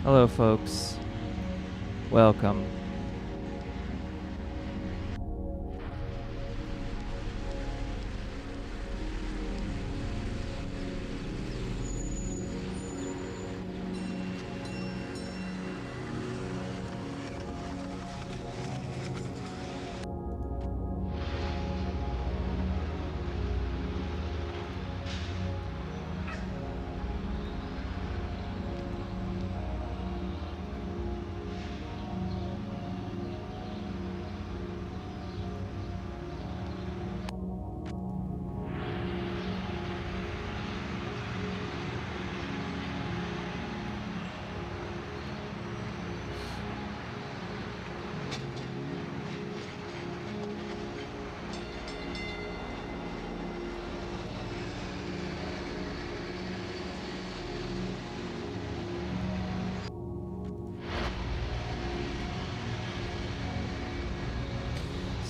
Hello, folks. Welcome.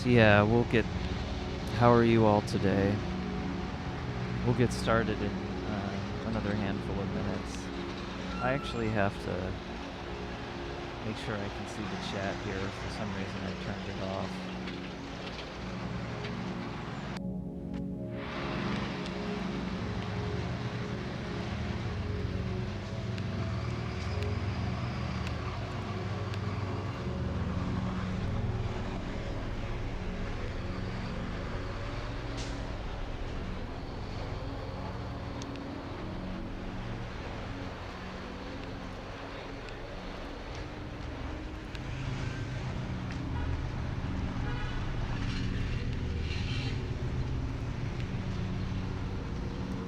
Yeah, we'll get... How are you all today? We'll get started in another handful of minutes. I actually have to make sure I can see the chat here. For some reason I turned it off.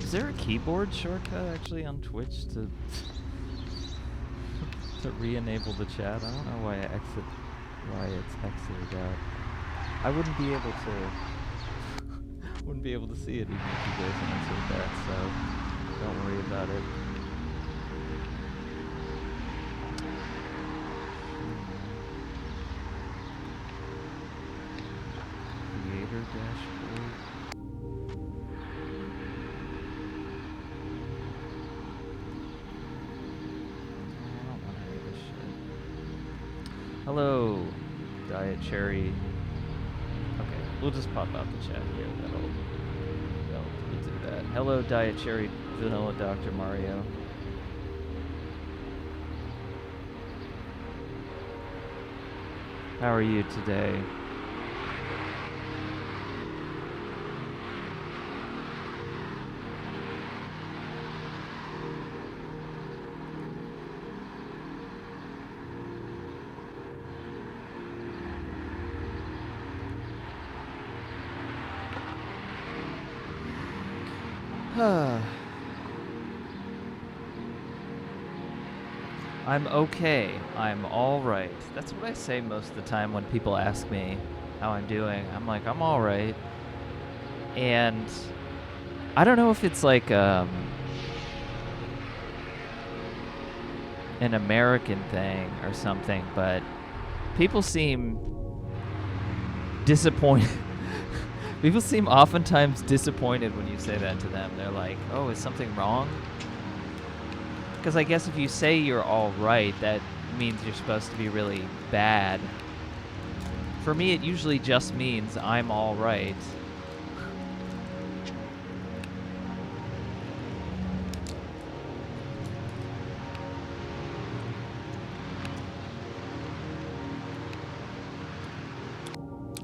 Is there a keyboard shortcut actually on Twitch to to re-enable the chat? I don't know why it's exited out. I wouldn't be able to see it even if you guys answered that, so don't worry about it. Creator dashboard. Hello, Diet Cherry. Okay, we'll just pop out the chat here. That'll do that. Hello, Diet Cherry, Vanilla Dr. Mario. How are you today? I'm okay. I'm all right. That's what I say most of the time when people ask me how I'm doing. I'm like, I'm all right. And I don't know if it's like an American thing or something, but people seem disappointed. People seem oftentimes disappointed when you say that to them. They're like, oh, is something wrong? Because I guess if you say you're all right, that means you're supposed to be really bad. For me, it usually just means I'm all right.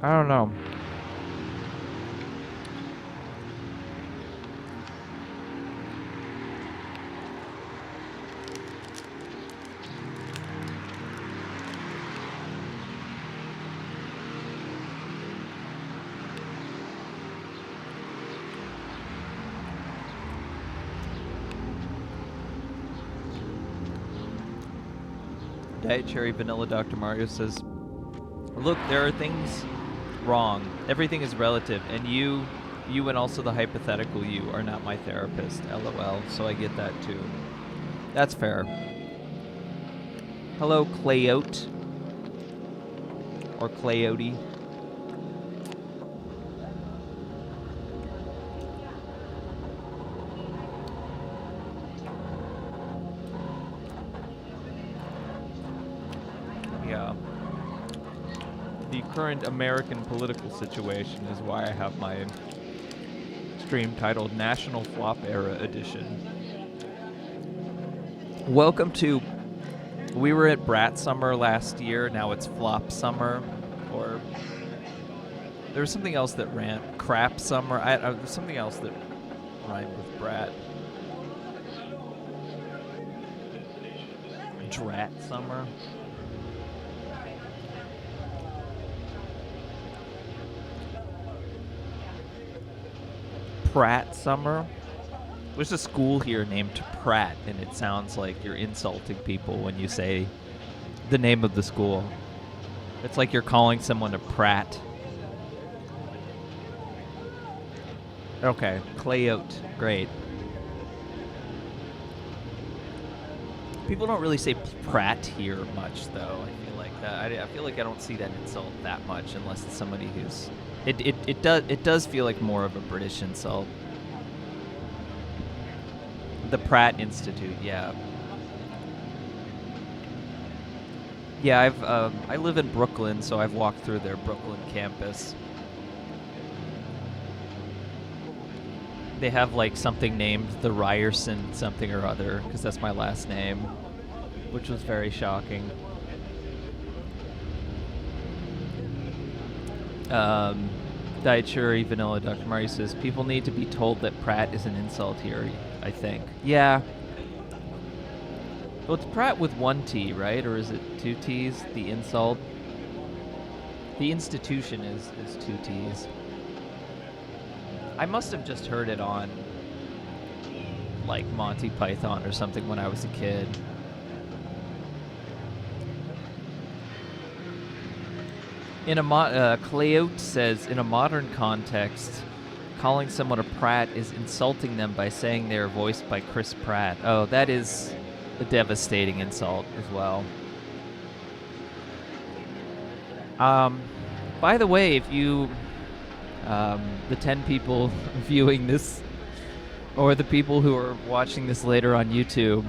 I don't know. Diet Cherry Vanilla Dr. Mario says, look, there are things wrong. Everything is relative, and you and also the hypothetical you are not my therapist, LOL, so I get that too. That's fair. Hello, Clayote. Or Clayote. current American political situation is why I have my stream titled National Flop Era Edition. Welcome to... We were at Brat Summer last year, now it's Flop Summer, or... There was something else that ran... Crap Summer? There's something else that rhymed with Brat. Drat Summer? Pratt Summer? There's a school here named Pratt, and it sounds like you're insulting people when you say the name of the school. It's like you're calling someone a Pratt. Okay, Clayote. Great. People don't really say Pratt here much, though. I feel like that. I feel like I don't see that insult that much unless it's somebody who's... It does feel like more of a British insult. The Pratt Institute, yeah. Yeah, I live in Brooklyn, so I've walked through their Brooklyn campus. They have like something named the Ryerson something or other, because that's my last name, which was very shocking. Dietary Vanilla Dr. Mario says, people need to be told that Pratt is an insult here, I think. Yeah. Well, it's Pratt with one T, right? Or is it two T's? The insult? The institution is two T's. I must have just heard it on, like, Monty Python or something when I was a kid. Cleote says, in a modern context, calling someone a Pratt is insulting them by saying they are voiced by Chris Pratt. Oh, that is a devastating insult as well. By the way, if you... the 10 people viewing this, or the people who are watching this later on YouTube,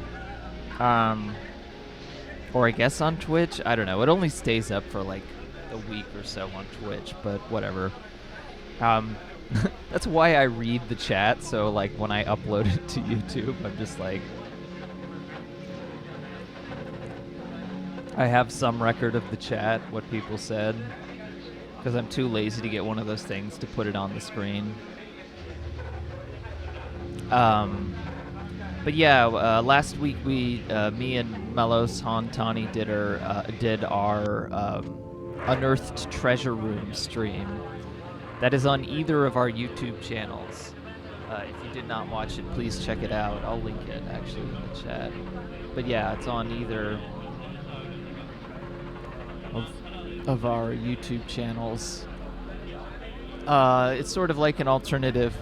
or I guess on Twitch, I don't know. It only stays up for like a week or so on Twitch, but whatever. That's why I read the chat, so like when I upload it to YouTube, I'm just like... I have some record of the chat, what people said, because I'm too lazy to get one of those things to put it on the screen. But yeah, last week me and Melos Tani did our Unearthed Treasure Room stream. That is on either of our YouTube channels. If you did not watch it, please check it out. I'll link it actually in the chat. But yeah, it's on either of our YouTube channels. It's sort of like an alternative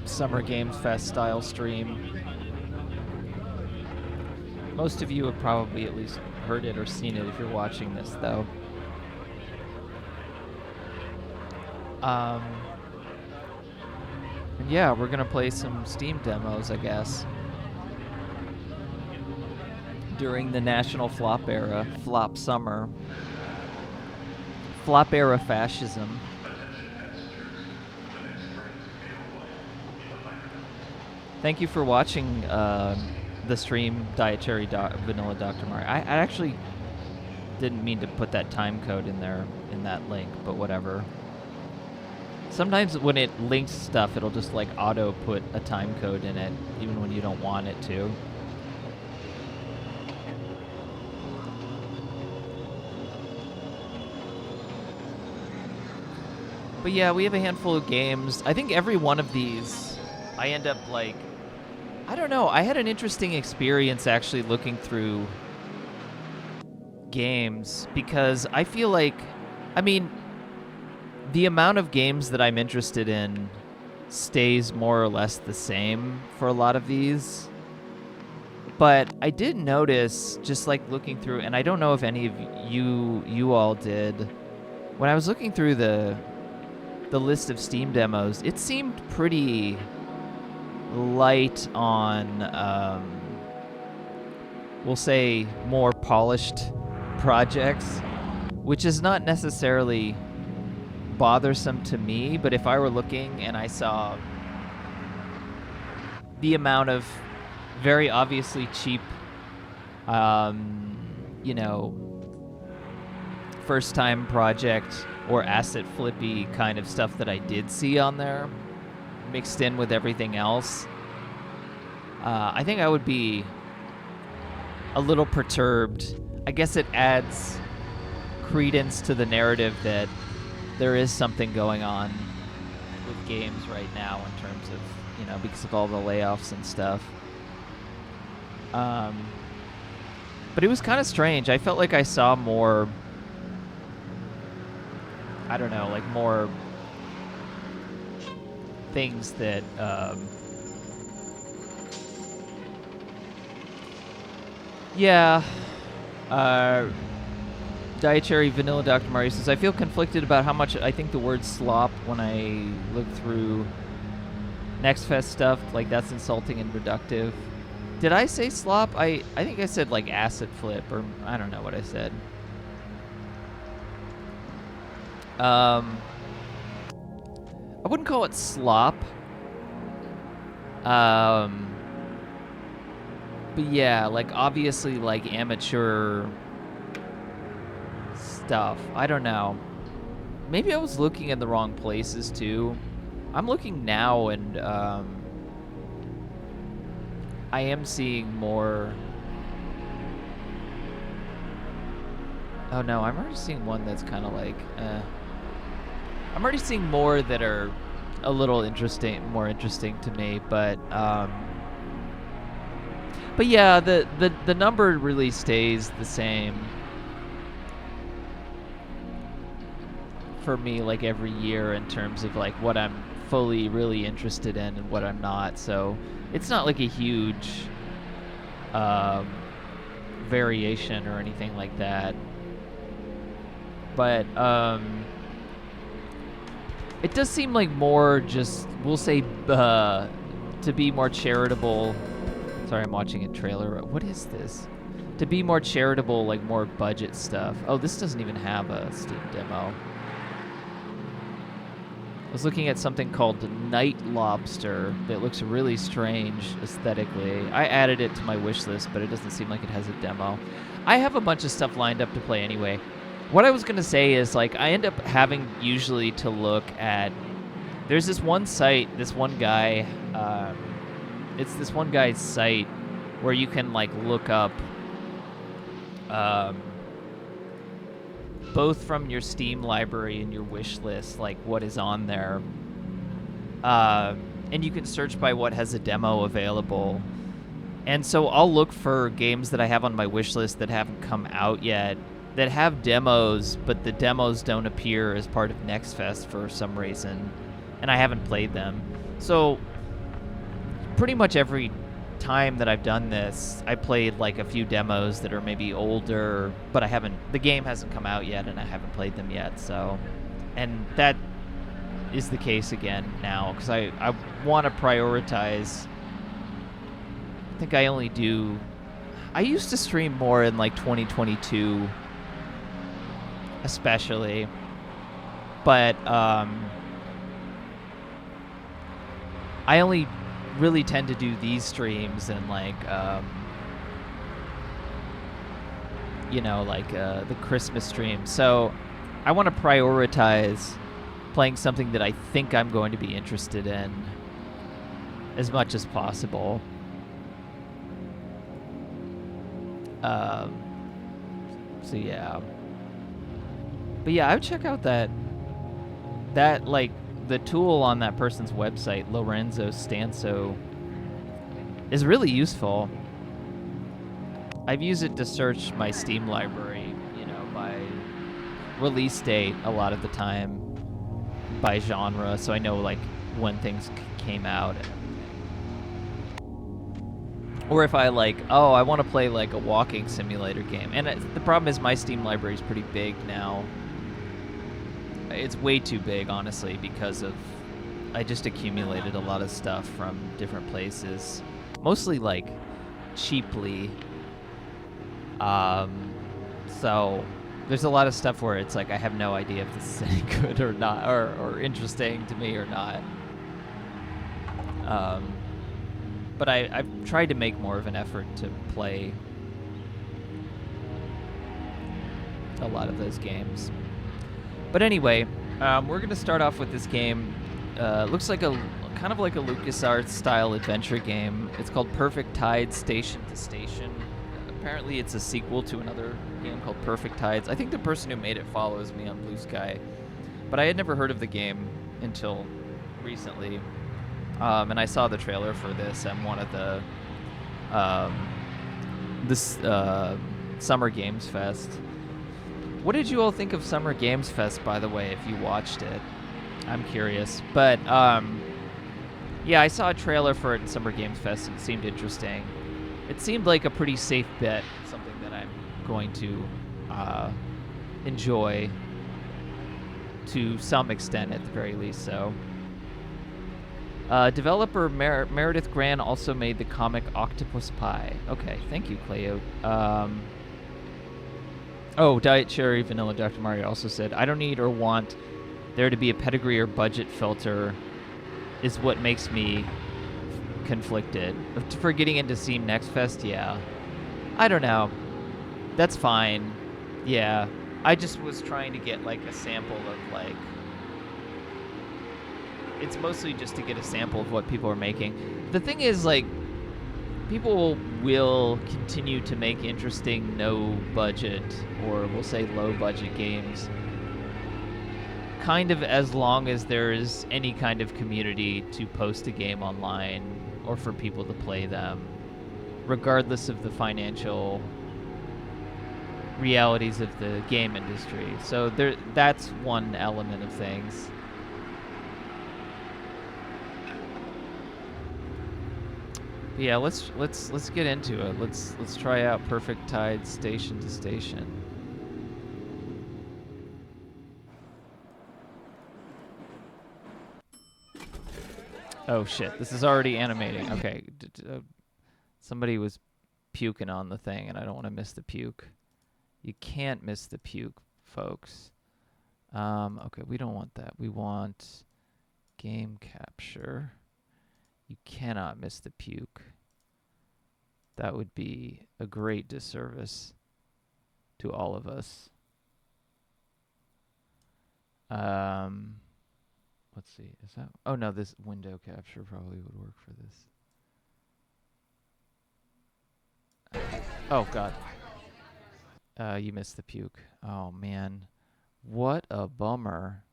Summer Games Fest style stream. Most of you have probably at least heard it or seen it if you're watching this, though. And yeah, we're gonna play some Steam demos, I guess, during the National Flop Era, Flop Summer. Flop Era fascism. Thank you for watching the stream, Dietary Vanilla Dr. Mario. I actually didn't mean to put that time code in there, in that link, but whatever. Sometimes when it links stuff, it'll just like auto put a time code in it, even when you don't want it to. But yeah, we have a handful of games. I think every one of these, I end up like, I don't know, I had an interesting experience actually looking through games, because I feel like, I mean, the amount of games that I'm interested in stays more or less the same for a lot of these. But I did notice, just like looking through, and I don't know if any of you all did, when I was looking through the list of Steam demos, it seemed pretty light on, we'll say, more polished projects. which is not necessarily bothersome to me, but if I were looking and I saw the amount of very obviously cheap, you know, first-time project or asset flippy kind of stuff that I did see on there, mixed in with everything else, I think I would be a little perturbed. I guess it adds credence to the narrative that there is something going on with games right now in terms of, you know, because of all the layoffs and stuff. But it was kind of strange. I felt like I saw more, I don't know, like more things that, yeah. Dietary Vanilla Dr. Mario says, I feel conflicted about how much I think the word slop when I look through Next Fest stuff. Like, that's insulting and reductive. Did I say slop? I think I said, like, acid flip, or I don't know what I said. I wouldn't call it slop. But yeah, like, obviously, like, amateur stuff. I don't know. Maybe I was looking in the wrong places, too. I'm looking now, and, I am seeing more... Oh, no, I'm already seeing one that's kind of like, I'm already seeing more that are a little more interesting to me, but yeah, the number really stays the same for me, like, every year in terms of, like, what I'm fully really interested in and what I'm not. So it's not like a huge variation or anything like that. But it does seem like more just, we'll say, to be more charitable. Sorry, I'm watching a trailer. What is this? To be more charitable, like more budget stuff. Oh, this doesn't even have a Steam demo. I was looking at something called Night Lobster that looks really strange aesthetically. I added it to my wish list, but it doesn't seem like it has a demo. I have a bunch of stuff lined up to play anyway. What I was going to say is, like, I end up having usually to look at... There's this one site, this one guy... it's this one guy's site where you can, like, look up... both from your Steam library and your wish list, like, what is on there. And you can search by what has a demo available. And so I'll look for games that I have on my wish list that haven't come out yet, that have demos, but the demos don't appear as part of Next Fest for some reason, and I haven't played them. So pretty much every time that I've done this, I played like a few demos that are maybe older, but the game hasn't come out yet and I haven't played them yet. So, and that is the case again now, because I want to prioritize. I think I used to stream more in like 2022 especially, but I only really tend to do these streams and like the Christmas stream. So I want to prioritize playing something that I think I'm going to be interested in as much as possible. So yeah. But yeah, I would check out that like the tool on that person's website, Lorenzo Stanso, is really useful. I've used it to search my Steam library, by release date a lot of the time, by genre, so I know like when things came out. Or if I I want to play like a walking simulator game. And the problem is my Steam library is pretty big now. It's way too big, honestly, because I just accumulated a lot of stuff from different places, mostly like cheaply. So There's a lot of stuff where it's like I have no idea if this is any good or not, or interesting to me or not. But I've tried to make more of an effort to play a lot of those games. But anyway, we're going to start off with this game. Looks like kind of like a LucasArts style adventure game. It's called Perfect Tides Station to Station. Apparently it's a sequel to another game called Perfect Tides. I think the person who made it follows me on Blue Sky, but I had never heard of the game until recently. And I saw the trailer for this at one of the Summer Games Fest. What did you all think of Summer Games Fest, by the way, if you watched it? I'm curious. But, yeah, I saw a trailer for it at Summer Games Fest, and it seemed interesting. It seemed like a pretty safe bet, something that I'm going to enjoy to some extent, at the very least, so. Developer Meredith Gran also made the comic Octopus Pie. Okay, thank you, Cleo. Oh, Diet Cherry Vanilla Dr. Mario also said, I don't need or want there to be a pedigree or budget filter is what makes me conflicted. For getting into Steam Next Fest, yeah. I don't know. That's fine. Yeah. I just was trying to get, like, a sample of, like... It's mostly just to get a sample of what people are making. The thing is, like, people will continue to make interesting no-budget, or we'll say low-budget games, kind of as long as there is any kind of community to post a game online or for people to play them, regardless of the financial realities of the game industry. So that's one element of things. Yeah, let's get into it. Let's try out Perfect Tide Station to Station. Oh shit, this is already animating. Okay, somebody was puking on the thing, and I don't want to miss the puke. You can't miss the puke, folks. Okay, we don't want that. We want game capture. You cannot miss the puke. That would be a great disservice to all of us. Let's see. Is that... Oh, no, this window capture probably would work for this. Oh, God. You missed the puke. Oh, man. What a bummer.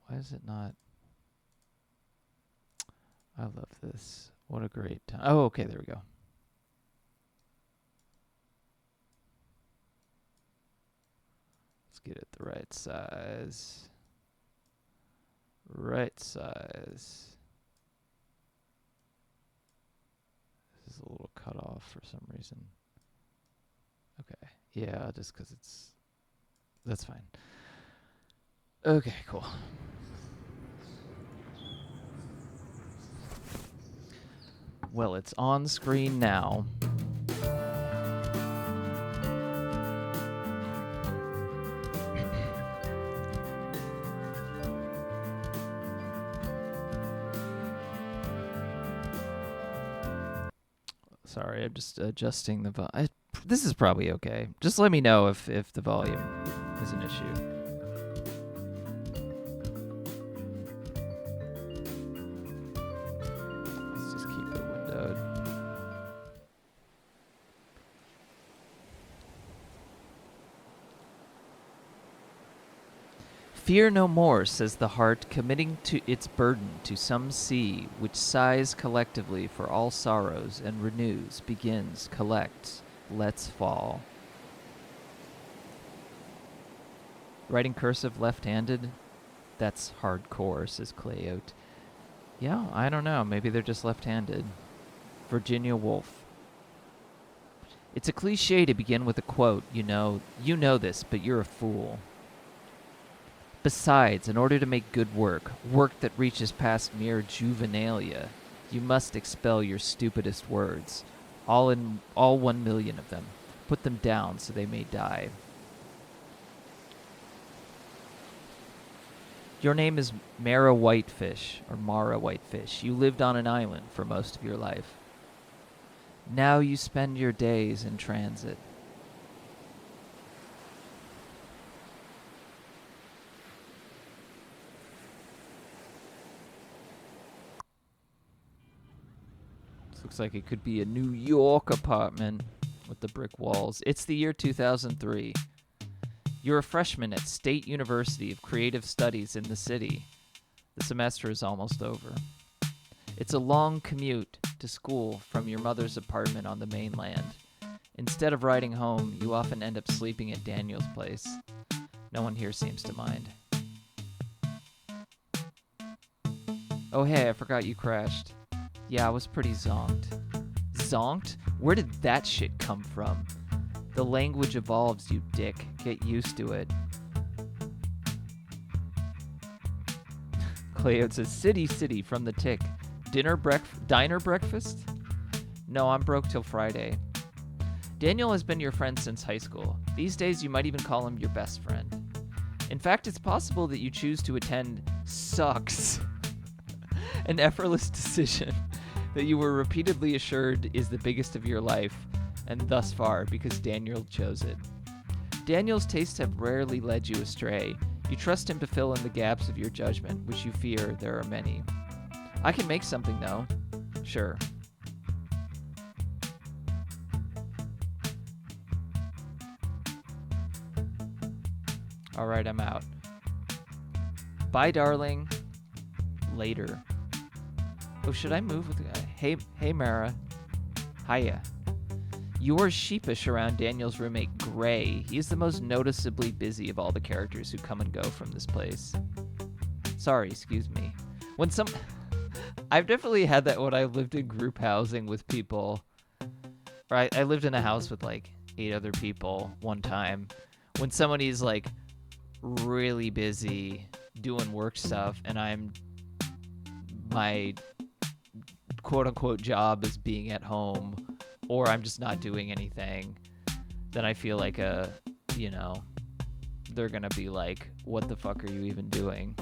Why is it not? I love this. What a great time. Oh, okay, there we go. Let's get it the right size. Right size. This is a little cut off for some reason. Okay. Yeah, just because it's... That's fine. Okay, cool. Well, it's on screen now. Sorry, I'm just adjusting the volume. This is probably okay. Just let me know if the volume is an issue. Let's just keep it windowed. Fear no more, says the heart, committing to its burden to some sea, which sighs collectively for all sorrows and renews, begins, collects, lets fall. Writing cursive left-handed? That's hardcore, says Cleote. Yeah, I don't know. Maybe they're just left-handed. Virginia Woolf. It's a cliche to begin with a quote, you know this, but you're a fool. Besides, in order to make good work that reaches past mere juvenilia, You must expel your stupidest words, all 1,000,000 of them. Put them down so they may die. Your name is Mara Whitefish, or Mara Whitefish. You lived on an island for most of your life. Now you spend your days in transit. This looks like it could be a New York apartment with the brick walls. It's the year 2003. You're a freshman at State University of Creative Studies in the city. The semester is almost over. It's a long commute to school from your mother's apartment on the mainland. Instead of riding home, you often end up sleeping at Daniel's place. No one here seems to mind. Oh hey, I forgot you crashed. Yeah, I was pretty zonked. Zonked? Where did that shit come from? The language evolves, you dick. Get used to it. Cleo says, city from the tick. Diner breakfast? No, I'm broke till Friday. Daniel has been your friend since high school. These days, you might even call him your best friend. In fact, it's possible that you choose to attend Sucks, an effortless decision that you were repeatedly assured is the biggest of your life, and thus far, because Daniel chose it. Daniel's tastes have rarely led you astray. You trust him to fill in the gaps of your judgment, which you fear there are many. I can make something, though. Sure. All right, I'm out. Bye, darling. Later. Oh, should I move with the guy? Hey, Mara. Hiya. You are sheepish around Daniel's roommate, Gray. He is the most noticeably busy of all the characters who come and go from this place. Sorry, excuse me. I've definitely had that when I lived in group housing with people. Right? I lived in a house with like 8 other people one time. When somebody's like really busy doing work stuff and my quote unquote job is being at home, or I'm just not doing anything, then I feel like they're gonna be like, what the fuck are you even doing?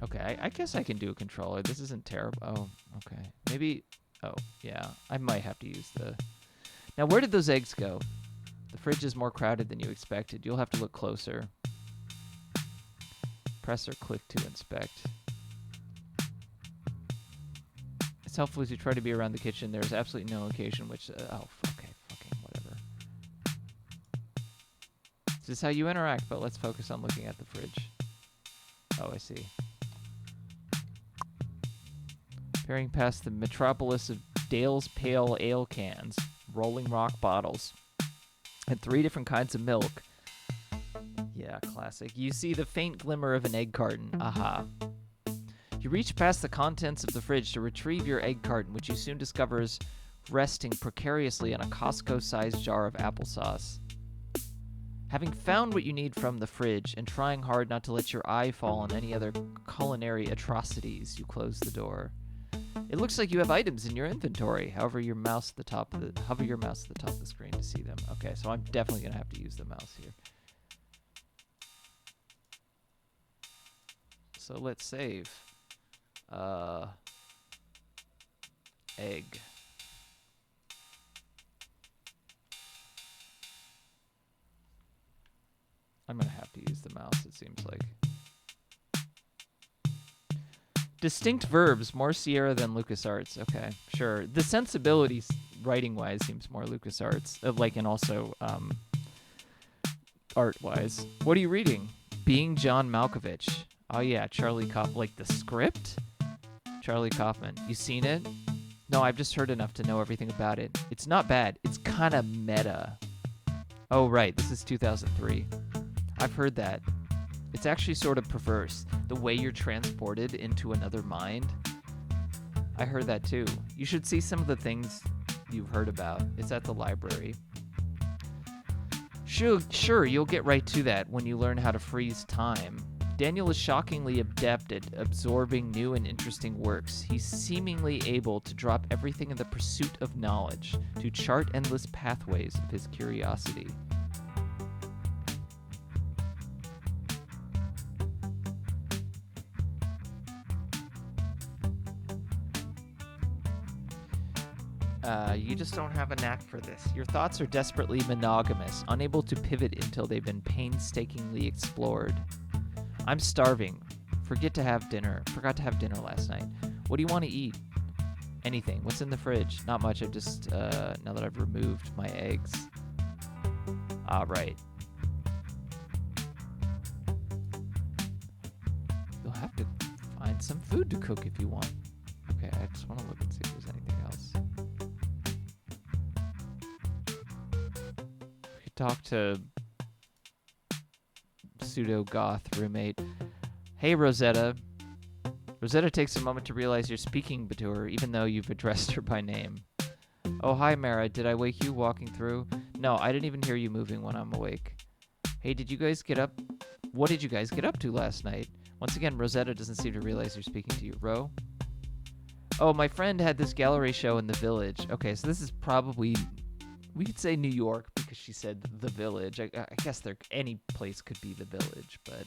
Okay, I guess I can do a controller. This isn't terrible. Oh, okay. Maybe, oh, yeah. I might have to use Now, where did those eggs go? The fridge is more crowded than you expected. You'll have to look closer. Press or click to inspect. It's helpful as you try to be around the kitchen. There's absolutely no occasion which... okay, fucking whatever. This is how you interact, but let's focus on looking at the fridge. Oh, I see. Peering past the metropolis of Dale's Pale Ale cans, Rolling Rock bottles, and 3 different kinds of milk. Yeah, classic. You see the faint glimmer of an egg carton. Aha. You reach past the contents of the fridge to retrieve your egg carton, which you soon discover is resting precariously on a Costco-sized jar of applesauce. Having found what you need from the fridge and trying hard not to let your eye fall on any other culinary atrocities, you close the door. It looks like you have items in your inventory. Hover your mouse at the top of the screen to see them. Okay, so I'm definitely gonna have to use the mouse here. So let's save. Egg. I'm gonna have to use the mouse, it seems like. Distinct verbs, more Sierra than LucasArts. Okay, sure. The sensibility, writing-wise, seems more LucasArts. And also art-wise. What are you reading? Being John Malkovich. Oh yeah, Charlie Kaufman. Like the script? Charlie Kaufman. You seen it? No, I've just heard enough to know everything about it. It's not bad. It's kind of meta. Oh right, this is 2003. I've heard that. It's actually sort of perverse, the way you're transported into another mind. I heard that too. You should see some of the things you've heard about. It's at the library. Sure, you'll get right to that when you learn how to freeze time. Daniel is shockingly adept at absorbing new and interesting works. He's seemingly able to drop everything in the pursuit of knowledge, to chart endless pathways of his curiosity. You just don't have a knack for this. Your thoughts are desperately monogamous, unable to pivot until they've been painstakingly explored. I'm starving. Forgot to have dinner last night. What do you want to eat? Anything. What's in the fridge? Not much. I've just, now that I've removed my eggs. Right. You'll have to find some food to cook if you want. Okay, I just want to look and see if there's anything else. We could talk to pseudo-goth roommate. Hey, Rosetta. Rosetta takes a moment to realize you're speaking to her, even though you've addressed her by name. Oh, hi, Mara. Did I wake you walking through? No, I didn't even hear you moving when I'm awake. Hey, did you guys get up? What did you guys get up to last night? Once again, Rosetta doesn't seem to realize you're speaking to you. Ro? Oh, my friend had this gallery show in the village. Okay, so this is probably, we could say New York because she said the village. I guess any place could be the village, but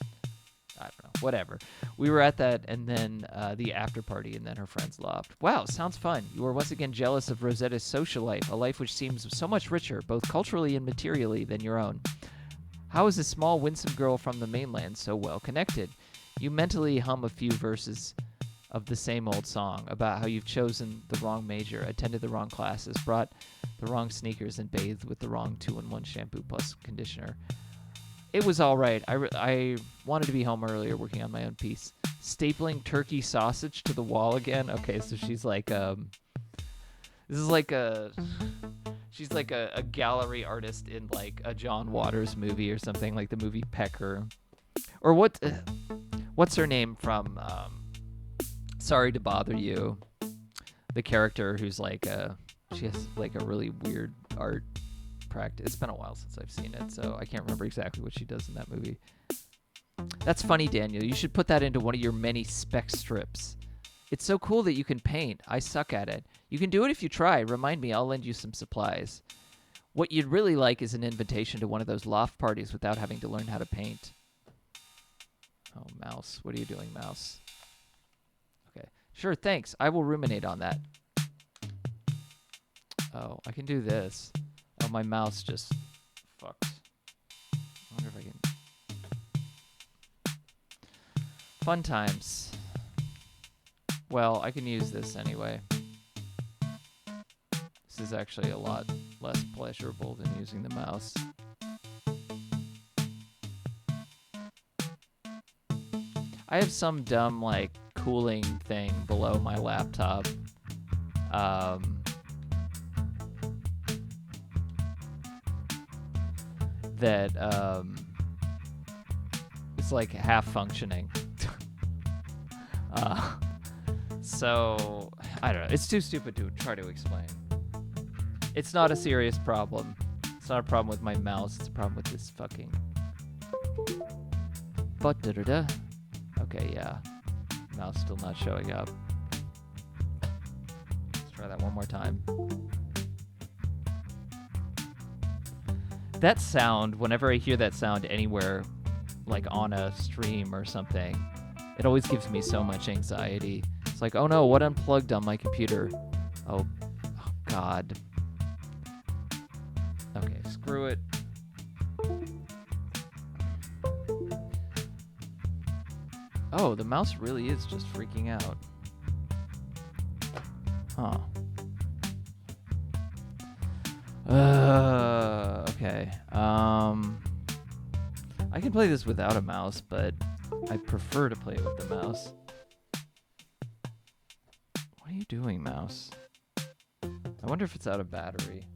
I don't know. Whatever. We were at that and then the after party and then her friends left. Wow, sounds fun. You are once again jealous of Rosetta's social life, a life which seems so much richer, both culturally and materially, than your own. How is a small, winsome girl from the mainland so well connected? You mentally hum a few verses of the same old song about how you've chosen the wrong major, attended the wrong classes, brought the wrong sneakers, and bathed with the wrong 2-in-1 shampoo plus conditioner. It was all right. I wanted to be home earlier working on my own piece. Stapling turkey sausage to the wall again. Okay, so she's like, this is like she's like a gallery artist in like a John Waters movie or something, like the movie Pecker. Or what's her name from Sorry to Bother You? The character who's like she has like a really weird art practice. It's been a while since I've seen it, so I can't remember exactly what she does in that movie. That's funny, Daniel. You should put that into one of your many spec strips. It's so cool that you can paint. I suck at it. You can do it if you try. Remind me, I'll lend you some supplies. What you'd really like is an invitation to one of those loft parties without having to learn how to paint. Oh, Mouse. What are you doing, Mouse? Okay. Sure, thanks. I will ruminate on that. Oh, I can do this. Oh, my mouse just fucked. I wonder if I can... Fun times. Well, I can use this anyway. This is actually a lot less pleasurable than using the mouse. I have some dumb, like, cooling thing below my laptop. That it's like half functioning. So I don't know. It's too stupid to try to explain. It's not a serious problem. It's not a problem with my mouse. It's a problem with this fucking. But da-da-da. Okay, yeah. Mouse still not showing up. Let's try that one more time. That sound, whenever I hear that sound anywhere, like on a stream or something, it always gives me so much anxiety. It's like, oh no, what unplugged on my computer? Oh God. Okay, screw it. Oh, the mouse really is just freaking out. Huh. Okay. I can play this without a mouse, but I prefer to play it with the mouse. What are you doing, mouse? I wonder if it's out of battery.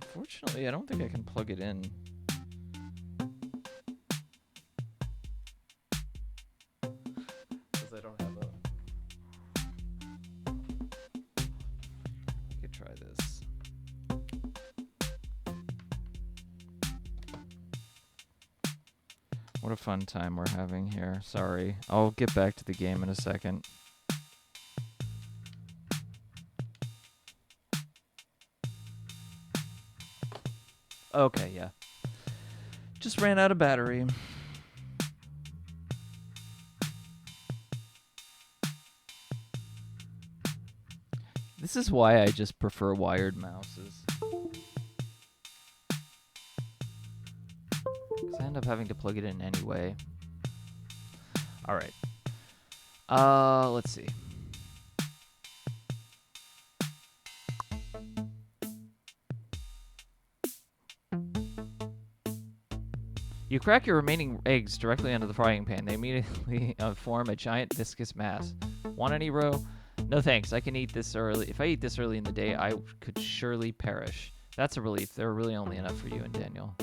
Unfortunately, I don't think I can plug it in. Because I don't have a... I could try this. What a fun time we're having here. Sorry. I'll get back to the game in a second. Okay, yeah. Just ran out of battery. This is why I just prefer wired mouses. Because I end up having to plug it in anyway. Alright. Let's see. You crack your remaining eggs directly onto the frying pan. They immediately form a giant viscous mass. Want any, Ro? No thanks. I can eat this early. If I eat this early in the day, I could surely perish. That's a relief. There are really only enough for you and Daniel.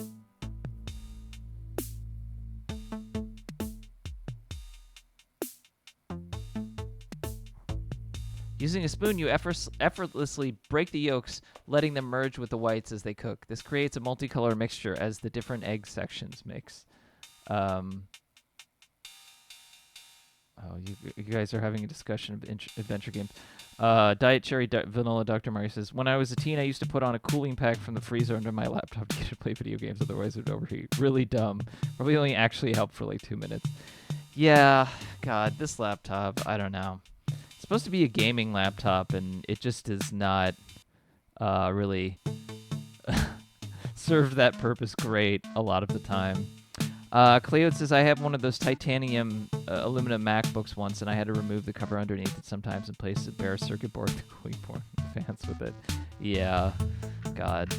Using a spoon, you effortlessly break the yolks, letting them merge with the whites as they cook. This creates a multicolor mixture as the different egg sections mix. You guys are having a discussion of adventure games. Diet Cherry Vanilla Dr. Mario says, when I was a teen, I used to put on a cooling pack from the freezer under my laptop to get to play video games, otherwise it would overheat. Really dumb. Probably only actually helped for like 2 minutes. Yeah, God, this laptop, I don't know. It's supposed to be a gaming laptop, and it just does not really serve that purpose great a lot of the time. Cleode says, I have one of those titanium aluminum MacBooks once, and I had to remove the cover underneath it sometimes and place a bare circuit board with cooling board fans with it. Yeah, God.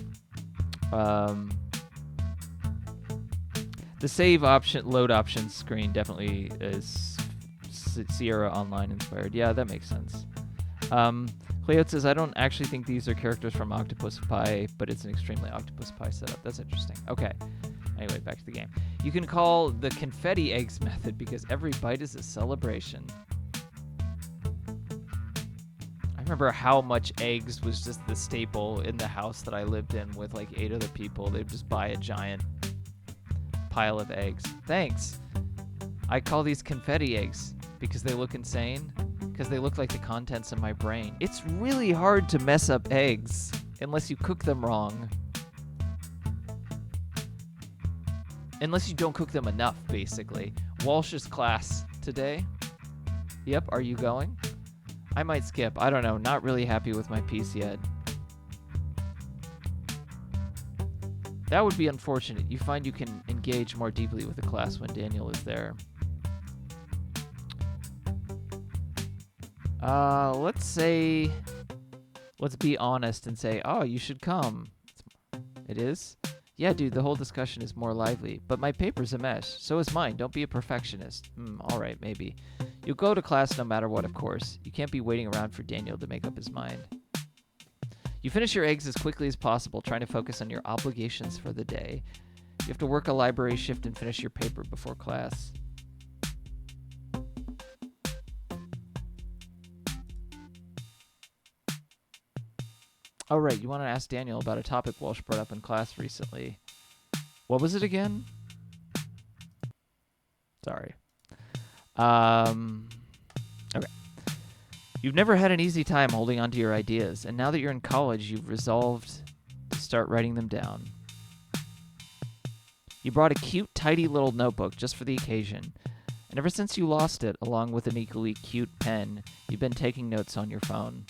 The save option, load options screen definitely is Sierra Online inspired. Yeah, that makes sense. Cleode says, I don't actually think these are characters from Octopus Pie, but it's an extremely Octopus Pie setup. That's interesting. Okay. Anyway, back to the game. You can call the confetti eggs method because every bite is a celebration. I remember how much eggs was just the staple in the house that I lived in with like 8 other people. They'd just buy a giant pile of eggs. Thanks. I call these confetti eggs because they look insane, because they look like the contents of my brain. It's really hard to mess up eggs unless you cook them wrong. Unless you don't cook them enough, basically. Walsh's class today. Yep, are you going? I might skip. I don't know. Not really happy with my piece yet. That would be unfortunate. You find you can engage more deeply with the class when Daniel is there. Let's be honest and say, oh, you should come. It is? Yeah, dude, the whole discussion is more lively. But my paper's a mess. So is mine. Don't be a perfectionist. All right, maybe. You'll go to class no matter what, of course. You can't be waiting around for Daniel to make up his mind. You finish your eggs as quickly as possible, trying to focus on your obligations for the day. You have to work a library shift and finish your paper before class. Oh, right, you want to ask Daniel about a topic Walsh brought up in class recently. What was it again? Sorry. Okay. You've never had an easy time holding on to your ideas, and now that you're in college, you've resolved to start writing them down. You brought a cute, tidy little notebook just for the occasion, and ever since you lost it, along with an equally cute pen, you've been taking notes on your phone.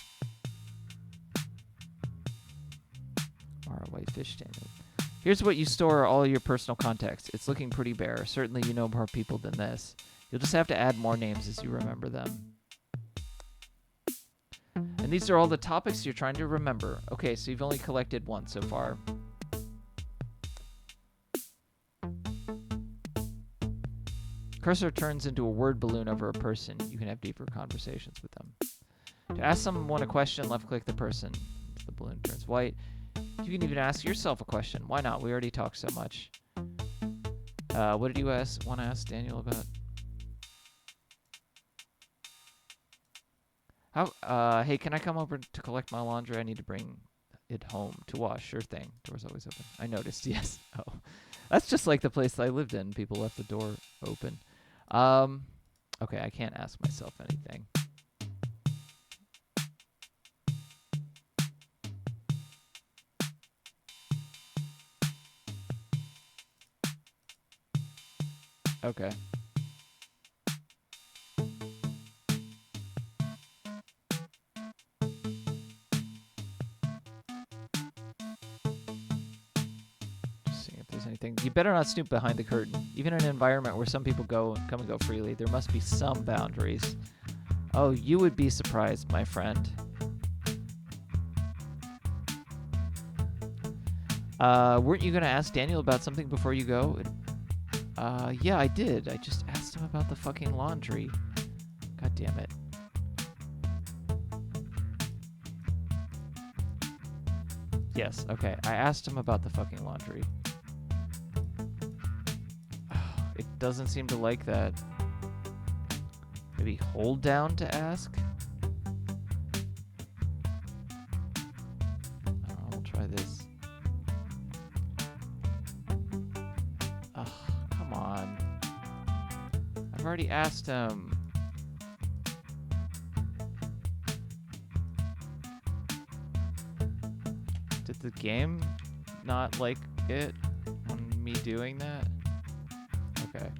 Whitefish standard. Here's what you store all your personal contacts. It's looking pretty bare. Certainly you know more people than this. You'll just have to add more names as you remember them. And these are all the topics you're trying to remember. Okay, so you've only collected one so far. Cursor turns into a word balloon over a person. You can have deeper conversations with them. To ask someone a question, left-click the person. The balloon turns white. You can even ask yourself a question. Why not? We already talked so much. What did you want to ask Daniel about? Hey, can I come over to collect my laundry? I need to bring it home to wash. Sure thing. Door's always open. I noticed, yes. Oh. That's just like the place I lived in. People left the door open. Okay, I can't ask myself anything. Okay. Just seeing if there's anything. You better not snoop behind the curtain. Even in an environment where some people come and go freely, there must be some boundaries. Oh, you would be surprised, my friend. Weren't you gonna ask Daniel about something before you go? Yeah, I did. I just asked him about the fucking laundry. God damn it. Yes, okay. I asked him about the fucking laundry. It doesn't seem to like that. Maybe hold down to ask? I don't know, we'll try this. Ugh, come on. I've already asked him. Did the game not like it on me doing that? Okay.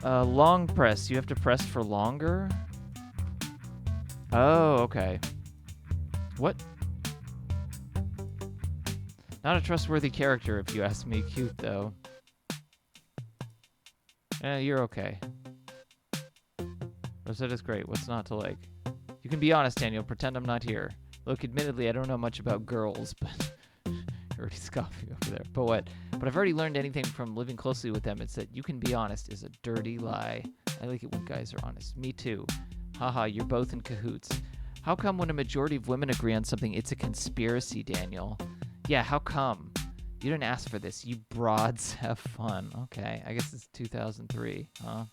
Long press. You have to press for longer? Oh, okay. What? Not a trustworthy character, if you ask me. Cute, though. You're okay. Rosetta's great. What's not to like? You can be honest, Daniel. Pretend I'm not here. Look, admittedly, I don't know much about girls, but... You're already scoffing over there. But what? But I've already learned anything from living closely with them. It's that you can be honest is a dirty lie. I like it when guys are honest. Me too. Haha, you're both in cahoots. How come when a majority of women agree on something, it's a conspiracy, Daniel? Yeah, how come? You didn't ask for this. You broads have fun. Okay, I guess it's 2003, huh?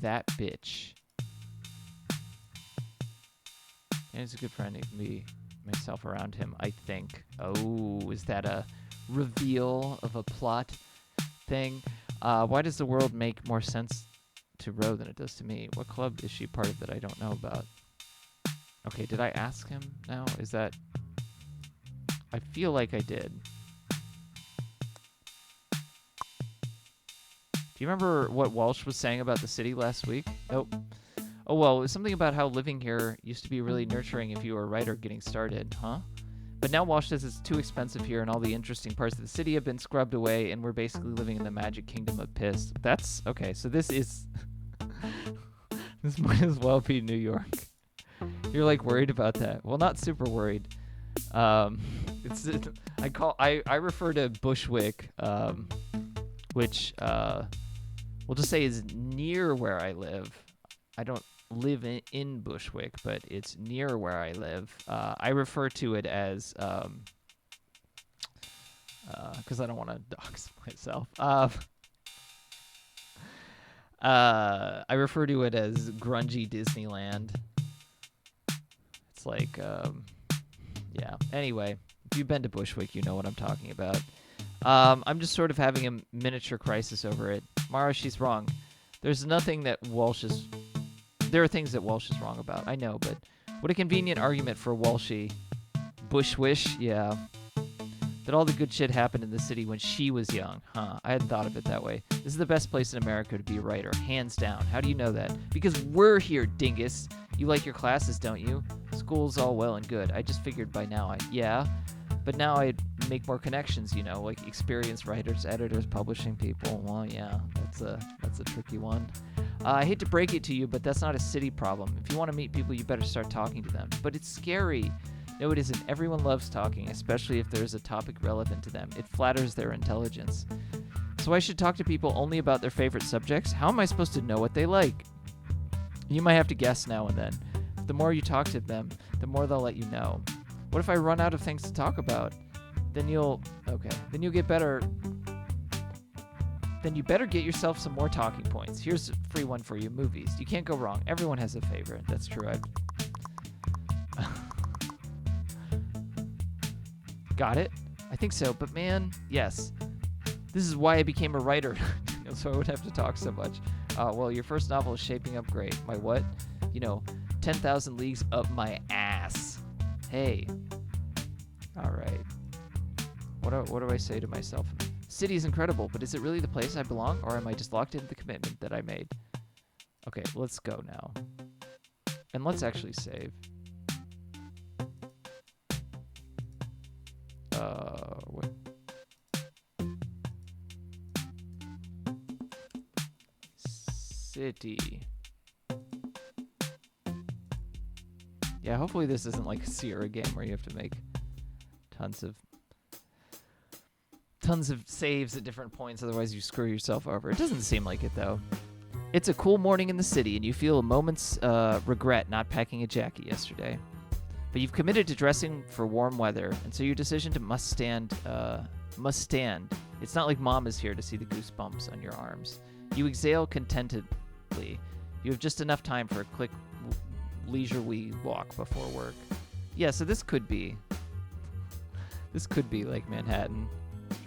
That bitch. And he's a good friend. He can be myself around him, I think. Oh, is that a reveal of a plot thing? Why does the world make more sense to Ro than it does to me? What club is she part of that I don't know about? Okay, did I ask him now? Is that... I feel like I did. Do you remember what Walsh was saying about the city last week? Nope. Oh, well, it was something about how living here used to be really nurturing if you were a writer getting started, huh? But now Walsh says it's too expensive here and all the interesting parts of the city have been scrubbed away and we're basically living in the magic kingdom of piss. That's... Okay, so this is... This might as well be New York. You're, like, worried about that. Well, not super worried. I refer to Bushwick, which, we'll just say is near where I live. I don't live in Bushwick, but it's near where I live. I refer to it as, because I don't want to dox myself. I refer to it as grungy Disneyland. It's like, yeah. Anyway, if you've been to Bushwick, you know what I'm talking about. I'm just sort of having a miniature crisis over it. Mara, she's wrong. There's nothing that Walsh is... There are things that Walsh is wrong about, I know, but what a convenient argument for Walshy. Bushwish, yeah. That all the good shit happened in the city when she was young, huh? I hadn't thought of it that way. This is the best place in America to be a writer, hands down. How do you know that? Because we're here, dingus. You like your classes, don't you? School's all well and good. I just figured by now yeah. But now I'd make more connections, you know, like experienced writers, editors, publishing people. Well, yeah, that's a tricky one. I hate to break it to you, but that's not a city problem. If you want to meet people, you better start talking to them. But it's scary. No, it isn't. Everyone loves talking, especially if there's a topic relevant to them. It flatters their intelligence. So I should talk to people only about their favorite subjects? How am I supposed to know what they like? You might have to guess now and then. The more you talk to them, the more they'll let you know. What if I run out of things to talk about? Then you'll get better. Then you better get yourself some more talking points. Here's a free one for you, movies. You can't go wrong. Everyone has a favorite. That's true. Got it? I think so, but man, yes. This is why I became a writer, so I would have to talk so much. Well, your first novel is shaping up great. My what? 10,000 leagues up my ass. Hey. All right. What do I say to myself? City is incredible, but is it really the place I belong, or am I just locked into the commitment that I made? Okay, let's go now. And let's actually save. What? City. Yeah, hopefully this isn't like a Sierra game where you have to make tons of saves at different points, otherwise you screw yourself over. It doesn't seem like it, though. It's a cool morning in the city, and you feel a moment's regret not packing a jacket yesterday. But you've committed to dressing for warm weather, and so your decision to must stand. It's not like Mom is here to see the goosebumps on your arms. You exhale contentedly. You have just enough time for a quick leisurely walk before work. Yeah, so this could be like Manhattan.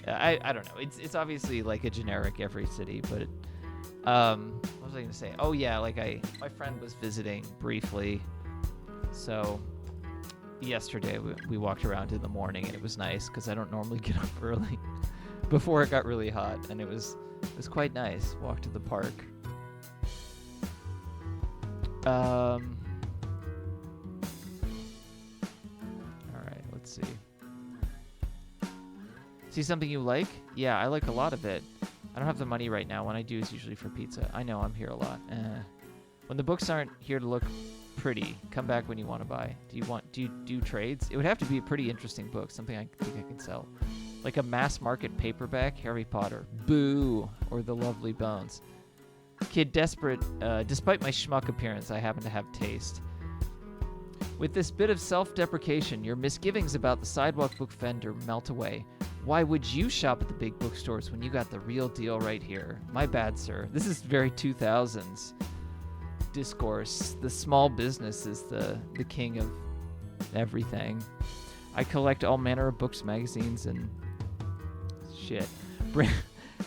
I don't know. It's obviously like a generic every city, but what was I gonna say? Oh yeah, like my friend was visiting briefly, so yesterday we walked around in the morning, and it was nice because I don't normally get up early before it got really hot, and it was quite nice. Walk to the park. All right, let's see. See something you like? Yeah, I like a lot of it. I don't have the money right now. When I do, it's usually for pizza. I know, I'm here a lot. When the books aren't here to look pretty, come back when you want to buy. Do you do trades? It would have to be a pretty interesting book, something I think I can sell. Like a mass market paperback, Harry Potter. Boo! Or The Lovely Bones. Kid desperate, despite my schmuck appearance, I happen to have taste. With this bit of self-deprecation, your misgivings about the sidewalk book vendor melt away. Why would you shop at the big bookstores when you got the real deal right here? My bad, sir. This is very 2000s discourse. The small business is the king of everything. I collect all manner of books, magazines, and shit.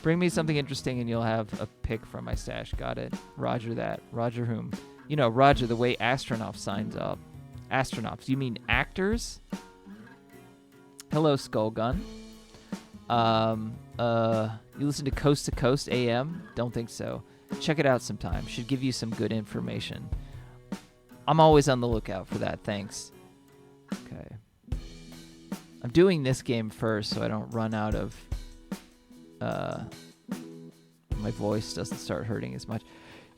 Bring me something interesting and you'll have a pick from my stash. Got it. Roger that. Roger whom? Roger the way astronauts signs up. Astronauts. You mean actors? Hello, Skullgun. You listen to Coast AM? Don't think so. Check it out sometime. Should give you some good information. I'm always on the lookout for that. Thanks. Okay. I'm doing this game first so I don't run out of... my voice doesn't start hurting as much.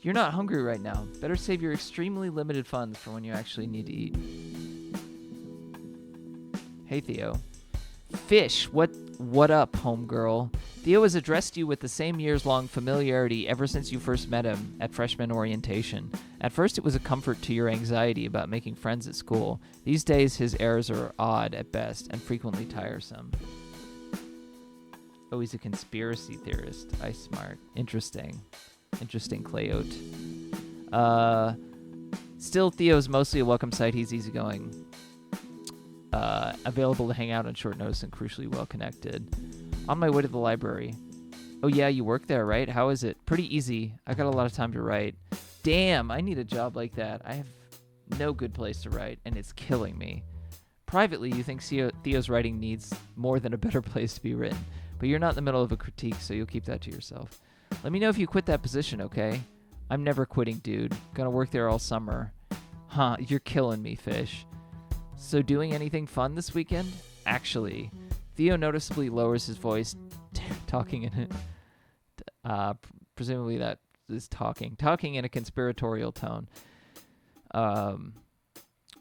You're not hungry right now. Better save your extremely limited funds for when you actually need to eat. Hey, Theo. Fish, what up, homegirl? Theo has addressed you with the same years-long familiarity ever since you first met him at freshman orientation. At first, it was a comfort to your anxiety about making friends at school. These days, his airs are odd at best and frequently tiresome. Oh, he's a conspiracy theorist. I smart. Interesting, Cleote. Still, Theo's mostly a welcome sight. He's easygoing. Available to hang out on short notice and crucially well connected. On my way to the library. Oh yeah, you work there, right? How is it? Pretty easy. I got a lot of time to write. Damn, I need a job like that. I have no good place to write, and it's killing me. Privately, you think Theo's writing needs more than a better place to be written, but you're not in the middle of a critique, so you'll keep that to yourself. Let me know if you quit that position, okay? I'm never quitting, dude. Gonna work there all summer. Huh, you're killing me, Fish. So doing anything fun this weekend? Actually, Theo noticeably lowers his voice, talking in it. Presumably that is talking in a conspiratorial tone.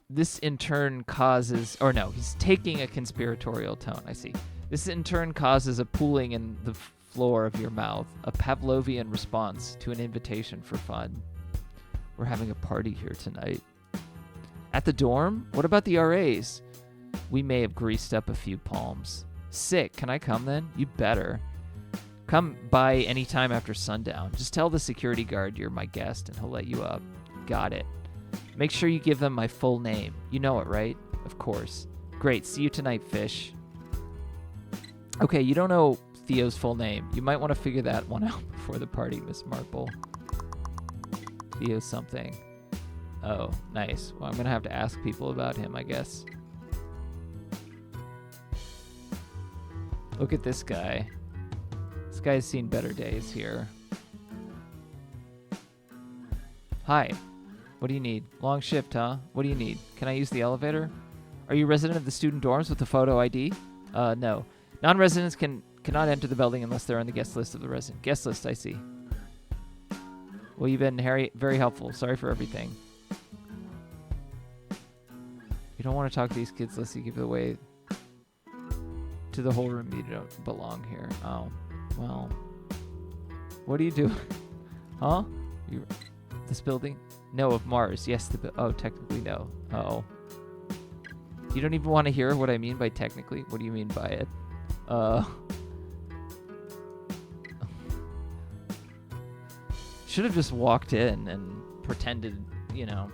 This in turn causes, or no, he's taking a conspiratorial tone. I see. This in turn causes a pooling in the floor of your mouth, a Pavlovian response to an invitation for fun. We're having a party here tonight. At the dorm? What about the RAs? We may have greased up a few palms. Sick. Can I come then? You better. Come by any time after sundown. Just tell the security guard you're my guest and he'll let you up. Got it. Make sure you give them my full name. You know it, right? Of course. Great. See you tonight, fish. Okay, you don't know Theo's full name. You might want to figure that one out before the party, Miss Marple. Theo something. Oh, nice. Well, I'm going to have to ask people about him, I guess. Look at this guy. This guy's seen better days here. Hi. What do you need? Long shift, huh? What do you need? Can I use the elevator? Are you a resident of the student dorms with a photo ID? No. Non-residents cannot enter the building unless they're on the guest list of the resident. Guest list, I see. Well, you've been very helpful. Sorry for everything. You don't want to talk to these kids unless you give it away to the whole room. You don't belong here. Oh, well. What do you do? Huh? This building? No, of Mars. Yes, oh, technically no. Uh-oh. You don't even want to hear what I mean by technically? What do you mean by it? Should have just walked in and pretended, you know.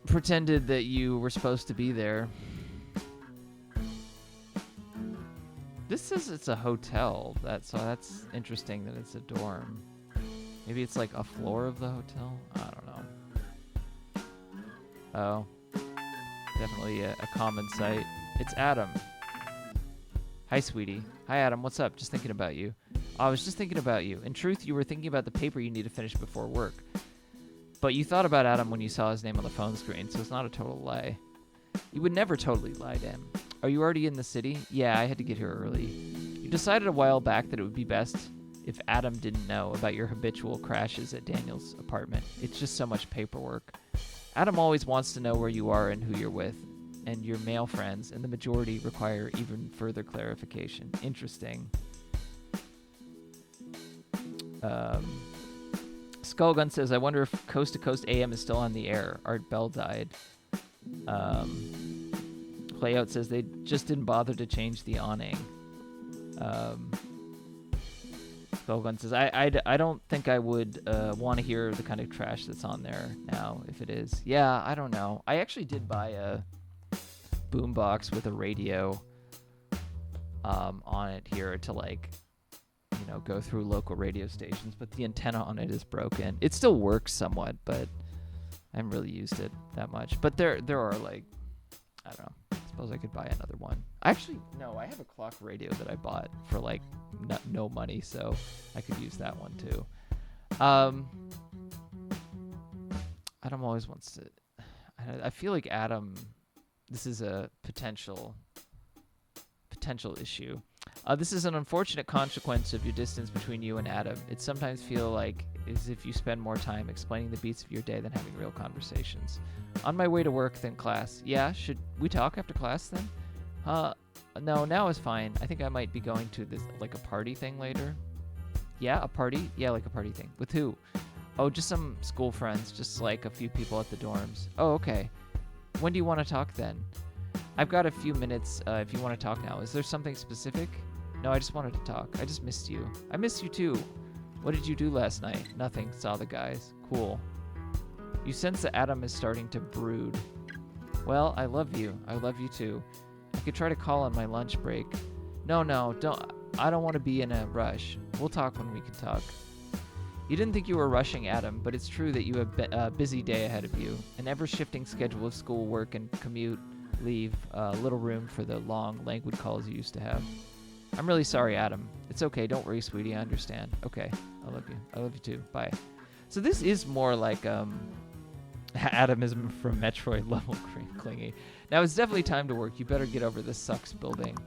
Pretended that you were supposed to be there. This says it's a hotel. So that's interesting that it's a dorm. Maybe it's like a floor of the hotel? I don't know. Oh. Definitely a common sight. It's Adam. Hi, sweetie. Hi, Adam. What's up? Just thinking about you. I was just thinking about you. In truth, you were thinking about the paper you need to finish before work. But you thought about Adam when you saw his name on the phone screen, so it's not a total lie. You would never totally lie to him. Are you already in the city? Yeah, I had to get here early. You decided a while back that it would be best if Adam didn't know about your habitual crashes at Daniel's apartment. It's just so much paperwork. Adam always wants to know where you are and who you're with, and your male friends, and the majority require even further clarification. Interesting. Skullgun says, I wonder if Coast to Coast AM is still on the air. Art Bell died. Playout says they just didn't bother to change the awning. Skullgun says, I don't think I would want to hear the kind of trash that's on there now, if it is. Yeah, I don't know. I actually did buy a boombox with a radio on it here to, like, you know, go through local radio stations, but the antenna on it is broken. It still works somewhat, but I haven't really used it that much. But there are, like, I don't know. I suppose I could buy another one. Actually, no, I have a clock radio that I bought for, like, no money, so I could use that one too. Adam always wants to... I feel like Adam... This is a potential issue. This is an unfortunate consequence of your distance between you and Adam. It sometimes feels like as if you spend more time explaining the beats of your day than having real conversations. On my way to work, then class. Yeah, should we talk after class then? No, now is fine. I think I might be going to this, like, a party thing later. Yeah, a party? Yeah, like a party thing. With who? Oh, just some school friends, just like a few people at the dorms. Oh, okay. When do you want to talk then? I've got a few minutes if you want to talk now. Is there something specific? No, I just wanted to talk. I just missed you. I missed you too. What did you do last night? Nothing. Saw the guys. Cool. You sense that Adam is starting to brood. Well, I love you. I love you too. I could try to call on my lunch break. No, don't. I don't want to be in a rush. We'll talk when we can talk. You didn't think you were rushing Adam, but it's true that you have a busy day ahead of you. An ever-shifting schedule of school, work, and commute leave little room for the long, languid calls you used to have. I'm really sorry, Adam. It's okay. Don't worry, sweetie. I understand. Okay. I love you. I love you too. Bye. So this is more like Adam is from Metroid level clingy. Now it's definitely time to work. You better get over this sucks building.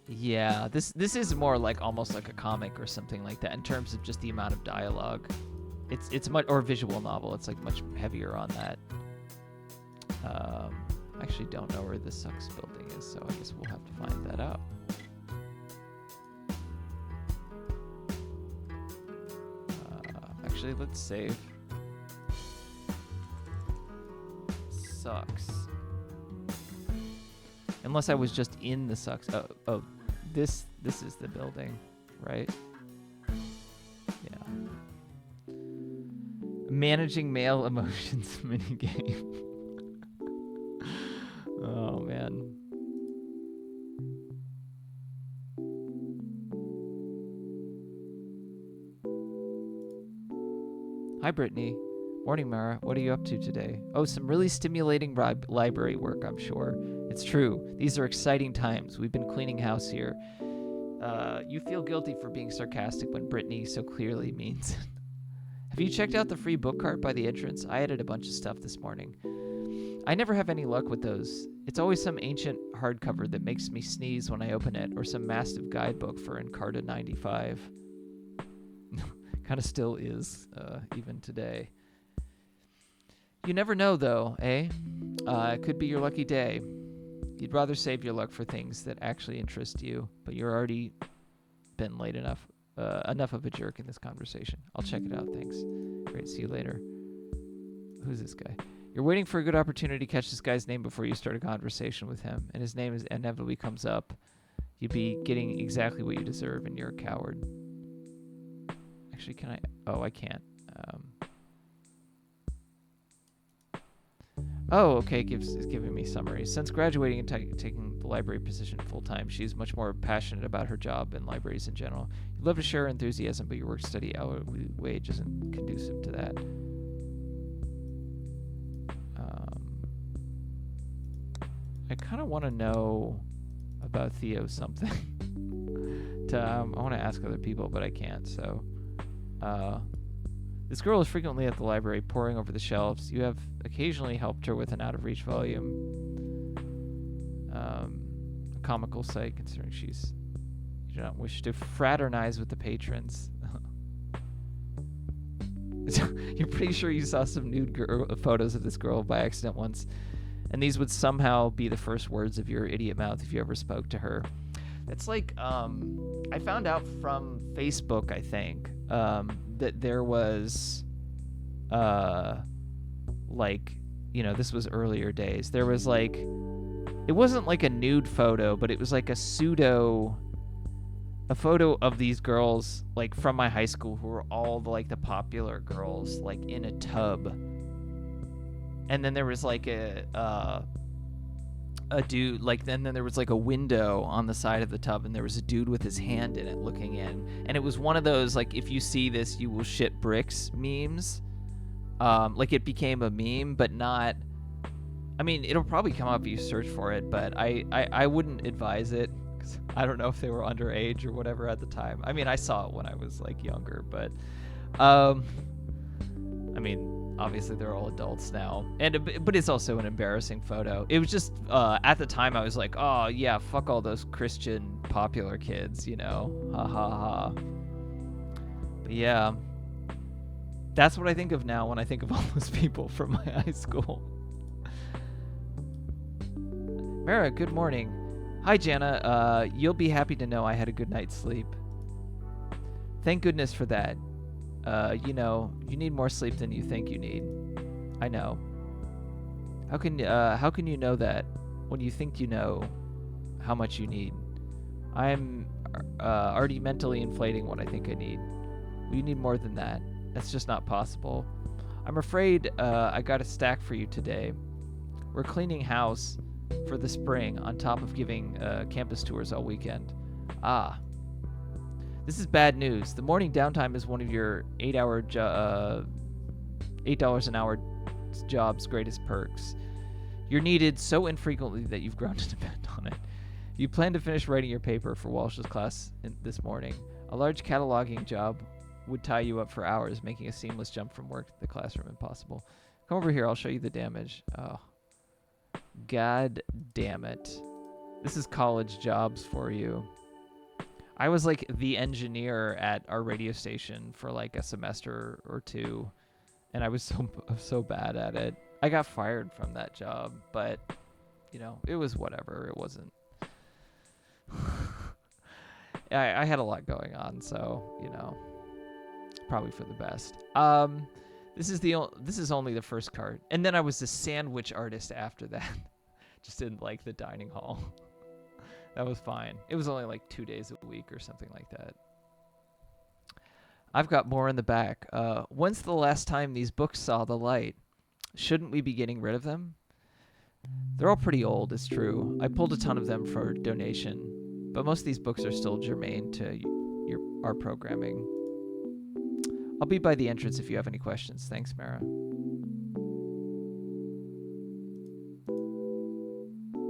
Yeah, this is more like almost like a comic or something like that in terms of just the amount of dialogue. It's much, or visual novel. It's like much heavier on that. I actually don't know where this sucks building is, so I guess we'll have to find that out. Actually, let's save. Sucks. Unless I was just in the sucks. Oh, this is the building, right? Managing male emotions minigame. Oh, man. Hi, Brittany. Morning, Mara. What are you up to today? Oh, some really stimulating library work, I'm sure. It's true. These are exciting times. We've been cleaning house here. You feel guilty for being sarcastic when Brittany so clearly means it. Have you checked out the free book cart by the entrance? I added a bunch of stuff this morning. I never have any luck with those. It's always some ancient hardcover that makes me sneeze when I open it, or some massive guidebook for Encarta 95. Kind of still is, even today. You never know, though, eh? It could be your lucky day. You'd rather save your luck for things that actually interest you, but you're already been late enough. Enough of a jerk in this conversation. I'll check it out, thanks. Great, see you later. Who's this guy? You're waiting for a good opportunity to catch this guy's name before you start a conversation with him, and his name inevitably comes up. You'd be getting exactly what you deserve, and you're a coward. Actually, can I? Oh, I can't. Oh, okay, it's giving me summaries. Since graduating and taking the library position full-time, she's much more passionate about her job and libraries in general. You'd love to share her enthusiasm, but your work-study hourly wage isn't conducive to that. I kind of want to know about Theo something. I want to ask other people, but I can't, so... This girl is frequently at the library, poring over the shelves. You have occasionally helped her with an out-of-reach volume. A comical sight, considering you do not wish to fraternize with the patrons. You're pretty sure you saw some nude photos of this girl by accident once, and these would somehow be the first words of your idiot mouth if you ever spoke to her. That's like, I found out from Facebook, I think, that there was, like, you know, this was earlier days. There was, like, it wasn't like a nude photo, but it was like a photo of these girls, like, from my high school who were all, like, the popular girls, like, in a tub. And then there was, like, a dude, like, then there was like a window on the side of the tub, and there was a dude with his hand in it looking in, and it was one of those, like, if you see this you will shit bricks memes. Like, it became a meme, but not, I mean, it'll probably come up if you search for it, but I wouldn't advise it, because I don't know if they were underage or whatever at the time. I mean, I saw it when I was, like, younger, but I mean, obviously they're all adults now, but it's also an embarrassing photo. It was just, at the time I was like, oh yeah, fuck all those Christian popular kids, you know, ha ha ha. But yeah, that's what I think of now when I think of all those people from my high school. Mara, good morning. Hi Jana, you'll be happy to know I had a good night's sleep. Thank goodness for that. You know, you need more sleep than you think you need. I know. How can you know that when you think you know how much you need? I'm already mentally inflating what I think I need. Well, you need more than that. That's just not possible. I'm afraid I got a stack for you today. We're cleaning house for the spring on top of giving campus tours all weekend. Ah. This is bad news. The morning downtime is one of your $8 an hour job's greatest perks. You're needed so infrequently that you've grown to depend on it. You plan to finish writing your paper for Walsh's class this morning. A large cataloging job would tie you up for hours, making a seamless jump from work to the classroom impossible. Come over here, I'll show you the damage. Oh. God damn it. This is college jobs for you. I was like the engineer at our radio station for like a semester or two, and I was so bad at it. I got fired from that job, but you know, it was whatever. It wasn't. I had a lot going on, so you know, probably for the best. This is only the first card, and then I was a sandwich artist after that, just in like the dining hall. That was fine. It was only like 2 days a week or something like that. I've got more in the back. When's the last time these books saw the light? Shouldn't we be getting rid of them? They're all pretty old, it's true. I pulled a ton of them for donation, but most of these books are still germane to our programming. I'll be by the entrance if you have any questions. Thanks, Mara.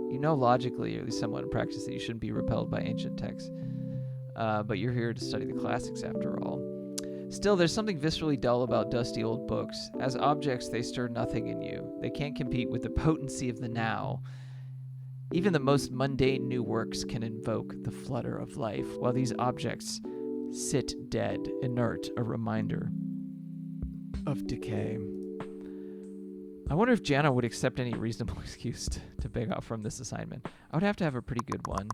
You know logically, or at least somewhat in practice, that you shouldn't be repelled by ancient texts. But you're here to study the classics after all. Still, there's something viscerally dull about dusty old books. As objects, they stir nothing in you. They can't compete with the potency of the now. Even the most mundane new works can invoke the flutter of life, while these objects sit dead, inert, a reminder of decay. I wonder if Jana would accept any reasonable excuse to beg off from this assignment. I would have to have a pretty good one.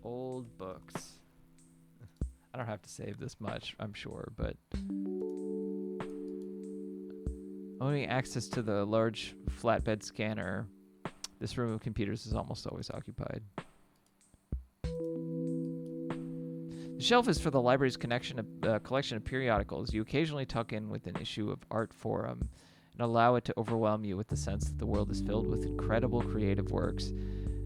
Old books. I don't have to save this much, I'm sure, but owning access to the large flatbed scanner, this room of computers is almost always occupied. The shelf is for the library's collection of periodicals. You occasionally tuck in with an issue of Art Forum and allow it to overwhelm you with the sense that the world is filled with incredible creative works.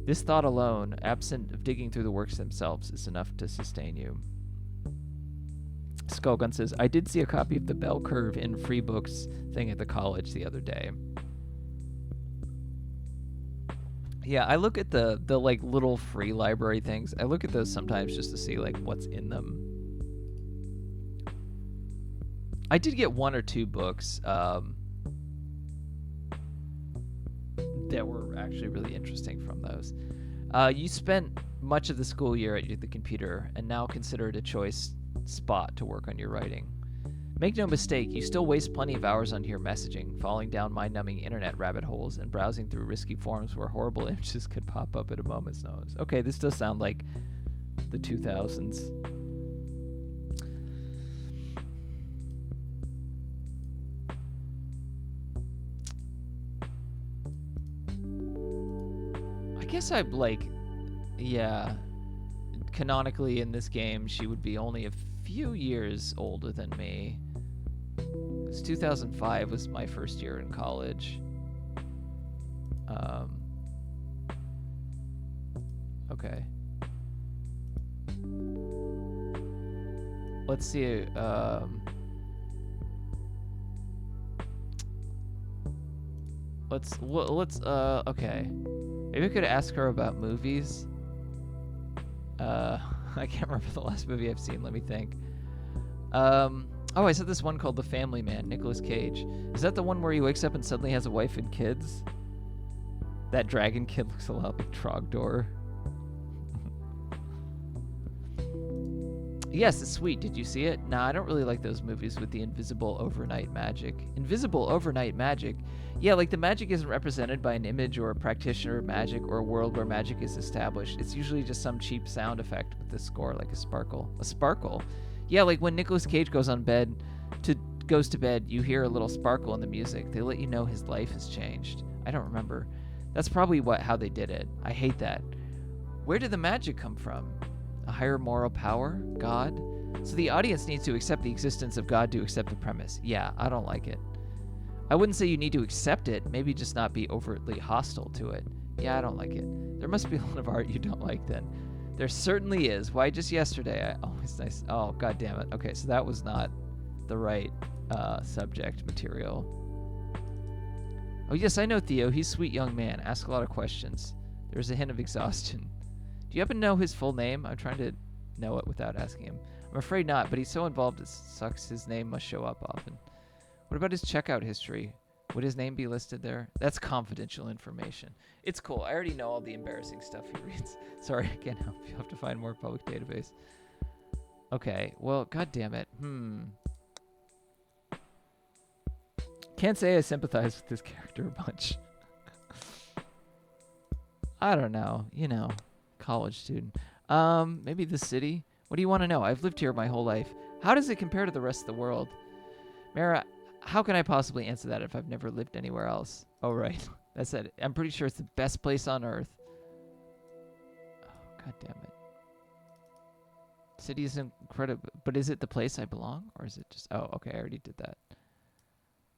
This thought alone, absent of digging through the works themselves, is enough to sustain you. Skullgun says, I did see a copy of the Bell Curve in free books thing at the college the other day. Yeah, I look at the like little free library things. I look at those sometimes just to see like what's in them. I did get one or two books that were actually really interesting from those. You spent much of the school year at the computer and now consider it a choice spot to work on your writing. Make no mistake, you still waste plenty of hours on your messaging, falling down mind-numbing internet rabbit holes and browsing through risky forums where horrible images could pop up at a moment's notice. Okay, this does sound like the 2000s. I guess I'd like, yeah, canonically in this game, she would be only a few years older than me. 2005 was my first year in college. Okay. Let's see. Okay. Maybe I could ask her about movies. I can't remember the last movie I've seen. Let me think. Oh, I said this one called The Family Man, Nicolas Cage. Is that the one where he wakes up and suddenly has a wife and kids? That dragon kid looks a lot like Trogdor. Yes, it's sweet. Did you see it? Nah, I don't really like those movies with the invisible overnight magic. Invisible overnight magic? Yeah, like the magic isn't represented by an image or a practitioner of magic or a world where magic is established. It's usually just some cheap sound effect with the score, like a sparkle. A sparkle? Yeah, like when Nicolas Cage goes to bed, you hear a little sparkle in the music. They let you know his life has changed. I don't remember. That's probably how they did it. I hate that. Where did the magic come from? A higher moral power? God? So the audience needs to accept the existence of God to accept the premise. Yeah, I don't like it. I wouldn't say you need to accept it, maybe just not be overtly hostile to it. Yeah, I don't like it. There must be a lot of art you don't like then. There certainly is. Why, just yesterday, it's nice. Oh, god damn it. Okay, so that was not the right subject material. Oh, yes, I know Theo. He's a sweet young man. Ask a lot of questions. There's a hint of exhaustion. Do you happen to know his full name? I'm trying to know it without asking him. I'm afraid not, but he's so involved it sucks his name must show up often. What about his checkout history? Would his name be listed there? That's confidential information. It's cool. I already know all the embarrassing stuff he reads. Sorry, I can't help you. Have to find more public database. Okay, well, god damn it. Can't say I sympathize with this character a bunch. I don't know. You know, college student. Maybe the city? What do you want to know? I've lived here my whole life. How does it compare to the rest of the world? Mara, how can I possibly answer that if I've never lived anywhere else? Oh, right. That's it. I'm pretty sure it's the best place on Earth. God damn it. City is incredible, but is it the place I belong, or is it just? Oh, okay, I already did that.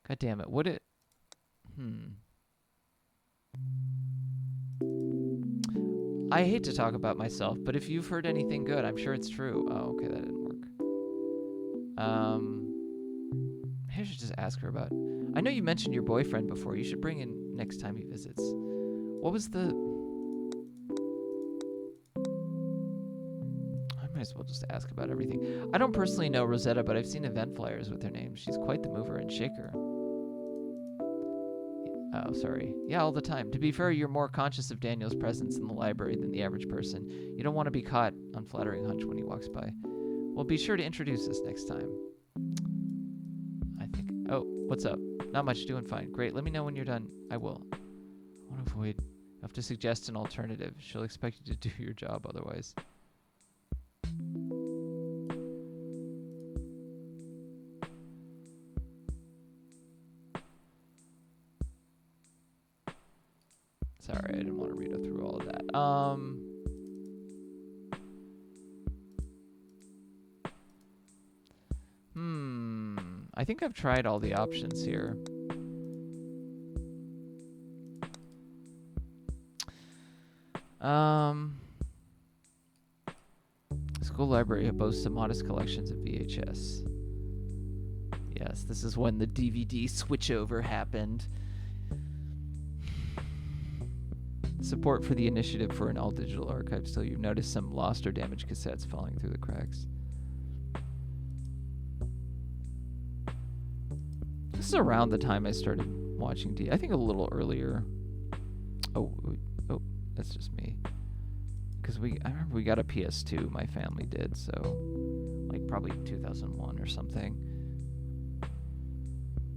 God damn it! Would it? I hate to talk about myself, but if you've heard anything good, I'm sure it's true. Oh, okay, that didn't work. I should just ask her about. I know you mentioned your boyfriend before. You should bring in next time he visits. What was the? I might as well just ask about everything. I don't personally know Rosetta, but I've seen event flyers with her name. She's quite the mover and shaker. Oh, sorry. Yeah, all the time. To be fair, you're more conscious of Daniel's presence in the library than the average person. You don't want to be caught on flattering hunch when he walks by. Well, be sure to introduce us next time. I think. Oh, what's up? Not much. Doing fine. Great. Let me know when you're done. I will. I want to avoid. You have to suggest an alternative. She'll expect you to do your job otherwise. Sorry, I didn't want to read through all of that. I think I've tried all the options here. School library boasts of modest collections of VHS. Yes, this is when the DVD switchover happened. Support for the initiative for an all-digital archive. Still, you've noticed some lost or damaged cassettes falling through the cracks. This is around the time I started watching I think a little earlier. Oh, that's just me. Because I remember we got a PS2, my family did, so like probably 2001 or something.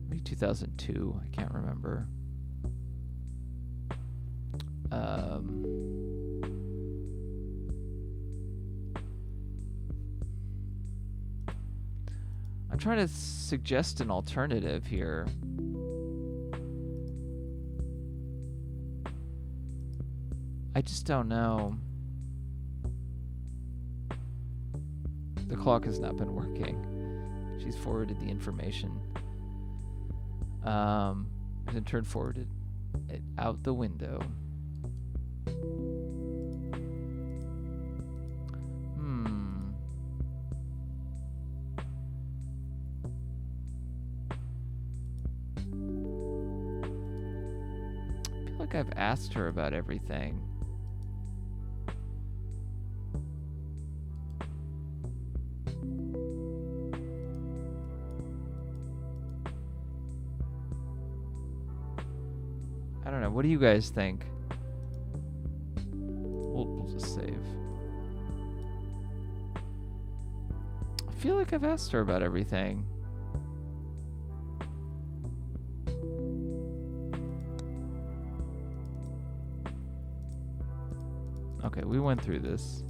Maybe 2002, I can't remember. I'm trying to suggest an alternative here. I just don't know. The clock has not been working. She's forwarded the information. Then turned forwarded it out the window. I feel like I've asked her about everything. I don't know. What do you guys think? We'll just save. I feel like I've asked her about everything. Okay, we went through this.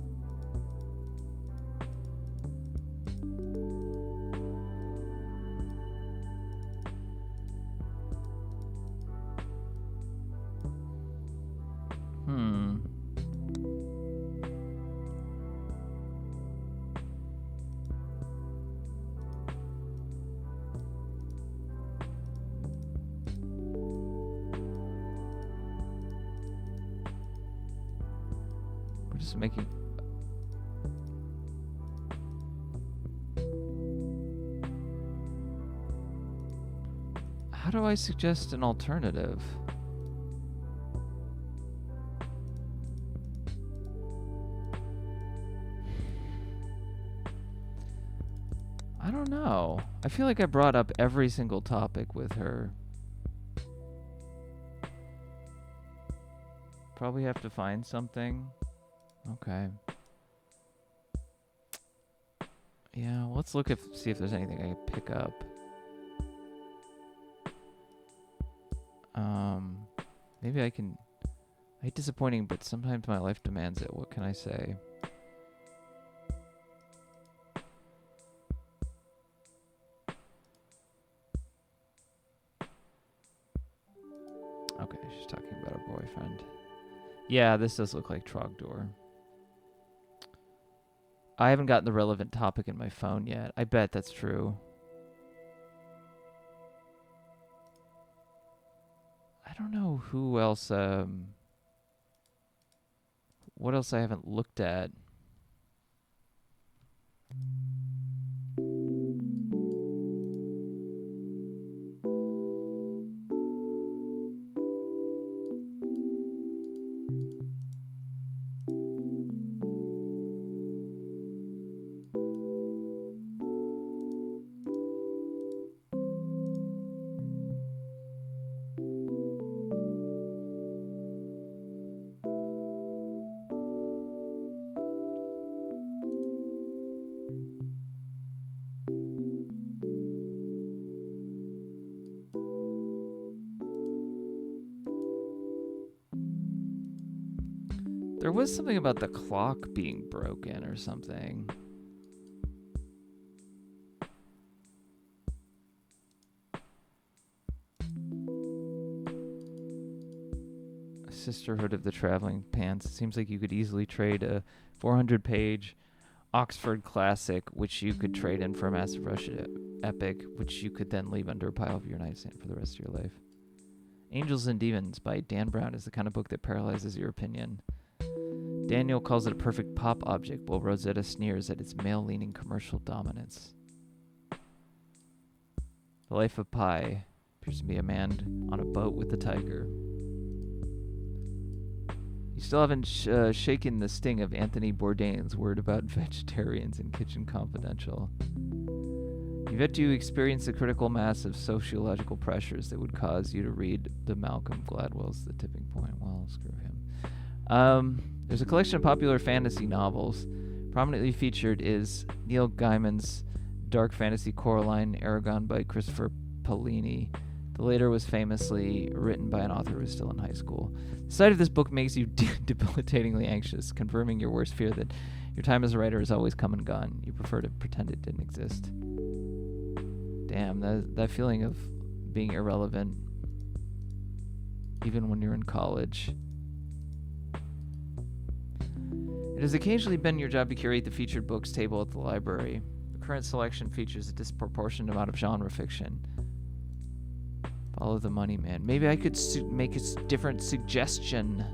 Making how do I suggest an alternative? I don't know. I feel like I brought up every single topic with her. Probably have to find something. Okay. Yeah, let's look see if there's anything I can pick up. Maybe I can. I hate disappointing, but sometimes my life demands it. What can I say? Okay, she's talking about her boyfriend. Yeah, this does look like Trogdor. I haven't gotten the relevant topic in my phone yet. I bet that's true. I don't know who else, what else I haven't looked at. There was something about the clock being broken or something. Sisterhood of the Traveling Pants. It seems like you could easily trade a 400-page Oxford classic, which you could trade in for a Massive Rush epic, which you could then leave under a pile of your nightstand for the rest of your life. Angels and Demons by Dan Brown is the kind of book that paralyzes your opinion. Daniel calls it a perfect pop object, while Rosetta sneers at its male-leaning commercial dominance. The Life of Pi appears to be a man on a boat with a tiger. You still haven't shaken the sting of Anthony Bourdain's word about vegetarians in Kitchen Confidential. You've yet to experience the critical mass of sociological pressures that would cause you to read the Malcolm Gladwell's The Tipping Point. Well, screw him. There's a collection of popular fantasy novels. Prominently featured is Neil Gaiman's dark fantasy Coraline Aragon by Christopher Paolini. The later was famously written by an author who was still in high school. The sight of this book makes you debilitatingly anxious, confirming your worst fear that your time as a writer has always come and gone. You prefer to pretend it didn't exist. Damn, that feeling of being irrelevant, even when you're in college. It has occasionally been your job to curate the featured books table at the library. The current selection features a disproportionate amount of genre fiction. Follow the money, man. Maybe I could make a different suggestion.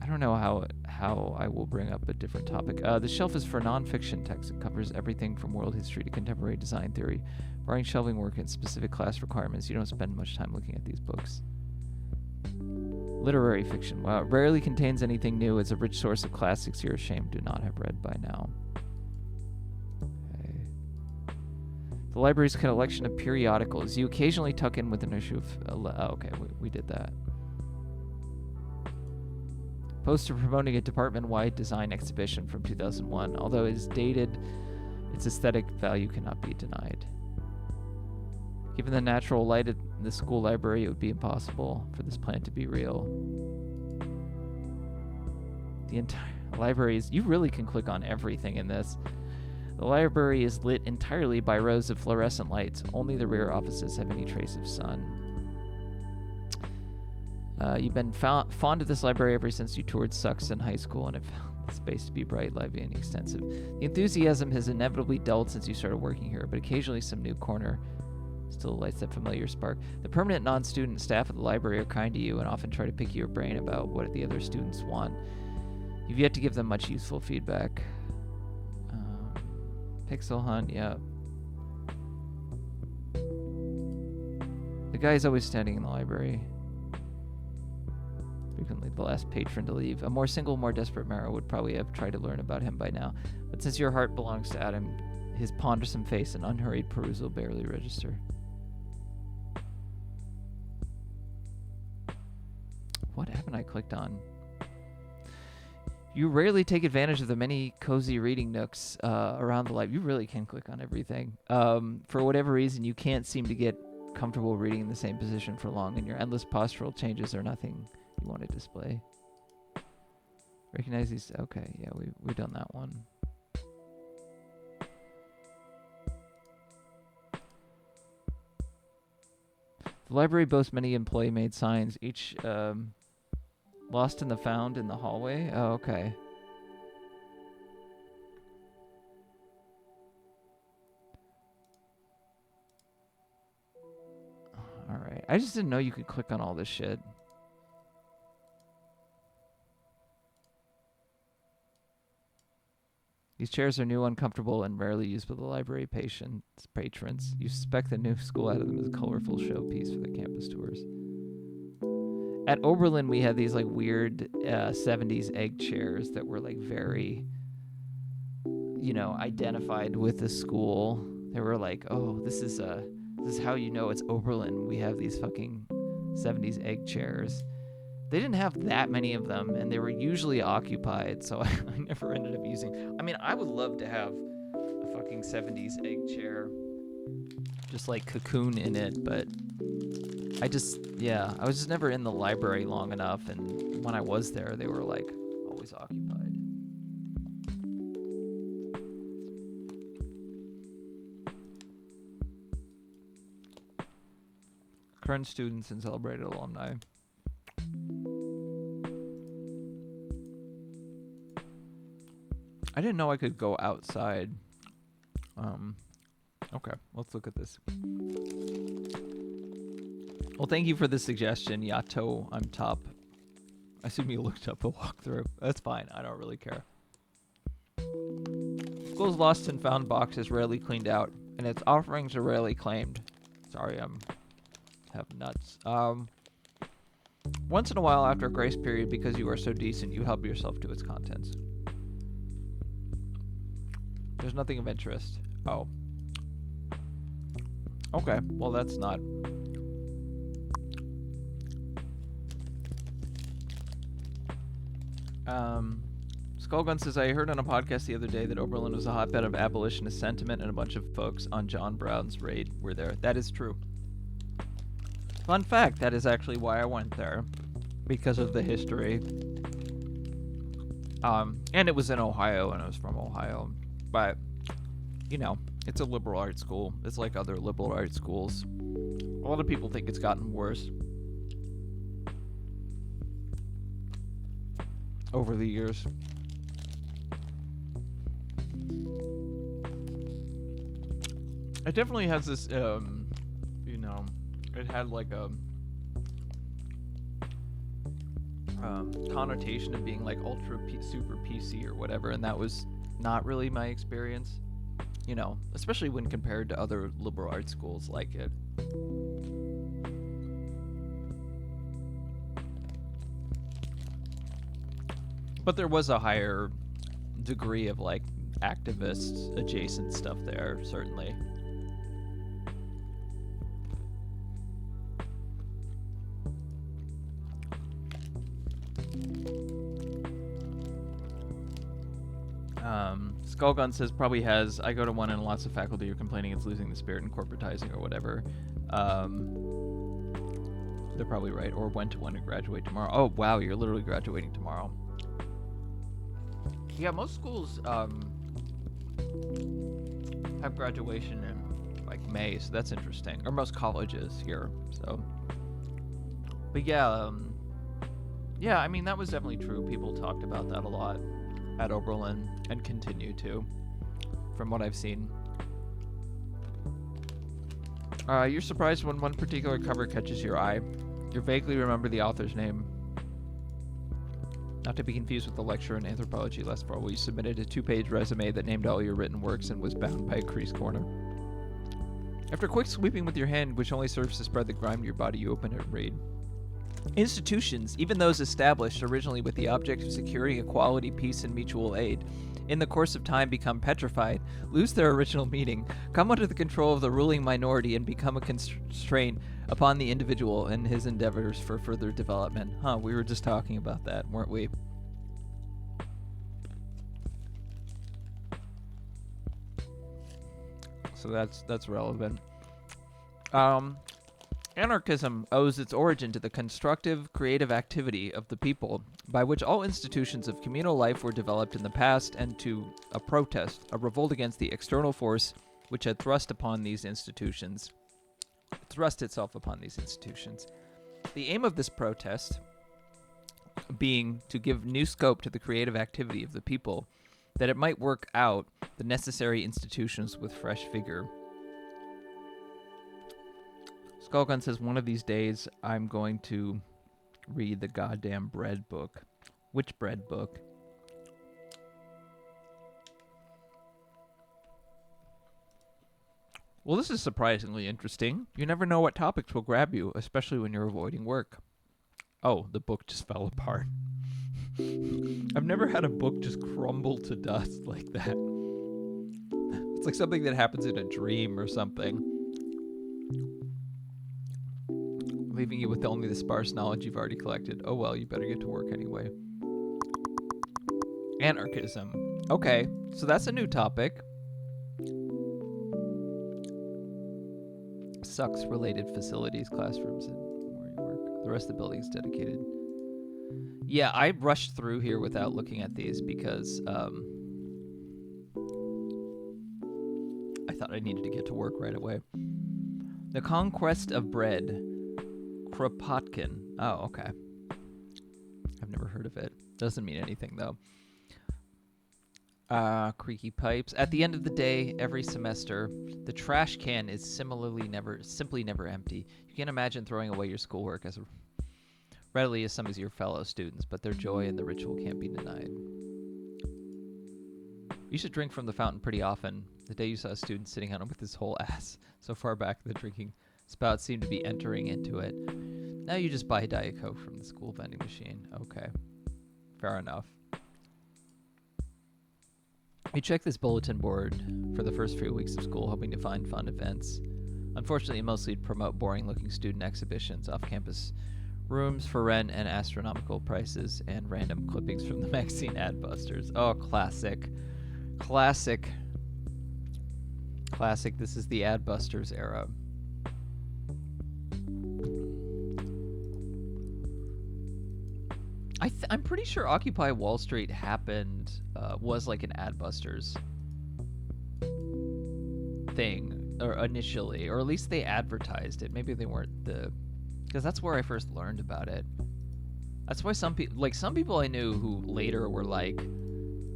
I don't know how I will bring up a different topic. The shelf is for nonfiction text. It covers everything from world history to contemporary design theory. Barring shelving work and specific class requirements, you don't spend much time looking at these books. Literary fiction. While it rarely contains anything new, it's a rich source of classics you're ashamed to not have read by now. Okay. The library's collection of periodicals. You occasionally tuck in with an issue of... okay, we did that. Poster promoting a department-wide design exhibition from 2001. Although it is dated, its aesthetic value cannot be denied. Given the natural light in the school library, it would be impossible for this plan to be real. The entire library is... You really can click on everything in this. The library is lit entirely by rows of fluorescent lights. Only the rear offices have any trace of sun. You've been fond of this library ever since you toured Sucks in high school and have found the space to be bright, lively, and extensive. The enthusiasm has inevitably dulled since you started working here, but occasionally some new corner still lights that familiar spark. The permanent non-student staff of the library are kind to you and often try to pick your brain about what the other students want. You've yet to give them much useful feedback. Pixel Hunt, yeah. The guy is always standing in the library. Frequently the last patron to leave. A more single, more desperate Mara would probably have tried to learn about him by now. But since your heart belongs to Adam, his pondersome face and unhurried perusal barely register. What haven't I clicked on? You rarely take advantage of the many cozy reading nooks around the library. You really can click on everything. For whatever reason, you can't seem to get comfortable reading in the same position for long, and your endless postural changes are nothing you want to display. Recognize these? Okay, yeah, we've done that one. The library boasts many employee-made signs, each Lost and the Found in the hallway? Oh, okay. Alright. I just didn't know you could click on all this shit. These chairs are new, uncomfortable, and rarely used by the library patrons. You suspect the new school out of them is a colorful showpiece for the campus tours. At Oberlin, we had these like weird 70s egg chairs that were like very, identified with the school. They were like, oh, this is how you know it's Oberlin. We have these fucking 70s egg chairs. They didn't have that many of them, and they were usually occupied, so I never ended up using. I mean, I would love to have a fucking 70s egg chair, just like Cocoon in it, but I was just never in the library long enough, and when I was there, they were like always occupied. Current students and celebrated alumni. I didn't know I could go outside. Okay, let's look at this. Well, thank you for the suggestion, Yato. I'm top. I assume you looked up a walkthrough. That's fine. I don't really care. School's lost and found box is rarely cleaned out, and its offerings are rarely claimed. Sorry, I'm have nuts. Once in a while after a grace period, because you are so decent, you help yourself to its contents. There's nothing of interest. Oh. Okay, well that's not... Skullgun says, I heard on a podcast the other day that Oberlin was a hotbed of abolitionist sentiment and a bunch of folks on John Brown's raid were there. That is true. Fun fact, that is actually why I went there. Because of the history. And it was in Ohio, and I was from Ohio. But, it's a liberal arts school. It's like other liberal arts schools. A lot of people think it's gotten worse over the years. It definitely has this, it had like a connotation of being like super PC or whatever, and that was not really my experience, especially when compared to other liberal arts schools like it. But there was a higher degree of like activist adjacent stuff there, certainly. Skullgun says probably has. I go to one and lots of faculty are complaining it's losing the spirit and corporatizing or whatever. They're probably right. Or went to one to graduate tomorrow. Oh, wow, you're literally graduating tomorrow. Yeah, most schools have graduation in like May, so that's interesting. Or most colleges here, so. But yeah, I mean, that was definitely true. People talked about that a lot at Oberlin and continue to, from what I've seen. You're surprised when one particular cover catches your eye. You vaguely remember the author's name. Not to be confused with the lecturer in anthropology last fall, where you submitted a 2-page resume that named all your written works and was bound by a crease corner. After quick sweeping with your hand, which only serves to spread the grime to your body, you open it and read. Institutions, even those established originally with the object of securing equality, peace, and mutual aid, in the course of time become petrified, lose their original meaning, come under the control of the ruling minority, and become a constraint upon the individual in his endeavors for further development. Huh, we were just talking about that, weren't we? So that's relevant. Anarchism owes its origin to the constructive, creative activity of the people, by which all institutions of communal life were developed in the past, and to a protest, a revolt against the external force which had thrust itself upon these institutions. The aim of this protest being to give new scope to the creative activity of the people, that it might work out the necessary institutions with fresh vigor. Skullgun says, one of these days I'm going to read the goddamn bread book. Which bread book? Well, this is surprisingly interesting. You never know what topics will grab you, especially when you're avoiding work. Oh, the book just fell apart. I've never had a book just crumble to dust like that. It's like something that happens in a dream or something. Leaving you with only the sparse knowledge you've already collected. Oh well, you better get to work anyway. Anarchism. Okay, so that's a new topic. Sucks related facilities, classrooms, and where you work. The rest of the building is dedicated. Yeah, I rushed through here without looking at these because I thought I needed to get to work right away. The Conquest of Bread. Kropotkin. Oh, okay. I've never heard of it. Doesn't mean anything, though. Creaky pipes. At the end of the day, every semester, the trash can is simply never empty. You can't imagine throwing away your schoolwork as readily as some of your fellow students, but their joy in the ritual can't be denied. You should drink from the fountain pretty often. The day you saw a student sitting on it with his whole ass so far back the drinking spout seemed to be entering into it. Now you just buy Diet Coke from the school vending machine. Okay. Fair enough. We checked this bulletin board for the first few weeks of school, hoping to find fun events. Unfortunately, mostly promote boring-looking student exhibitions, off-campus rooms for rent and astronomical prices, and random clippings from the magazine Adbusters. Oh, classic. Classic. Classic. This is the Adbusters era. I'm pretty sure Occupy Wall Street happened, was like an Adbusters thing, or initially, or at least they advertised it. Maybe they weren't because that's where I first learned about it. That's why some people I knew who later were like,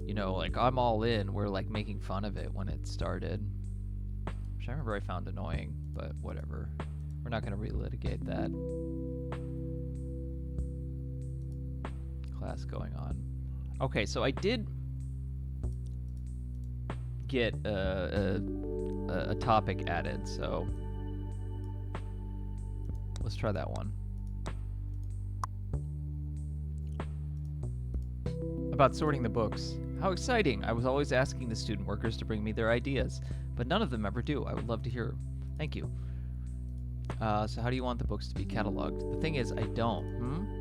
like I'm all in, were like making fun of it when it started, which I remember I found annoying, but whatever. We're not going to relitigate that. Class going on. Okay, so I did get a topic added, so let's try that one. About sorting the books. How exciting! I was always asking the student workers to bring me their ideas, but none of them ever do. I would love to hear. Thank you. So how do you want the books to be cataloged? The thing is, I don't.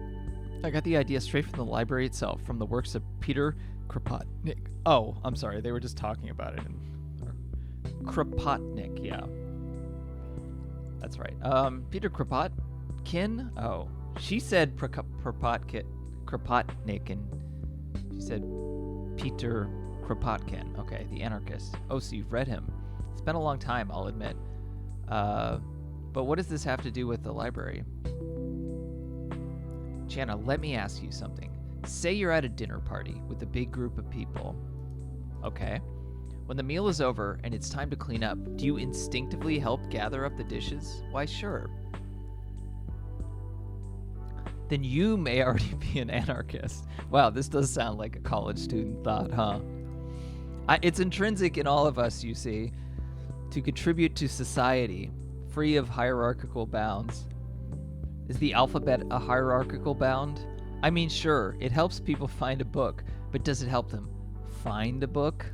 I got the idea straight from the library itself, from the works of Peter Kropotkin. Oh, I'm sorry. They were just talking about it. Kropotkin, yeah. That's right. Peter Kropotkin? Oh, she said Kropotkin, and she said Peter Kropotkin. Okay, the anarchist. Oh, so you've read him. It's been a long time, I'll admit. But what does this have to do with the library? Jana, let me ask you something. Say you're at a dinner party with a big group of people. Okay. When the meal is over and it's time to clean up, do you instinctively help gather up the dishes? Why, sure. Then you may already be an anarchist. Wow, this does sound like a college student thought, huh? It's intrinsic in all of us, you see, to contribute to society, free of hierarchical bounds. Is the alphabet a hierarchical bound? I mean, sure, it helps people find a book, but does it help them find a book?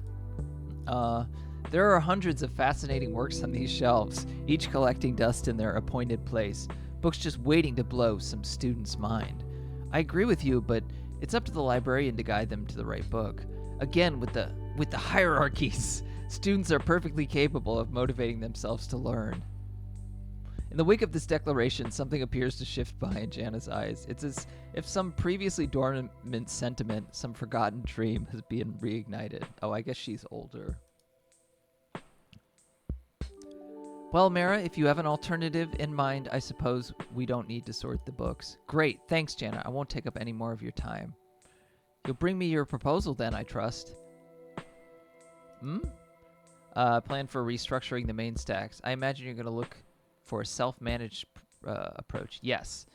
There are hundreds of fascinating works on these shelves, each collecting dust in their appointed place, books just waiting to blow some student's mind. I agree with you, but it's up to the librarian to guide them to the right book. Again, with the hierarchies, students are perfectly capable of motivating themselves to learn. In the wake of this declaration, something appears to shift behind Jana's eyes. It's as if some previously dormant sentiment, some forgotten dream, has been reignited. Oh, I guess she's older. Well, Mara, if you have an alternative in mind, I suppose we don't need to sort the books. Great, thanks, Jana. I won't take up any more of your time. You'll bring me your proposal then, I trust. Plan for restructuring the main stacks. I imagine you're going to look for a self-managed approach. Yes.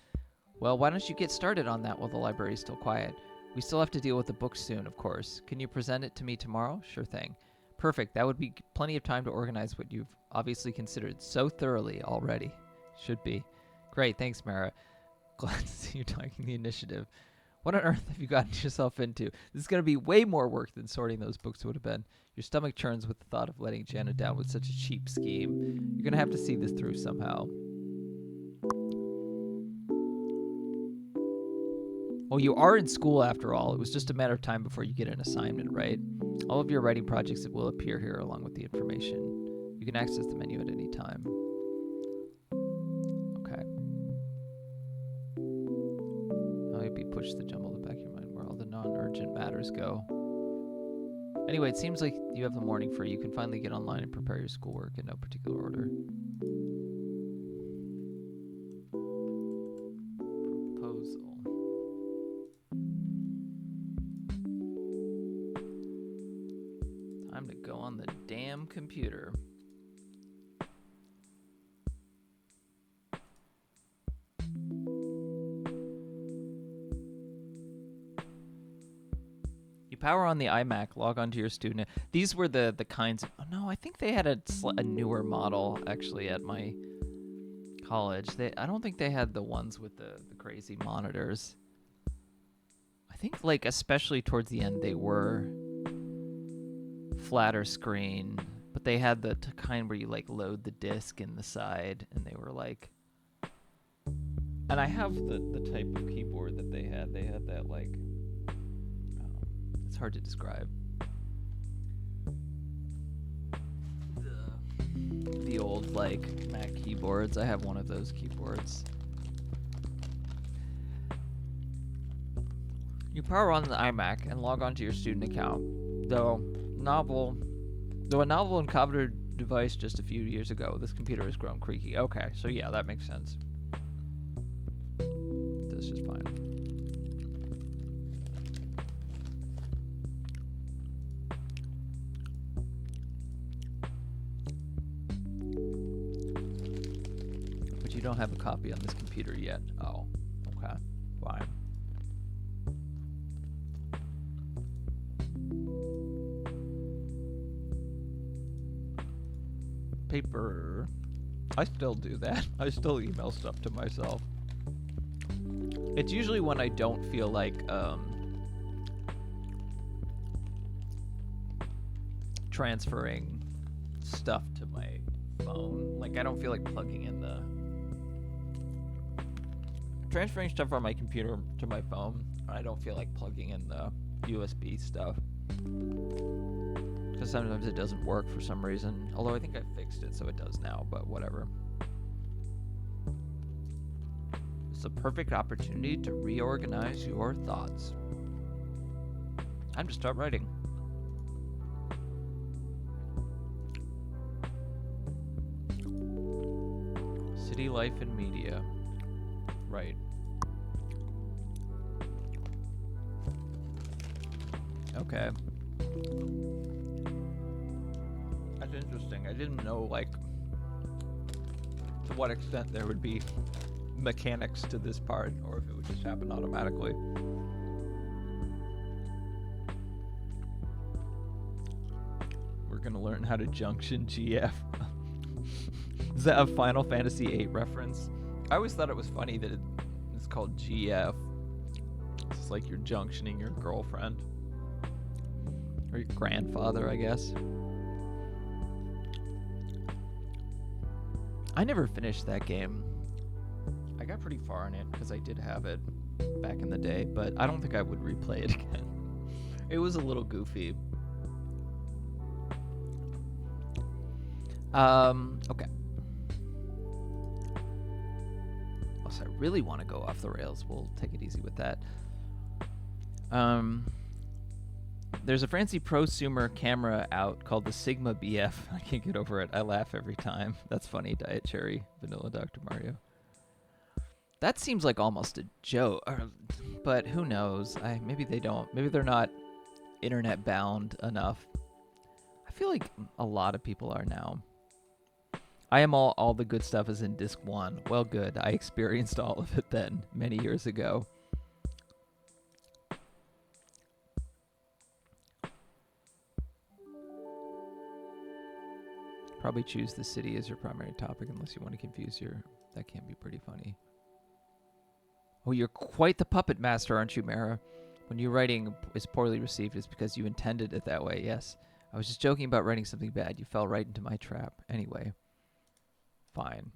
Well, why don't you get started on that while the library is still quiet? We still have to deal with the books soon, of course. Can you present it to me tomorrow? Sure thing. Perfect. That would be plenty of time to organize what you've obviously considered so thoroughly already. Should be. Great. Thanks, Mara. Glad to see you taking the initiative. What on earth have you gotten yourself into? This is going to be way more work than sorting those books would have been. Your stomach churns with the thought of letting Jana down with such a cheap scheme. You're going to have to see this through somehow. Well, you are in school after all. It was just a matter of time before you get an assignment, right? All of your writing projects will appear here along with the information. You can access the menu at any time. Okay. I'll maybe push the jumble in the back of your mind where all the non-urgent matters go. Anyway, it seems like you have the morning free. You can finally get online and prepare your schoolwork in no particular order. Proposal. Time to go on the damn computer. You power on the iMac, log onto your student. These were the kinds of... Oh, no, I think they had a newer model, actually, at my college. I don't think they had the ones with the crazy monitors. I think, like, especially towards the end, they were flatter screen, but they had the kind where you, like, load the disc in the side, and they were, like... And I have the type of keyboard that they had. They had that, like... It's hard to describe. The old, like, Mac keyboards. I have one of those keyboards. You power on the iMac and log onto your student account. Though a novel encountered device just a few years ago, this computer has grown creaky. Okay, so yeah, that makes sense. That's just fine. But you don't have a copy on this computer yet. Oh, okay, fine. Paper. I still do that. I still email stuff to myself. It's usually when I don't feel like transferring stuff to my phone. Like, I don't feel like plugging in the... Transferring stuff from my computer to my phone, I don't feel like plugging in the USB stuff. Because sometimes it doesn't work for some reason. Although I think I fixed it, so it does now, but whatever. It's a perfect opportunity to reorganize your thoughts. Time to start writing. City life and media. Right. Okay. That's interesting. I didn't know, like, to what extent there would be mechanics to this part, or if it would just happen automatically. We're gonna learn how to junction GF. Is that a Final Fantasy VIII reference? I always thought it was funny that it's called GF. It's like you're junctioning your girlfriend. Or your grandfather, I guess. I never finished that game. I got pretty far in it because I did have it back in the day, but I don't think I would replay it again. It was a little goofy. Okay. Unless I really want to go off the rails, we'll take it easy with that. There's a fancy prosumer camera out called the Sigma BF. I can't get over it. I laugh every time. That's funny. Diet Cherry, Vanilla Dr. Mario. That seems like almost a joke, but who knows? Maybe they don't. Maybe they're not internet bound enough. I feel like a lot of people are now. I am all the good stuff is in disc 1. Well, good. I experienced all of it then many years ago. Probably choose the city as your primary topic unless you want to confuse your... That can be pretty funny. Oh, you're quite the puppet master, aren't you, Mara? When your writing is poorly received, it's because you intended it that way, yes. I was just joking about writing something bad. You fell right into my trap. Anyway. Fine.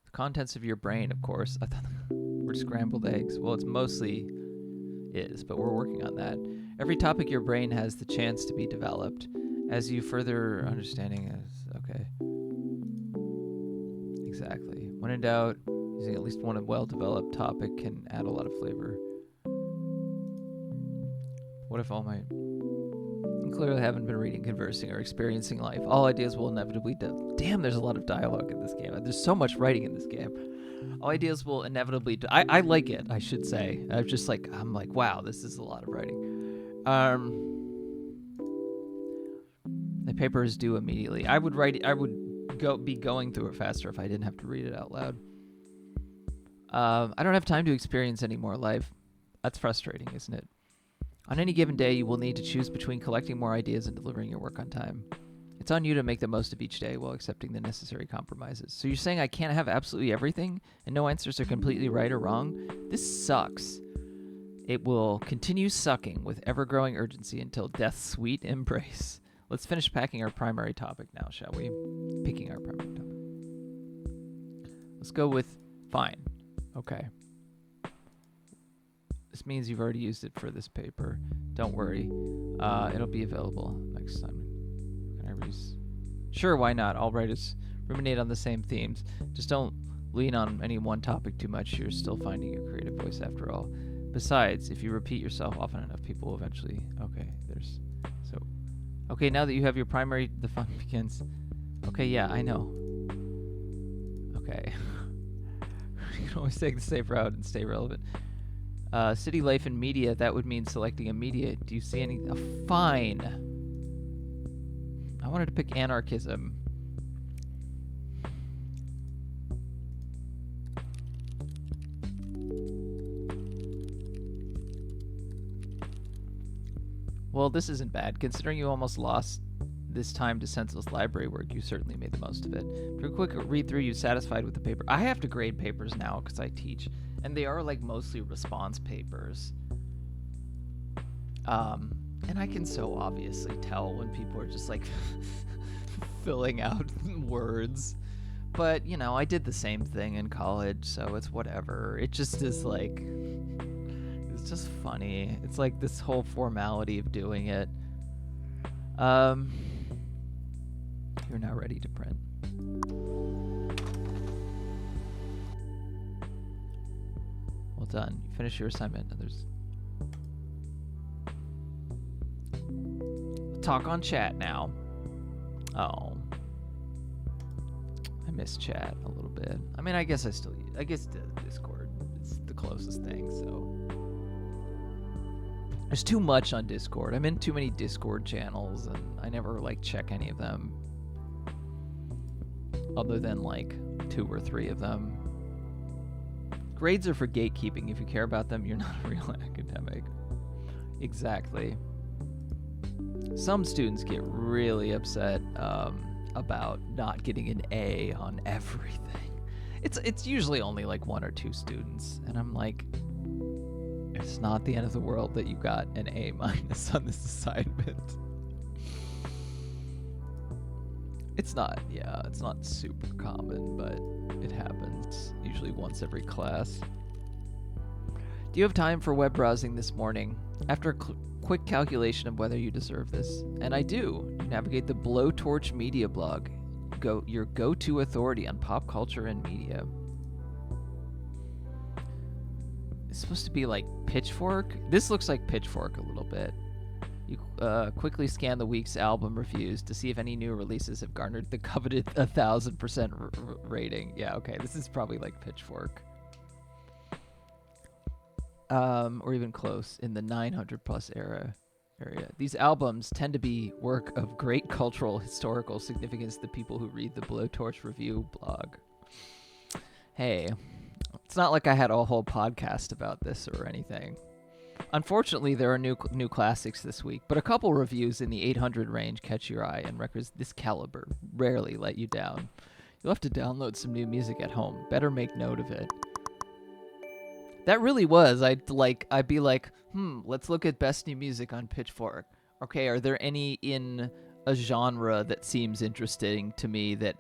The contents of your brain, of course. I thought were scrambled eggs. Well, it's mostly is, but we're working on that. Every topic your brain has the chance to be developed. As you further understanding is okay. Exactly. When in doubt, using at least one well-developed topic can add a lot of flavor. What if all my... You clearly haven't been reading, conversing, or experiencing life. All ideas will inevitably... Damn, there's a lot of dialogue in this game. There's so much writing in this game. All ideas will inevitably... I like it, I should say. I'm like, wow, this is a lot of writing. The paper is due immediately. I would be going through it faster if I didn't have to read it out loud. I don't have time to experience any more life. That's frustrating, isn't it? On any given day, you will need to choose between collecting more ideas and delivering your work on time. It's on you to make the most of each day while accepting the necessary compromises. So you're saying I can't have absolutely everything and no answers are completely right or wrong? This sucks. It will continue sucking with ever-growing urgency until death's sweet embrace. Let's finish packing our primary topic now, shall we? Picking our primary topic. Let's go with fine. Okay. This means you've already used it for this paper. Don't worry. It'll be available next time. Can I Sure, why not? All writers ruminate on the same themes. Just don't lean on any one topic too much. You're still finding your creative voice after all. Besides, if you repeat yourself often enough, people will eventually... Okay, now that you have your primary, the fun begins. Okay, yeah, I know. Okay. You can always take the safe route and stay relevant. City life and media, that would mean selecting a media. Do you see any... fine. I wanted to pick anarchism. Well, this isn't bad. Considering you almost lost this time to senseless library work, you certainly made the most of it. For a quick read through, you satisfied with the paper? I have to grade papers now because I teach, and they are like mostly response papers. And I can so obviously tell when people are just like filling out words. But, you know, I did the same thing in college, so it's whatever. It just is like... It's just funny. It's like this whole formality of doing it. You're now ready to print. Well done. You finished your assignment. There's... Talk on chat now. Oh. I miss chat a little bit. I mean, I guess Discord is the closest thing, so... There's too much on Discord. I'm in too many Discord channels, and I never, like, check any of them. Other than, like, 2 or 3 of them. Grades are for gatekeeping. If you care about them, you're not a real academic. Exactly. Some students get really upset about not getting an A on everything. It's usually only, like, 1 or 2 students, and I'm like... It's not the end of the world that you got an A- on this assignment. It's not super common, but it happens. Usually once every class. Do you have time for web browsing this morning? After a quick calculation of whether you deserve this, and I do, you navigate the Blowtorch Media blog, your go-to authority on pop culture and media. It's supposed to be like Pitchfork. This looks like Pitchfork a little bit. You quickly scan the week's album reviews to see if any new releases have garnered the coveted 1,000% rating. Yeah, okay, this is probably like Pitchfork. Or even close in the 900 plus area. These albums tend to be work of great cultural historical significance to the people who read the Blowtorch review blog. Hey, it's not like I had a whole podcast about this or anything. Unfortunately, there are new classics this week, but a couple reviews in the 800 range catch your eye, and records this caliber rarely let you down. You'll have to download some new music at home. Better make note of it. That really was. I'd be like, let's look at best new music on Pitchfork. Okay, are there any in a genre that seems interesting to me that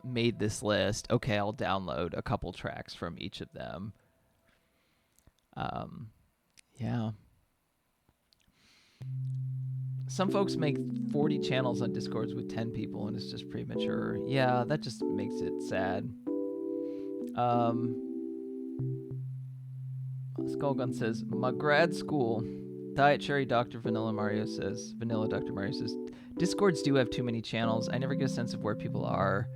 made this list? Okay, I'll download a couple tracks from each of them. Yeah. Some folks make 40 channels on Discords with 10 people and it's just premature. Yeah, that just makes it sad. Skullgun says, my grad school, Diet Cherry Vanilla Dr. Mario says, Discords do have too many channels. I never get a sense of where people are.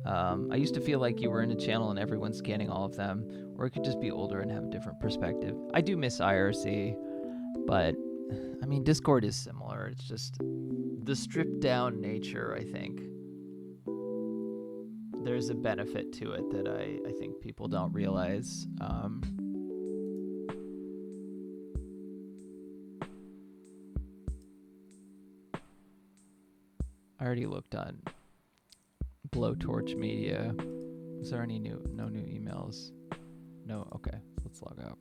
I used to feel like you were in a channel and everyone's scanning all of them, or it could just be older and have a different perspective. I do miss IRC, but I mean, Discord is similar. It's just the stripped down nature, I think. There's a benefit to it that I think people don't realize. I already looked on Blowtorch Media. Is there any no new emails? No? Okay, let's log out.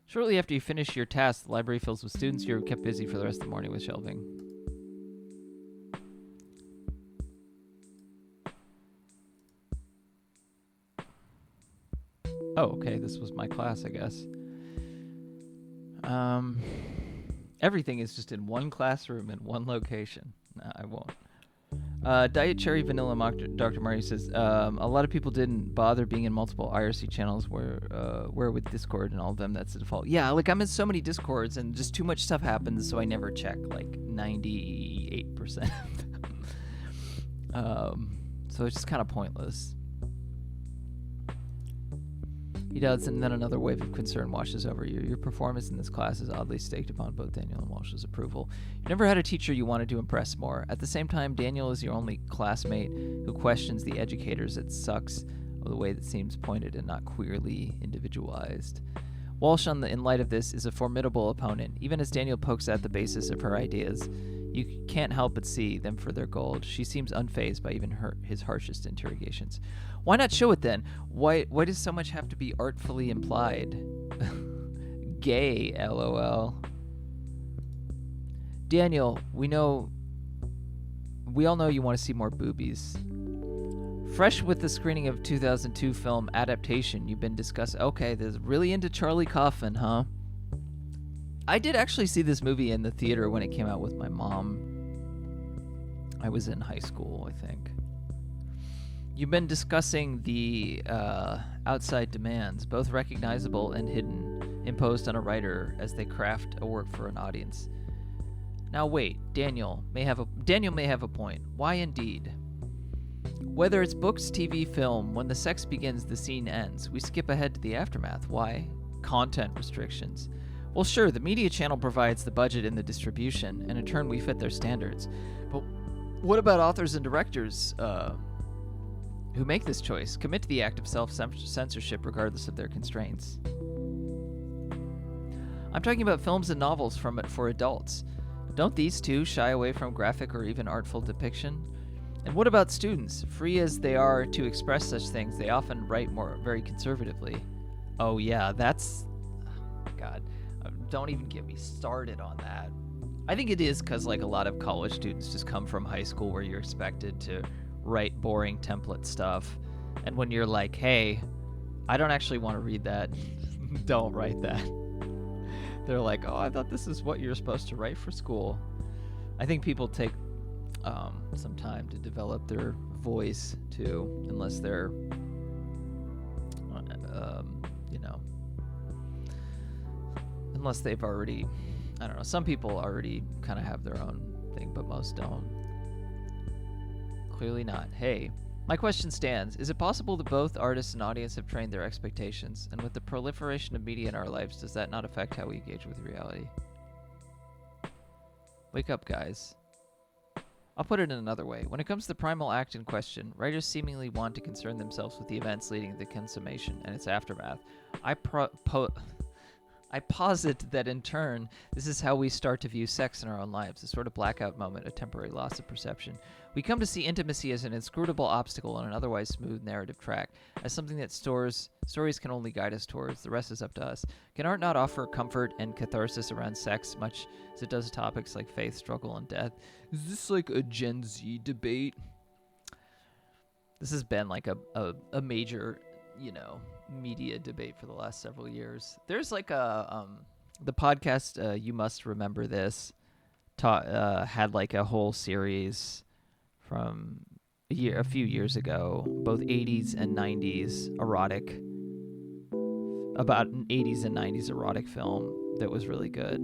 Shortly after you finish your task, the library fills with students. You're kept busy for the rest of the morning with shelving. Oh, okay, this was my class, I guess. Everything is just in one classroom in one location. Nah, I won't. Diet Cherry Vanilla Dr. Mario says, a lot of people didn't bother being in multiple IRC channels where with Discord and all of them, that's the default. Yeah, like I'm in so many Discords and just too much stuff happens, so I never check like 98% of them. So it's just kind of pointless. He does, and then another wave of concern washes over you. Your performance in this class is oddly staked upon both Daniel and Walsh's approval. You never had a teacher you wanted to impress more. At the same time, Daniel is your only classmate who questions the educators. It sucks of the way that seems pointed and not queerly individualized. Walsh, in light of this, is a formidable opponent. Even as Daniel pokes at the basis of her ideas, you can't help but see them for their gold. She seems unfazed by even his harshest interrogations. Why not show it then? Why does so much have to be artfully implied? Gay, LOL. Daniel, we all know you want to see more boobies. Fresh with the screening of 2002 film Adaptation, you've been discussing... Okay, there's really into Charlie Kaufman, huh? I did actually see this movie in the theater when it came out with my mom. I was in high school, I think. You've been discussing the outside demands, both recognizable and hidden, imposed on a writer as they craft a work for an audience. Now wait, Daniel may have a point. Why indeed? Whether it's books, TV, film, when the sex begins, the scene ends. We skip ahead to the aftermath. Why? Content restrictions. Well, sure, the media channel provides the budget and the distribution, and in turn we fit their standards. But what about authors and directors who make this choice, commit to the act of self-censorship regardless of their constraints? I'm talking about films and novels for adults. Don't these too shy away from graphic or even artful depiction? And what about students? Free as they are to express such things, they often write very conservatively. Oh yeah, that's... God, don't even get me started on that. I think it is because like a lot of college students just come from high school where you're expected to write boring template stuff. And when you're like, hey, I don't actually want to read that, don't write that. They're like, oh, I thought this is what you're supposed to write for school. I think people take some time to develop their voice too, unless they're Unless they've already, I don't know, some people already kind of have their own thing, but most don't. Clearly not. Hey, my question stands. Is it possible that both artists and audience have trained their expectations? And with the proliferation of media in our lives, does that not affect how we engage with reality? Wake up, guys. I'll put it in another way. When it comes to the primal act in question, writers seemingly want to concern themselves with the events leading to the consummation and its aftermath. I posit that in turn, this is how we start to view sex in our own lives, a sort of blackout moment, a temporary loss of perception. We come to see intimacy as an inscrutable obstacle on an otherwise smooth narrative track, as something that stories can only guide us towards. The rest is up to us. Can art not offer comfort and catharsis around sex, much as it does topics like faith, struggle, and death? Is this like a Gen Z debate? This has been like a major, media debate for the last several years. There's like the podcast You Must Remember This had like a whole series from a few years ago, both 80s and 90s erotic, about an 80s and 90s erotic film that was really good,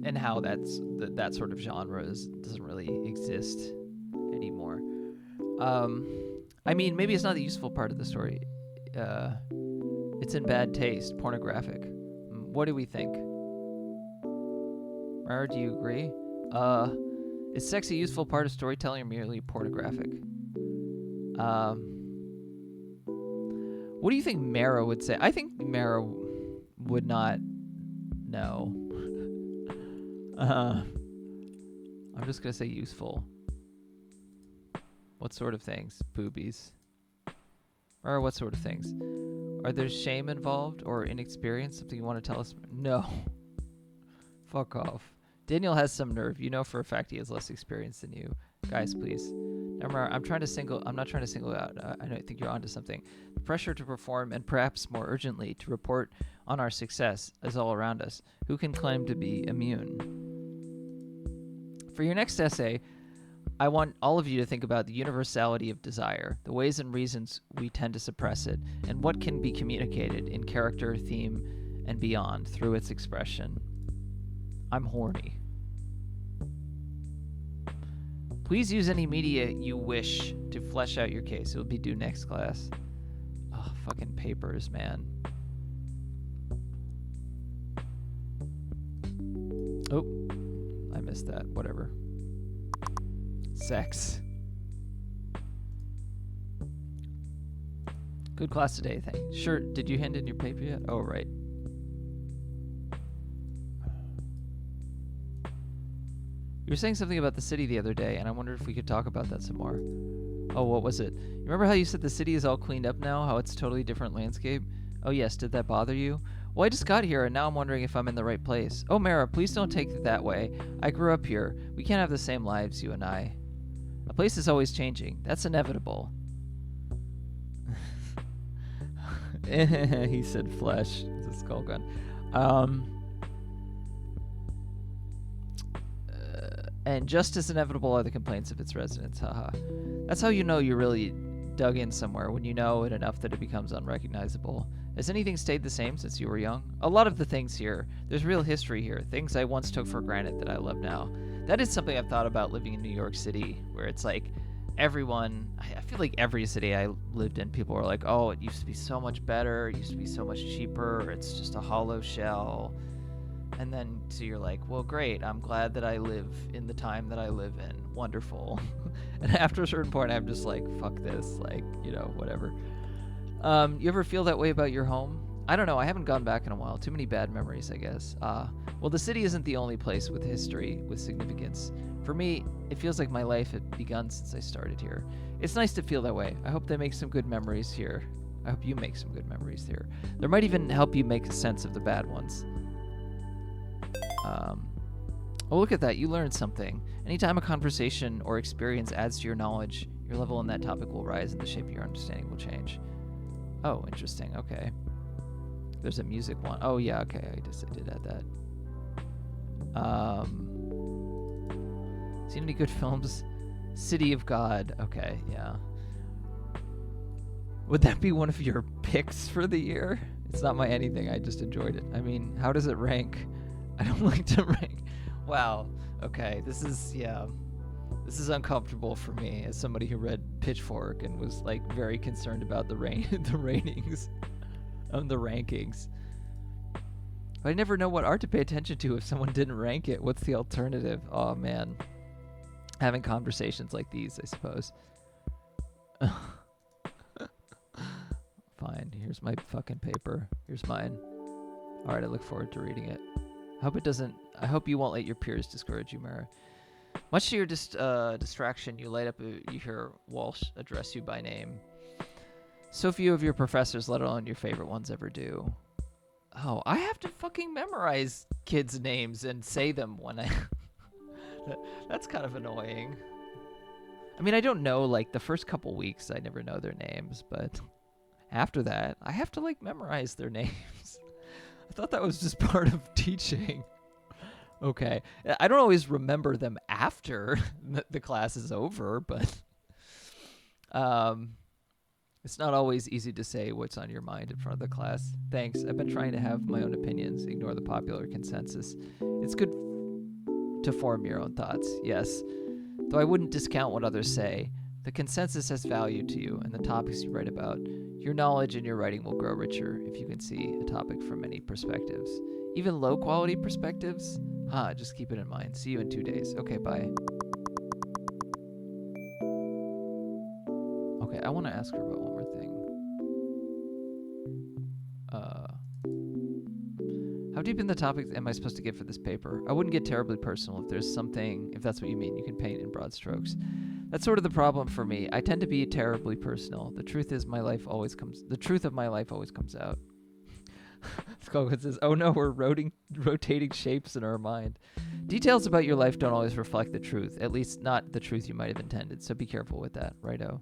and how that sort of genre doesn't really exist anymore. I mean, maybe it's not the useful part of the story. It's in bad taste, pornographic. What do we think? Mara, do you agree? Is sex a useful part of storytelling or merely pornographic? What do you think Mara would say? I think Mara would not know. I'm just going to say useful. What sort of things? Boobies. Or what sort of things? Are there shame involved or inexperience? Something you want to tell us? No. Fuck off. Daniel has some nerve. You know for a fact he has less experience than you. Guys, please. Remember, I'm not trying to single out. I think you're onto something. The pressure to perform and perhaps more urgently to report on our success is all around us. Who can claim to be immune? For your next essay, I want all of you to think about the universality of desire, the ways and reasons we tend to suppress it, and what can be communicated in character, theme, and beyond through its expression. I'm horny. Please use any media you wish to flesh out your case. It will be due next class. Oh, fucking papers, man. Oh, I missed that. Whatever. Sex. Good class today, thanks. Sure, did you hand in your paper yet? Oh, right. You were saying something about the city the other day, and I wondered if we could talk about that some more. Oh, what was it? You remember how you said the city is all cleaned up now, how it's a totally different landscape? Oh yes, did that bother you? Well, I just got here, and now I'm wondering if I'm in the right place. Oh, Mara, please don't take it that way. I grew up here. We can't have the same lives, you and I. A place is always changing. That's inevitable. He said flesh. It's a skull gun. And just as inevitable are the complaints of its residents. Haha. That's how you know you really dug in somewhere, when you know it enough that it becomes unrecognizable. Has anything stayed the same since you were young? A lot of the things here. There's real history here. Things I once took for granted that I love now. That is something I've thought about living in New York City, where it's like everyone, I feel like every city I lived in, people were like, oh, it used to be so much better, it used to be so much cheaper, it's just a hollow shell. And then so you're like, well, great, I'm glad that I live in the time that I live in. Wonderful. And after a certain point, I'm just like, fuck this, like, whatever. You ever feel that way about your home? I don't know, I haven't gone back in a while. Too many bad memories, I guess. Well, the city isn't the only place with history, with significance. For me, it feels like my life had begun since I started here. It's nice to feel that way. I hope they make some good memories here. I hope you make some good memories here. They might even help you make sense of the bad ones. Oh, look at that. You learned something. Anytime a conversation or experience adds to your knowledge, your level on that topic will rise and the shape of your understanding will change. Oh, interesting. Okay. There's a music one. Oh, yeah. Okay. I did add that. Seen any good films? City of God. Okay. Yeah. Would that be one of your picks for the year? It's not my anything. I just enjoyed it. I mean, how does it rank? I don't like to rank. Wow. Okay. This is uncomfortable for me as somebody who read Pitchfork and was like very concerned about the the ratings, the rankings. But I never know what art to pay attention to if someone didn't rank it. What's the alternative? Oh man. Having conversations like these, I suppose. Fine. Here's my fucking paper. Here's mine. All right. I look forward to reading it. I hope you won't let your peers discourage you, Mara. Much to your distraction, you light up. You hear Walsh address you by name. So few of your professors, let alone your favorite ones, ever do. Oh, I have to fucking memorize kids' names and say them when I... That's kind of annoying. I mean, I don't know, like, the first couple weeks I never know their names, but after that, I have to, like, memorize their names. I thought that was just part of teaching. Okay. I don't always remember them after the class is over, but it's not always easy to say what's on your mind in front of the class. Thanks. I've been trying to have my own opinions, ignore the popular consensus. It's good to form your own thoughts, yes. Though I wouldn't discount what others say. The consensus has value to you and the topics you write about. Your knowledge and your writing will grow richer if you can see a topic from many perspectives. Even low-quality perspectives? Just keep it in mind. See you in 2 days. Okay, bye. Okay, I want to ask her about one more thing. How deep in the topic am I supposed to get for this paper? I wouldn't get terribly personal. If there's something, if that's what you mean, you can paint in broad strokes. That's sort of the problem for me. I tend to be terribly personal. The truth of my life always comes out. Skullwood says, oh no, we're rotating shapes in our mind. Details about your life don't always reflect the truth, at least not the truth you might have intended, so be careful with that, righto?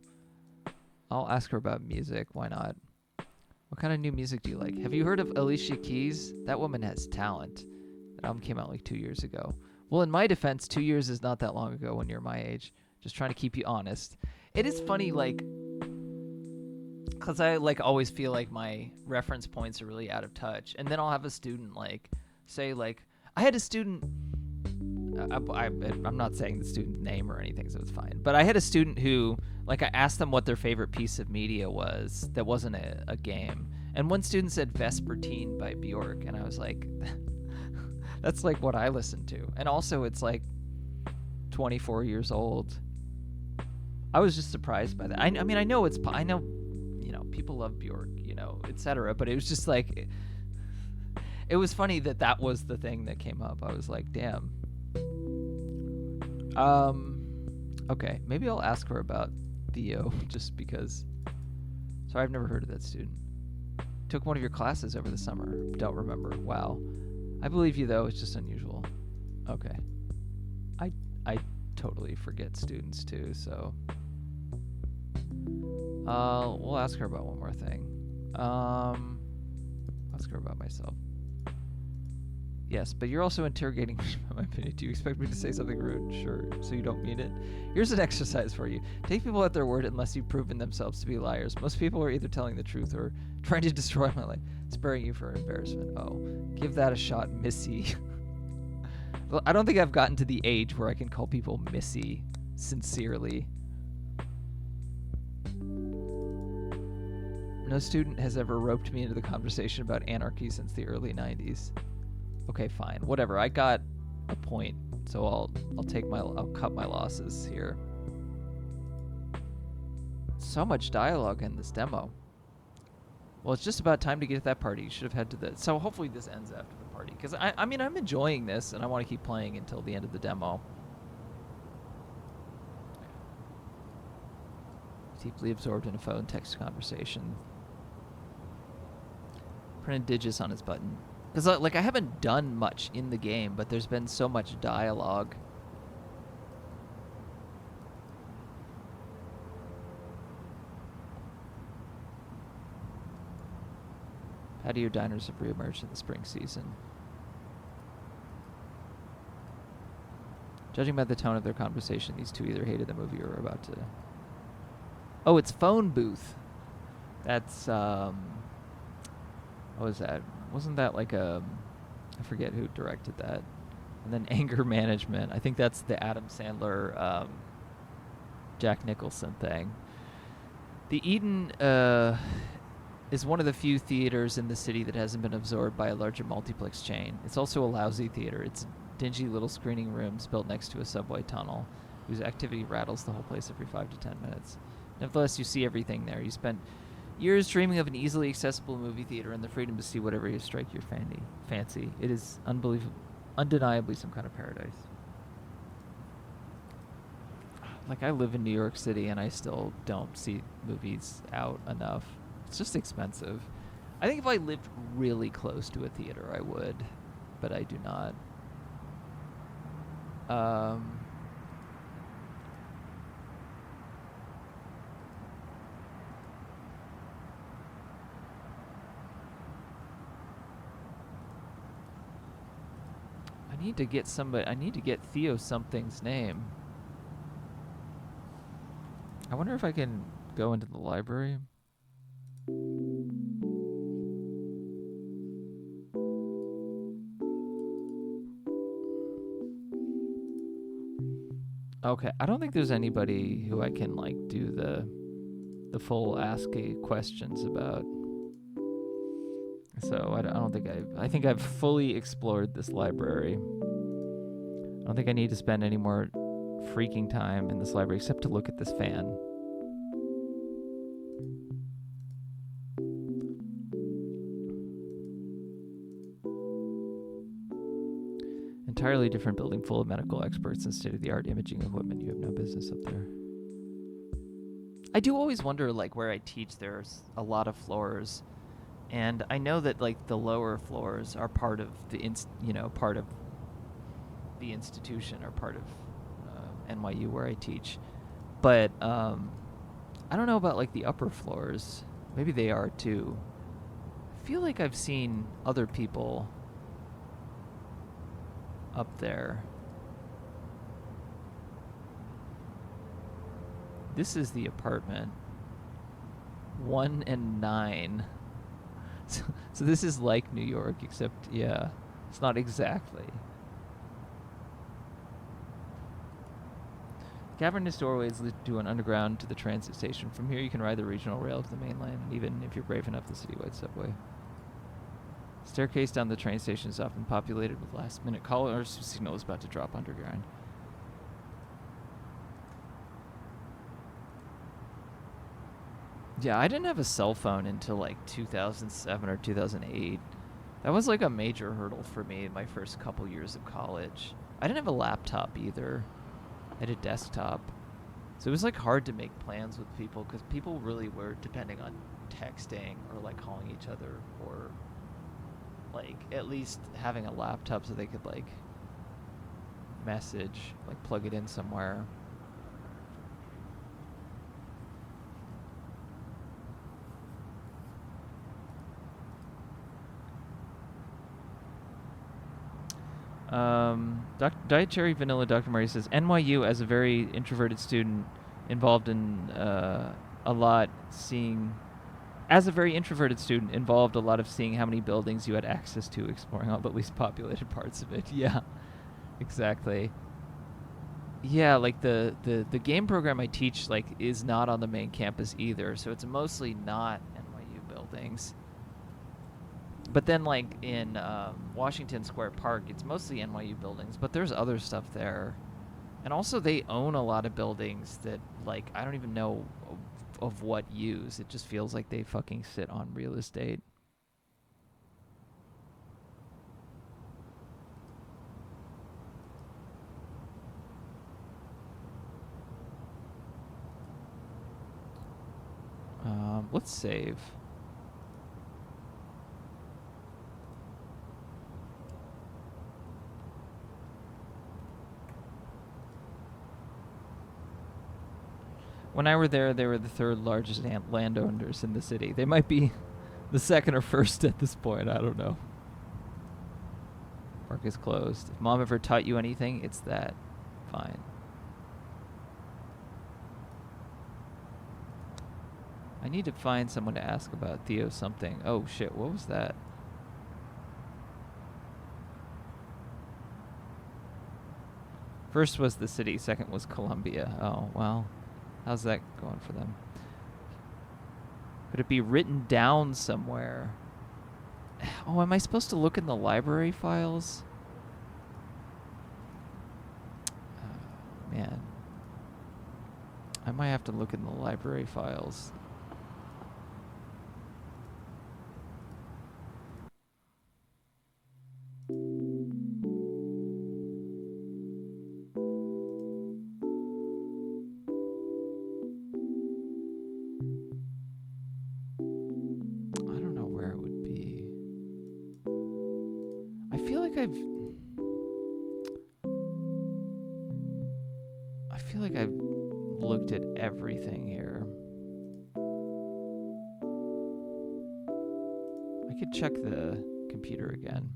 I'll ask her about music, why not? What kind of new music do you like? Have you heard of Alicia Keys? That woman has talent. That album came out like 2 years ago. Well, in my defense, 2 years is not that long ago when you're my age. Just trying to keep you honest. It is funny, like, because I like always feel like my reference points are really out of touch, and then I'll have a student like say like I had a student. I'm not saying the student's name or anything, so it's fine. But I had a student who like I asked them what their favorite piece of media was that wasn't a game, and one student said Vespertine by Bjork, and I was like, that's like what I listen to, and also it's like 24 years old. I was just surprised by that. I mean, I know people love Bjork, etc. But it was just like, it was funny that was the thing that came up. I was like, damn. Okay, maybe I'll ask her about Theo, just because. Sorry, I've never heard of that student. Took one of your classes over the summer. Don't remember. Wow. I believe you, though. It's just unusual. Okay. I totally forget students, too, so... we'll ask her about one more thing. Ask her about myself. Yes, but you're also interrogating me about my opinion. Do you expect me to say something rude? Sure, so you don't mean it? Here's an exercise for you. Take people at their word unless you've proven themselves to be liars. Most people are either telling the truth or trying to destroy my life, sparing you for embarrassment. Oh, give that a shot, Missy. Well, I don't think I've gotten to the age where I can call people Missy sincerely. No student has ever roped me into the conversation about anarchy since the early 90s. Okay, fine. Whatever. I got a point, so I'll cut my losses here. So much dialogue in this demo. Well, it's just about time to get to that party. You should have head to the... So hopefully this ends after the party. Because, I mean, I'm enjoying this, and I want to keep playing until the end of the demo. Deeply absorbed in a phone text conversation. Printed digits on his button. Because, like, I haven't done much in the game, but there's been so much dialogue. Patio diners have reemerged in the spring season. Judging by the tone of their conversation, these two either hated the movie or were about to... Oh, it's phone booth. That's, What was that? Wasn't that like a... I forget who directed that. And then Anger Management. I think that's the Adam Sandler, Jack Nicholson thing. The Eden is one of the few theaters in the city that hasn't been absorbed by a larger multiplex chain. It's also a lousy theater. It's dingy little screening rooms built next to a subway tunnel whose activity rattles the whole place every 5 to 10 minutes. Nevertheless, you see everything there. You spent years dreaming of an easily accessible movie theater and the freedom to see whatever you strike your fancy. It is undeniably some kind of paradise. Like, I live in New York City and I still don't see movies out enough. It's just expensive. I think if I lived really close to a theater, I would, but I do not. I need to get somebody. I need to get Theo something's name. I wonder if I can go into the library. Okay, I don't think there's anybody who I can like do the full ask questions about. So I don't think I think I've fully explored this library. I don't think I need to spend any more freaking time in this library except to look at this fan. Entirely different building full of medical experts and state-of-the-art imaging equipment. You have no business up there. I do always wonder, like, where I teach, there's a lot of floors, and I know that like the lower floors are part of the part of the institution or part of NYU where I teach, but I don't know about like the upper floors. Maybe they are too. I feel like I've seen other people up there. This is the apartment. 1 and 9. So this is like New York, except, yeah, it's not exactly. Cavernous doorways lead to an underground to the transit station. From here you can ride the regional rail to the mainland, even if you're brave enough, the citywide subway. Staircase down the train station is often populated with last-minute callers whose signal is about to drop underground. Yeah, I didn't have a cell phone until like 2007 or 2008. That was like a major hurdle for me in my first couple years of college. I didn't have a laptop either. I had a desktop. So it was like hard to make plans with people because people really were depending on texting or like calling each other or like at least having a laptop so they could like message, like plug it in somewhere. Dietary Vanilla Dr. Murray says, NYU as a very introverted student involved in a lot seeing how many buildings you had access to, exploring all the least populated parts of it. Yeah, exactly. Yeah, like the game program I teach like is not on the main campus either, so it's mostly not NYU buildings. But then, like, in Washington Square Park, it's mostly NYU buildings, but there's other stuff there. And also, they own a lot of buildings that, like, I don't even know of what use. It just feels like they fucking sit on real estate. Let's save. When I were there, they were the third largest landowners in the city. They might be the second or first at this point. I don't know. Park is closed. If Mom ever taught you anything, it's that. Fine. I need to find someone to ask about Theo something. Oh shit, what was that? First was the city, second was Columbia. Oh, well, how's that going for them? Could it be written down somewhere? Oh, am I supposed to look in the library files? Man. I might have to look in the library files. I don't know where it would be. I feel like I've looked at everything here. I could check the computer again.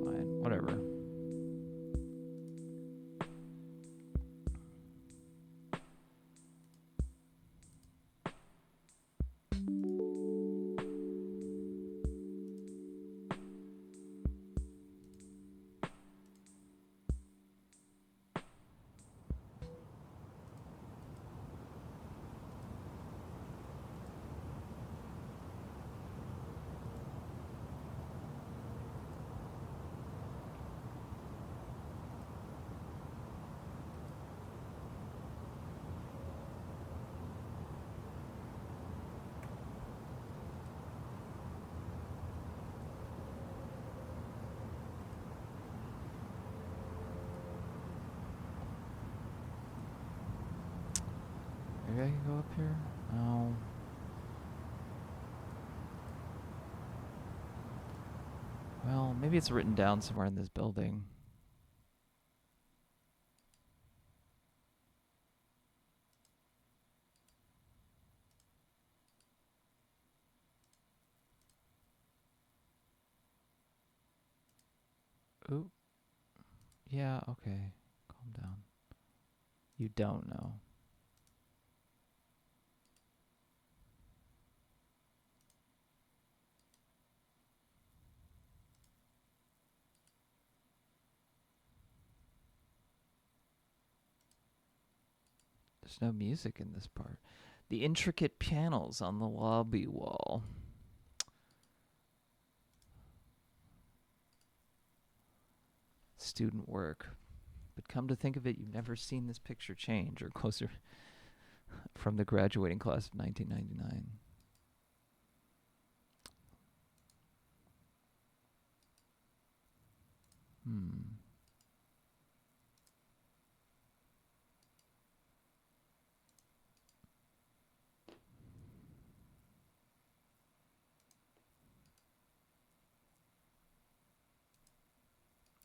Fine, whatever. Maybe I can go up here? No. Well, maybe it's written down somewhere in this building. Ooh. Yeah, okay. Calm down. You don't know. There's no music in this part. The intricate panels on the lobby wall. Student work. But come to think of it, you've never seen this picture change or closer from the graduating class of 1999.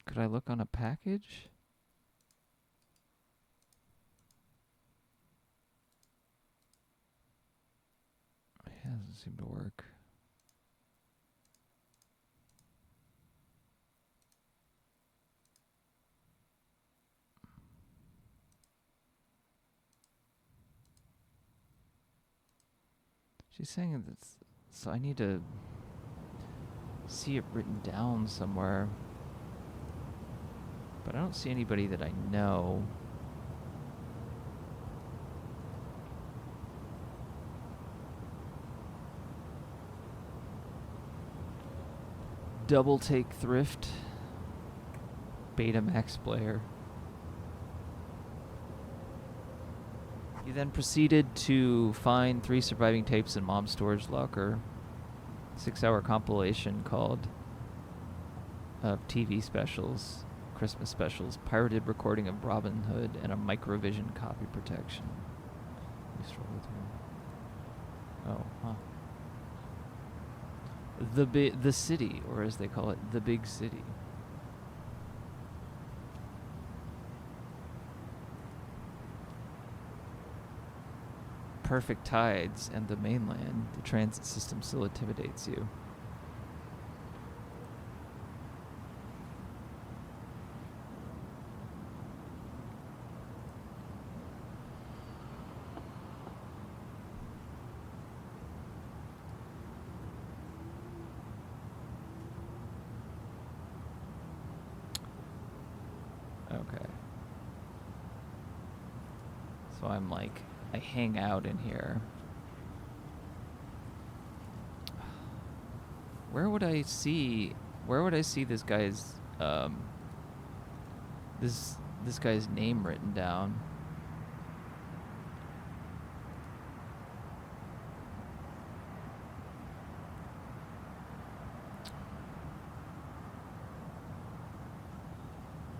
Could I look on a package? It doesn't seem to work. She's saying that, so I need to see it written down somewhere. But I don't see anybody that I know. Double take thrift. Betamax player. He then proceeded to find 3 surviving tapes in Mom's storage locker. 6-hour compilation called of TV specials, Christmas specials, pirated recording of Robin Hood, and a microvision copy protection. Let me scroll through. Oh, huh. The city, or as they call it, the big city. perfect tides and the mainland, the transit system still intimidates you. Okay. So I'm like, I hang out in here. Where would I see this guy's this guy's name written down?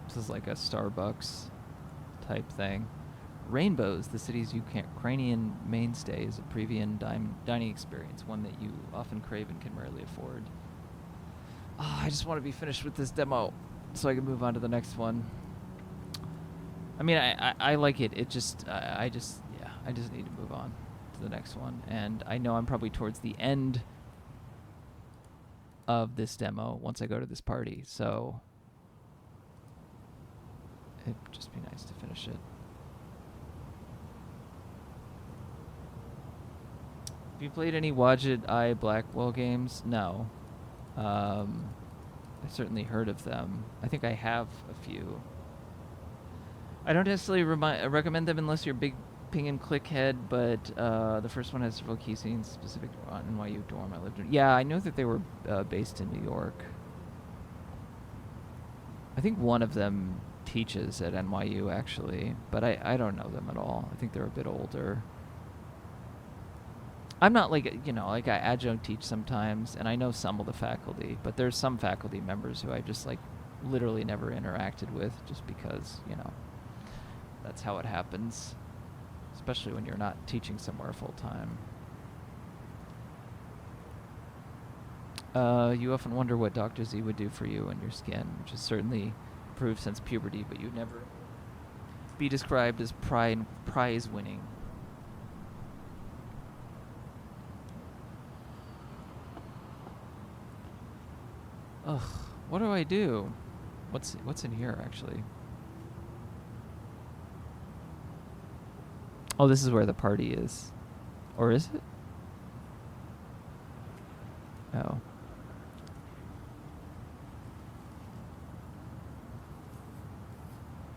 This is like a Starbucks type thing. Rainbows, the city's Ukrainian mainstay, is a Previan dining experience, one that you often crave and can rarely afford. Oh, I just want to be finished with this demo so I can move on to the next one. I mean, I like it. It just, I just need to move on to the next one. And I know I'm probably towards the end of this demo once I go to this party, so it'd just be nice to finish it. Have you played any Wadjet Eye Blackwell games? No. I certainly heard of them. I think I have a few. I don't necessarily recommend them unless you're a big ping and click head, but the first one has several key scenes specific to NYU dorm I lived in. Yeah, I know that they were based in New York. I think one of them teaches at NYU, actually, but I don't know them at all. I think they're a bit older. I'm not like, you know, like I adjunct teach sometimes, and I know some of the faculty, but there's some faculty members who I just like literally never interacted with just because, you know, that's how it happens, especially when you're not teaching somewhere full time. You often wonder what Dr. Z would do for you and your skin, which has certainly improved since puberty, but you'd never be described as prize winning. Ugh, what do I do? What's in here, actually? Oh, this is where the party is. Or is it? Oh.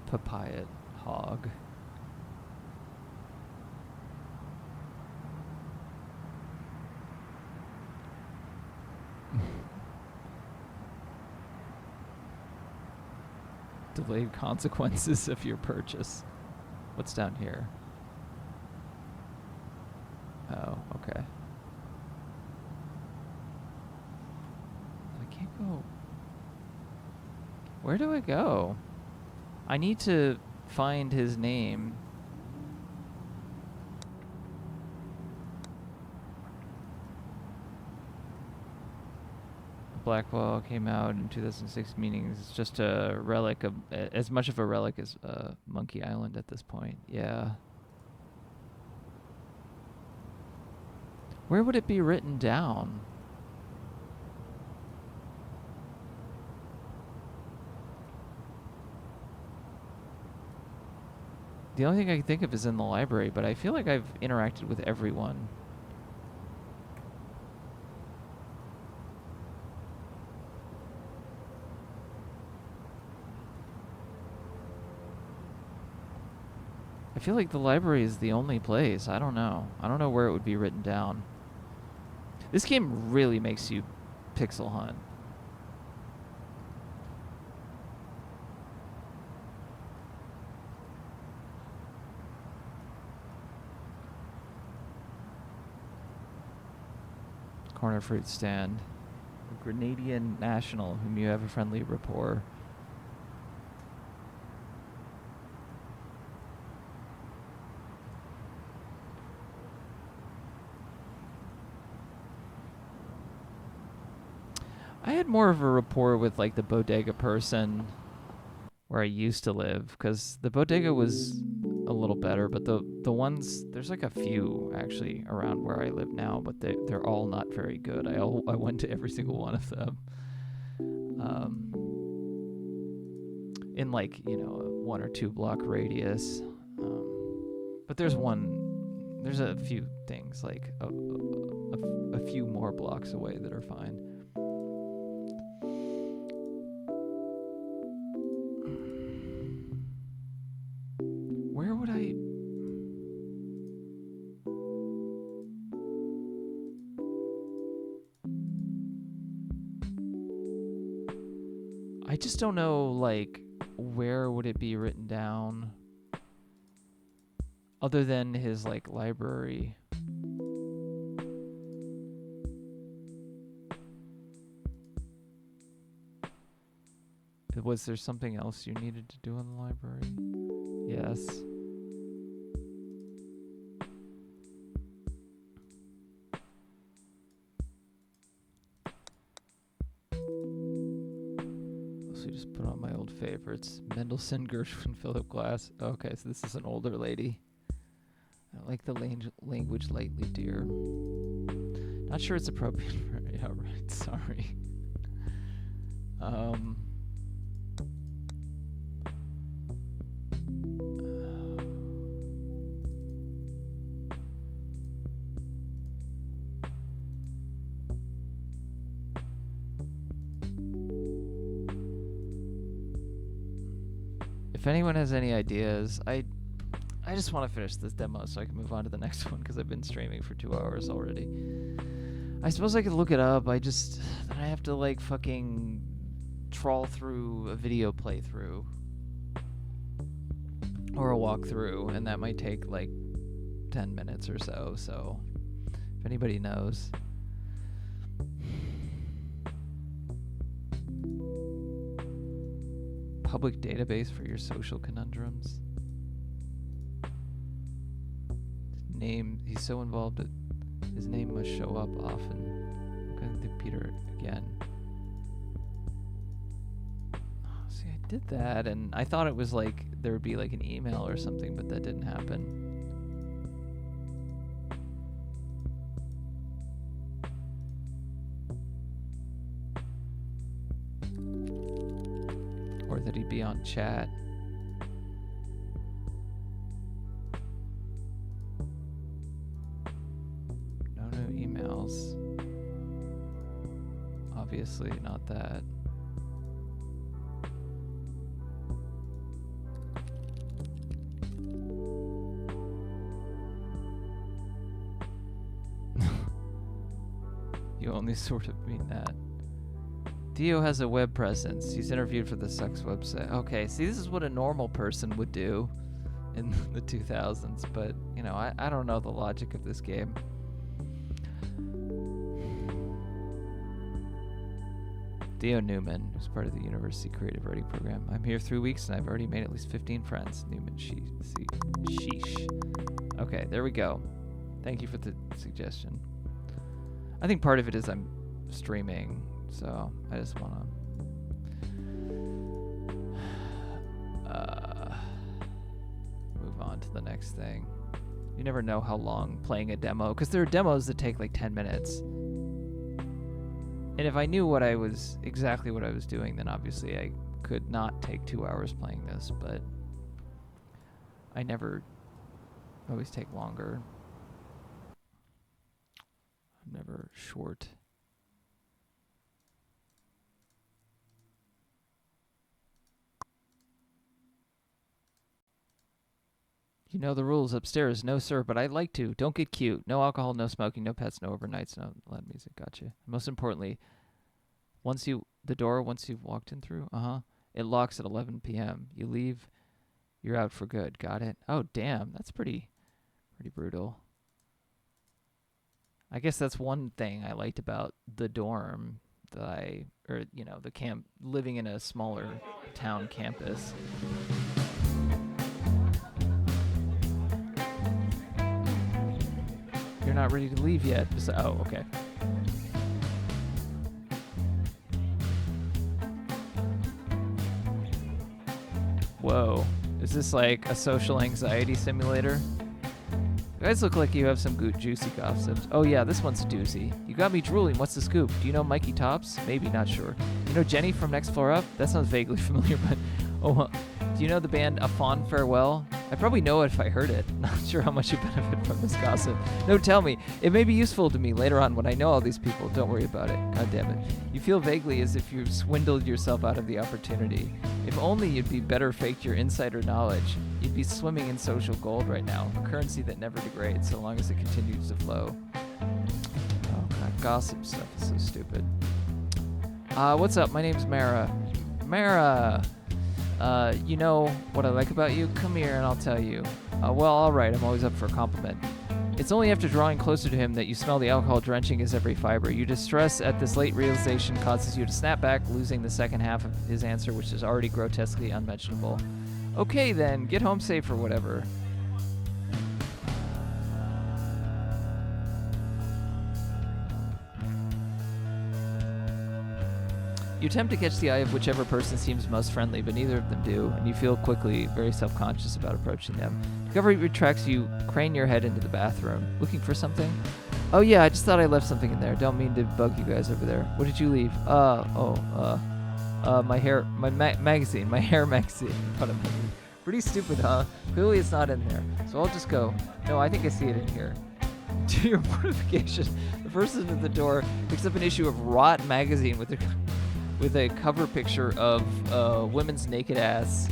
Papaya hog. Delayed consequences of your purchase. What's down here? Oh, okay. I can't go. Where do I go? I need to find his name. Blackwell came out in 2006, meaning it's just a relic of, as much of a relic as Monkey Island at this point. Yeah. Where would it be written down? The only thing I can think of is in the library, but I feel like I've interacted with everyone. I feel like the library is the only place. I don't know. I don't know where it would be written down. This game really makes you pixel hunt. Corner fruit stand. A Grenadian national whom you have a friendly rapport. I had more of a rapport with like the bodega person where I used to live, because the bodega was a little better, but the ones, there's like a few actually around where I live now, but they're all not very good. I went to every single one of them. In like, you know, a 1 or 2 block radius. But there's a few things like a few more blocks away that are fine. Where would I just don't know, like, where would it be written down other than his, like, library? Was there something else you needed to do in the library? Yes. So just put on my old favorites. Mendelssohn, Gershwin, Philip Glass. Okay, so this is an older lady. I like the language lightly, dear. Not sure it's appropriate for... Yeah, right, sorry. If anyone has any ideas, I just want to finish this demo so I can move on to the next one because I've been streaming for 2 hours already. I suppose I could look it up. Then I have to like fucking trawl through a video playthrough or a walkthrough, and that might take like 10 minutes or so. So if anybody knows. Public database for your social conundrums. Name, he's so involved that his name must show up often. I'm going to Peter again. Oh, see, I did that, and I thought it was like there would be like an email or something, but that didn't happen. Or that he'd be on chat. No new emails. Obviously not that. You only sort of mean that. Dio has a web presence. He's interviewed for the sex website. Okay, see, this is what a normal person would do in the 2000s, but, you know, I don't know the logic of this game. Dio Newman, who's part of the University Creative Writing Program. I'm here 3 weeks, and I've already made at least 15 friends. Newman, sheesh. Okay, there we go. Thank you for the suggestion. I think part of it is I'm streaming, so I just want to move on to the next thing. You never know how long playing a demo, because there are demos that take like 10 minutes. And if I knew exactly what I was doing, then obviously I could not take 2 hours playing this, but I always take longer. I'm never short. You know the rules upstairs. No, sir, but I'd like to. Don't get cute. No alcohol, no smoking, no pets, no overnights, no loud music. Gotcha. Most importantly, once you've walked in through, it locks at 11 p.m. You leave, you're out for good. Got it? Oh, damn. That's pretty brutal. I guess that's one thing I liked about the dorm the camp, living in a smaller town campus. You're not ready to leave yet. Oh, okay. Whoa. Is this like a social anxiety simulator? You guys look like you have some good juicy gossips. Oh yeah, this one's a doozy. You got me drooling. What's the scoop? Do you know Mikey Tops? Maybe, not sure. You know Jenny from Next Floor Up? That sounds vaguely familiar, but do you know the band A Fond Farewell? I probably know it if I heard it. Not sure how much you benefit from this gossip. No, tell me. It may be useful to me later on when I know all these people. Don't worry about it. God damn it. You feel vaguely as if you've swindled yourself out of the opportunity. If only you'd be better faked your insider knowledge. You'd be swimming in social gold right now, a currency that never degrades so long as it continues to flow. Oh god, gossip stuff is so stupid. What's up? My name's Mara. Mara! You know what I like about you? Come here and I'll tell you. Well, alright, I'm always up for a compliment. It's only after drawing closer to him that you smell the alcohol drenching his every fiber. Your distress at this late realization causes you to snap back, losing the second half of his answer, which is already grotesquely unmentionable. Okay then, get home safe or whatever. You attempt to catch the eye of whichever person seems most friendly, but neither of them do, and you feel quickly very self-conscious about approaching them. To cover your tracks, you crane your head into the bathroom. Looking for something? Oh yeah, I just thought I left something in there. Don't mean to bug you guys over there. What did you leave? My hair magazine. What am I doing? Pretty stupid, huh? Clearly it's not in there. So I'll just go. No, I think I see it in here. To your mortification, the person at the door picks up an issue of Rot magazine with a cover picture of women's naked ass,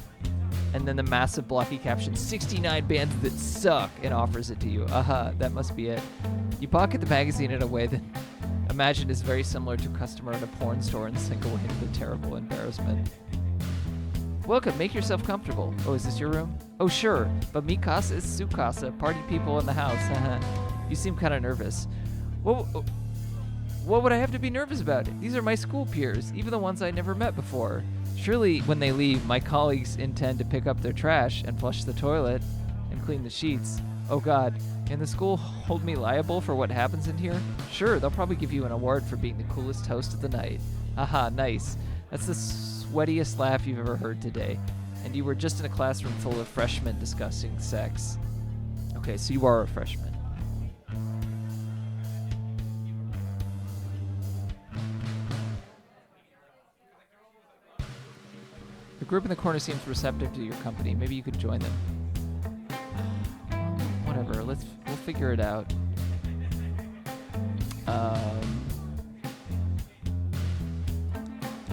and then the massive blocky caption, 69 bands that suck, and offers it to you. That must be it. You pocket the magazine in a way that imagine is very similar to a customer in a porn store and sink away into terrible embarrassment. Welcome, make yourself comfortable. Oh, is this your room? Oh, sure, but mi casa is su casa, party people in the house. You seem kind of nervous. What would I have to be nervous about? These are my school peers, even the ones I never met before. Surely, when they leave, my colleagues intend to pick up their trash and flush the toilet and clean the sheets. Oh god, can the school hold me liable for what happens in here? Sure, they'll probably give you an award for being the coolest host of the night. Nice. That's the sweatiest laugh you've ever heard today. And you were just in a classroom full of freshmen discussing sex. Okay, so you are a freshman. The group in the corner seems receptive to your company. Maybe you could join them. Whatever. We'll figure it out.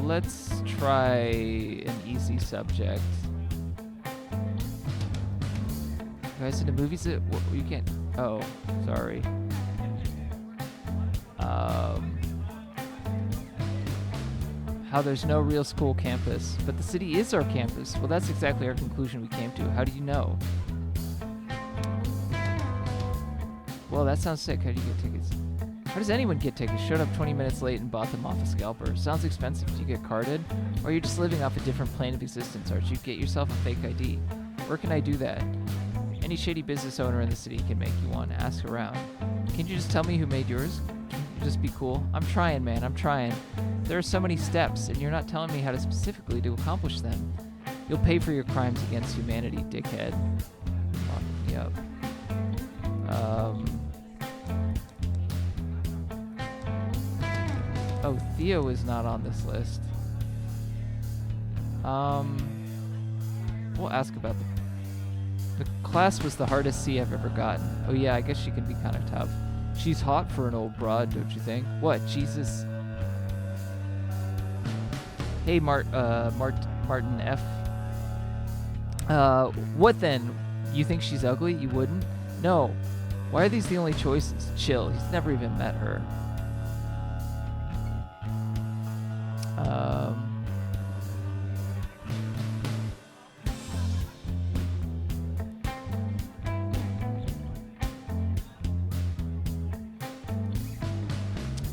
Let's try an easy subject. You guys into movies? You can't. Oh, sorry. How there's no real school campus, but the city is our campus. Well, that's exactly our conclusion we came to. How do you know? Well, that sounds sick. How do you get tickets? How does anyone get tickets? Showed up 20 minutes late and bought them off a scalper. Sounds expensive. Do you get carded? Or are you just living off a different plane of existence? Or you get yourself a fake ID? Where can I do that? Any shady business owner in the city can make you one. Ask around. Can you just tell me who made yours? Can you just be cool? I'm trying, man. I'm trying. There are so many steps, and you're not telling me how to specifically to accomplish them. You'll pay for your crimes against humanity, dickhead. Lock me up. Oh, Theo is not on this list. We'll ask about the class was the hardest C I've ever gotten. Oh yeah, I guess she can be kind of tough. She's hot for an old broad, don't you think? What, Jesus? Hey, Martin F. What then? You think she's ugly? You wouldn't? No. Why are these the only choices? Chill. He's never even met her.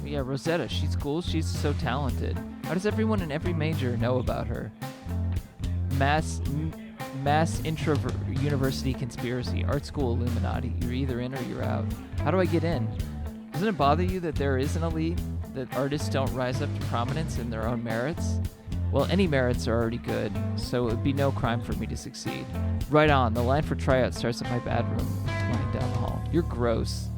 Yeah, Rosetta. She's cool. She's so talented. How does everyone in every major know about her? Mass introvert university conspiracy. Art school Illuminati. You're either in or you're out. How do I get in? Doesn't it bother you that there is an elite? That artists don't rise up to prominence in their own merits? Well, any merits are already good, so it would be no crime for me to succeed. Right on. The line for tryout starts at my bedroom, lying down the hall. You're gross.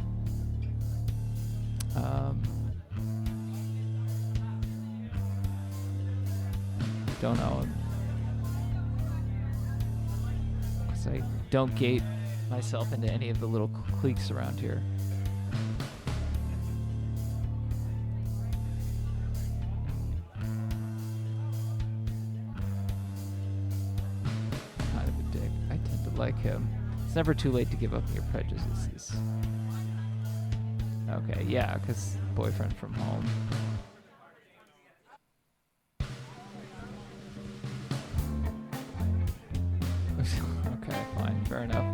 Don't know him. Because I don't gate myself into any of the little cliques around here. Kind of a dick. I tend to like him. It's never too late to give up your prejudices. Okay, yeah, because boyfriend from home. Okay, fine, fair enough.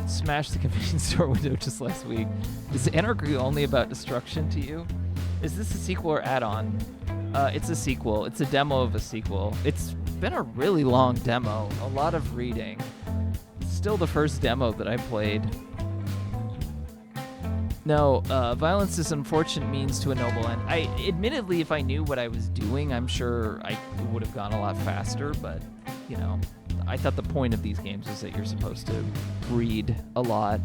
Smashed the convenience store window just last week. Is Anarchy only about destruction to you? Is this a sequel or add-on? It's a sequel. It's a demo of a sequel. It's been a really long demo. A lot of reading. It's still the first demo that I played. No, violence is an unfortunate means to a noble end. Admittedly, if I knew what I was doing, I'm sure I would have gone a lot faster, but, you know, I thought the point of these games is that you're supposed to read a lot,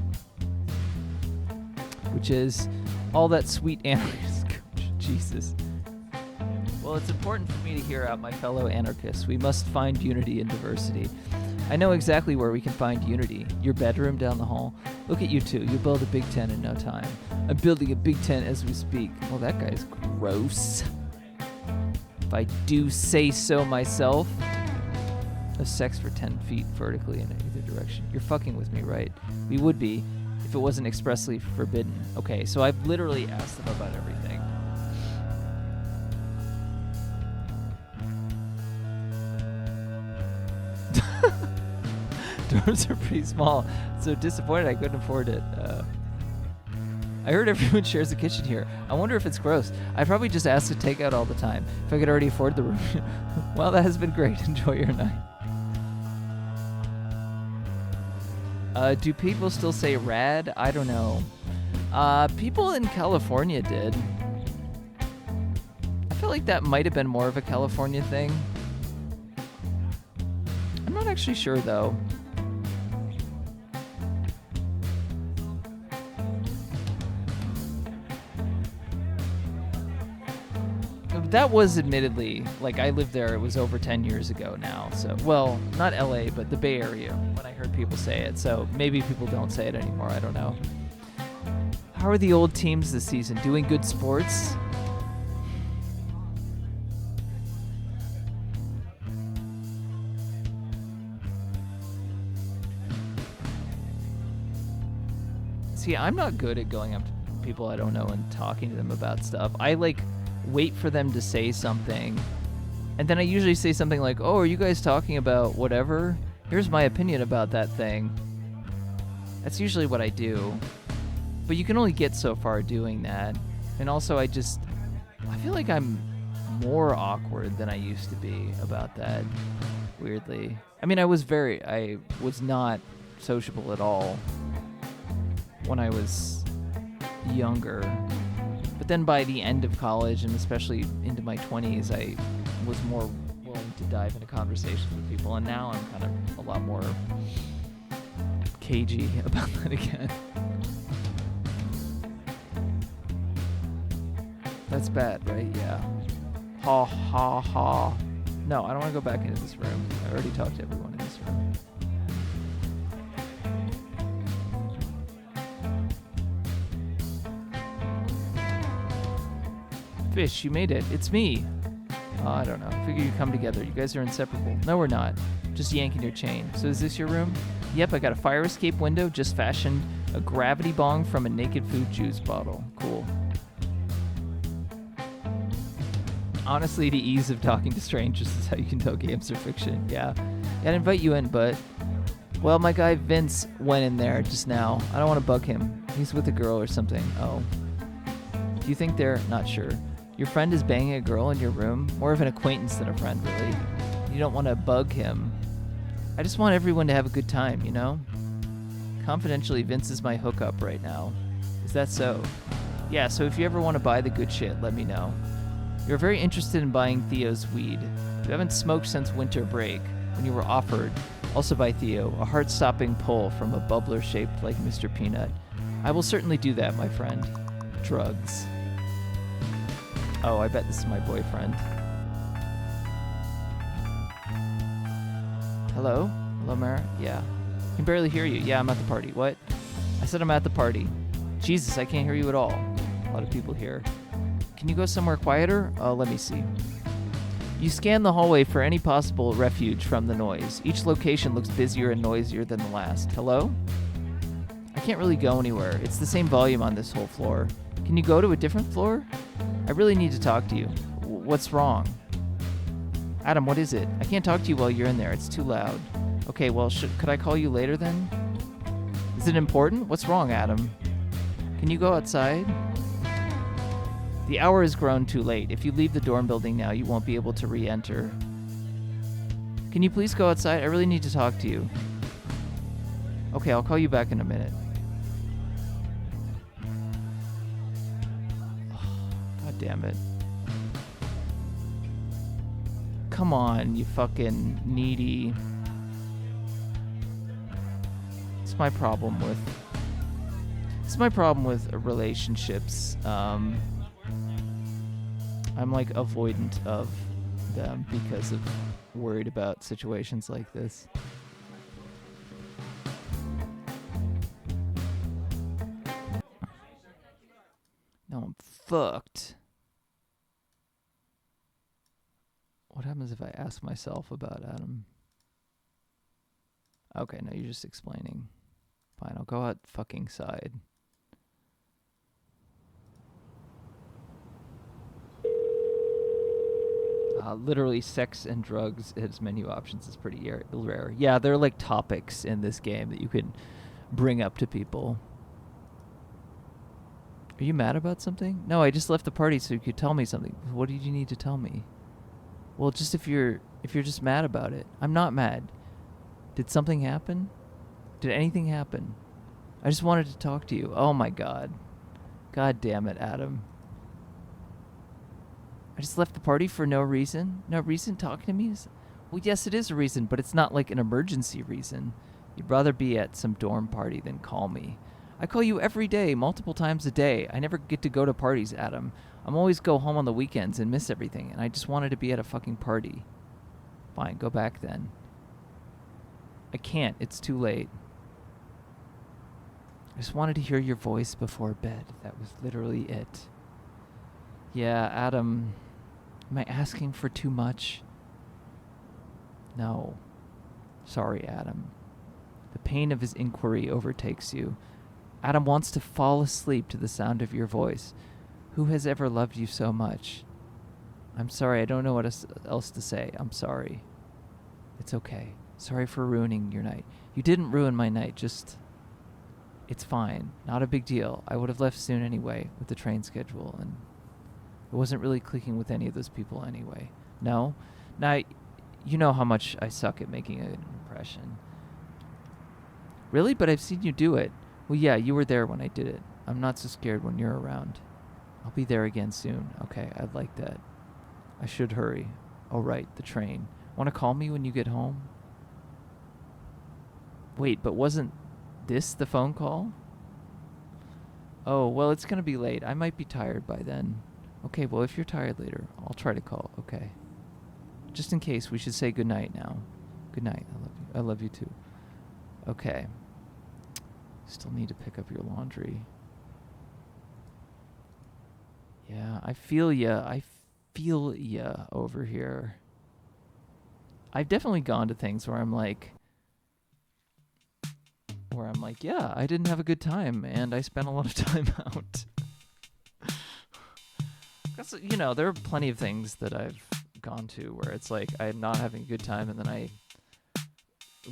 which is all that sweet anarchist. Jesus. Well, it's important for me to hear out my fellow anarchists. We must find unity in diversity. I know exactly where we can find unity. Your bedroom down the hall. Look at you two. You'll build a Big Ten in no time. I'm building a Big Ten as we speak. Well, that guy's gross. If I do say so myself. No sex for 10 feet vertically in either direction. You're fucking with me, right? We would be if it wasn't expressly forbidden. Okay, so I've literally asked them about everything. Dorms are pretty small, so disappointed I couldn't afford it. I heard everyone shares a kitchen here. I wonder if it's gross. I probably just ask to take out all the time. If I could already afford the room. Well, that has been great. Enjoy your night. Do people still say rad? I don't know. People in California did. I feel like that might have been more of a California thing. I'm not actually sure, though. That was admittedly, like, I lived there, it was over 10 years ago now, so, well, not LA, but the Bay Area, when I heard people say it, so maybe people don't say it anymore, I don't know. How are the old teams this season? Doing good sports? See, I'm not good at going up to people I don't know and talking to them about stuff. I, like, wait for them to say something, and then I usually say something like, oh, are you guys talking about whatever? Here's my opinion about that thing. That's usually what I do, but you can only get so far doing that. And also I feel like I'm more awkward than I used to be about that, weirdly. I mean, I was not sociable at all when I was younger. But then by the end of college, and especially into my 20s, I was more willing to dive into conversations with people, and now I'm kind of a lot more cagey about that again. That's bad, right? Yeah. Ha ha ha. No, I don't want to go back into this room. I already talked to everyone in this room. Fish, you made it. It's me. I don't know. Figure you come together. You guys are inseparable. No, we're not. Just yanking your chain. So is this your room? Yep, I got a fire escape window. Just fashioned a gravity bong from a naked food juice bottle. Cool. Honestly, the ease of talking to strangers is how you can tell games are fiction. Yeah. I'd invite you in, but... Well, my guy Vince went in there just now. I don't want to bug him. He's with a girl or something. Oh. Do you think they're... Not sure. Your friend is banging a girl in your room? More of an acquaintance than a friend, really. You don't want to bug him. I just want everyone to have a good time, you know? Confidentially, Vince is my hookup right now. Is that so? Yeah, so if you ever want to buy the good shit, let me know. You're very interested in buying Theo's weed. You haven't smoked since winter break, when you were offered, also by Theo, a heart-stopping pull from a bubbler shaped like Mr. Peanut. I will certainly do that, my friend. Drugs. Oh, I bet this is my boyfriend. Hello? Hello, Mara? Yeah. I can barely hear you. Yeah, I'm at the party. What? I said I'm at the party. Jesus, I can't hear you at all. A lot of people here. Can you go somewhere quieter? Let me see. You scan the hallway for any possible refuge from the noise. Each location looks busier and noisier than the last. Hello? I can't really go anywhere. It's the same volume on this whole floor. Can you go to a different floor? I really need to talk to you. What's wrong? Adam, what is it? I can't talk to you while you're in there. It's too loud. Okay, well, could I call you later then? Is it important? What's wrong, Adam? Can you go outside? The hour has grown too late. If you leave the dorm building now, you won't be able to re-enter. Can you please go outside? I really need to talk to you. Okay, I'll call you back in a minute. God damn it. Come on, you fucking needy. It's my problem with relationships. I'm like avoidant of them because of worried about situations like this. No, I'm fucked. What happens if I ask myself about Adam? Okay, no, you're just explaining. Fine, I'll go out fucking side. Literally, sex and drugs as menu options is pretty rare. Yeah, they're like topics in this game that you can bring up to people. Are you mad about something? No, I just left the party so you could tell me something. What did you need to tell me? Well, just if you're just mad about it. I'm not mad. Did something happen? Did anything happen? I just wanted to talk to you. Oh my god. God damn it, Adam. I just left the party for no reason? No reason talking to me? Well, yes, it is a reason, but it's not like an emergency reason. You'd rather be at some dorm party than call me. I call you every day, multiple times a day. I never get to go to parties, Adam. I'm always go home on the weekends and miss everything, and I just wanted to be at a fucking party. Fine, go back then. I can't. It's too late. I just wanted to hear your voice before bed. That was literally it. Yeah, Adam, am I asking for too much? No. Sorry, Adam. The pain of his inquiry overtakes you. Adam wants to fall asleep to the sound of your voice. Who has ever loved you so much? I'm sorry, I don't know what else to say. I'm sorry. It's okay. Sorry for ruining your night. You didn't ruin my night, just... It's fine. Not a big deal. I would have left soon anyway, with the train schedule, and... It wasn't really clicking with any of those people anyway. No? Now, you know how much I suck at making an impression. Really? But I've seen you do it. Well, yeah, you were there when I did it. I'm not so scared when you're around. I'll be there again soon. Okay, I'd like that. I should hurry. Oh, right, the train. Want to call me when you get home? Wait, but wasn't this the phone call? Oh, well, it's going to be late. I might be tired by then. Okay, well, if you're tired later, I'll try to call. Okay. Just in case, we should say goodnight now. Good night. I love you. I love you too. Okay. Still need to pick up your laundry. Yeah, I feel ya. I feel ya over here. I've definitely gone to things where I'm like, yeah, I didn't have a good time, and I spent a lot of time out. That's, you know, there are plenty of things that I've gone to where it's like I'm not having a good time, and then I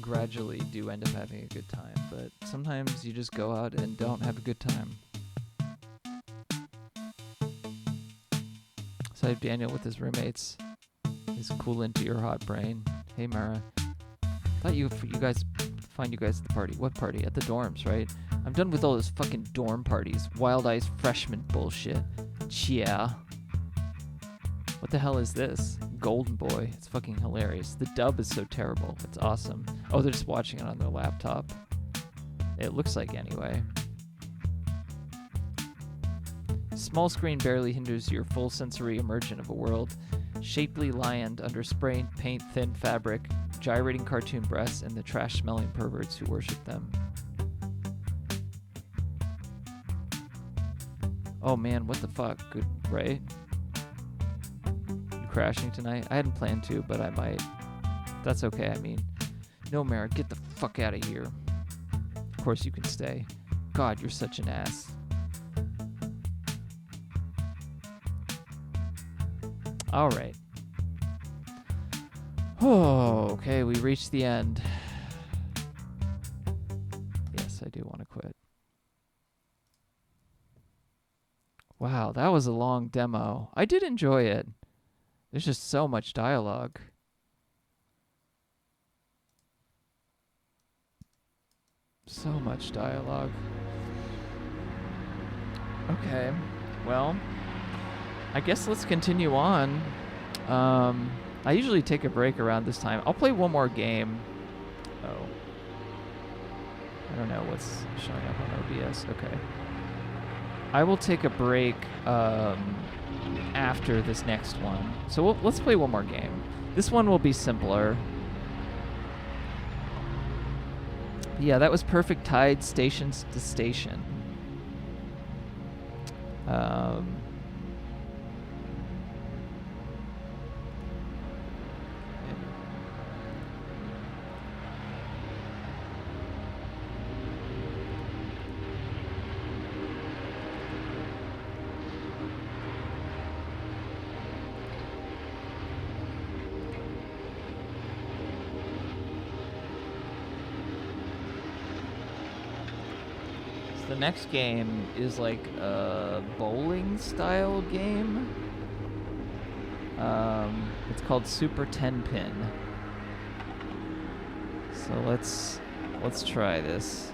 gradually do end up having a good time. But sometimes you just go out and don't have a good time. So I have Daniel with his roommates. He's cool into your hot brain. Hey, Mara. Thought you guys find you guys at the party. What party? At the dorms, right? I'm done with all those fucking dorm parties. Wild Eyes freshman bullshit. Yeah. What the hell is this? Golden Boy. It's fucking hilarious. The dub is so terrible. It's awesome. Oh, they're just watching it on their laptop. It looks like, anyway. Small screen barely hinders your full sensory immersion of a world. Shapely lion under spray paint thin fabric, gyrating cartoon breasts, and the trash-smelling perverts who worship them. Oh man, what the fuck? Good, right? You crashing tonight? I hadn't planned to, but I might. That's okay, I mean. No, Merrick, get the fuck out of here. Of course you can stay. God, you're such an ass. All right. Oh, okay, we reached the end. Yes, I do want to quit. Wow, that was a long demo. I did enjoy it. There's just so much dialogue. So much dialogue. Okay, well, I guess let's continue on. I usually take a break around this time. I'll play one more game. Oh. I don't know what's showing up on OBS. Okay. I will take a break after this next one. So let's play one more game. This one will be simpler. Yeah, that was Perfect Tide Stations to Station. The next game is like a bowling style game. It's called Super 10 Pin. So let's try this.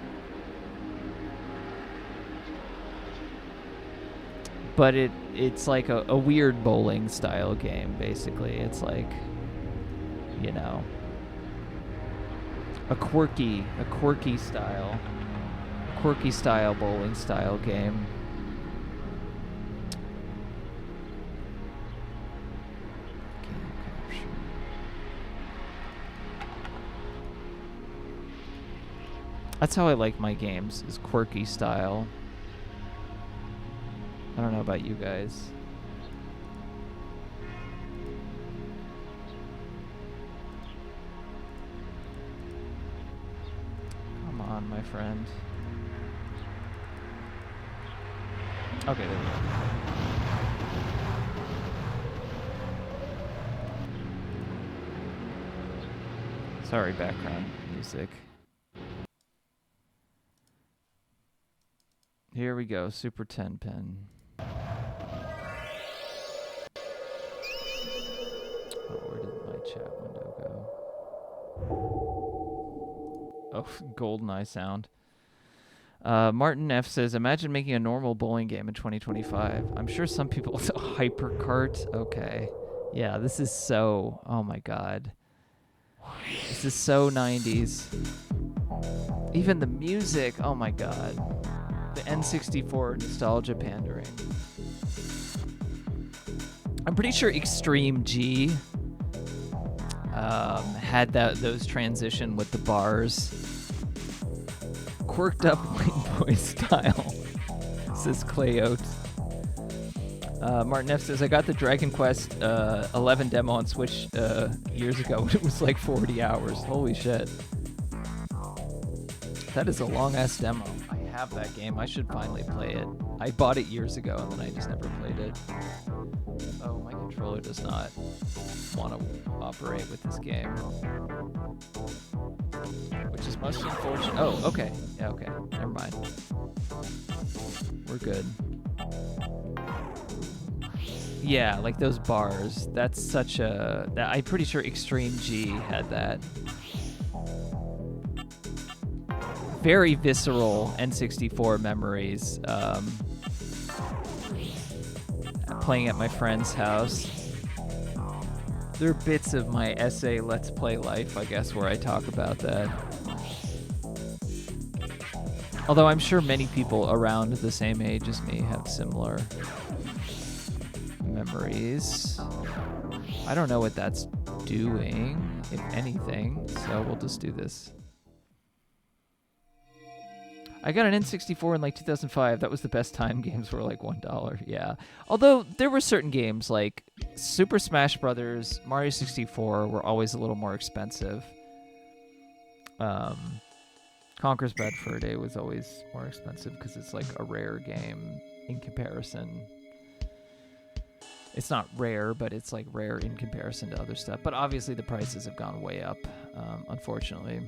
But it's like a weird bowling style game, basically. It's like, you know, a quirky style bowling style game. That's how I like my games, is quirky style. I don't know about you guys. Come on, my friend. Okay, there we go. Sorry, background music. Here we go, Super 10 Pin. Oh, where did my chat window go? Oh, GoldenEye sound. Martin F says, imagine making a normal bowling game in 2025. I'm sure some people... Hypercart? Okay. Yeah, this is so... Oh my god. This is so 90s. Even the music, oh my god. The N64 nostalgia pandering. I'm pretty sure Extreme G had those transition with the bars. Quirked up white boy style, says Clay Oates. Martin F says, I got the Dragon Quest 11 demo on Switch years ago. It was like 40 hours. Holy shit. That is a long-ass demo. I have that game. I should finally play it. I bought it years ago, and then I just never played it. Oh, my controller does not want to operate with this game. Which is most unfortunate. Oh, okay. Yeah, okay. Never mind. We're good. Yeah, like those bars. That's such a... I'm pretty sure Extreme G had that. very visceral N64 memories. Playing at my friend's house. There are bits of my essay, Let's Play Life, I guess, where I talk about that. Although I'm sure many people around the same age as me have similar memories. I don't know what that's doing, if anything, so we'll just do this. I got an N64 in like 2005. That was the best time. Games were like $1. Yeah. Although there were certain games like Super Smash Brothers, Mario 64 were always a little more expensive. Conker's Bad Fur Day was always more expensive because it's like a rare game in comparison. It's not rare, but it's like rare in comparison to other stuff. But obviously the prices have gone way up, unfortunately.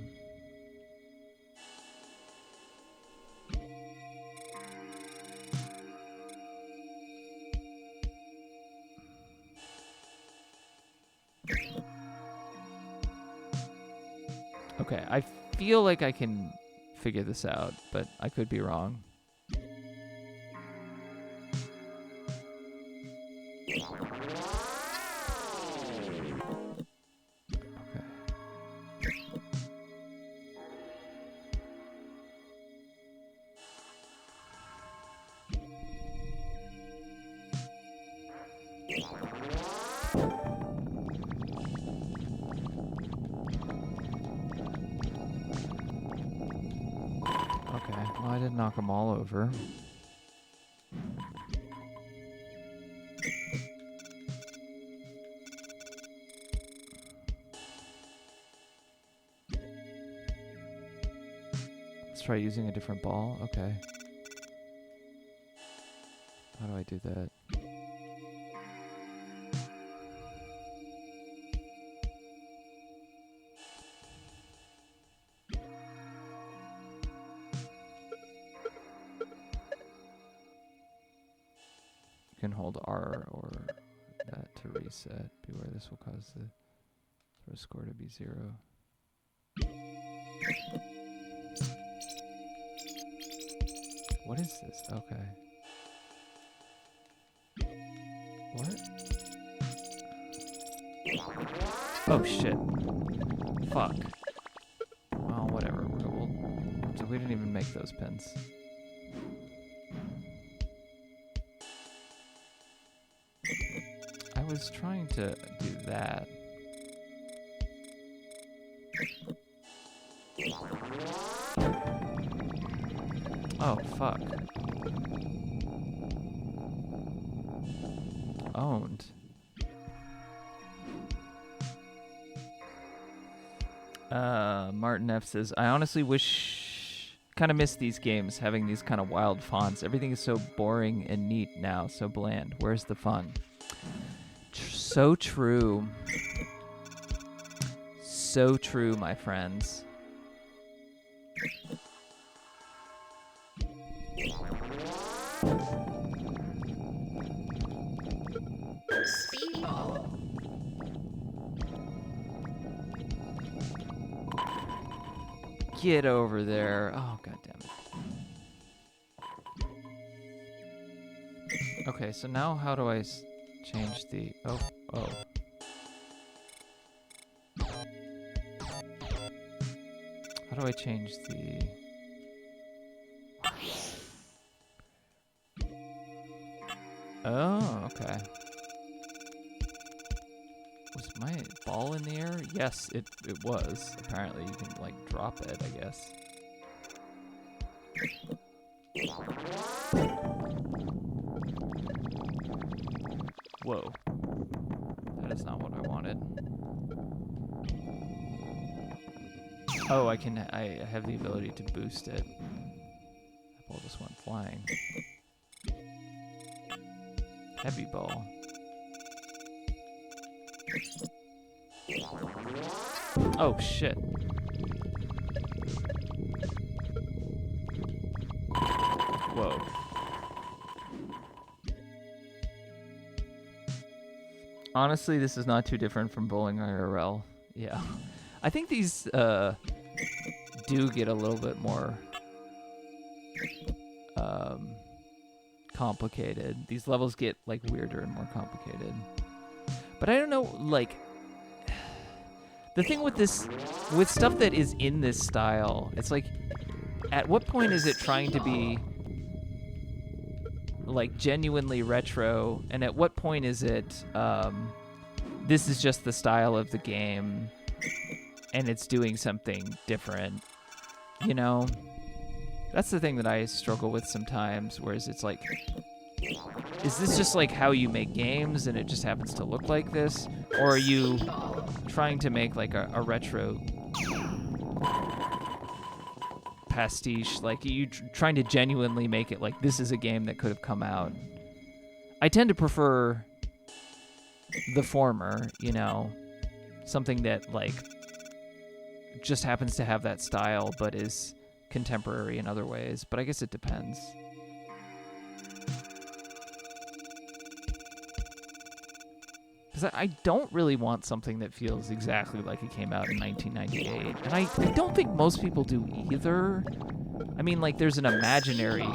Okay, I feel like I can figure this out, but I could be wrong. Well, I didn't knock them all over. Let's try using a different ball. Okay. How do I do that? You can hold R or that to reset. Beware, this will cause the throw score to be 0. What is this? Okay. What? Oh shit. Fuck. Well, whatever. So we didn't even make those pins. I was trying to do that. Oh, fuck. Owned. Martin F says, I honestly kind of miss these games, having these kind of wild fonts. Everything is so boring and neat now, so bland. Where's the fun? So true. So true, my friends. Get over there. Oh, god damn it. Okay, so now how do I change the... Oh. How do I change the... Oh, okay. Was my ball in the air? Yes, it was. Apparently you can, like, drop it, I guess. Whoa. That is not what I wanted. Oh, I have the ability to boost it. That ball just went flying. Heavy ball. Oh, shit. Whoa. Honestly, this is not too different from bowling IRL. Yeah. I think these do get a little bit more complicated. These levels get like weirder and more complicated. But I don't know, like, the thing with stuff that is in this style, it's like, at what point is it trying to be like genuinely retro, and at what point is it this is just the style of the game and it's doing something different, you know? That's the thing that I struggle with sometimes, whereas it's like, is this just like how you make games and it just happens to look like this? Or are you trying to make like a retro pastiche? Like, are you trying to genuinely make it like this is a game that could have come out? I tend to prefer the former, you know? Something that like just happens to have that style but is contemporary in other ways, but I guess it depends. Because I don't really want something that feels exactly like it came out in 1998, and I don't think most people do either. I mean, like, there's an imaginary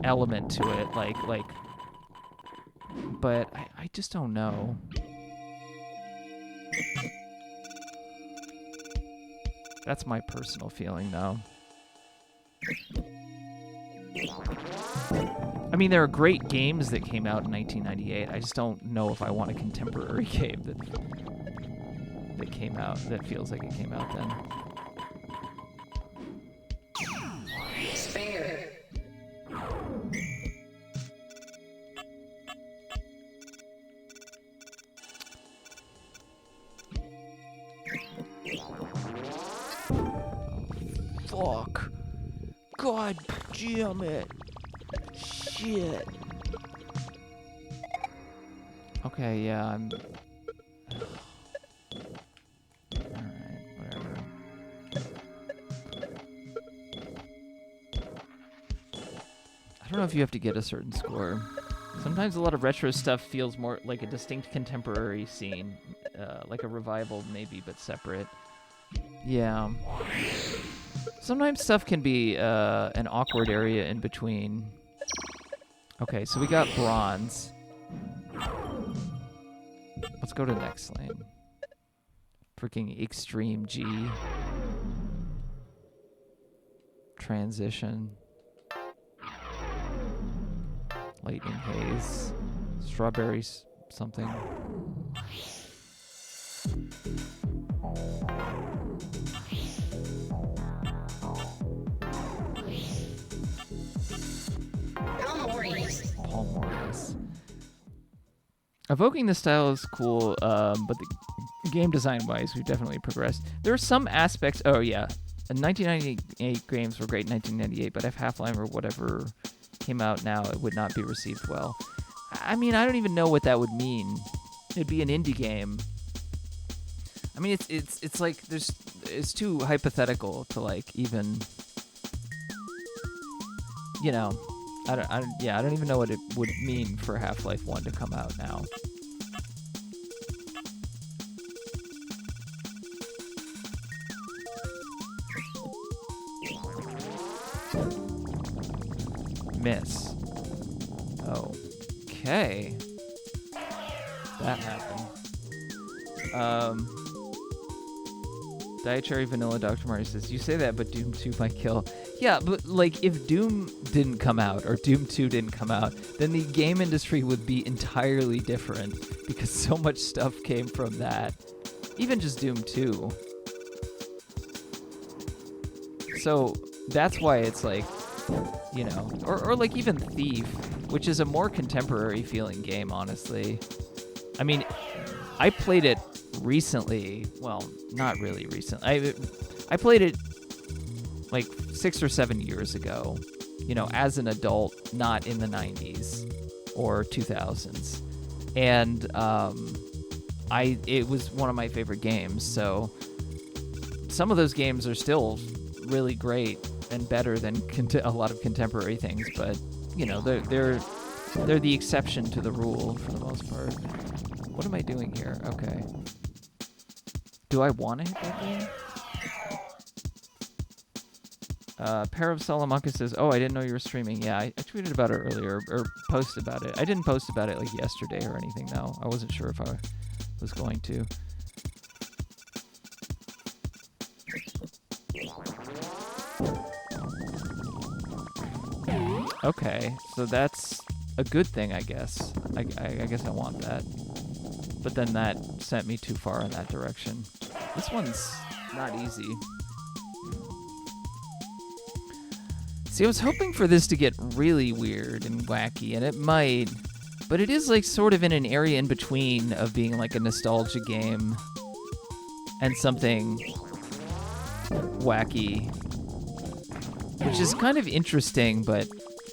element to it, like, but I just don't know. That's my personal feeling, though. I mean, there are great games that came out in 1998. I just don't know if I want a contemporary game that came out, that feels like it came out then. Spare. Fuck. God damn it. Shit. Okay, yeah, I'm... Alright, whatever. I don't know if you have to get a certain score. Sometimes a lot of retro stuff feels more like a distinct contemporary scene. Like a revival, maybe, but separate. Yeah. Sometimes stuff can be an awkward area in between. Okay, so we got bronze. Let's go to the next lane. Freaking extreme G. Transition. Lightning haze. Strawberries something. Paul Morris. Evoking the style is cool, but the game design-wise, we've definitely progressed. There are some aspects... Oh, yeah. 1998 games were great in 1998, but if Half-Life or whatever came out now, it would not be received well. I mean, I don't even know what that would mean. It'd be an indie game. I mean, it's like it's too hypothetical to like even, you know, I don't even know what it would mean for Half-Life 1 to come out now. Miss. Okay. That happened. Dietary Vanilla Dr. Mario says, you say that, but Doom 2 might kill. Yeah, but like if Doom didn't come out or Doom 2 didn't come out, then the game industry would be entirely different because so much stuff came from that. Even just Doom 2. So that's why it's like, you know, or like even Thief, which is a more contemporary feeling game, honestly. I mean, I played it recently. Well, not really recently. I played it like 6 or 7 years ago, you know, as an adult, not in the 90s or 2000s. And it was one of my favorite games. So some of those games are still really great and better than a lot of contemporary things, but you know, they're the exception to the rule for the most part. What am I doing here? Okay. Do I want to hit that game? Pair of Salamanca says, "Oh, I didn't know you were streaming." Yeah, I tweeted about it earlier, or posted about it. I didn't post about it like yesterday or anything, though. I wasn't sure if I was going to. Okay, so that's a good thing, I guess. I guess I want that. But then that sent me too far in that direction. This one's not easy. See, I was hoping for this to get really weird and wacky, and it might. But it is like sort of in an area in between of being like a nostalgia game and something wacky, which is kind of interesting, but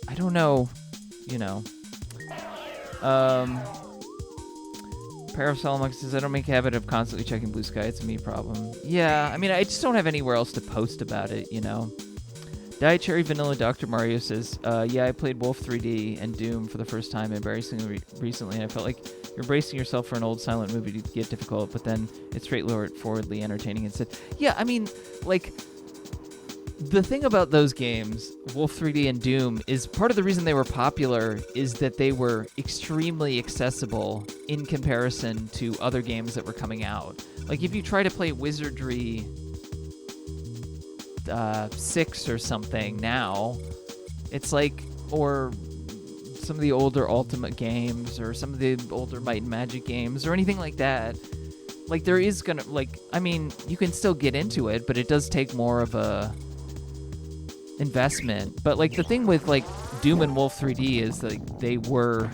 I don't know, you know. Pair of Salamanca says, I don't make a habit of constantly checking Blue Sky. It's a me problem. Yeah, I mean, I just don't have anywhere else to post about it, you know. Diet Cherry Vanilla Dr. Mario says, yeah, I played Wolf 3D and Doom for the first time embarrassingly recently, and I felt like you're bracing yourself for an old silent movie to get difficult, but then it's straightforwardly entertaining instead. Yeah, I mean, like, the thing about those games, Wolf 3D and Doom, is part of the reason they were popular is that they were extremely accessible in comparison to other games that were coming out. Like, if you try to play Wizardry 6 or something now, it's like, or some of the older Ultimate games, or some of the older Might and Magic games, or anything like that. Like, there is gonna, like, I mean, you can still get into it, but it does take more of a investment. But like the thing with like Doom and Wolf 3D is like they were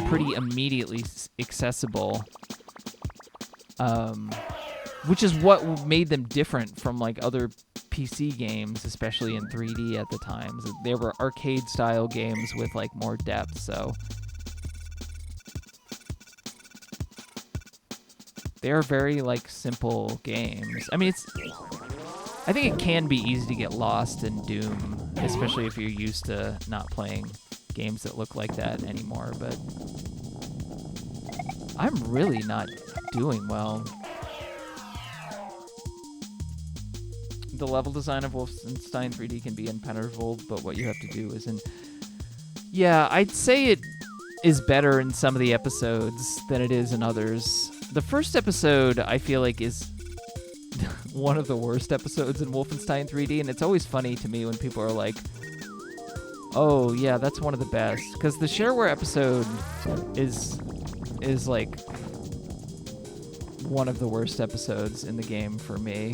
pretty immediately accessible, which is what made them different from like other PC games, especially in 3D at the time. So they were arcade style games with like more depth. So they're very like simple games. I mean, I think it can be easy to get lost in Doom, especially if you're used to not playing games that look like that anymore, but I'm really not doing well. The level design of Wolfenstein 3D can be impenetrable, but what you have to do isn't. Yeah, I'd say it is better in some of the episodes than it is in others. The first episode, I feel like, is one of the worst episodes in Wolfenstein 3D, and it's always funny to me when people are like, oh yeah, that's one of the best, because the shareware episode is like one of the worst episodes in the game for me.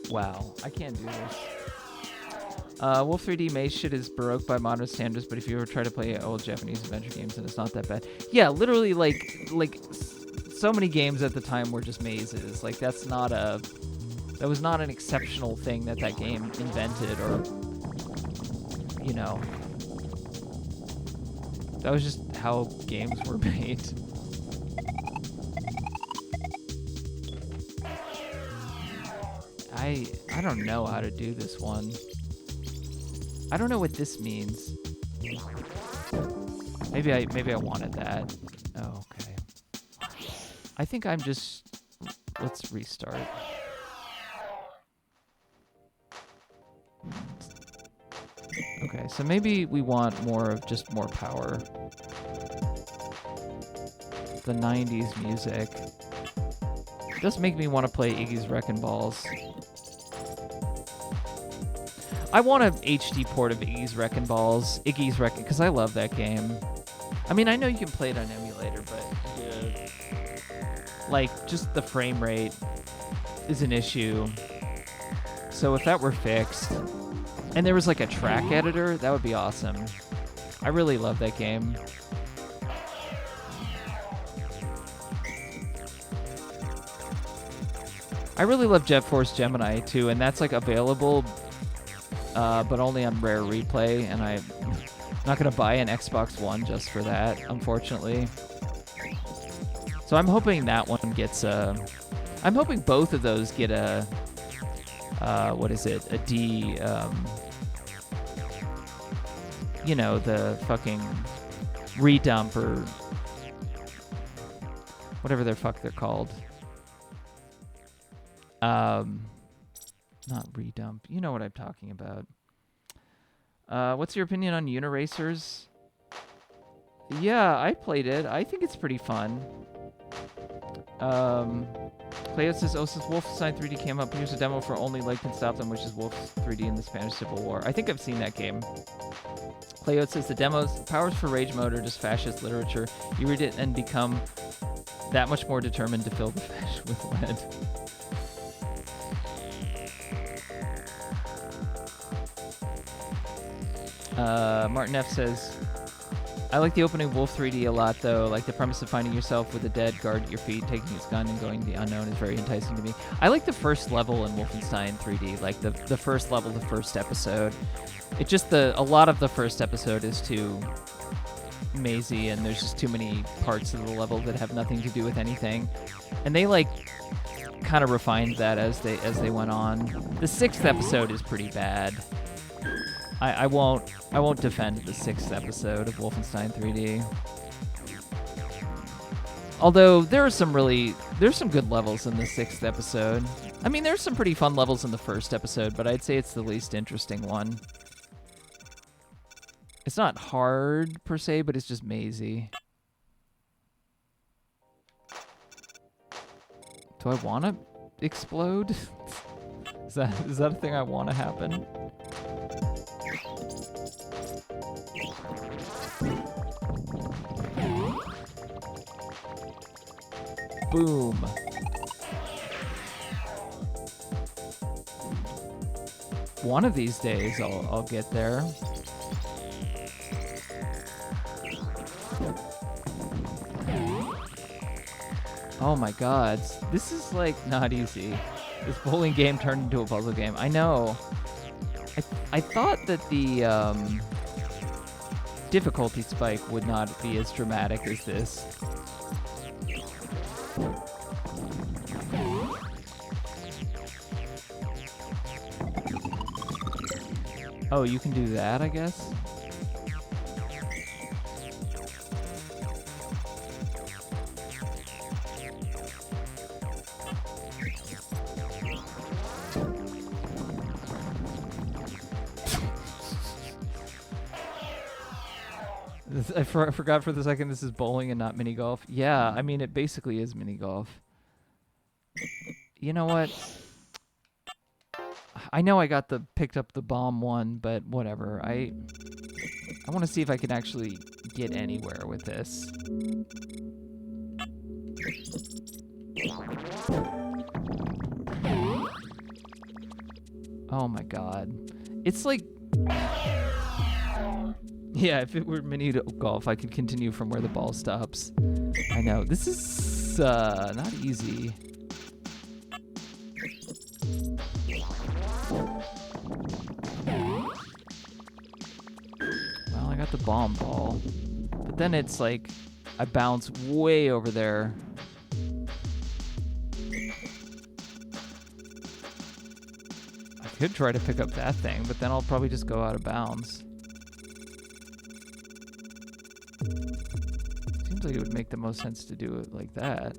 Wow, I can't do this. Wolf 3D Maze shit is baroque by modern standards, but if you ever try to play old Japanese adventure games, then it's not that bad. Yeah, literally, like so many games at the time were just mazes. Like that was not an exceptional thing that game invented, or you know, that was just how games were made. I don't know how to do this one. I don't know what this means. Maybe I wanted that. Oh, okay. I think I'm just... Let's restart. Okay, so maybe we want more power. The 90s music. It does make me want to play Iggy's Wrecking Balls. I want an HD port of Iggy's Wrecking Balls. Because I love that game. I mean, I know you can play it on emulator, but like, just the frame rate is an issue. So if that were fixed, and there was like a track editor, that would be awesome. I really love that game. I really love Jet Force Gemini too, and that's like available, but only on Rare Replay, and I'm not going to buy an Xbox One just for that, unfortunately. So I'm hoping that one gets I'm hoping both of those get a what is it? A D, you know, the fucking redump or whatever the fuck they're called. Not redump. You know what I'm talking about. What's your opinion on Uniracers? Yeah, I played it. I think it's pretty fun. Cleo says, oh, since Wolfenstein 3D came up, here's a demo for Only Light Can Stop Them, which is Wolf 3D in the Spanish Civil War. I think I've seen that game. Cleo says, the demo's powers for rage mode are just fascist literature. You read it and become that much more determined to fill the fish with lead. Martin F says, I like the opening Wolf 3D a lot, though. Like the premise of finding yourself with a dead guard at your feet, taking his gun and going to the unknown is very enticing to me. I like the first level in Wolfenstein 3D, like the first level, the first episode. It just, a lot of the first episode is too mazy, and there's just too many parts of the level that have nothing to do with anything. And they, like, kind of refined that as they went on. The 6th episode is pretty bad. I won't defend the 6th episode of Wolfenstein 3D. Although there's some good levels in the 6th episode. I mean, there's some pretty fun levels in the 1st episode, but I'd say it's the least interesting one. It's not hard per se, but it's just mazy. Do I want to explode? Is that a thing I want to happen? Boom. One of these days I'll get there. Oh my god. This is like not easy. This bowling game turned into a puzzle game. I know. I thought that the difficulty spike would not be as dramatic as this. Oh, you can do that, I guess? I forgot for the second this is bowling and not mini golf. Yeah, I mean, it basically is mini golf. You know what? I know I picked up the bomb one, but whatever. I want to see if I can actually get anywhere with this. Oh my god. It's like... Yeah, if it were mini golf, I could continue from where the ball stops. I know. This is not easy. Well, I got the bomb ball. But then it's like, I bounce way over there. I could try to pick up that thing, but then I'll probably just go out of bounds. Seems like it would make the most sense to do it like that.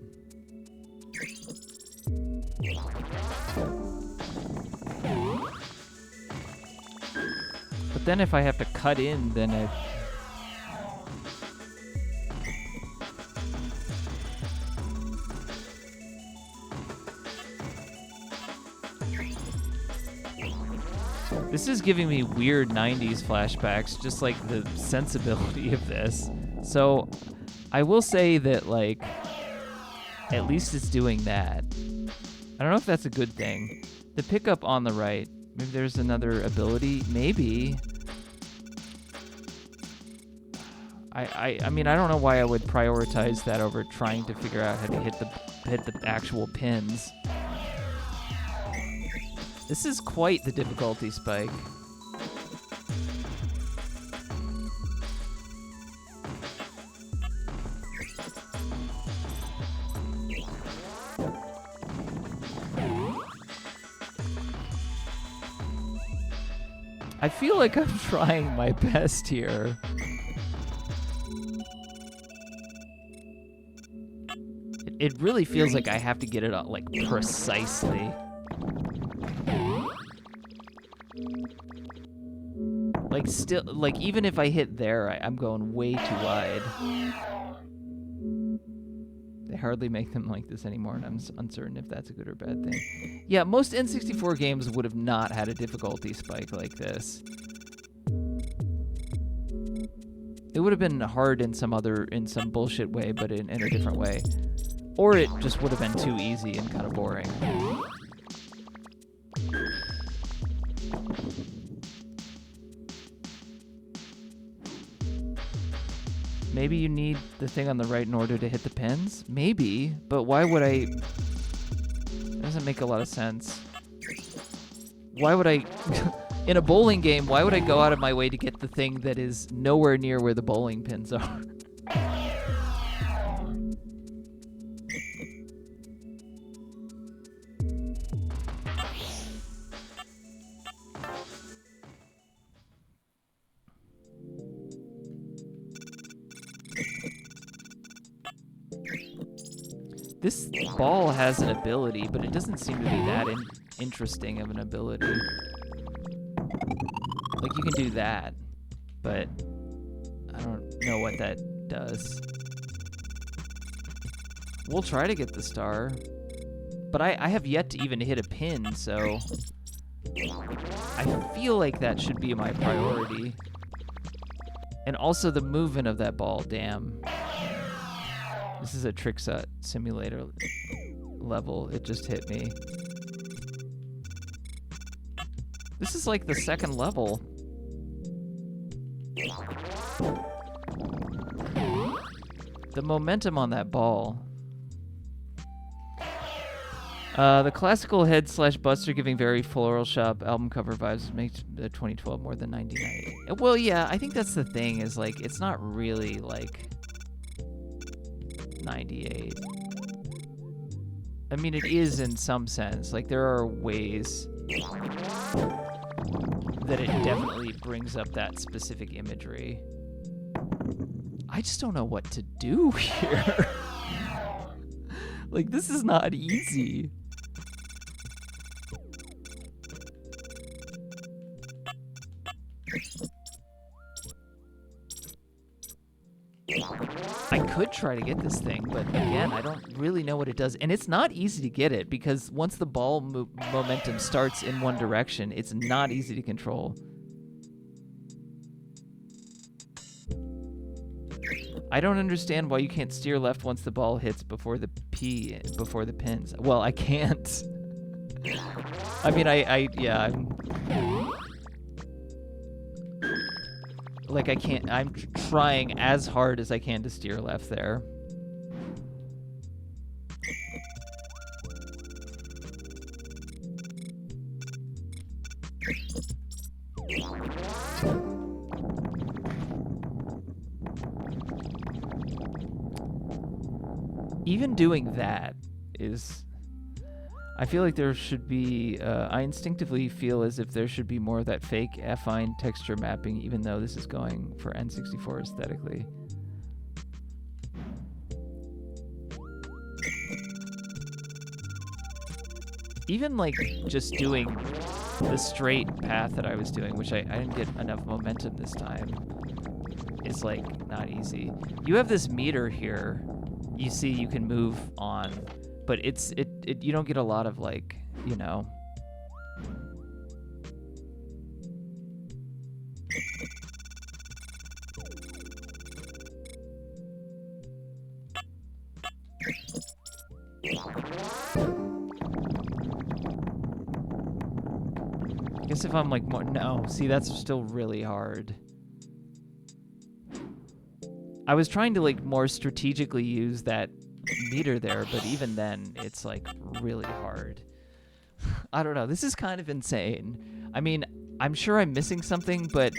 But then if I have to cut in, then it... This is giving me weird 90s flashbacks, just like the sensibility of this. So, I will say that, like, at least it's doing that. I don't know if that's a good thing. The pickup on the right, maybe there's another ability, maybe. I mean, I don't know why I would prioritize that over trying to figure out how to hit the actual pins. This is quite the difficulty spike. I feel like I'm trying my best here. it really feels like I have to get it like precisely. Like still, like even if I hit there, I'm going way too wide. They hardly make them like this anymore, and I'm uncertain if that's a good or bad thing. Yeah, most N64 games would have not had a difficulty spike like this. It would have been hard in some bullshit way, but in a different way. Or it just would have been too easy and kind of boring. Maybe you need the thing on the right in order to hit the pins? Maybe, but why would I... It doesn't make a lot of sense. Why would I... In a bowling game, why would I go out of my way to get the thing that is nowhere near where the bowling pins are? This ball has an ability, but it doesn't seem to be that interesting of an ability. Like, you can do that, but I don't know what that does. We'll try to get the star, but I have yet to even hit a pin, so I feel like that should be my priority. And also the movement of that ball, damn. This is a trick simulator level. It just hit me. This is like the second level. The momentum on that ball. The classical head/Buster giving very floral shop album cover vibes makes the 2012 more than 99. Well, yeah, I think that's the thing, is like, it's not really like 98. I mean, it is in some sense. Like, there are ways that it definitely brings up that specific imagery. I just don't know what to do here. Like, this is not easy. I could try to get this thing, but again, I don't really know what it does. And it's not easy to get it, because once the ball momentum starts in one direction, it's not easy to control. I don't understand why you can't steer left once the ball hits before the pins. Well, I can't. I mean, like, I can't, I'm trying as hard as I can to steer left there. Even doing that is... I feel like there should be, I instinctively feel as if there should be more of that fake affine texture mapping, even though this is going for N64 aesthetically. Even like just doing the straight path that I was doing, which I didn't get enough momentum this time, is like not easy. You have this meter here. You see you can move on, but you don't get a lot of, like, you know. I guess if I'm like more, no, see, that's still really hard. I was trying to like more strategically use that meter there, but even then it's like really hard. I don't know, this is kind of insane. I mean, I'm sure I'm missing something, but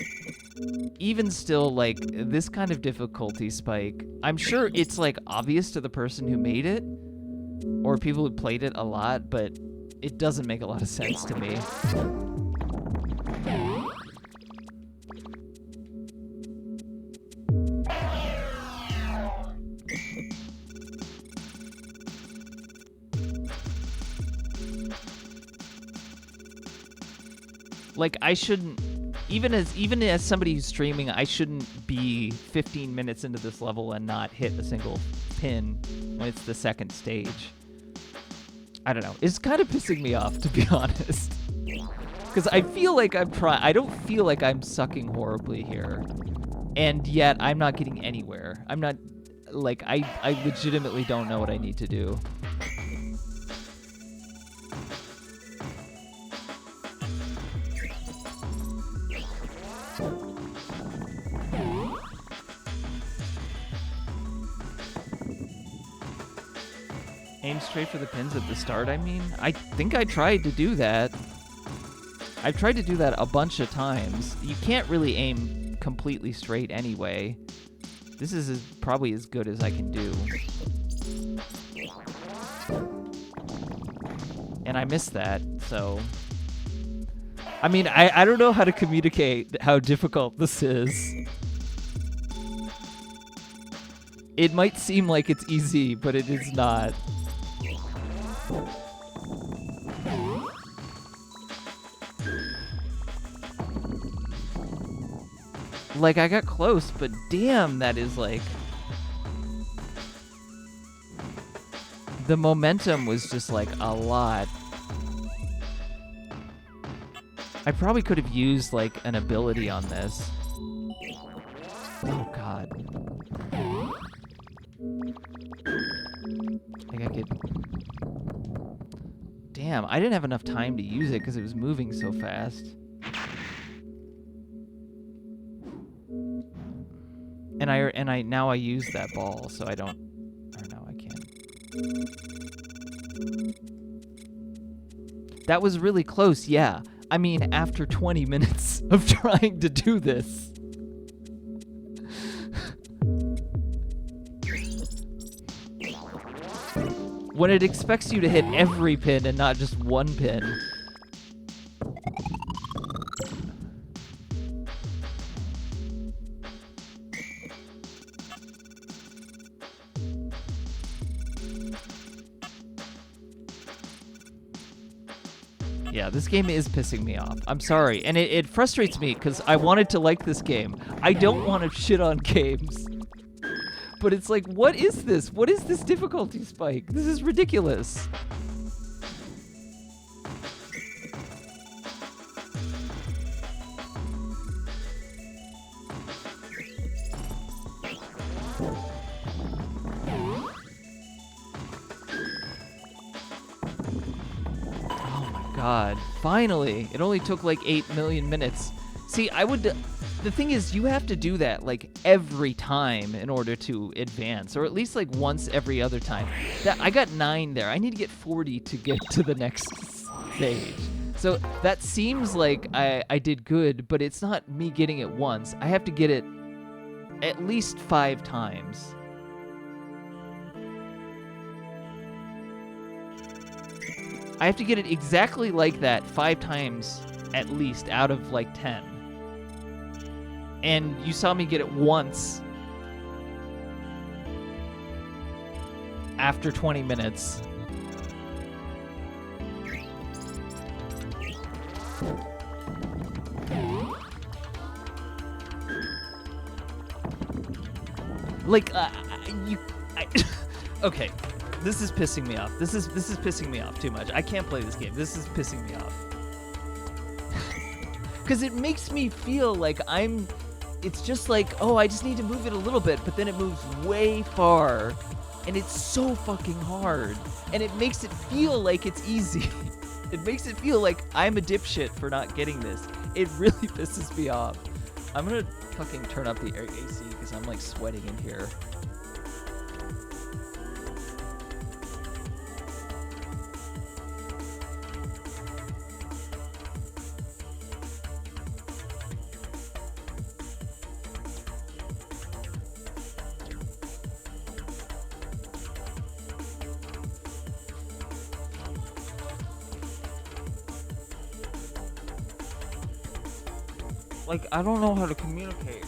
even still, like, this kind of difficulty spike, I'm sure it's like obvious to the person who made it or people who played it a lot, but it doesn't make a lot of sense to me. Like, I shouldn't, even as somebody who's streaming, I shouldn't be 15 minutes into this level and not hit a single pin when it's the second stage. I don't know. It's kind of pissing me off, to be honest. Because I feel like I'm trying. I don't feel like I'm sucking horribly here. And yet, I'm not getting anywhere. I'm not, like, I legitimately don't know what I need to do. Aim straight for the pins at the start, I mean? I think I tried to do that. I've tried to do that a bunch of times. You can't really aim completely straight anyway. This is probably as good as I can do. And I missed that, so... I mean, I don't know how to communicate how difficult this is. It might seem like it's easy, but it is not. Like, I got close, but damn, that is like... The momentum was just like a lot. I probably could have used like an ability on this. Oh god. I think I could... Damn, I didn't have enough time to use it because it was moving so fast. And I now I use that ball, so I don't... Or no, I can't. That was really close, yeah. I mean, after 20 minutes of trying to do this. When it expects you to hit every pin and not just one pin. Yeah, this game is pissing me off. I'm sorry. And it frustrates me because I wanted to like this game. I don't want to shit on games. But it's like, what is this? What is this difficulty spike? This is ridiculous. God, finally. It only took like 8 million minutes. See, the thing is, you have to do that like every time in order to advance, or at least like once every other time. I got 9 there. I need to get 40 to get to the next stage. So that seems like I did good, but it's not me getting it once. I have to get it at least 5 times. I have to get it exactly like that 5 times at least out of like 10. And you saw me get it once after 20 minutes. Like, okay. This is pissing me off. This is pissing me off too much. I can't play this game. This is pissing me off. Because it makes me feel like it's just like, oh, I just need to move it a little bit, but then it moves way far, and it's so fucking hard. And it makes it feel like it's easy. It makes it feel like I'm a dipshit for not getting this. It really pisses me off. I'm gonna fucking turn up the AC because I'm like sweating in here. Like, I don't know how to communicate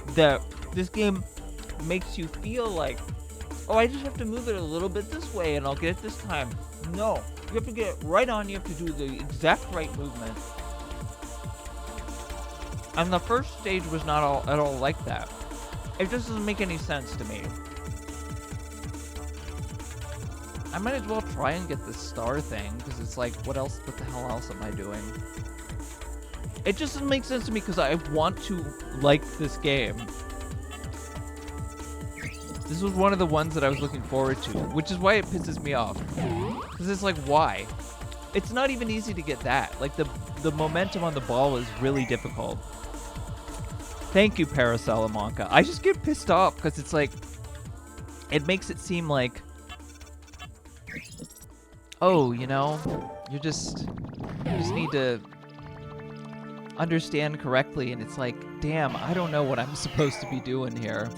that this game makes you feel like, oh, I just have to move it a little bit this way and I'll get it this time. No, you have to get it right on. You have to do the exact right movement. And the first stage was not at all like that. It just doesn't make any sense to me. I might as well try and get this star thing, because it's like, what the hell else am I doing? It just doesn't make sense to me, because I want to like this game. This was one of the ones that I was looking forward to, which is why it pisses me off. Because it's like, why? It's not even easy to get that. Like, the momentum on the ball is really difficult. Thank you, Parasalamanca. I just get pissed off, because it's like, it makes it seem like, oh, you know, you just need to understand correctly, and it's like, damn, I don't know what I'm supposed to be doing here.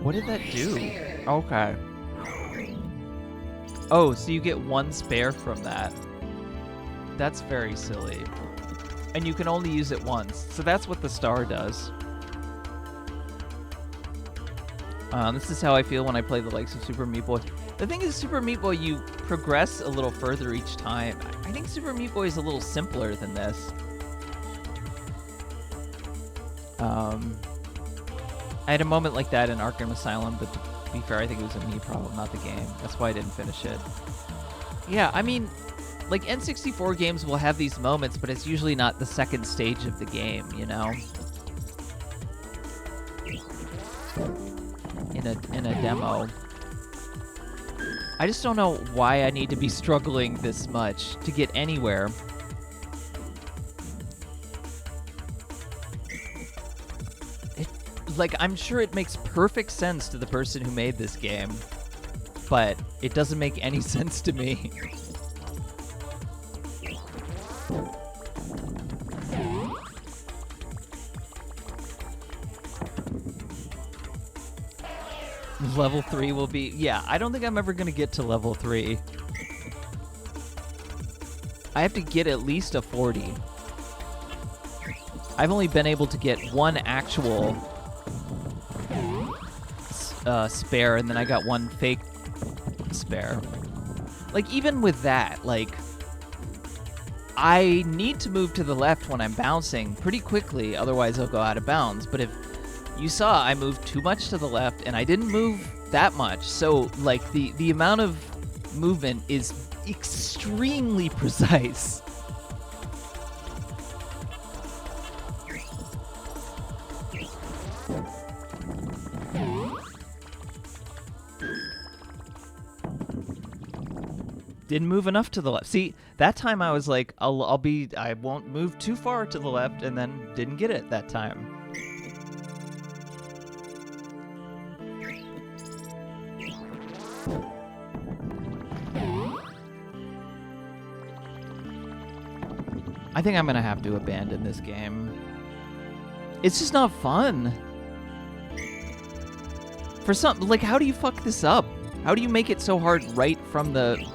What did that do? Okay. Oh, so you get one spare from that. That's very silly. And you can only use it once. So that's what the star does. This is how I feel when I play the likes of Super Meat Boy. The thing is, Super Meat Boy, you progress a little further each time. I think Super Meat Boy is a little simpler than this. I had a moment like that in Arkham Asylum, but to be fair, I think it was a me problem, not the game. That's why I didn't finish it. Yeah, I mean, like, N64 games will have these moments, but it's usually not the second stage of the game, you know? In a demo. I just don't know why I need to be struggling this much to get anywhere. Like, I'm sure it makes perfect sense to the person who made this game, but it doesn't make any sense to me. Level 3 will be... Yeah, I don't think I'm ever going to get to level 3. I have to get at least a 40. I've only been able to get one actual spare, and then I got one fake spare. Like, even with that, like, I need to move to the left when I'm bouncing pretty quickly, otherwise I'll go out of bounds. But if you saw, I moved too much to the left, and I didn't move that much. So, like, the amount of movement is extremely precise. Didn't move enough to the left. See, that time I was like, I won't move too far to the left, and then didn't get it that time. I think I'm gonna have to abandon this game. It's just not fun. For some, like, how do you fuck this up? How do you make it so hard right from the...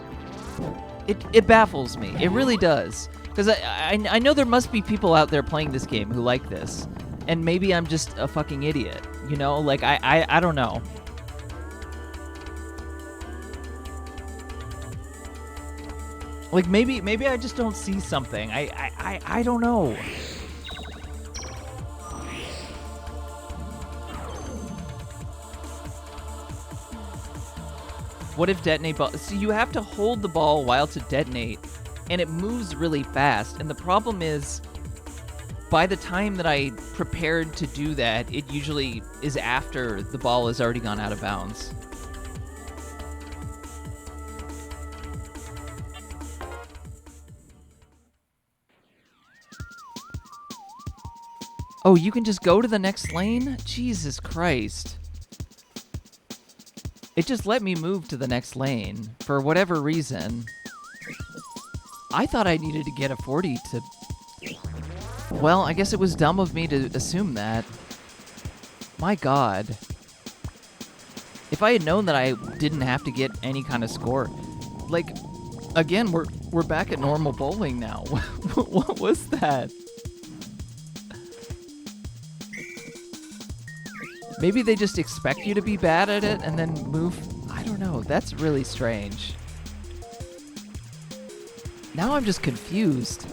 It baffles me. It really does. Because I know there must be people out there playing this game who like this. And maybe I'm just a fucking idiot. You know? Like, I don't know. Like, maybe I just don't see something. I don't know. What if detonate ball? So you have to hold the ball while to detonate, and it moves really fast. And the problem is, by the time that I prepared to do that, it usually is after the ball has already gone out of bounds. Oh, you can just go to the next lane? Jesus Christ. It just let me move to the next lane, for whatever reason. I thought I needed to get a 40 to... Well, I guess it was dumb of me to assume that. My God. If I had known that I didn't have to get any kind of score... Like, again, we're back at normal bowling now. What was that? Maybe they just expect you to be bad at it and then move. I don't know. That's really strange. Now I'm just confused.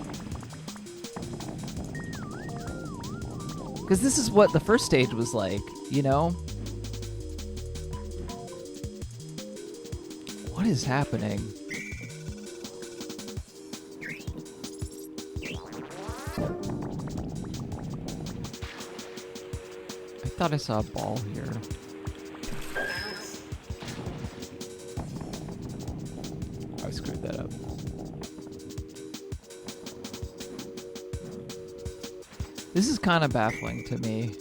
Because this is what the first stage was like, you know? What is happening? I thought I saw a ball here. I screwed that up. This is kind of baffling to me.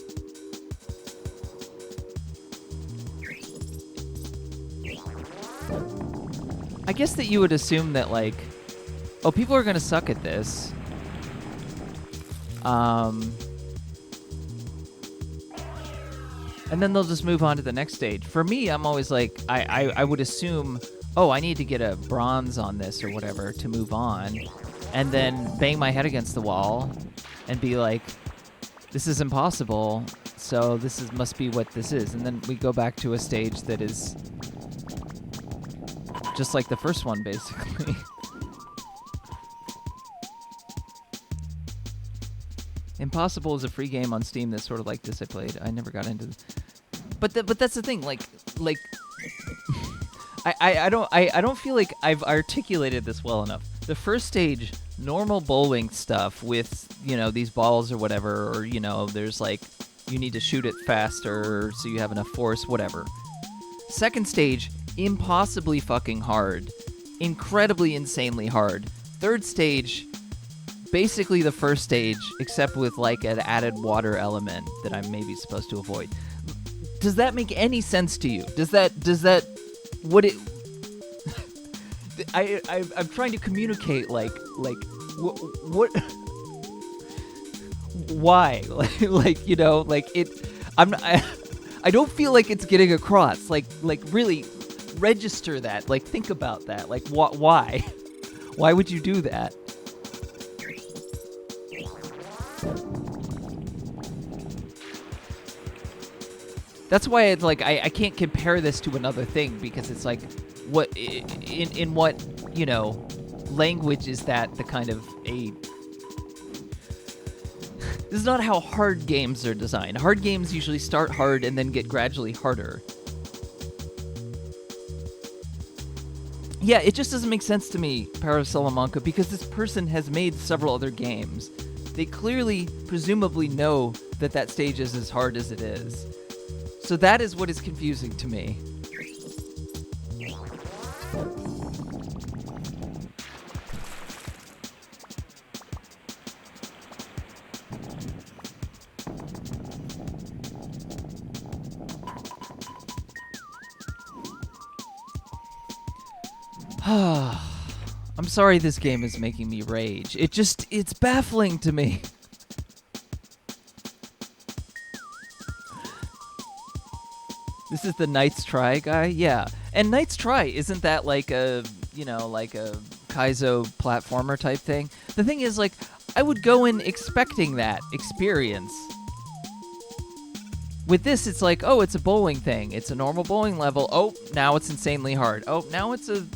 I guess that you would assume that, like, oh, people are going to suck at this. And then they'll just move on to the next stage. For me, I'm always like, I would assume, oh, I need to get a bronze on this or whatever to move on. And then bang my head against the wall and be like, this is impossible, so must be what this is. And then we go back to a stage that is just like the first one, basically. Impossible is a free game on Steam that's sort of like this I played. I never got into but that's the thing, like I don't feel like I've articulated this well enough. The first stage, normal bowling stuff with, you know, these balls or whatever, or, you know, there's like, you need to shoot it faster so you have enough force, whatever. Second stage, impossibly fucking hard. Incredibly, insanely hard. Third stage, basically the first stage, except with like an added water element that I'm maybe supposed to avoid. Does that make any sense to you? Does that, would it... I'm trying to communicate, like, what, why, like, you know, like it. I don't feel like it's getting across. Like really, register that. Like, think about that. Like, why, why would you do that? That's why it's like I can't compare this to another thing, because it's like, what in what, you know, language is that the kind of a... This is not how hard games are designed. Hard games usually start hard and then get gradually harder. Yeah, it just doesn't make sense to me, Parasalamanca, because this person has made several other games. They clearly, presumably know that that stage is as hard as it is. So that is what is confusing to me. I'm sorry this game is making me rage. It's baffling to me. This is the Knight's Try guy? Yeah. And Knight's Try, isn't that like a, you know, like a Kaizo platformer type thing? The thing is, like, I would go in expecting that experience. With this, it's like, oh, it's a bowling thing. It's a normal bowling level. Oh, now it's insanely hard. Oh, now it's a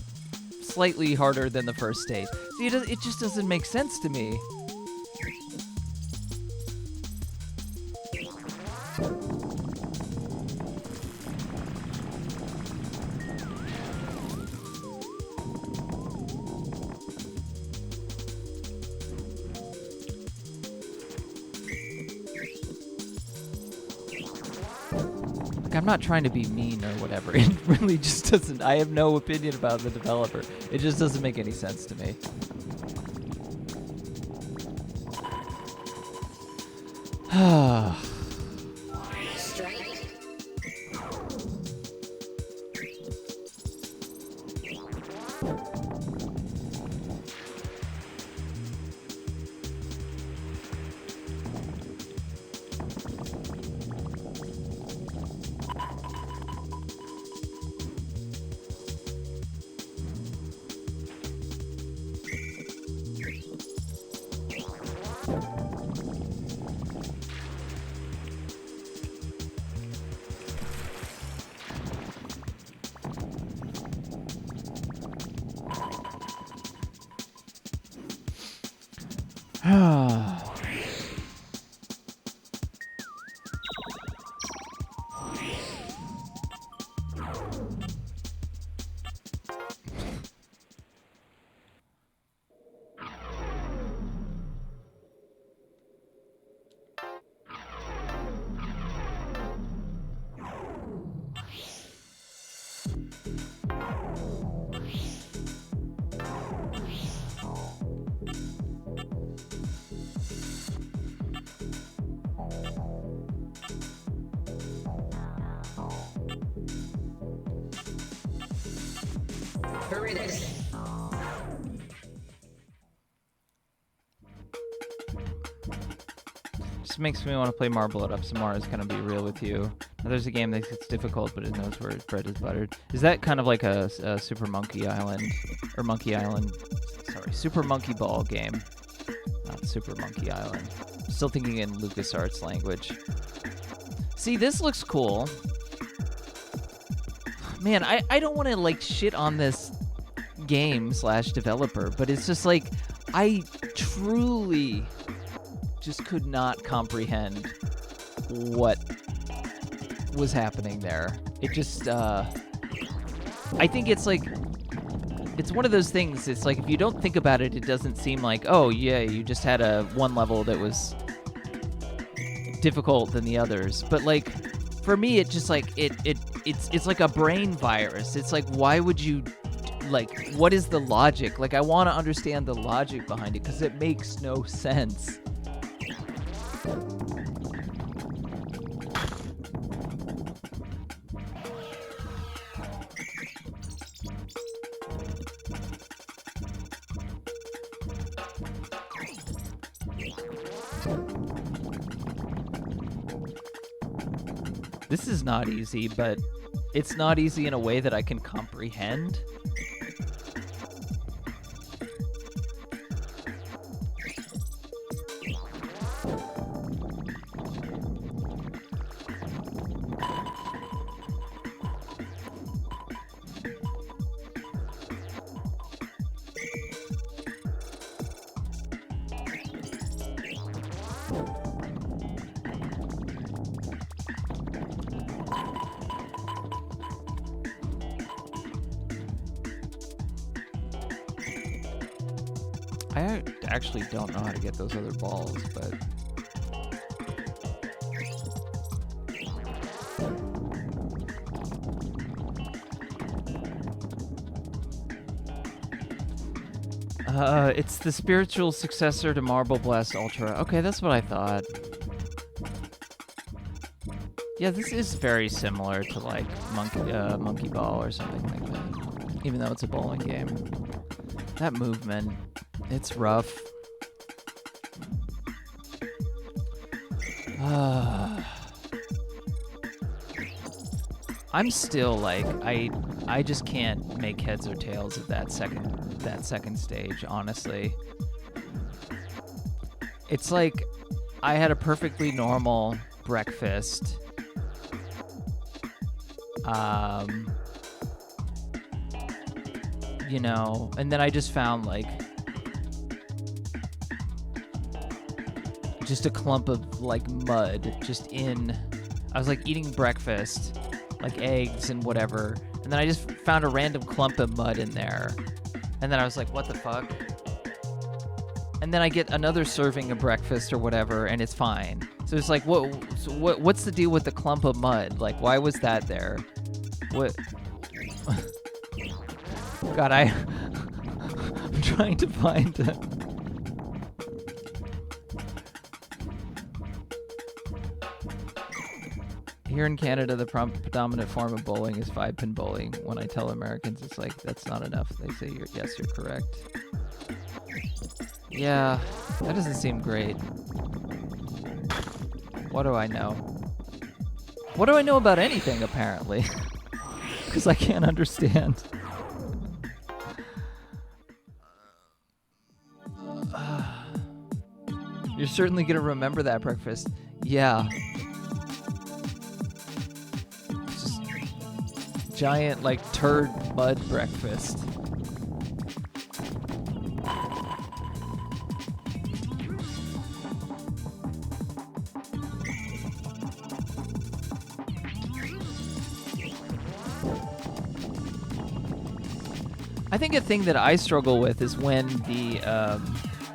slightly harder than the first stage. See, it just doesn't make sense to me. I'm not trying to be mean or whatever. It really just doesn't. I have no opinion about the developer. It just doesn't make any sense to me. Just makes me want to play Marble It Up some more. Is gonna be real with you. Now, there's a game that gets difficult, but it knows where its bread is buttered. Is that kind of like a Super Monkey Island or Monkey Island? Sorry, Super Monkey Ball game, not Super Monkey Island. Still thinking in LucasArts language. See, this looks cool. Man, I don't want to like shit on this game / developer, but it's just like I truly just could not comprehend what was happening there. It just I think it's like it's one of those things. It's like if you don't think about it, it doesn't seem like, oh yeah, you just had a one level that was difficult than the others. But like for me, it just like it's like a brain virus. It's like, why would you, like, what is the logic? Like, I want to understand the logic behind it because it makes no sense. This is not easy, but it's not easy in a way that I can comprehend. I actually don't know how to get those other balls, but... it's the spiritual successor to Marble Blast Ultra. Okay, that's what I thought. Yeah, this is very similar to, like, Monkey Ball or something like that. Even though it's a bowling game. That movement... It's rough. I'm still like I just can't make heads or tails of that second stage, honestly. It's like I had a perfectly normal breakfast. You know, and then I just found like just a clump of like mud just in. I was like eating breakfast, like eggs and whatever, and then I just found a random clump of mud in there, and then I was like, what the fuck? And then I get another serving of breakfast or whatever, and it's fine. So it's like, what's the deal with the clump of mud? Like, why was that there? What? God, I'm trying to find it. Here in Canada, the predominant form of bowling is 5-pin bowling. When I tell Americans, it's like, that's not enough. They say, yes, you're correct. Yeah, that doesn't seem great. What do I know? What do I know about anything, apparently? Because I can't understand. You're certainly going to remember that breakfast. Yeah. Just giant, like, turd mud breakfast. I think a thing that I struggle with is when the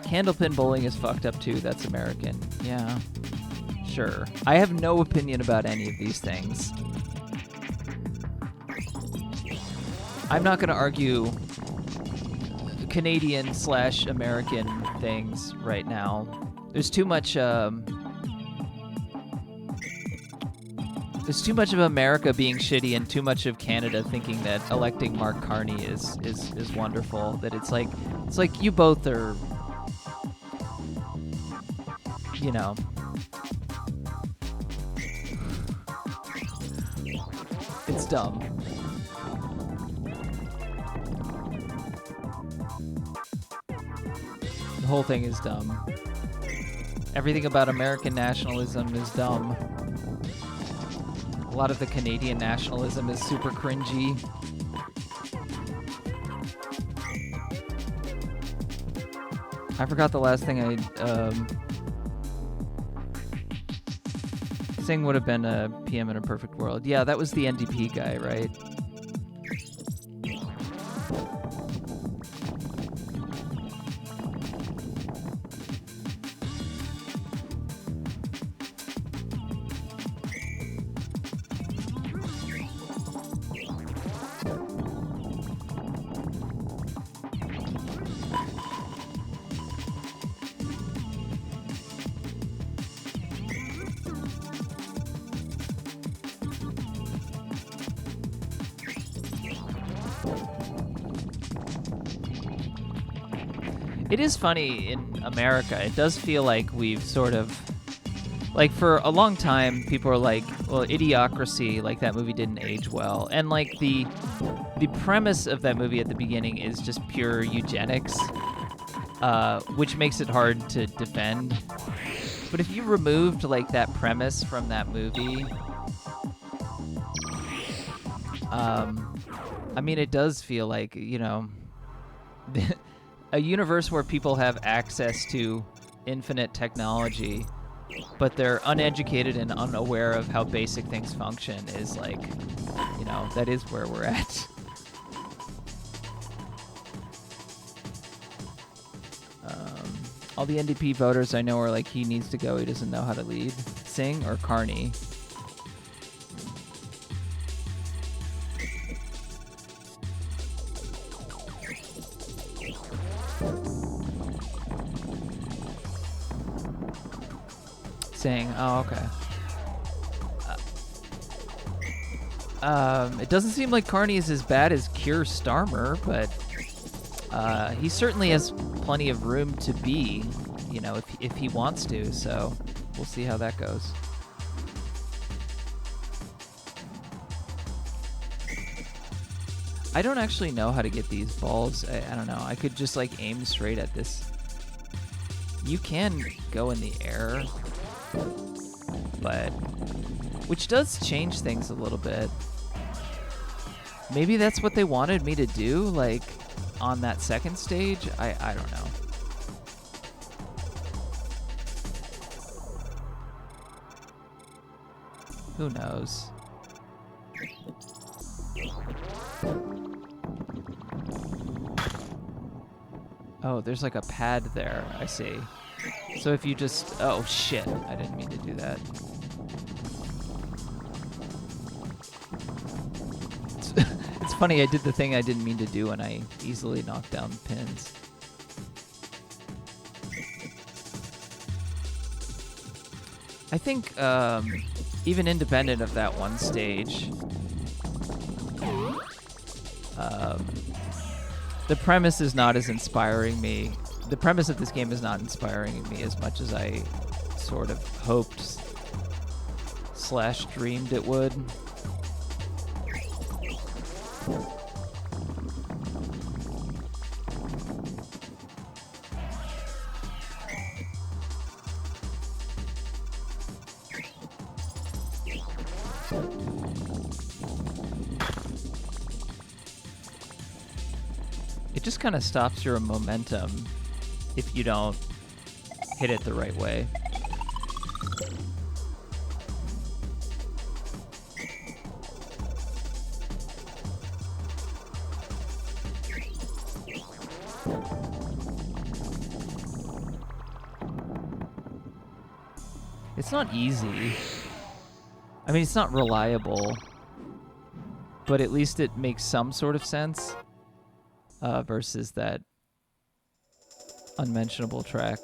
candlepin bowling is fucked up too. That's American. Yeah, sure. I have no opinion about any of these things. I'm not going to argue Canadian/American things right now. There's too much There's too much of America being shitty and too much of Canada thinking that electing Mark Carney is wonderful. That it's like you both are, you know. It's dumb. The whole thing is dumb. Everything about American nationalism is dumb. A lot of the Canadian nationalism is super cringy. I forgot the last thing thing would have been a PM in a Perfect World. Yeah, that was the NDP guy, right? It is funny in America. It does feel like we've sort of, like, for a long time, people are like, well, Idiocracy, like, that movie didn't age well. And, like, the premise of that movie at the beginning is just pure eugenics, which makes it hard to defend. But if you removed, like, that premise from that movie, I mean, it does feel like, you know, a universe where people have access to infinite technology, but they're uneducated and unaware of how basic things function is like, you know, that is where we're at. All the NDP voters I know are like, he needs to go, he doesn't know how to lead. Singh or Carney? Saying, oh, okay. It doesn't seem like Carney is as bad as Keir Starmer, but he certainly has plenty of room to be, you know, if he wants to. So we'll see how that goes. I don't actually know how to get these balls. I don't know. I could just like aim straight at this. You can go in the air, but which does change things a little bit. Maybe that's what they wanted me to do, like on that second stage. I don't know. Who knows? Oh, there's like a pad there, I see. So if you just... Oh, shit. I didn't mean to do that. It's funny, I did the thing I didn't mean to do and I easily knocked down pins. I think, even independent of that one stage, the premise is not as inspiring me. The premise of this game is not inspiring me as much as I sort of hoped / dreamed it would. It just kind of stops your momentum if you don't hit it the right way. It's not easy. I mean, it's not reliable, but at least it makes some sort of sense. Versus that unmentionable track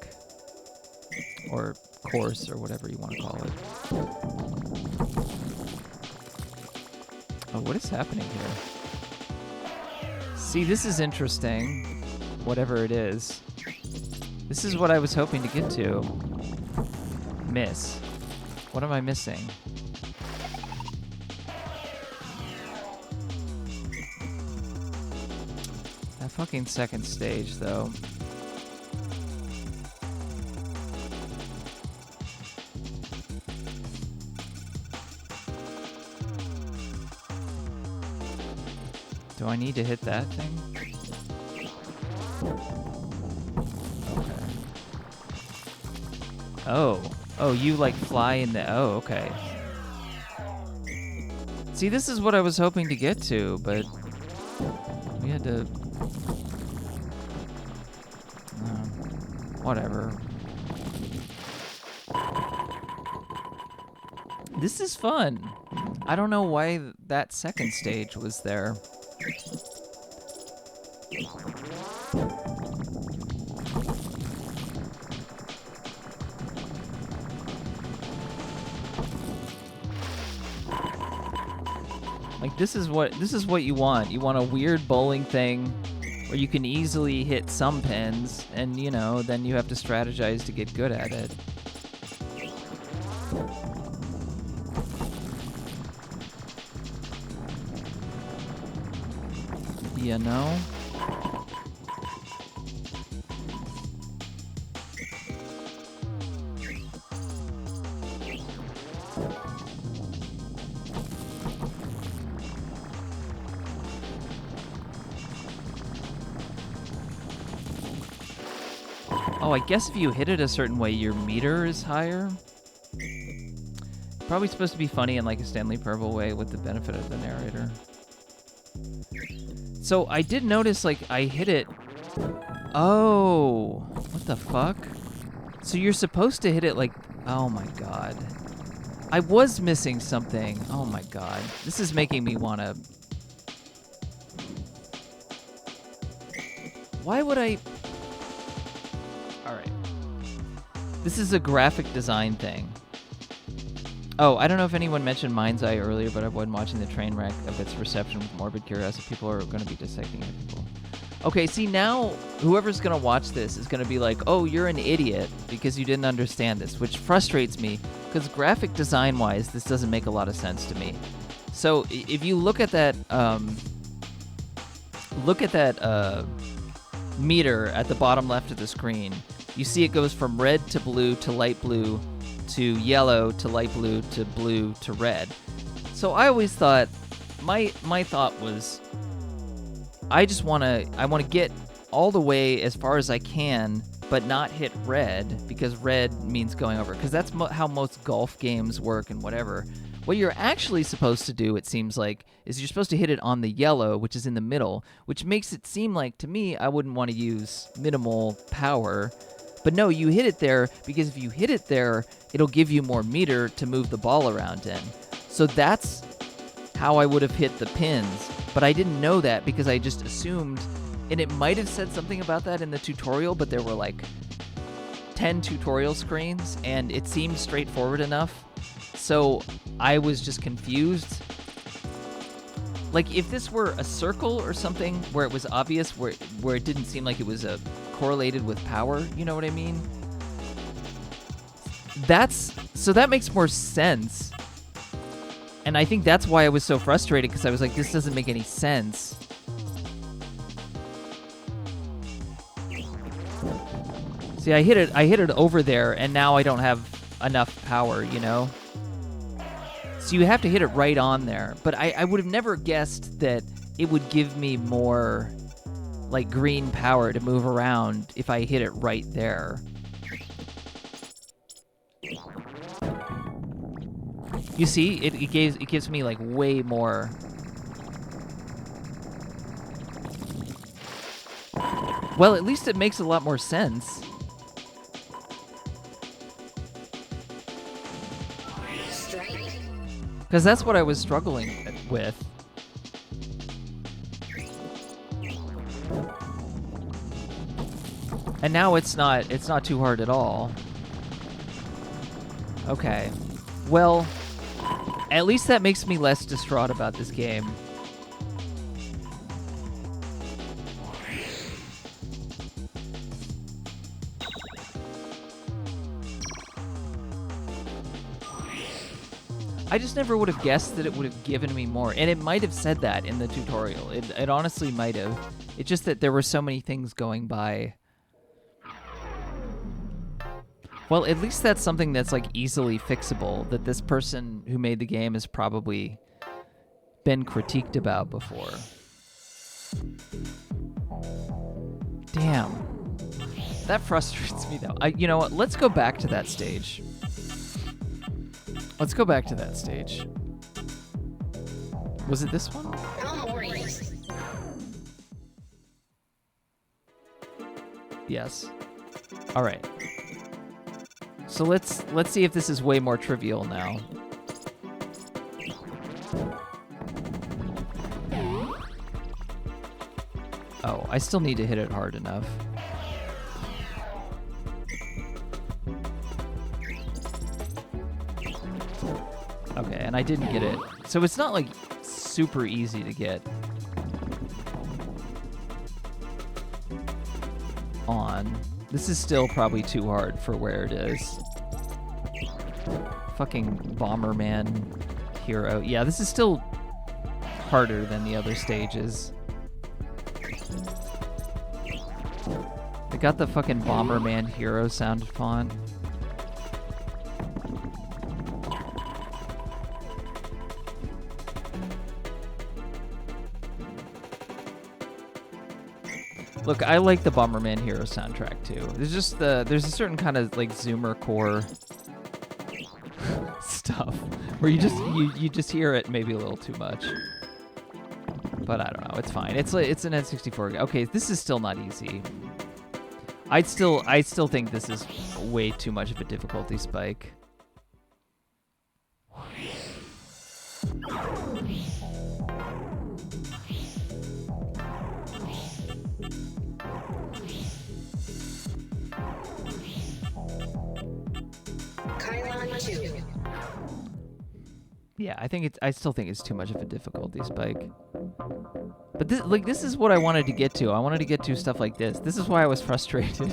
or course or whatever you want to call it. Oh, what is happening here? See, this is interesting. Whatever it is. This is what I was hoping to get to. Miss. What am I missing? That fucking second stage, though. Do I need to hit that thing? Okay. Oh. Oh, you like fly in the... Oh, okay. See, this is what I was hoping to get to, but... We had to... Whatever. This is fun. I don't know why that second stage was there. Like this is what you want. You want a weird bowling thing where you can easily hit some pins and you know, then you have to strategize to get good at it. You know? Oh, I guess if you hit it a certain way, your meter is higher. Probably supposed to be funny in like a Stanley Parable way with the benefit of the narrator. So I did notice, like, I hit it. Oh, what the fuck? So you're supposed to hit it like, oh my god. I was missing something. Oh my god. This is making me want to... Why would I... Alright. This is a graphic design thing. Oh, I don't know if anyone mentioned Mind's Eye earlier, but I've been watching the train wreck of its reception with morbid curiosity. People are going to be dissecting it. People. Okay, see, now whoever's going to watch this is going to be like, oh, you're an idiot because you didn't understand this, which frustrates me because graphic design-wise, this doesn't make a lot of sense to me. So if you look at that, meter at the bottom left of the screen, you see it goes from red to blue to light blue to yellow to light blue to red. So I always thought, my thought was, I want to get all the way as far as I can, but not hit red, because red means going over, because that's how most golf games work and whatever. What you're actually supposed to do, it seems like, is you're supposed to hit it on the yellow, which is in the middle, which makes it seem like, to me, I wouldn't want to use minimal power. But no, you hit it there, because if you hit it there, it'll give you more meter to move the ball around in. So that's how I would have hit the pins. But I didn't know that because I just assumed, and it might have said something about that in the tutorial, but there were like 10 tutorial screens, and it seemed straightforward enough. So I was just confused. Like, if this were a circle or something where it was obvious, where it didn't seem like it was correlated with power, you know what I mean? So that makes more sense. And I think that's why I was so frustrated, because I was like, this doesn't make any sense. See, I hit it over there, and now I don't have enough power, you know? So you have to hit it right on there. But I would have never guessed that it would give me more, like, green power to move around if I hit it right there. You see, it gives me, like, way more. Well, at least it makes a lot more sense. Because that's what I was struggling with. And now it's not too hard at all. Okay. Well, At least that makes me less distraught about this game. I just never would have guessed that it would have given me more. And it might have said that in the tutorial. It honestly might have. It's just that there were so many things going by. Well, at least that's something that's like easily fixable, that this person who made the game has probably been critiqued about before. Damn. That frustrates me though. You know what? Let's go back to that stage. Let's go back to that stage. Was it this one? Yes. All right. So let's see if this is way more trivial now. Oh, I still need to hit it hard enough. Okay, and I didn't get it. So it's not like super easy to get on. This is still probably too hard for where it is. Fucking Bomberman Hero. Yeah, this is still harder than the other stages. They got the fucking Bomberman Hero sound font. Look, I like the Bomberman Hero soundtrack too. There's a certain kind of like Zoomer core stuff where you just hear it maybe a little too much. But I don't know, it's fine. It's an N64 game. Okay, this is still not easy. I still think this is way too much of a difficulty spike. Yeah, I still think it's too much of a difficulty spike. But this is what I wanted to get to. I wanted to get to stuff like this. This is why I was frustrated.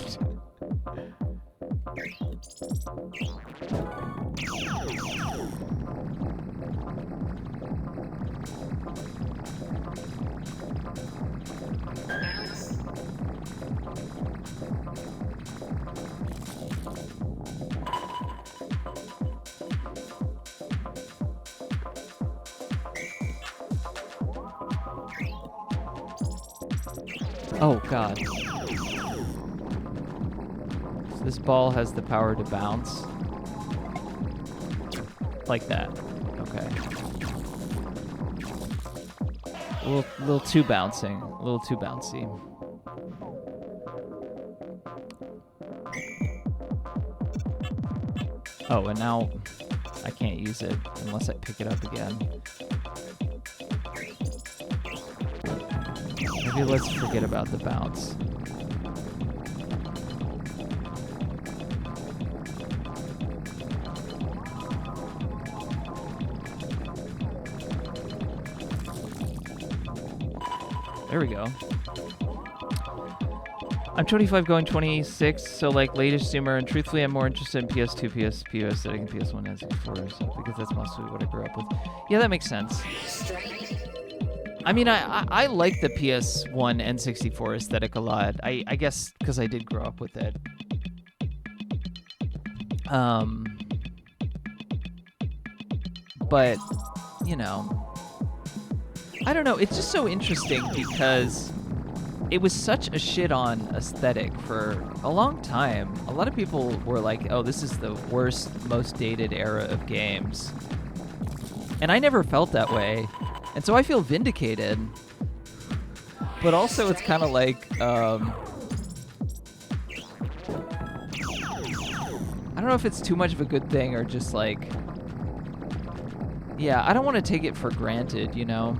Oh, God. So this ball has the power to bounce. Like that. Okay. A little too bouncing. A little too bouncy. Oh, and now I can't use it unless I pick it up again. Maybe let's forget about the bounce. There we go. I'm 25 going 26, so like latest Zoomer, and truthfully I'm more interested in PS2, PSP, aesthetic, and PS1 and 64, because that's mostly what I grew up with. Yeah, that makes sense. I mean, I like the PS1 N64 aesthetic a lot. I guess because I did grow up with it. But, you know, I don't know. It's just so interesting because it was such a shit-on aesthetic for a long time. A lot of people were like, oh, this is the worst, most dated era of games. And I never felt that way. And so I feel vindicated, but also it's kind of like, I don't know if it's too much of a good thing or just like, yeah, I don't want to take it for granted, you know?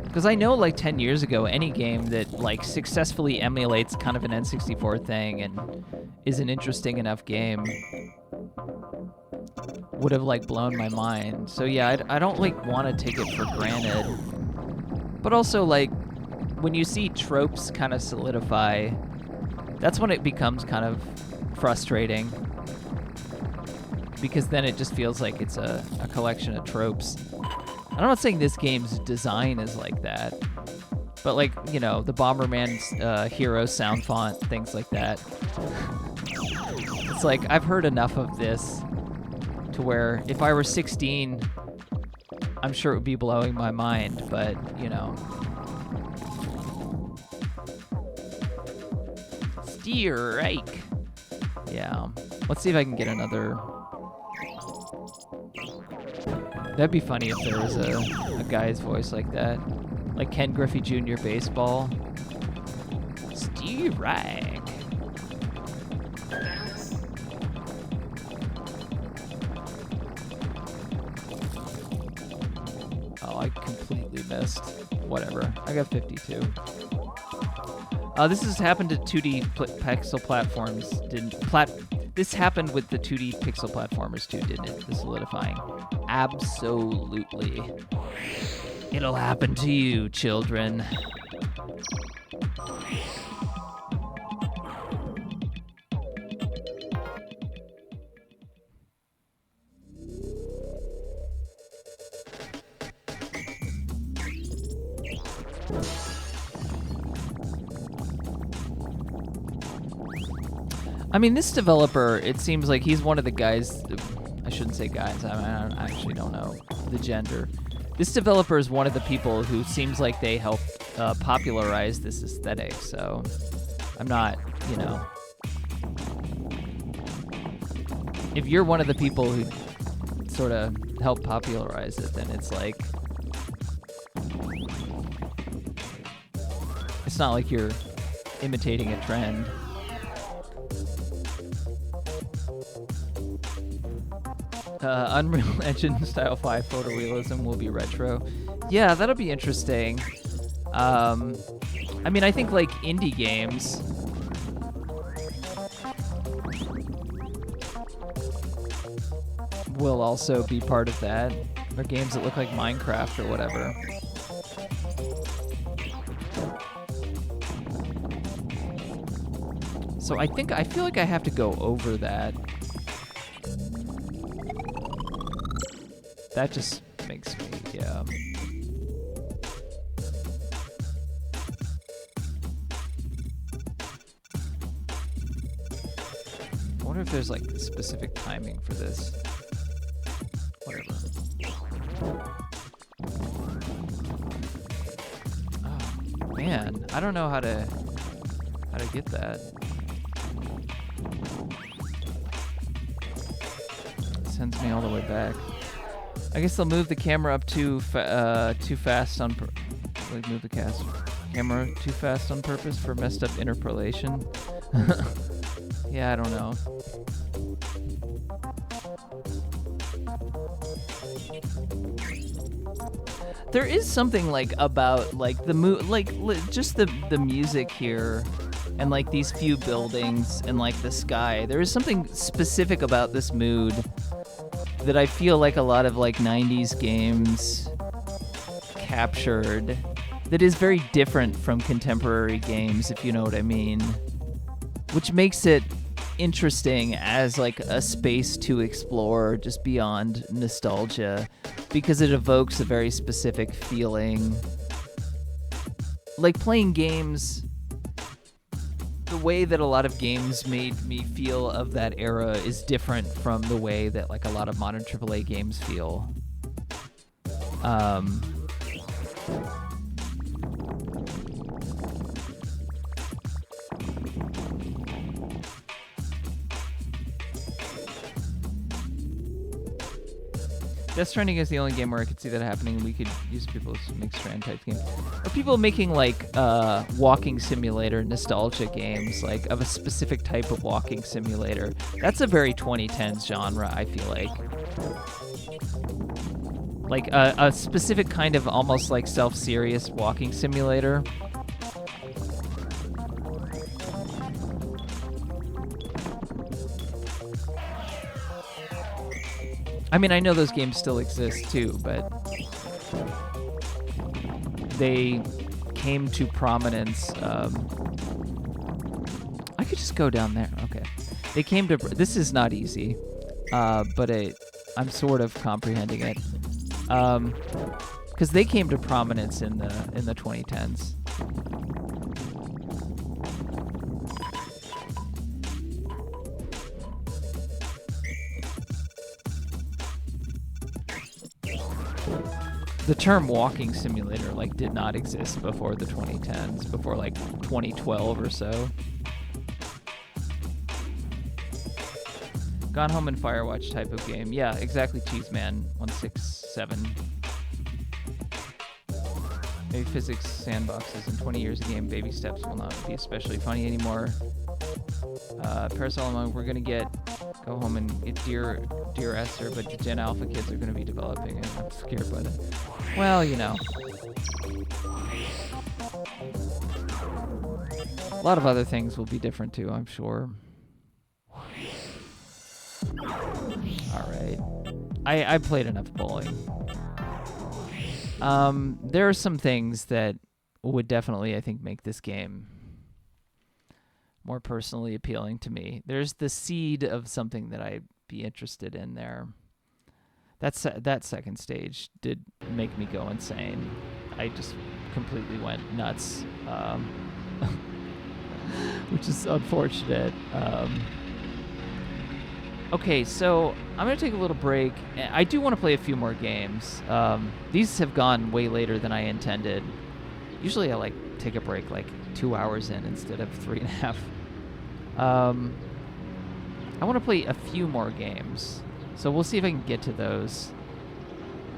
Because I know like 10 years ago, any game that like successfully emulates kind of an N64 thing and is an interesting enough game would have like blown my mind. So yeah, I don't like want to take it for granted. But also like when you see tropes kind of solidify, that's when it becomes kind of frustrating. Because then it just feels like it's a collection of tropes. I'm not saying this game's design is like that, but like, you know, the Bomberman's hero sound font, things like that. It's like, I've heard enough of this to where if I were 16, I'm sure it would be blowing my mind, but, you know. Strike. Yeah. Let's see if I can get another. That'd be funny if there was a guy's voice like that. Like Ken Griffey Jr. Baseball. Strike. Oh, I completely missed. Whatever. I got 52. This has happened to 2D pixel platforms. This happened with the 2D pixel platformers too, didn't it? The solidifying. Absolutely. It'll happen to you, children. I mean, this developer, it seems like he's one of the guys. I shouldn't say guys. I actually don't know the gender. This developer is one of the people who seems like they helped popularize this aesthetic. So I'm not, you know. If you're one of the people who sort of helped popularize it, then it's like, it's not like you're imitating a trend. Unreal Engine Style 5 photorealism will be retro. Yeah, that'll be interesting. I mean, I think like indie games will also be part of that. Or games that look like Minecraft or whatever. So I feel like I have to go over that. That just makes me, yeah. I wonder if there's like specific timing for this. Whatever. Oh man, I don't know how to get that. It sends me all the way back. I guess they'll move the camera up too fast on move the camera too fast on purpose for messed up interpolation. Yeah, I don't know. There is something like about like the just the music here and like these few buildings and like the sky. There is something specific about this mood that I feel like a lot of like 90s games captured that is very different from contemporary games, if you know what I mean. Which makes it interesting as like a space to explore just beyond nostalgia, because it evokes a very specific feeling. Like playing games, the way that a lot of games made me feel of that era is different from the way that like a lot of modern AAA games feel. Death Stranding is the only game where I could see that happening. We could use people to make Strand type games. Or people making like walking simulator nostalgia games, like of a specific type of walking simulator. That's a very 2010s genre, I feel like. Like a specific kind of almost like self-serious walking simulator. I mean, I know those games still exist too, but they came to prominence. I could just go down there. Okay. They came to. This is not easy, but I'm sort of comprehending it. Because they came to prominence in the 2010s. The term walking simulator like did not exist before the 2010s, before like 2012 or so. Gone Home and Firewatch type of game. Yeah, exactly, Cheeseman 167. Maybe physics sandboxes in 20 years a game. Baby steps will not be especially funny anymore. Parasol, we're gonna go home and get Dear Esther, but the Gen Alpha kids are gonna be developing it. I'm scared by that. Well, you know. A lot of other things will be different too, I'm sure. Alright. I played enough bowling. There are some things that would definitely, I think, make this game more personally appealing to me. There's the seed of something that I'd be interested in there. That second stage did make me go insane. I just completely went nuts, which is unfortunate. Okay, so I'm going to take a little break. I do want to play a few more games. These have gone way later than I intended. Usually I take a break 2 hours in instead of 3.5. I want to play a few more games. So we'll see if I can get to those.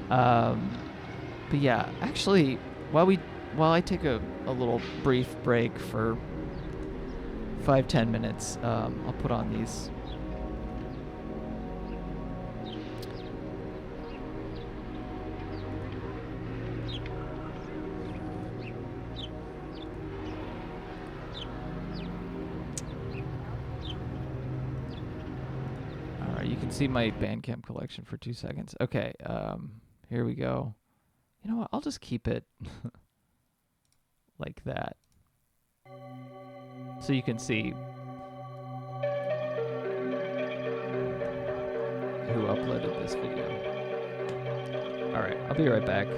But yeah, actually, while I take a little brief break for 5-10 minutes, I'll put on these. You can see my Bandcamp collection for 2 seconds. Okay, here we go. You know what? I'll just keep it like that. So you can see who uploaded this video. Alright, I'll be right back.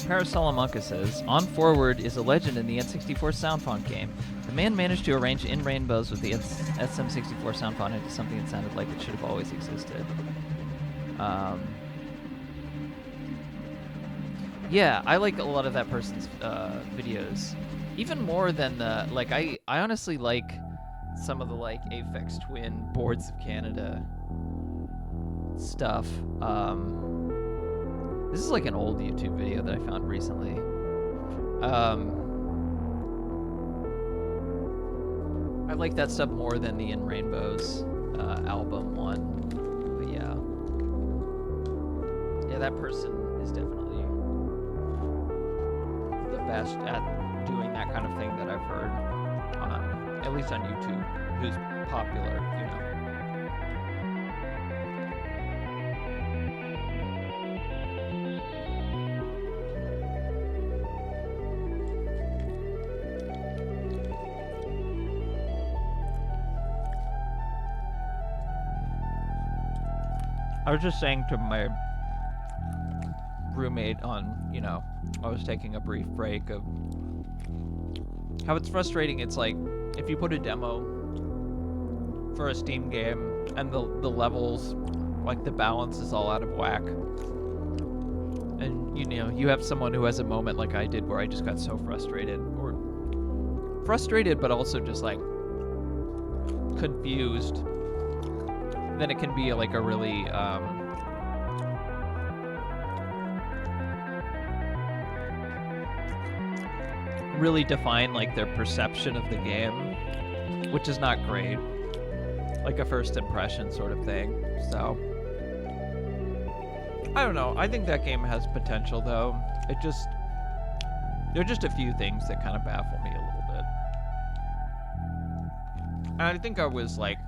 Parasalamanca says, On Forward is a legend in the N64 sound font game. The man managed to arrange in rainbows with the SM64 sound font into something that sounded like it should have always existed. Yeah, I like a lot of that person's videos. Even more than the, like, I honestly like some of the, like, Aphex Twin Boards of Canada stuff. This is like an old YouTube video that I found recently. I like that stuff more than the In Rainbows album one. But yeah. Yeah, that person is definitely the best at doing that kind of thing that I've heard, at least on YouTube, who's popular, you know. I was just saying to my roommate on, you know, I was taking a brief break of how it's frustrating. It's like if you put a demo for a Steam game and the levels, like the balance is all out of whack. And, you know, you have someone who has a moment like I did where I just got so frustrated. Or frustrated, but also just, like, confused. Then it can be, like, a really, really define, like, their perception of the game, which is not great. Like a first impression sort of thing, so... I don't know. I think that game has potential, though. It just... There are just a few things that kind of baffle me a little bit. And I think I was, like...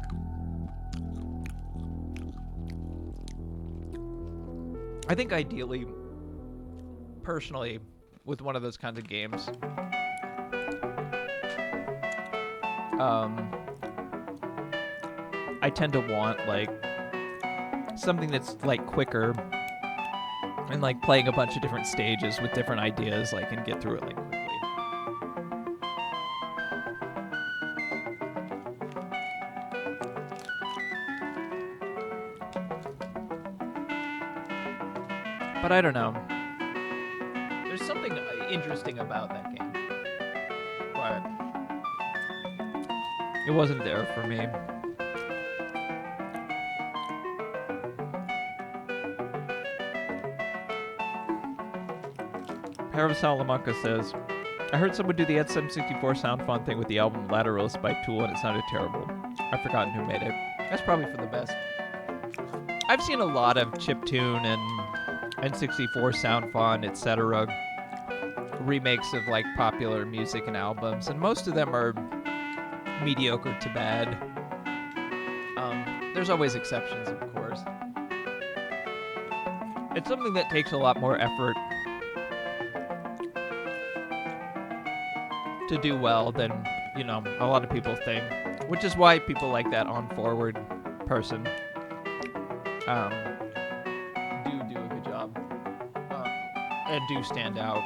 I think ideally, personally, with one of those kinds of games... I tend to want, like, something that's, like, quicker... And, like, playing a bunch of different stages with different ideas, like, and get through it, like, quickly. But I don't know. There's something interesting about that game. But it wasn't there for me. Pair of Salamanca says, I heard someone do the Ed764 sound font thing with the album Lateralus by Tool and it sounded terrible. I've forgotten who made it. That's probably for the best. I've seen a lot of chiptune and N64 sound font, etc. remakes of like popular music and albums, and most of them are mediocre to bad. There's always exceptions, of course. It's something that takes a lot more effort to do well than, you know, a lot of people think, which is why people like that On Forward person do a good job and do stand out.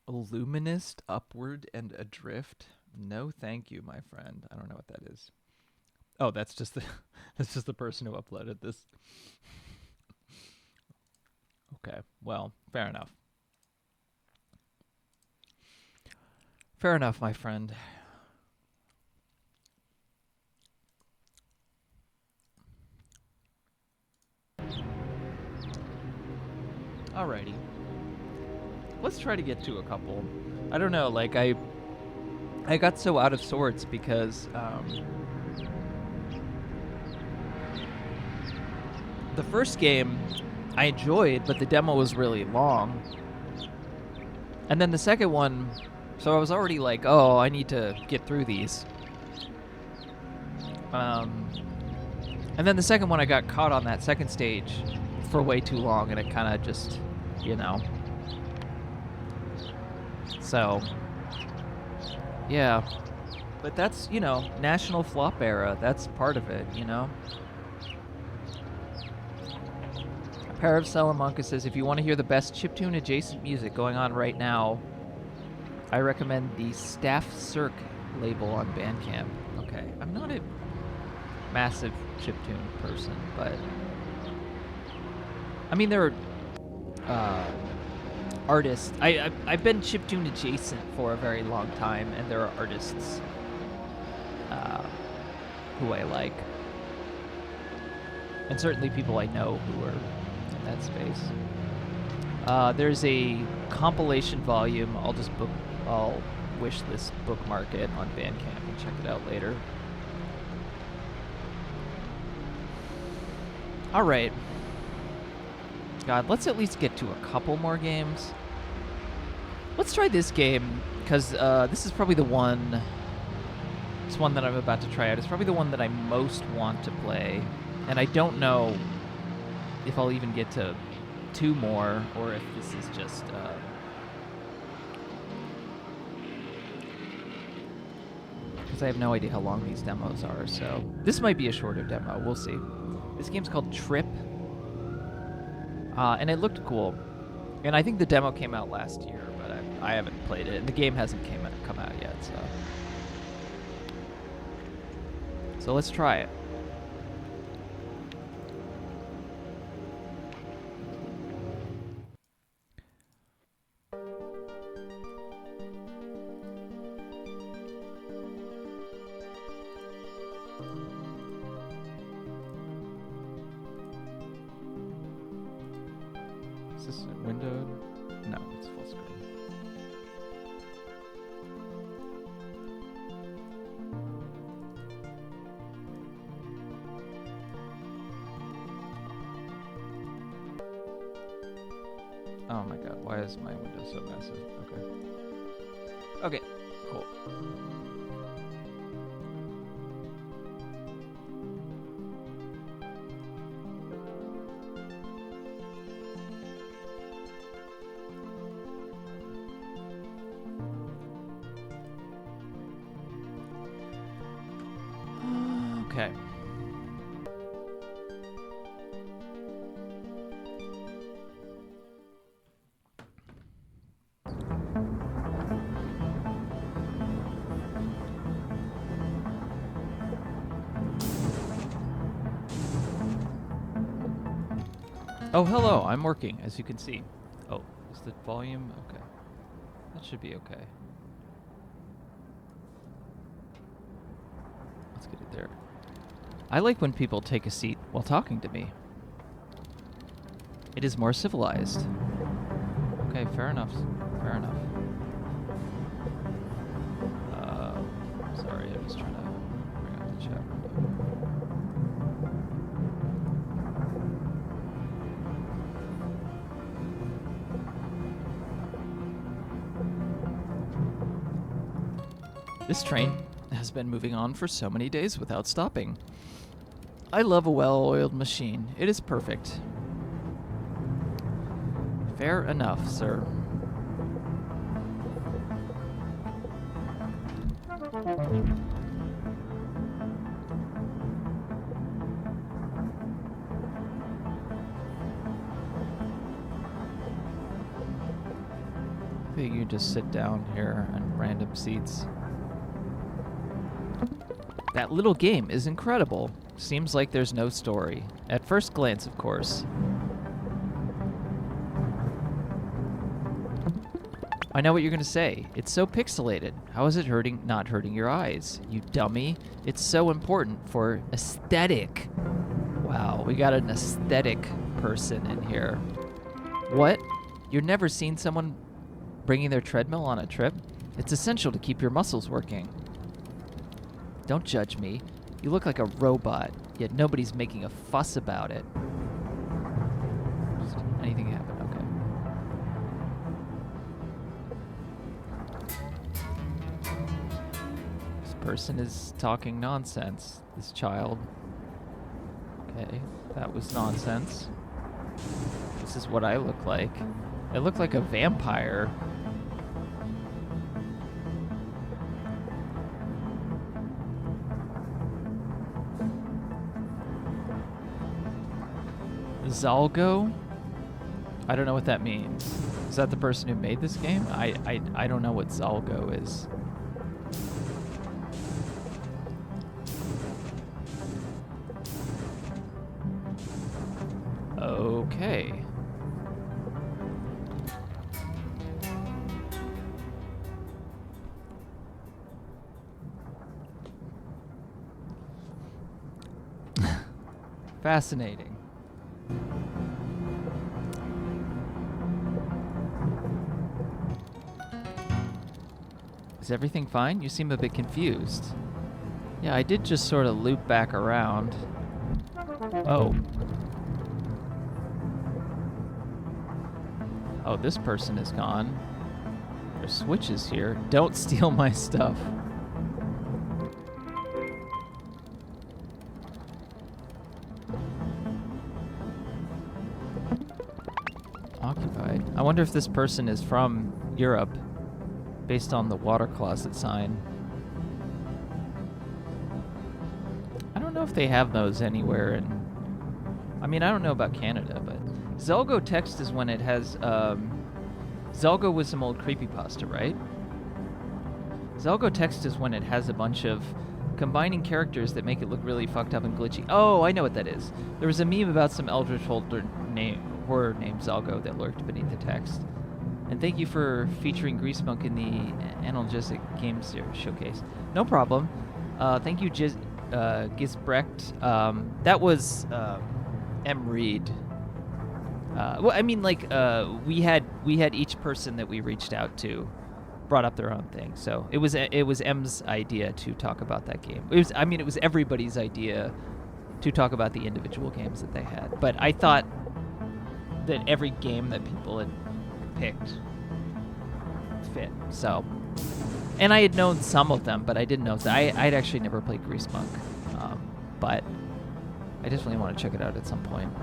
Illuminist, upward, and adrift. No, thank you, my friend. I don't know what that is. Oh, that's just the that's just the person who uploaded this. Okay, well, fair enough. Fair enough, my friend. Alrighty. Let's try to get to a couple. I don't know, like, I got so out of sorts because, the first game I enjoyed, but the demo was really long. And then the second one, so I was already like, oh, I need to get through these. And then the second one, I got caught on that second stage for way too long, and it kind of just, you know... So, yeah, but that's, you know, national flop era. That's part of it, you know. A Pair of Salamanca says, if you want to hear the best chiptune adjacent music going on right now, I recommend the Staff Cirque label on Bandcamp. Okay, I'm not a massive chiptune person, but I mean, there are artists. I've been chiptune adjacent for a very long time, and there are artists who I like, and certainly people I know who are in that space. There's a compilation volume. I'll wish this bookmark it on Bandcamp and check it out later. All right. God, let's at least get to a couple more games. Let's try this game, because this is probably the one... This one that I'm about to try out is probably the one that I most want to play. And I don't know if I'll even get to 2 more, or if this is just because I have no idea how long these demos are. So this might be a shorter demo. We'll see. This game's called Trip, and it looked cool. And I think the demo came out last year, but I haven't played it, and the game hasn't come out yet. So let's try it. Is this windowed? No, it's full screen. Oh my god, why is my window so massive? Okay. Okay, cool. Okay. Oh, hello, I'm working, as you can see. Oh, is the volume? Okay. That should be okay. Let's get it there. I like when people take a seat while talking to me. It is more civilized. Okay, fair enough. Fair enough. Sorry, I was trying to bring up the chat window. This train has been moving on for so many days without stopping. I love a well-oiled machine. It is perfect. Fair enough, sir. I think you just sit down here on random seats. That little game is incredible. Seems like there's no story. At first glance, of course. I know what you're gonna say. It's so pixelated. How is it not hurting your eyes? You dummy. It's so important for aesthetic. Wow, we got an aesthetic person in here. What? You've never seen someone bringing their treadmill on a trip? It's essential to keep your muscles working. Don't judge me. You look like a robot, yet nobody's making a fuss about it. Just anything happen? Okay. This person is talking nonsense. This child. Okay, that was nonsense. This is what I look like. I look like a vampire. Zalgo? I don't know what that means. Is that the person who made this game? I don't know what Zalgo is. Okay. Fascinating. Is everything fine? You seem a bit confused. Yeah, I did just sort of loop back around. Oh. Oh, this person is gone. There's switches here. Don't steal my stuff. I wonder if this person is from Europe, based on the water closet sign. I don't know if they have those anywhere in... I mean, I don't know about Canada, but... Zelgo text is when it has... Zelgo was some old creepypasta, right? Zelgo text is when it has a bunch of combining characters that make it look really fucked up and glitchy. Oh, I know what that is. There was a meme about some eldritch horror named Zelgo that lurked beneath the text. And thank you for featuring Greasemonk in the Analgesic Games Showcase. No problem. Thank you, Gisbrecht. That was M. Reed. Well, I mean, like, we had each person that we reached out to brought up their own thing. So it was M's idea to talk about that game. It was everybody's idea to talk about the individual games that they had. But I thought that every game that people had picked fit. So, and I had known some of them, but I didn't know that I'd actually never played Greasemonk. But I definitely want to check it out at some point.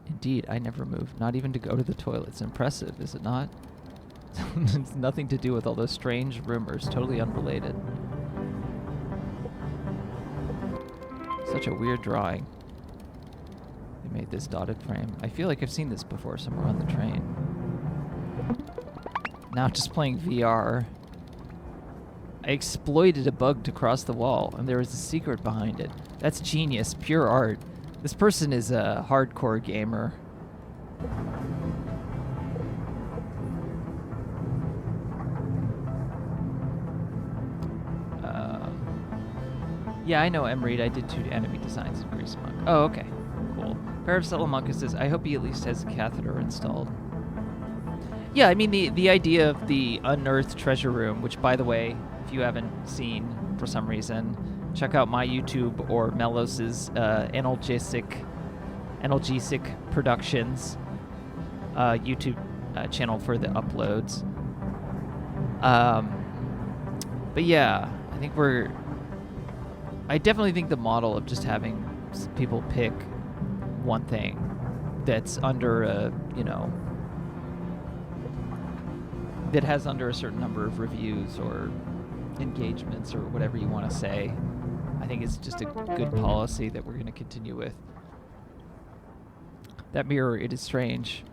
Indeed, I never moved, not even to go to the toilet. It's impressive, is it not? It's nothing to do with all those strange rumors, totally unrelated. Such a weird drawing. They made this dotted frame. I feel like I've seen this before somewhere on the train. Now just playing VR. I exploited a bug to cross the wall, and there was a secret behind it. That's genius, pure art. This person is a hardcore gamer. Yeah, I know M. Reed. I did 2 enemy designs in Greasemonk. Oh, okay. Cool. Pair of Salamanca says, I hope he at least has a catheter installed. Yeah, I mean, the idea of the unearthed treasure room, which, by the way, if you haven't seen for some reason, check out my YouTube or Melos's Analgesic Productions YouTube channel for the uploads. But yeah, I definitely think the model of just having people pick one thing that's under a, that has under a certain number of reviews or engagements or whatever you want to say, I think it's just a good policy that we're going to continue with. That mirror, it is strange.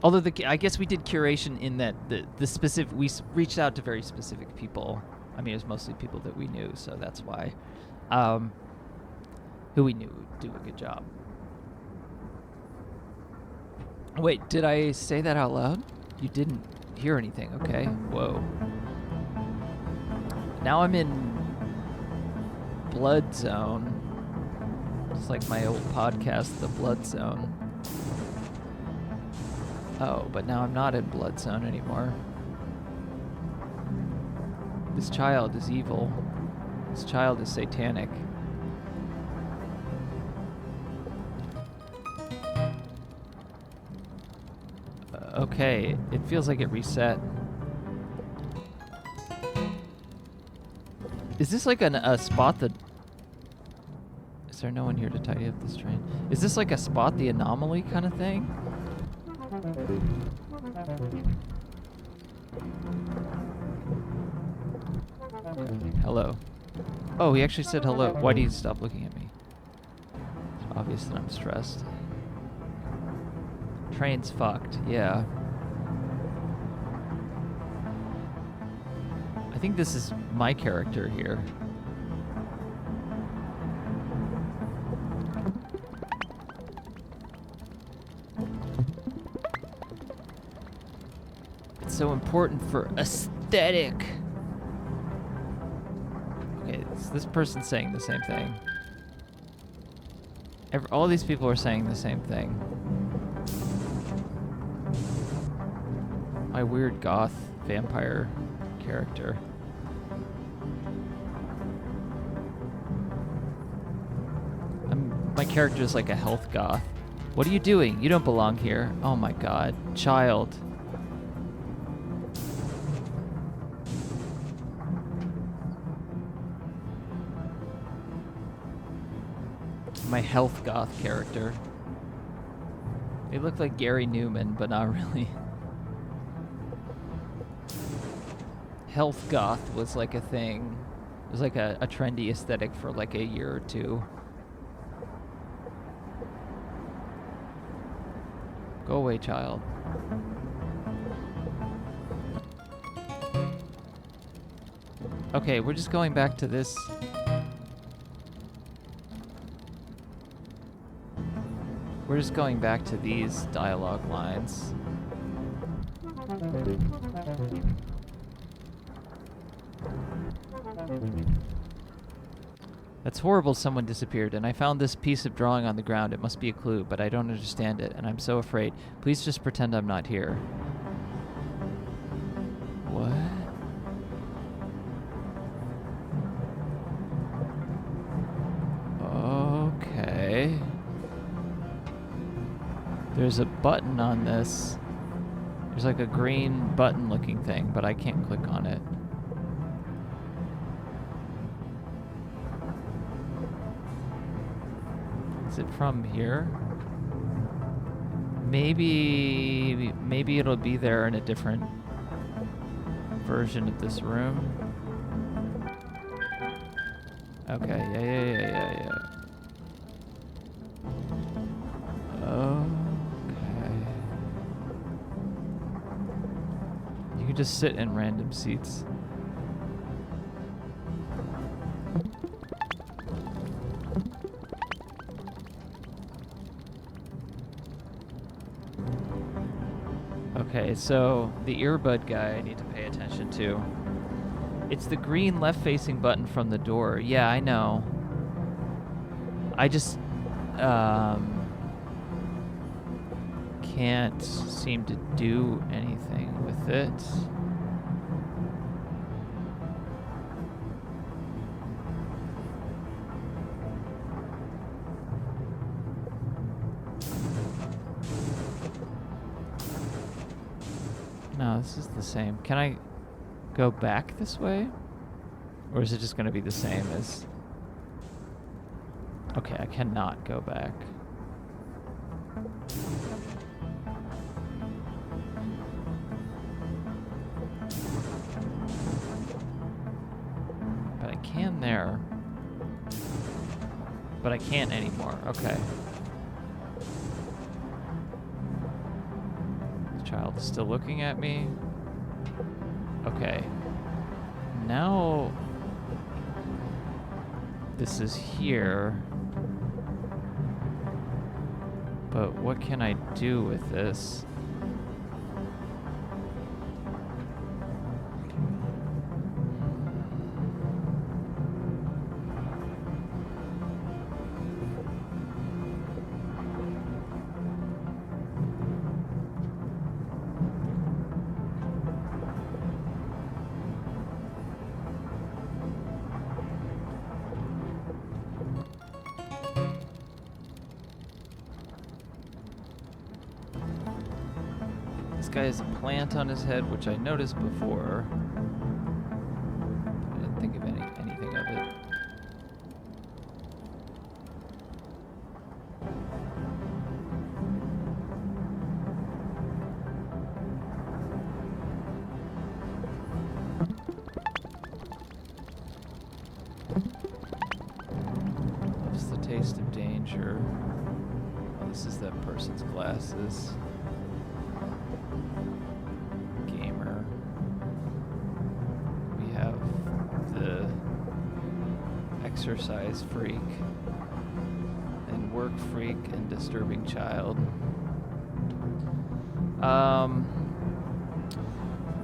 Although I guess we did curation in that the specific, we reached out to very specific people. I mean, it was mostly people that we knew, so that's why. Who we knew would do a good job. Wait, did I say that out loud? You didn't hear anything, okay? Whoa. Now I'm in Blood Zone. It's like my old podcast, The Blood Zone. Oh, but now I'm not in Blood Zone anymore. This child is evil. This child is satanic. Okay, it feels like it reset. Is this like a spot that... Is there no one here to tidy up this train? Is this like a spot the anomaly kind of thing? Hello. Oh, he actually said hello. Why do you stop looking at me? It's obvious that I'm stressed. Train's fucked, yeah. I think this is my character here. It's so important for aesthetic. Okay, this person's saying the same thing. All these people are saying the same thing. My weird goth vampire character. My character is like a health goth. What are you doing? You don't belong here. Oh my god. Child. My health goth character. They look like Gary Newman, but not really. Health goth was like a thing. It was like a trendy aesthetic for like a year or two. Go away, child. Okay, we're just going back to this. We're just going back to these dialogue lines. That's horrible, someone disappeared, and I found this piece of drawing on the ground. It must be a clue, but I don't understand it, and I'm so afraid. Please just pretend I'm not here. What? Okay. There's a button on this. There's like a green button looking thing, but I can't click on it. Is it from here? Maybe it'll be there in a different version of this room. Okay, yeah. Okay. You can just sit in random seats. Okay, so the earbud guy I need to pay attention to. It's the green left-facing button from the door. Yeah, I know. I just can't seem to do anything with it. No, this is the same. Can I go back this way? Or is it just going to be the same as... Okay, I cannot go back. But I can there. But I can't anymore. Okay. Child is still looking at me. Okay. Now this is here. But what can I do with this? This guy has a plant on his head, which I noticed before. I didn't think of anything of it. Loves the taste of danger. Oh, this is that person's glasses. Gamer. We have the exercise freak and work freak and disturbing child.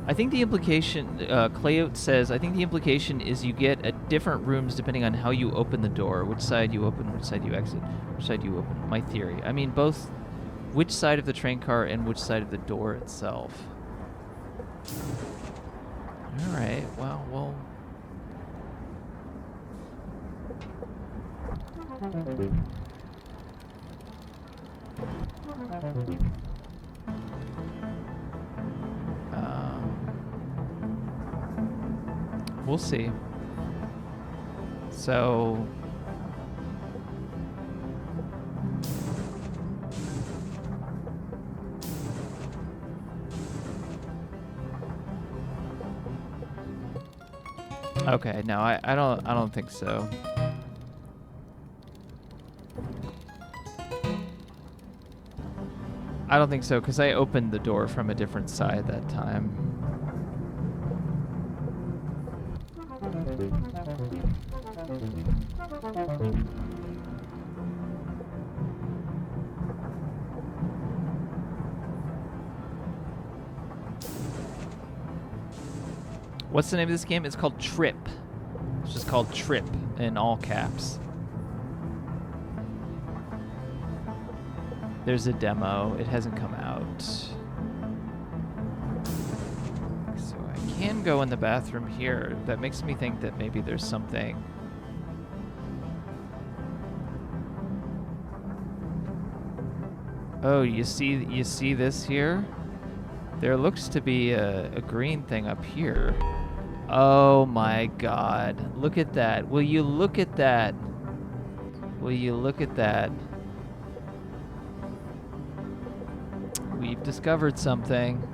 I think the implication, Clayote says, I think the implication is you get at different rooms depending on how you open the door, which side you open, which side you exit, which side you open. My theory. I mean, both which side of the train car and which side of the door itself. Alright, well... we'll see. So... Okay, no, I don't think so. I don't think so, because I opened the door from a different side that time. What's the name of this game? It's called Trip. It's just called Trip in all caps. There's a demo. It hasn't come out. So I can go in the bathroom here. That makes me think that maybe there's something. Oh, you see this here? There looks to be a green thing up here. Oh my god. Look at that. Will you look at that? Will you look at that? We've discovered something.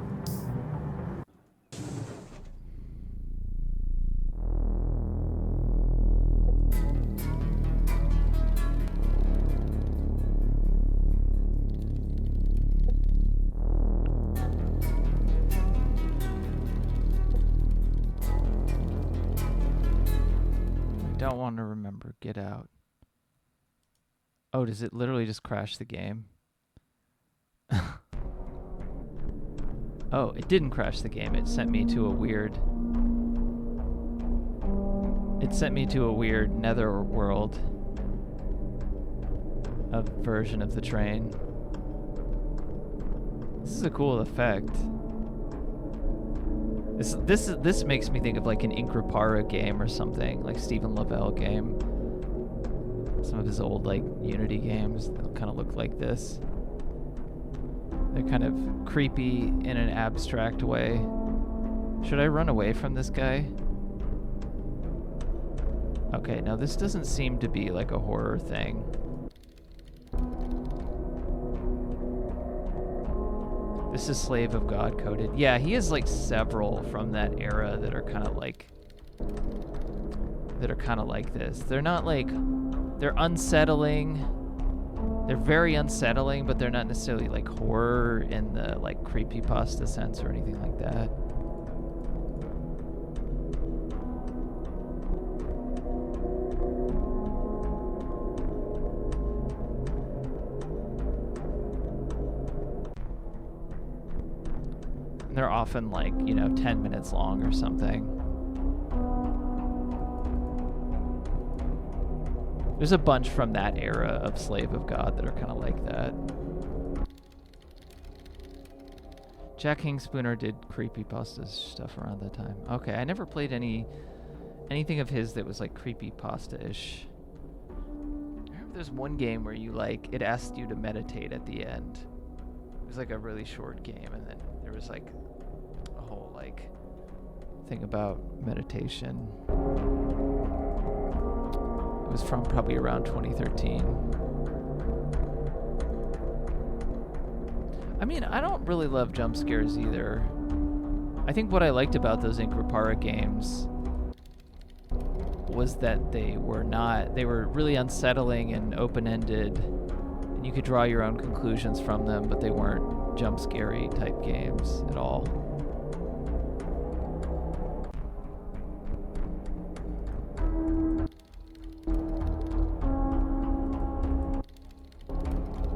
Don't want to remember. Get out. Oh, does it literally just crash the game? Oh, it didn't crash the game. It sent me to a weird... It sent me to a weird nether world. A version of the train. This is a cool effect. This makes me think of like an Inkrapara game or something, like Stephen Lavelle game. Some of his old like Unity games, they'll kind of look like this. They're kind of creepy in an abstract way. Should I run away from this guy? Okay, now this doesn't seem to be like a horror thing. This is Slave of God coded. Yeah, he has like several from that era that are kind of like this. They're not like, they're unsettling. They're very unsettling, but they're not necessarily like horror in the like creepypasta sense or anything like that. And they're often like, you know, 10 minutes long or something. There's a bunch from that era of Slave of God that are kind of like that. Jack King Spooner did creepypasta stuff around that time. Okay, I never played anything of his that was like creepypasta-ish. I remember there's one game where you like, it asked you to meditate at the end. It was like a really short game, and then there was like a whole like thing about meditation. It was from probably around 2013. I mean, I don't really love jump scares either. I think what I liked about those Inkrapara games was that they were really unsettling and open-ended, and you could draw your own conclusions from them, but they weren't jump scary type games at all.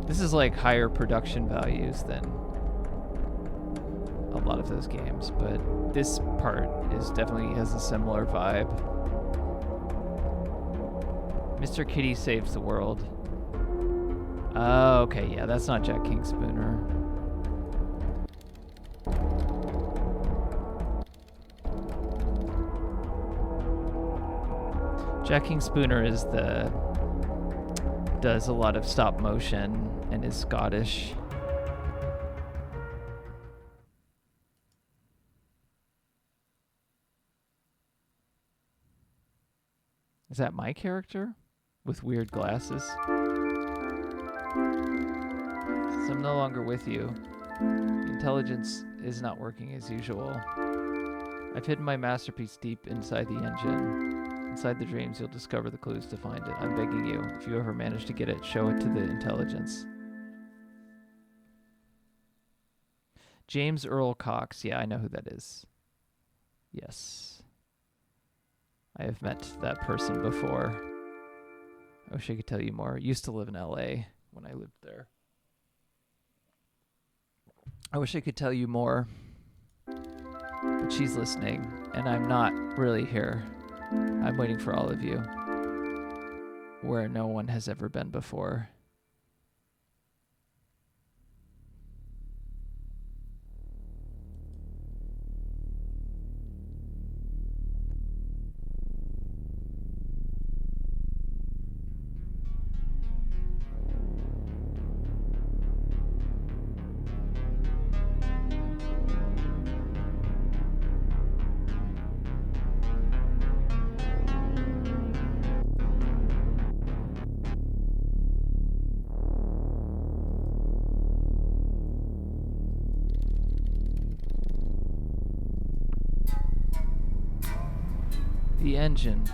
This is like higher production values than a lot of those games, but this part is definitely has a similar vibe. Mr. Kitty saves the world. Oh, okay, yeah, that's not Jack King Spooner. Jack King Spooner does a lot of stop motion and is Scottish. Is that my character with weird glasses? So I'm no longer with you. Intelligence is not working as usual. I've hidden my masterpiece deep inside the engine. Inside the dreams, you'll discover the clues to find it. I'm begging you, if you ever manage to get it, show it to the intelligence. James Earl Cox. Yeah, I know who that is. Yes. I have met that person before. I wish I could tell you more. Used to live in LA when I lived there. I wish I could tell you more. But she's listening, and I'm not really here. I'm waiting for all of you. Where no one has ever been before. The engine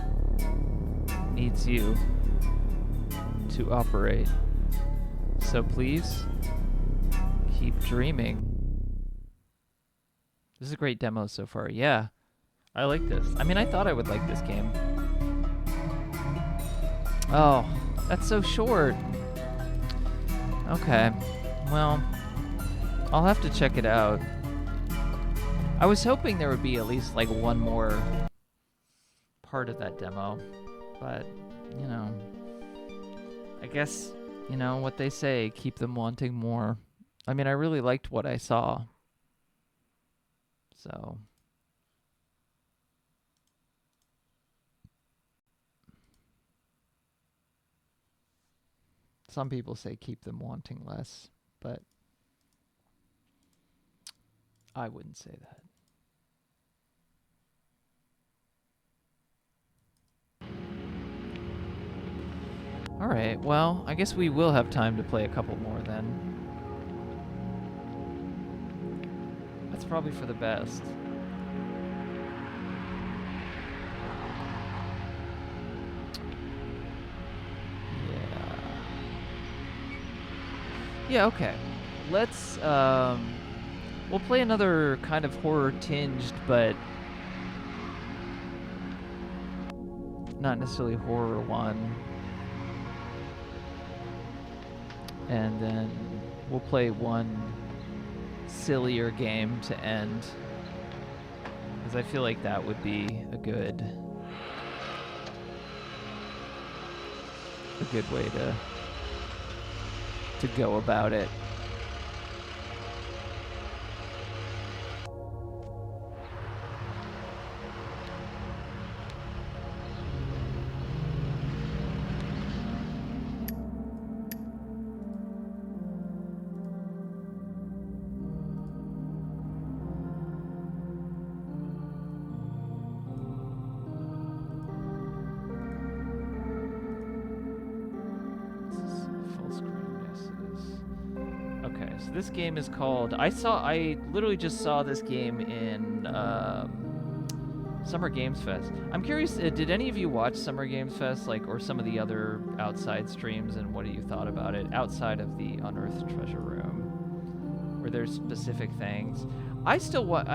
needs you to operate. So please, keep dreaming. This is a great demo so far. Yeah, I like this. I mean, I thought I would like this game. Oh, that's so short. Okay, well, I'll have to check it out. I was hoping there would be at least like one more part of that demo, but you know, I guess, you know what they say, keep them wanting more. I mean, I really liked what I saw, so some people say keep them wanting less, but I wouldn't say that. Alright, well, I guess we will have time to play a couple more then. That's probably for the best. Yeah, okay. Let's, we'll play another kind of horror-tinged, but not necessarily horror one. And then we'll play one sillier game to end, because I feel like that would be a good way to go about it. This game is called, I literally just saw this game in Summer Games Fest. I'm curious, did any of you watch Summer Games Fest, like, or some of the other outside streams, and what do you thought about it outside of the Unearthed Treasure Room? Were there specific things? I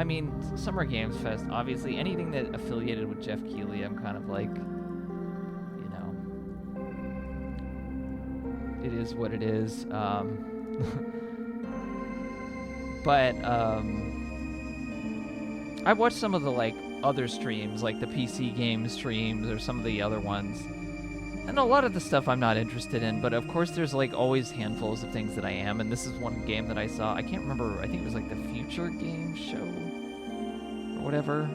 mean, Summer Games Fest, obviously, anything that affiliated with Jeff Keighley, I'm kind of like, you know, it is what it is. But I've watched some of the like other streams, like the PC game streams or some of the other ones, and a lot of the stuff I'm not interested in. But of course, there's like always handfuls of things that I am, and this is one game that I saw. I can't remember. I think it was like the Future Game Show or whatever.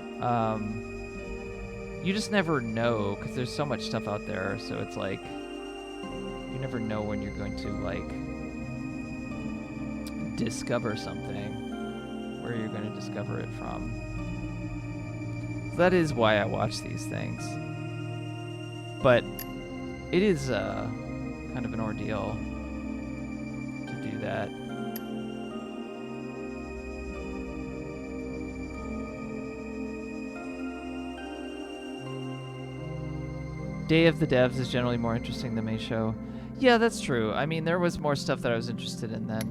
You just never know because there's so much stuff out there. So it's like you never know when you're going to like discover something, where you're going to discover it from. So that is why I watch these things. But it is kind of an ordeal to do that. Day of the Devs is generally more interesting than May Show. Yeah, that's true. I mean, there was more stuff that I was interested in then.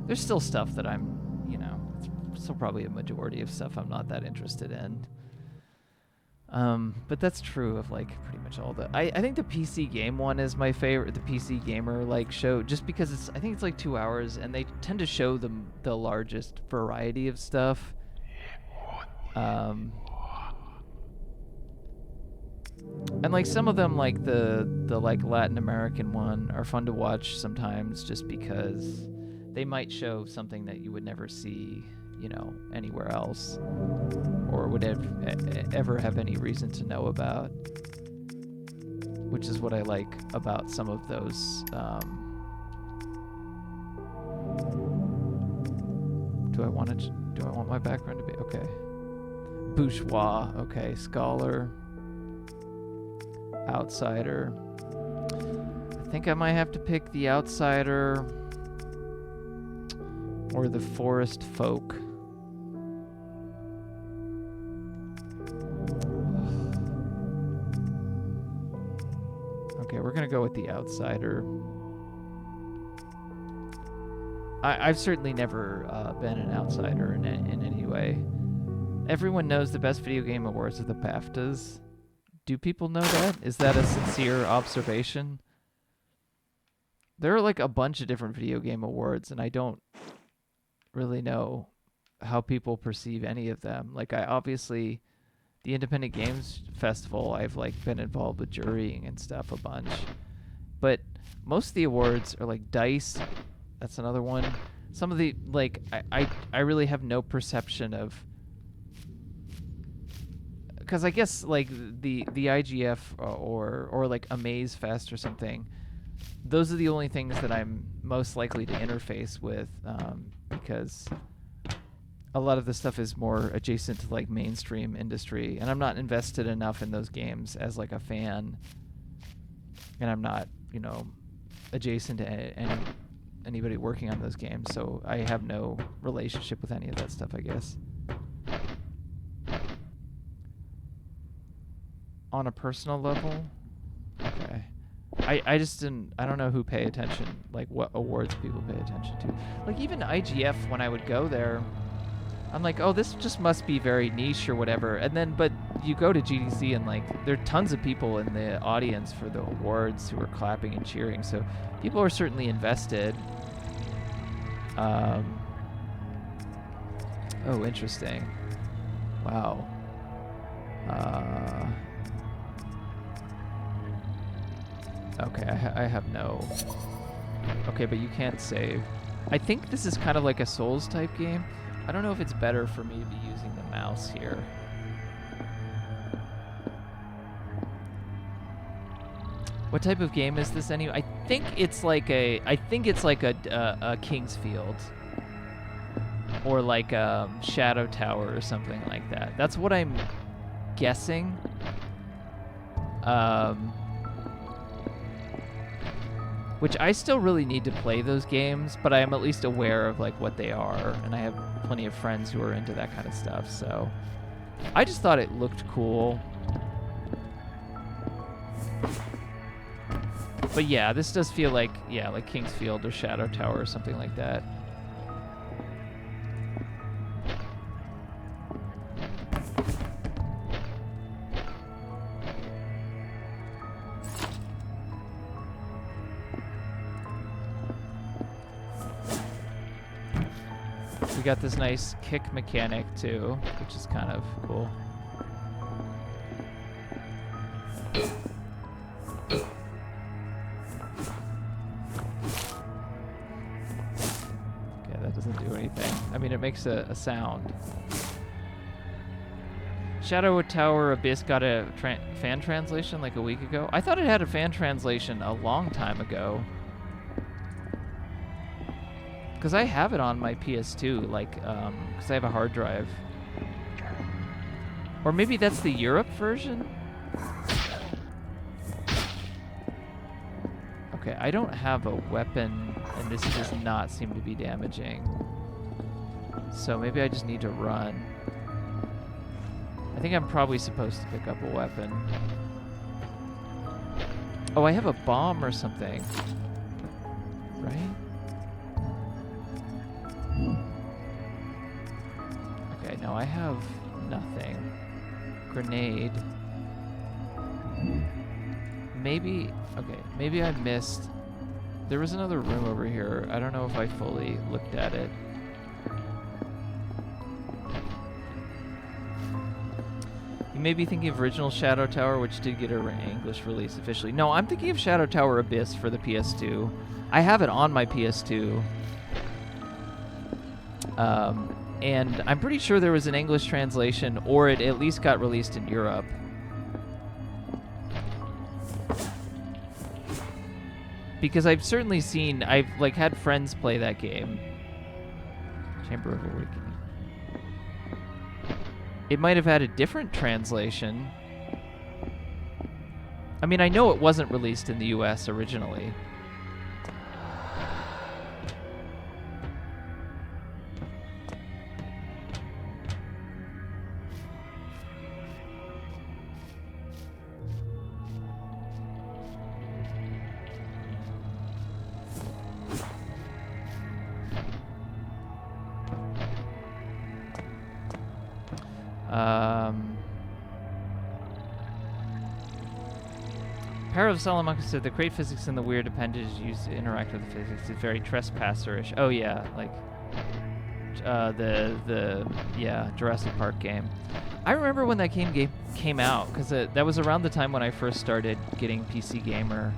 There's still stuff that I'm, you know, still probably a majority of stuff I'm not that interested in. But that's true of like pretty much all the. I think the PC game one is my favorite. The PC gamer like show, just because it's. I think it's like 2 hours, and they tend to show the largest variety of stuff. And like some of them, like the like Latin American one, are fun to watch sometimes, just because they might show something that you would never see, you know, anywhere else, or would ever have any reason to know about. Which is what I like about some of those. Do I want my background to be okay? Bourgeois, okay. Scholar. Outsider. I think I might have to pick the Outsider or the Forest Folk. Okay, we're gonna go with the Outsider. I've certainly never been an outsider in any way. Everyone knows the best video game awards are the BAFTAs. Do people know that? Is that a sincere observation? There are like a bunch of different video game awards, and I don't really know how people perceive any of them. Like, I obviously, the Independent Games Festival, I've like been involved with jurying and stuff a bunch. But most of the awards are like DICE. That's another one. Some of the, like, I really have no perception of, because I guess like the IGF or like Amaze Fest or something, those are the only things that I'm most likely to interface with, because a lot of the stuff is more adjacent to like mainstream industry, and I'm not invested enough in those games as like a fan, and I'm not, you know, adjacent to anybody working on those games, so I have no relationship with any of that stuff, I guess. On a personal level, okay. I just didn't. I don't know who pay attention, like what awards people pay attention to. Like even IGF, when I would go there, I'm like, oh, this just must be very niche or whatever. And then, but you go to GDC and like there are tons of people in the audience for the awards who are clapping and cheering. So people are certainly invested. Oh, interesting. Wow. Okay, I have no... Okay, but you can't save. I think this is kind of like a Souls type game. I don't know if it's better for me to be using the mouse here. What type of game is this anyway? I think it's like a Kingsfield. Or like a Shadow Tower or something like that. That's what I'm guessing. Which I still really need to play those games, but I am at least aware of like what they are, and I have plenty of friends who are into that kind of stuff, so I just thought it looked cool. But yeah, this does feel like, yeah, like Kingsfield or Shadow Tower or something like that. We got this nice kick mechanic too, which is kind of cool. Okay, that doesn't do anything. I mean, it makes a sound. Shadow Tower Abyss got a fan translation like a week ago. I thought it had a fan translation a long time ago. Because I have it on my PS2, like, because I have a hard drive. Or maybe that's the Europe version? Okay, I don't have a weapon, and this does not seem to be damaging. So maybe I just need to run. I think I'm probably supposed to pick up a weapon. Oh, I have a bomb or something. Right? Okay, no, I have nothing. Grenade. Maybe, okay, maybe I missed. There was another room over here. I don't know if I fully looked at it. You may be thinking of original Shadow Tower, which did get an English release officially. No, I'm thinking of Shadow Tower Abyss for the PS2. I have it on my PS2. And I'm pretty sure there was an English translation, or it at least got released in Europe. Because I've certainly seen, I've like had friends play that game. Chamber of Awakening. It might have had a different translation. I mean, I know it wasn't released in the US originally. Power of Salamanca said the crate physics and the weird appendage used to interact with the physics is very trespasser-ish. Oh yeah, like the Jurassic Park game. I remember when that game came out because that was around the time when I first started getting PC Gamer.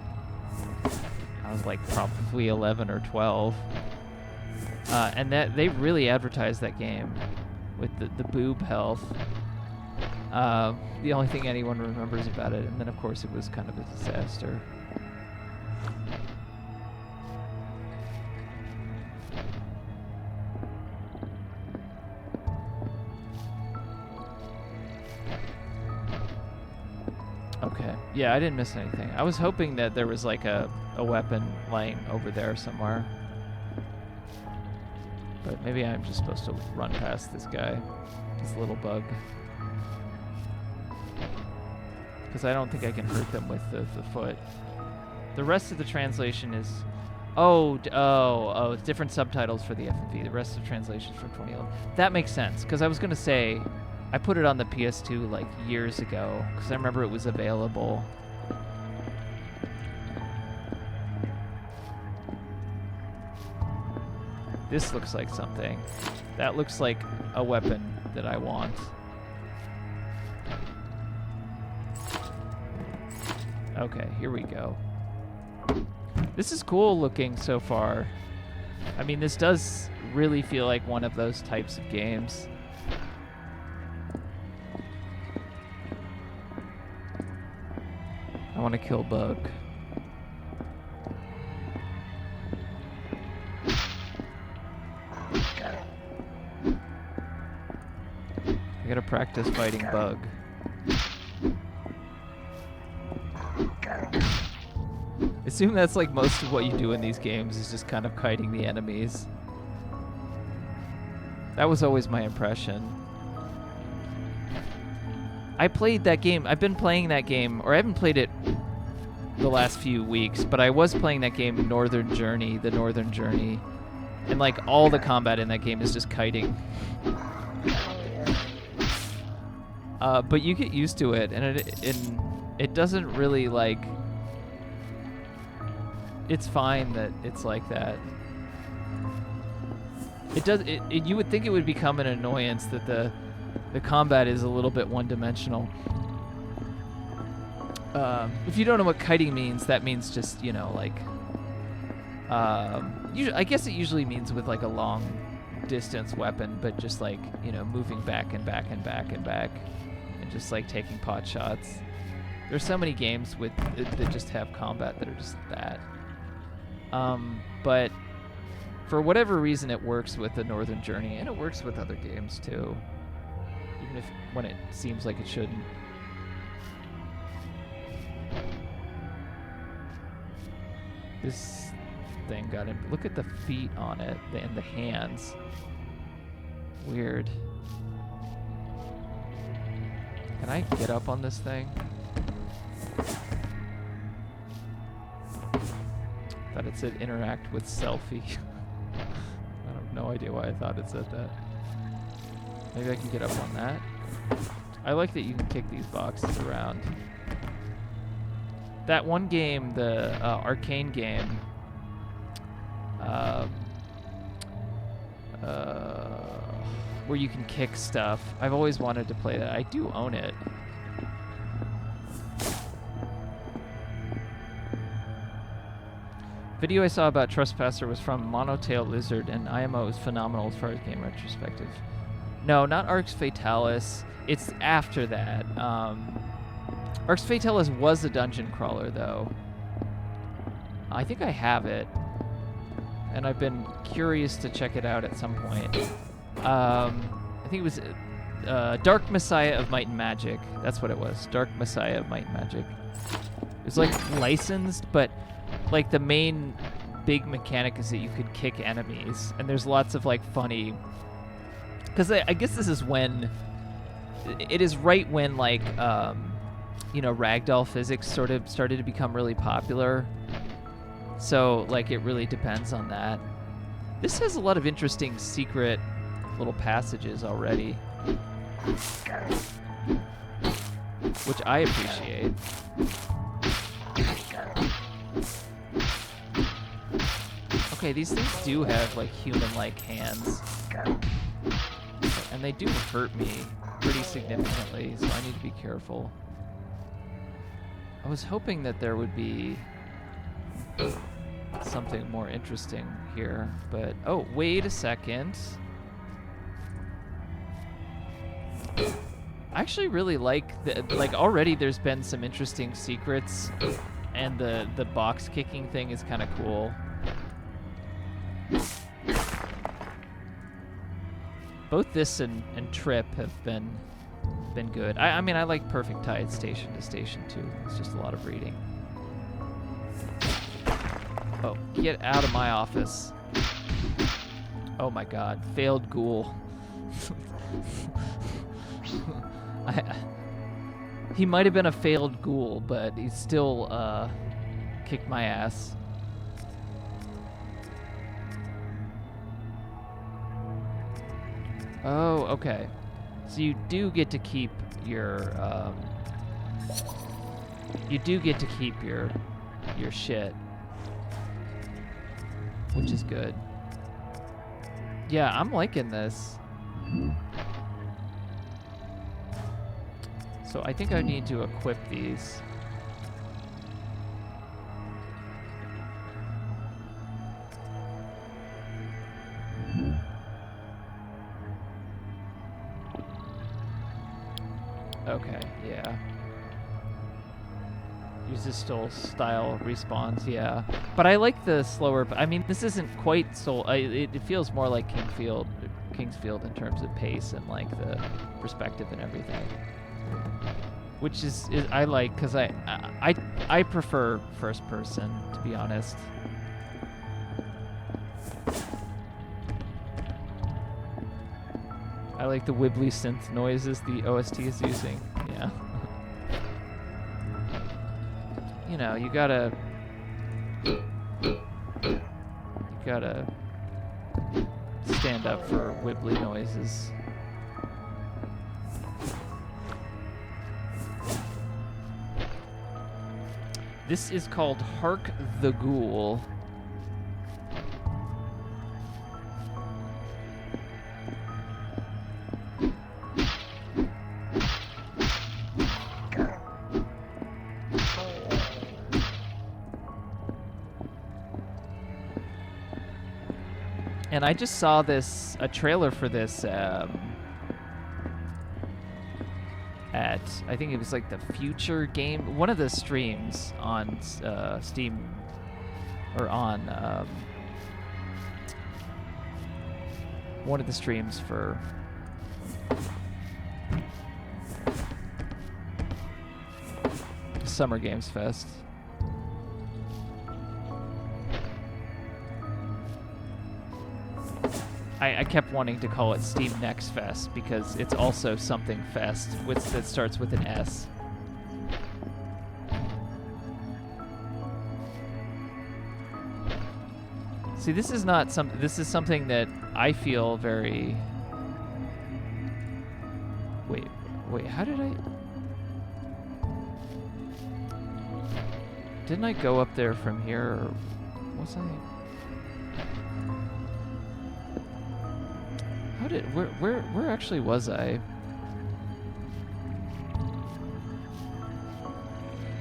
I was like probably 11 or 12, and that they really advertised that game with the boob health. The only thing anyone remembers about it, and then of course it was kind of a disaster. Okay, yeah, I didn't miss anything. I was hoping that there was like a weapon lying over there somewhere. But maybe I'm just supposed to run past this guy, this little bug. Because I don't think I can hurt them with the foot. The rest of the translation is... it's different subtitles for the FMV. The rest of the translation is from 2011. That makes sense, because I was going to say, I put it on the PS2 like years ago, because I remember it was available. This looks like something. That looks like a weapon that I want. Okay, here we go. This is cool looking so far. I mean, this does really feel like one of those types of games. I want to kill Bug. I gotta practice fighting Bug. I assume that's like most of what you do in these games is just kind of kiting the enemies. That was always my impression. I played that game. I've been playing that game, or I haven't played it the last few weeks, but I was playing that game, the Northern Journey, and like all the combat in that game is just kiting. But you get used to it, and it doesn't really like... It's fine that it's like that. You would think it would become an annoyance that the combat is a little bit one-dimensional. If you don't know what kiting means, that means just, you know, like... I guess it usually means with like a long distance weapon, but just like, you know, moving back and back and back and back, and just like taking pot shots. There's so many games with that just have combat that are just that. But for whatever reason, it works with the Northern Journey, and it works with other games too, even if when it seems like it shouldn't. This thing got him. Look at the feet on it and the hands. Weird. Can I get up on this thing? Thought it said interact with selfie. I have no idea why I thought it said that. Maybe I can get up on that. I like that you can kick these boxes around. That one game, the arcane game, where you can kick stuff. I've always wanted to play that. I do own it. Video I saw about Trespasser was from Monotail Lizard, and IMO is phenomenal as far as game retrospective. No, not Arx Fatalis. It's after that. Arx Fatalis was a dungeon crawler, though. I think I have it, and I've been curious to check it out at some point. I think it was Dark Messiah of Might and Magic. That's what it was. Dark Messiah of Might and Magic. It was like licensed, but like the main big mechanic is that you could kick enemies, and there's lots of like funny. Because I guess this is when it is right when like you know, ragdoll physics sort of started to become really popular. So like it really depends on that. This has a lot of interesting secret little passages already, which I appreciate. Okay, these things do have like human-like hands, and they do hurt me pretty significantly, so I need to be careful. I was hoping that there would be something more interesting here, but oh, wait a second. I actually really like the, like, already there's been some interesting secrets, and the box kicking thing is kind of cool. Both this and Trip have been good. I mean, I like Perfect Tide Station to Station too. It's just a lot of reading. Oh, get out of my office. Oh my god, failed ghoul. He might have been a failed ghoul, but he still kicked my ass. Oh, okay. So you do get to keep your your shit, which is good. Yeah, I'm liking this. So I think I need to equip these. Okay, yeah. Use this style respawns, yeah. But I like the slower, I mean, this isn't quite so, it feels more like Kingsfield in terms of pace and like the perspective and everything. Which is I like, because I prefer first person, to be honest. I like the wibbly synth noises the OST is using. Yeah. You know, you gotta stand up for wibbly noises. This is called Hark the Ghoul. And I just saw a trailer for this at, I think it was like the Future Game, one of the streams on Steam, or on one of the streams for Summer Games Fest. I kept wanting to call it Steam Next Fest because it's also something fest that starts with an S. See, this is not some. This is something that I feel very. Wait. How did I? Didn't I go up there from here, or was I? How did? Where actually was I?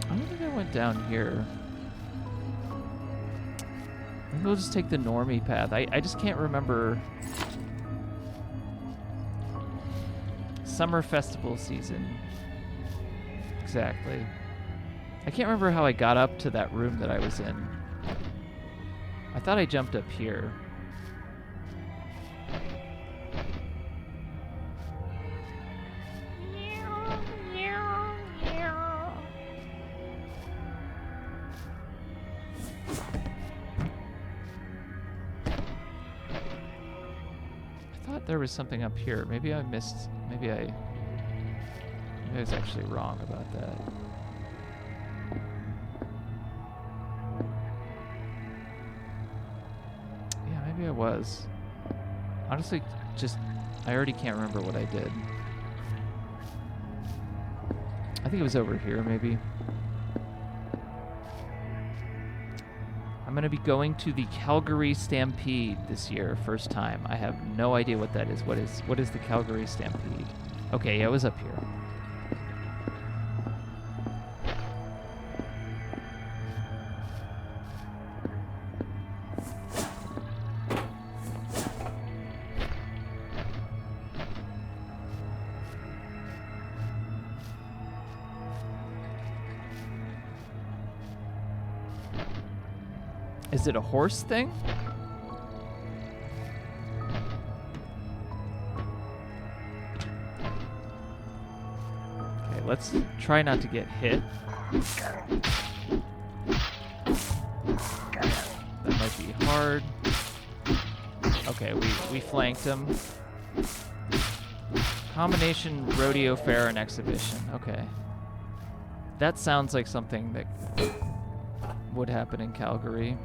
I don't think I went down here. Maybe we'll just take the normie path. I just can't remember. Summer festival season. Exactly. I can't remember how I got up to that room that I was in. I thought I jumped up here. There was something up here. Maybe I missed. Maybe I was actually wrong about that. Yeah, maybe I was. Honestly, I already can't remember what I did. I think it was over here, maybe. I'm going to be going to the Calgary Stampede this year, first time. I have no idea what that is. What is the Calgary Stampede? Okay, yeah, it was up here. Is it a horse thing? Okay, let's try not to get hit. That might be hard. Okay, we flanked him. Combination rodeo fair and exhibition. Okay. That sounds like something that would happen in Calgary.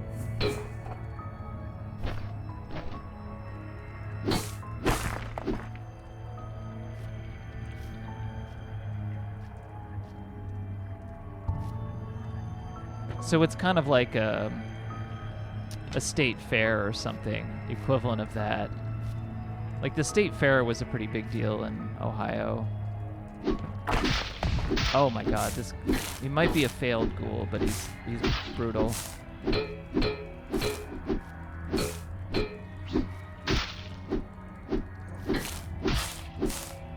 So it's kind of like a state fair or something, equivalent of that. Like the state fair was a pretty big deal in Ohio. Oh my god, he might be a failed ghoul, but he's brutal.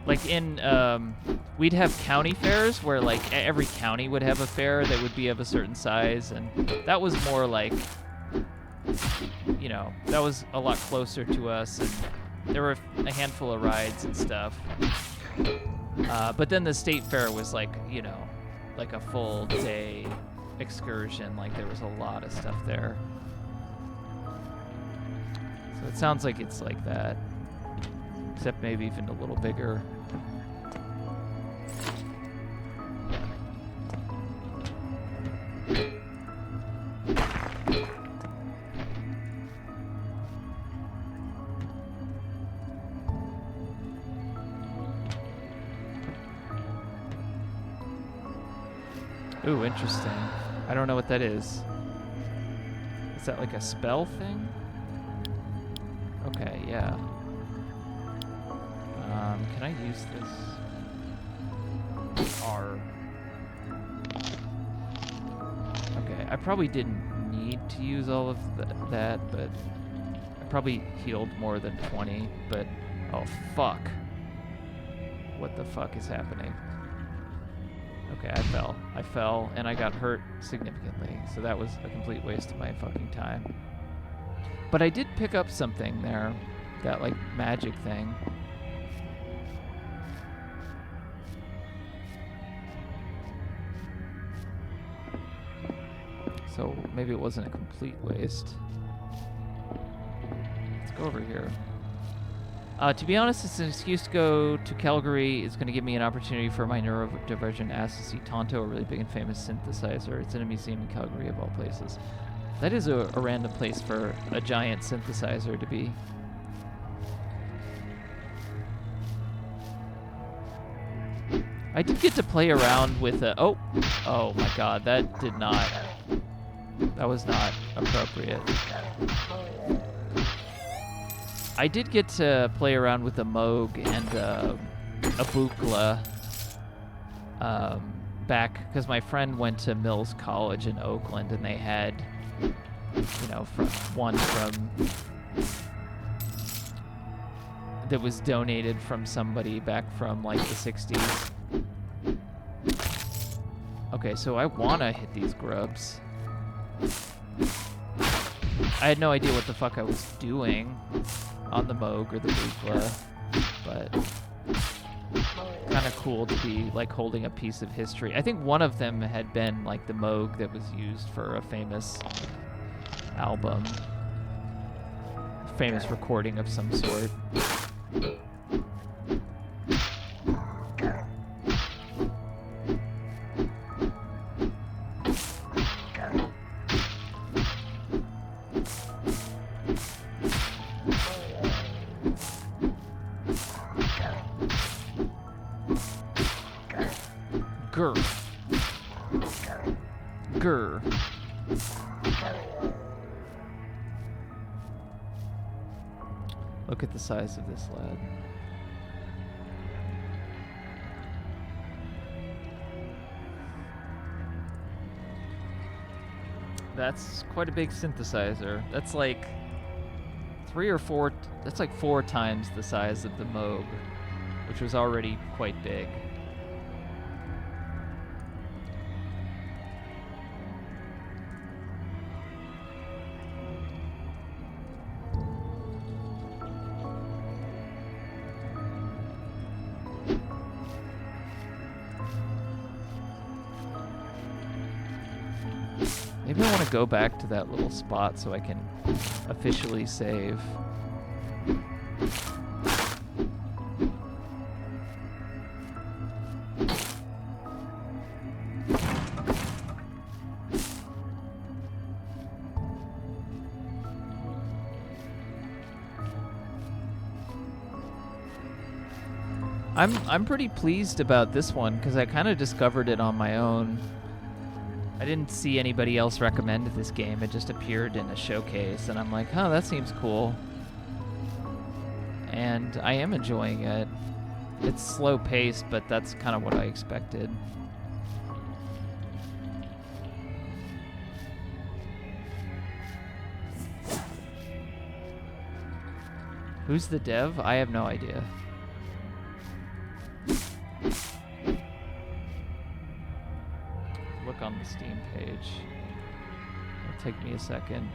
Like in we'd have county fairs where like every county would have a fair that would be of a certain size, and that was more like, you know, that was a lot closer to us, and there were a handful of rides and stuff. But then the state fair was like, you know, like a full day excursion. Like there was a lot of stuff there. So it sounds like it's like that, except maybe even a little bigger. Ooh, interesting. I don't know what that is. Is that like a spell thing? Okay, yeah. Can I use this? R. Okay, I probably didn't need to use all of that, but I probably healed more than 20, but oh fuck. What the fuck is happening? Okay, I fell, and I got hurt significantly, so that was a complete waste of my fucking time. But I did pick up something there, that, like, magic thing. So maybe it wasn't a complete waste. Let's go over here. To be honest, it's an excuse to go to Calgary. It's going to give me an opportunity for my neurodivergent ass to see Tonto, a really big and famous synthesizer. It's in a museum in Calgary, of all places. That is a random place for a giant synthesizer to be. I did get to play around with a... Oh my god, that was not appropriate. I did get to play around with a Moog and a Buchla back, because my friend went to Mills College in Oakland, and they had, one that was donated from somebody back from like the 60s. Okay, so I wanna hit these grubs. I had no idea what the fuck I was doing on the Moog or the Buchla, but kind of cool to be like holding a piece of history. I think one of them had been like the Moog that was used for a famous album, famous recording of some sort. Grr. Look at the size of this lad. That's quite a big synthesizer. That's like 3 or 4, that's like 4 times the size of the Moog, which was already quite big. Maybe I want to go back to that little spot so I can officially save. I'm pretty pleased about this one because I kind of discovered it on my own. I didn't see anybody else recommend this game. It just appeared in a showcase, and I'm like, oh, that seems cool. And I am enjoying it. It's slow paced, but that's kind of what I expected. Who's the dev? I have no idea. Look on the Steam page. It'll take me a second.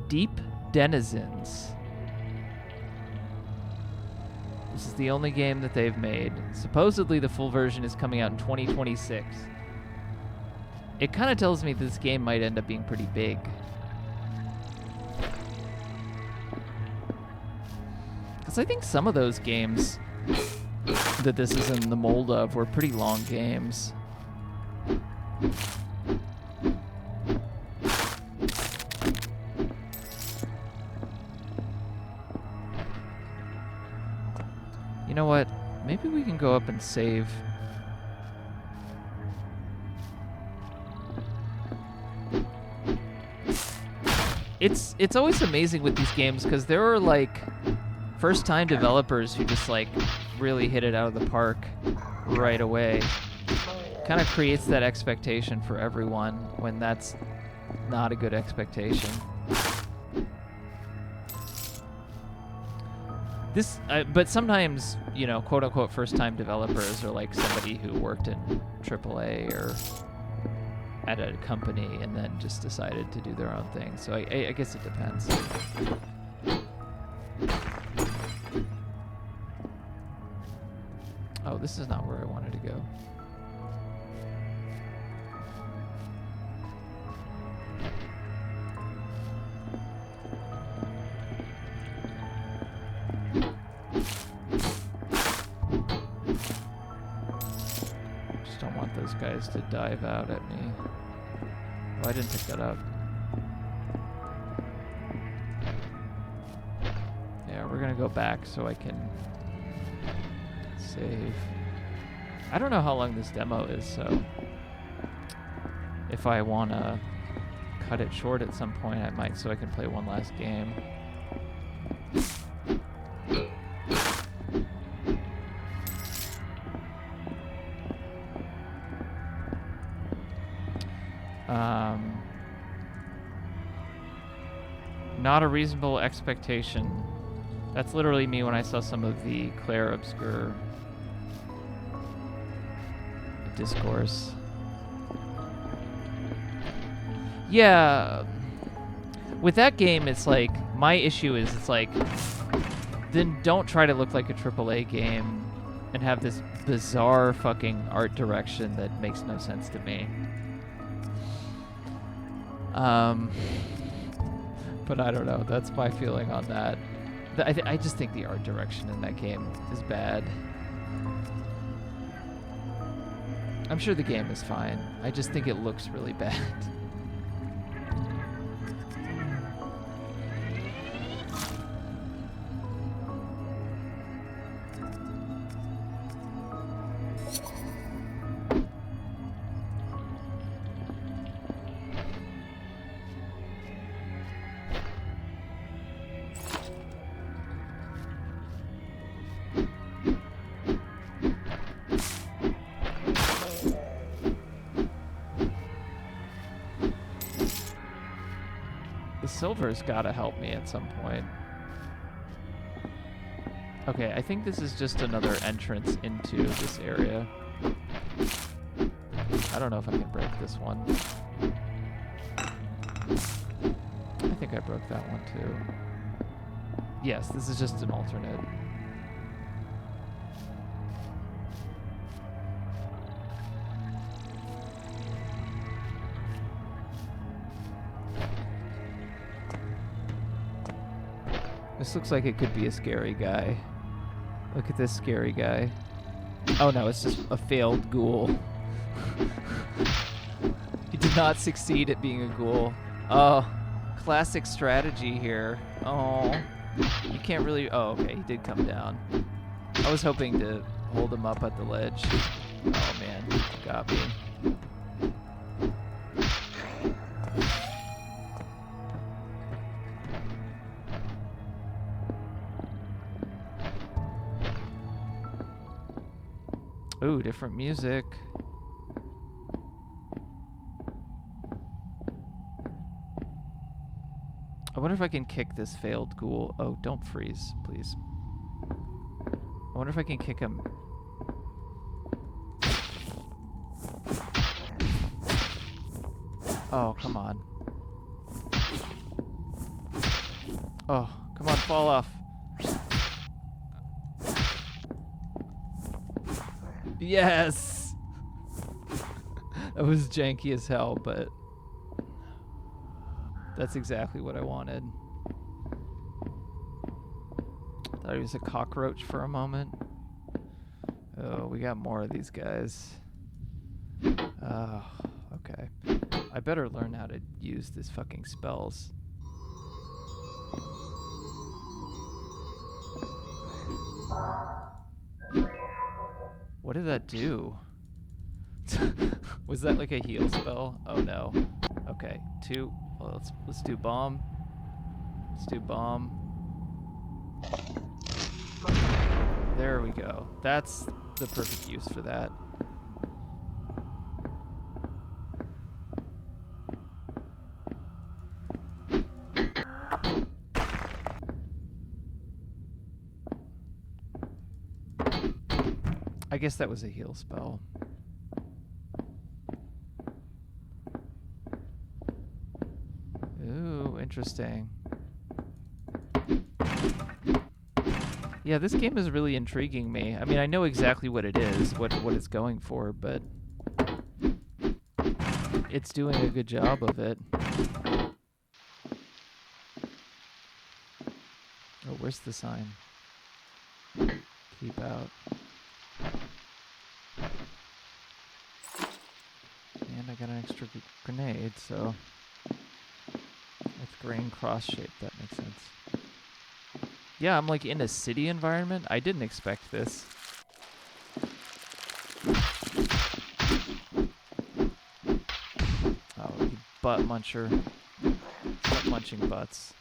Deep Denizens. This is the only game that they've made. Supposedly the full version is coming out in 2026. It kind of tells me this game might end up being pretty big. Because I think some of those games that this is in the mold of were pretty long games. You know what? Maybe we can go up and save. It's always amazing with these games because there are like first-time developers who just like really hit it out of the park right away. Kind of creates that expectation for everyone when that's not a good expectation. But sometimes, you know, quote-unquote first-time developers are like somebody who worked in AAA or at a company and then just decided to do their own thing. So I guess it depends. Oh, this is not where I wanted to go. guys to dive out at me. Oh, I didn't pick that up. Yeah, we're gonna go back so I can save. I don't know how long this demo is, so if I wanna cut it short at some point, I might, so I can play one last game. Not a reasonable expectation. That's literally me when I saw some of the Claire Obscure discourse. Yeah, with that game, it's like, my issue is, it's like, then don't try to look like a AAA game and have this bizarre fucking art direction that makes no sense to me. But I don't know, that's my feeling on that. I just think the art direction in that game is bad. I'm sure the game is fine. I just think it looks really bad. Silver's gotta help me at some point. Okay, I think this is just another entrance into this area. I don't know if I can break this one. I think I broke that one too. Yes, this is just an alternate. This looks like it could be a scary guy. Look at this scary guy. Oh no, it's just a failed ghoul. He did not succeed at being a ghoul. Oh, classic strategy here. Oh, you can't really... Oh, okay, he did come down. I was hoping to hold him up at the ledge. Oh man, got me. Ooh, different music. I wonder if I can kick this failed ghoul. Oh, don't freeze, please. I wonder if I can kick him. Oh, come on. Oh, come on, fall off. Yes! That was janky as hell, but that's exactly what I wanted. Thought he was a cockroach for a moment. Oh, we got more of these guys. Oh, okay. I better learn how to use these fucking spells. What did that do? Was that like a heal spell? Oh no. Okay, two. Well, let's do bomb. Let's do bomb. There we go. That's the perfect use for that. I guess that was a heal spell. Ooh, interesting. Yeah, this game is really intriguing me. I mean, I know exactly what it is, what it's going for, but it's doing a good job of it. Oh, where's the sign? Keep out. got an extra grenade, so it's grain cross-shaped. That makes sense. Yeah, I'm like in a city environment. I didn't expect this. Oh, you butt muncher. Stop munching butts.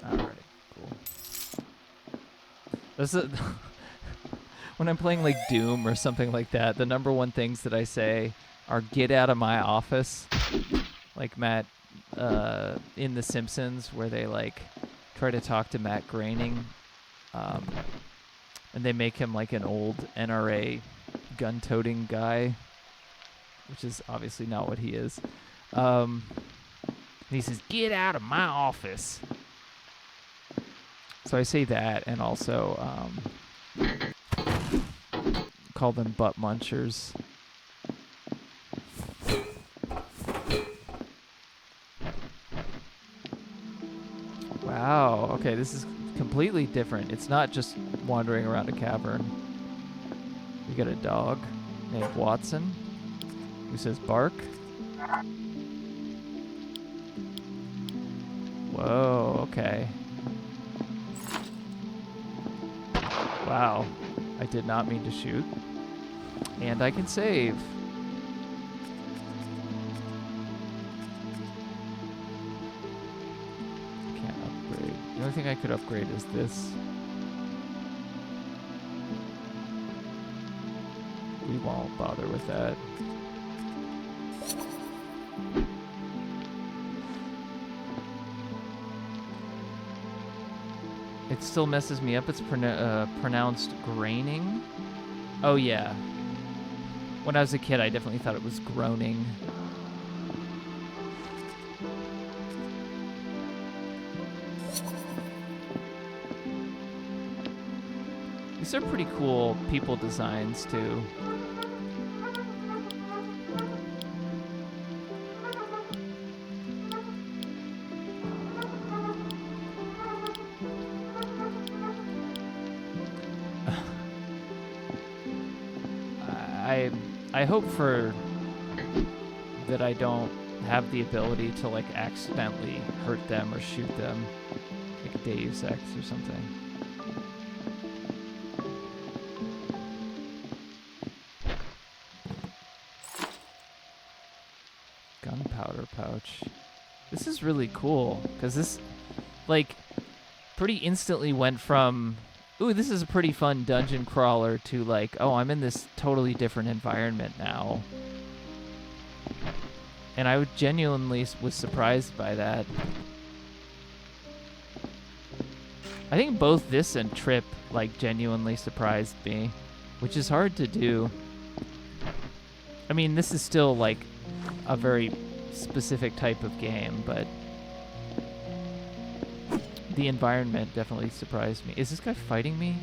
Alright, cool. This is when I'm playing like Doom or something like that, the number one things that I say are "get out of my office," like Matt in The Simpsons, where they like try to talk to Matt Groening, and they make him like an old NRA gun-toting guy, which is obviously not what he is. And he says, "Get out of my office." So I say that, and also call them butt munchers. Wow, okay, this is completely different. It's not just wandering around a cavern. We got a dog named Watson who says bark. Whoa, okay. Wow, I did not mean to shoot. And I can save. Can't upgrade. The only thing I could upgrade is this. We won't bother with that. It still messes me up. It's pronounced graining. Oh, yeah. When I was a kid, I definitely thought it was groaning. These are pretty cool people designs, too. I hope that I don't have the ability to like accidentally hurt them or shoot them, like Deus Ex or something. Gunpowder pouch. This is really cool because this, like, pretty instantly went from, ooh, this is a pretty fun dungeon crawler to like, oh, I'm in this totally different environment now. And I genuinely was surprised by that. I think both this and Trip like genuinely surprised me, which is hard to do. I mean, this is still like a very specific type of game, but the environment definitely surprised me. Is this guy fighting me?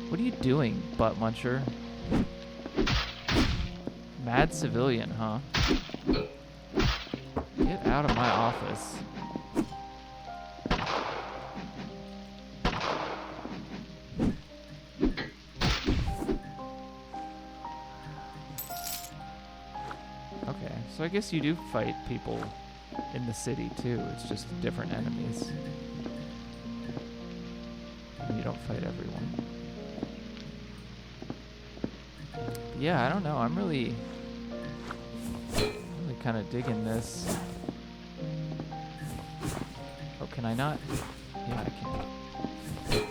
What are you doing, butt muncher? Mad civilian, huh? Get out of my office. Okay, so I guess you do fight people in the city too. It's just different enemies. You don't fight everyone. Yeah, I don't know. I'm really kind of digging this. Oh, can I not? Yeah, I can.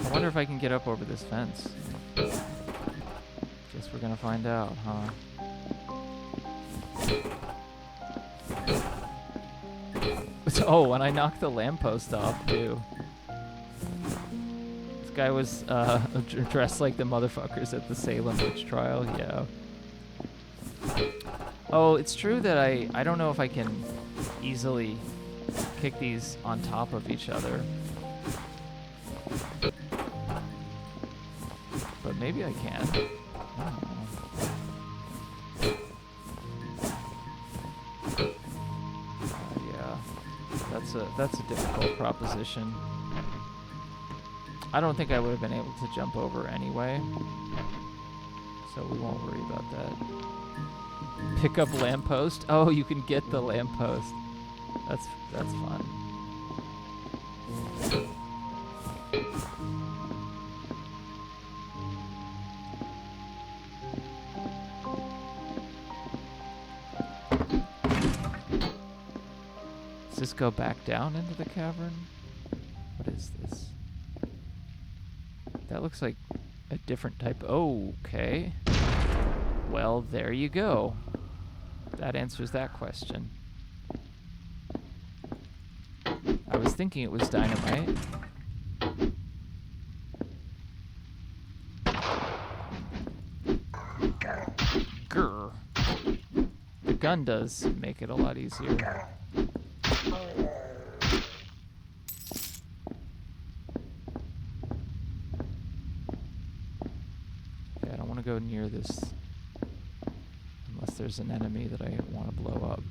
I wonder if I can get up over this fence. Guess we're gonna find out, huh? Oh, and I knocked the lamppost off, too. This guy was dressed like the motherfuckers at the Salem witch trial, yeah. Oh, it's true that I don't know if I can easily kick these on top of each other. But maybe I can. I don't know. Yeah, that's a difficult proposition. I don't think I would have been able to jump over anyway. So we won't worry about that. Pick up lamppost. Oh, you can get the lamppost. That's fun. Does this go back down into the cavern? What is this? That looks like a different type. Oh, okay. Well, there you go. That answers that question. I was thinking it was dynamite. Grr. The gun does make it a lot easier. Go near this unless there's an enemy that I want to blow up.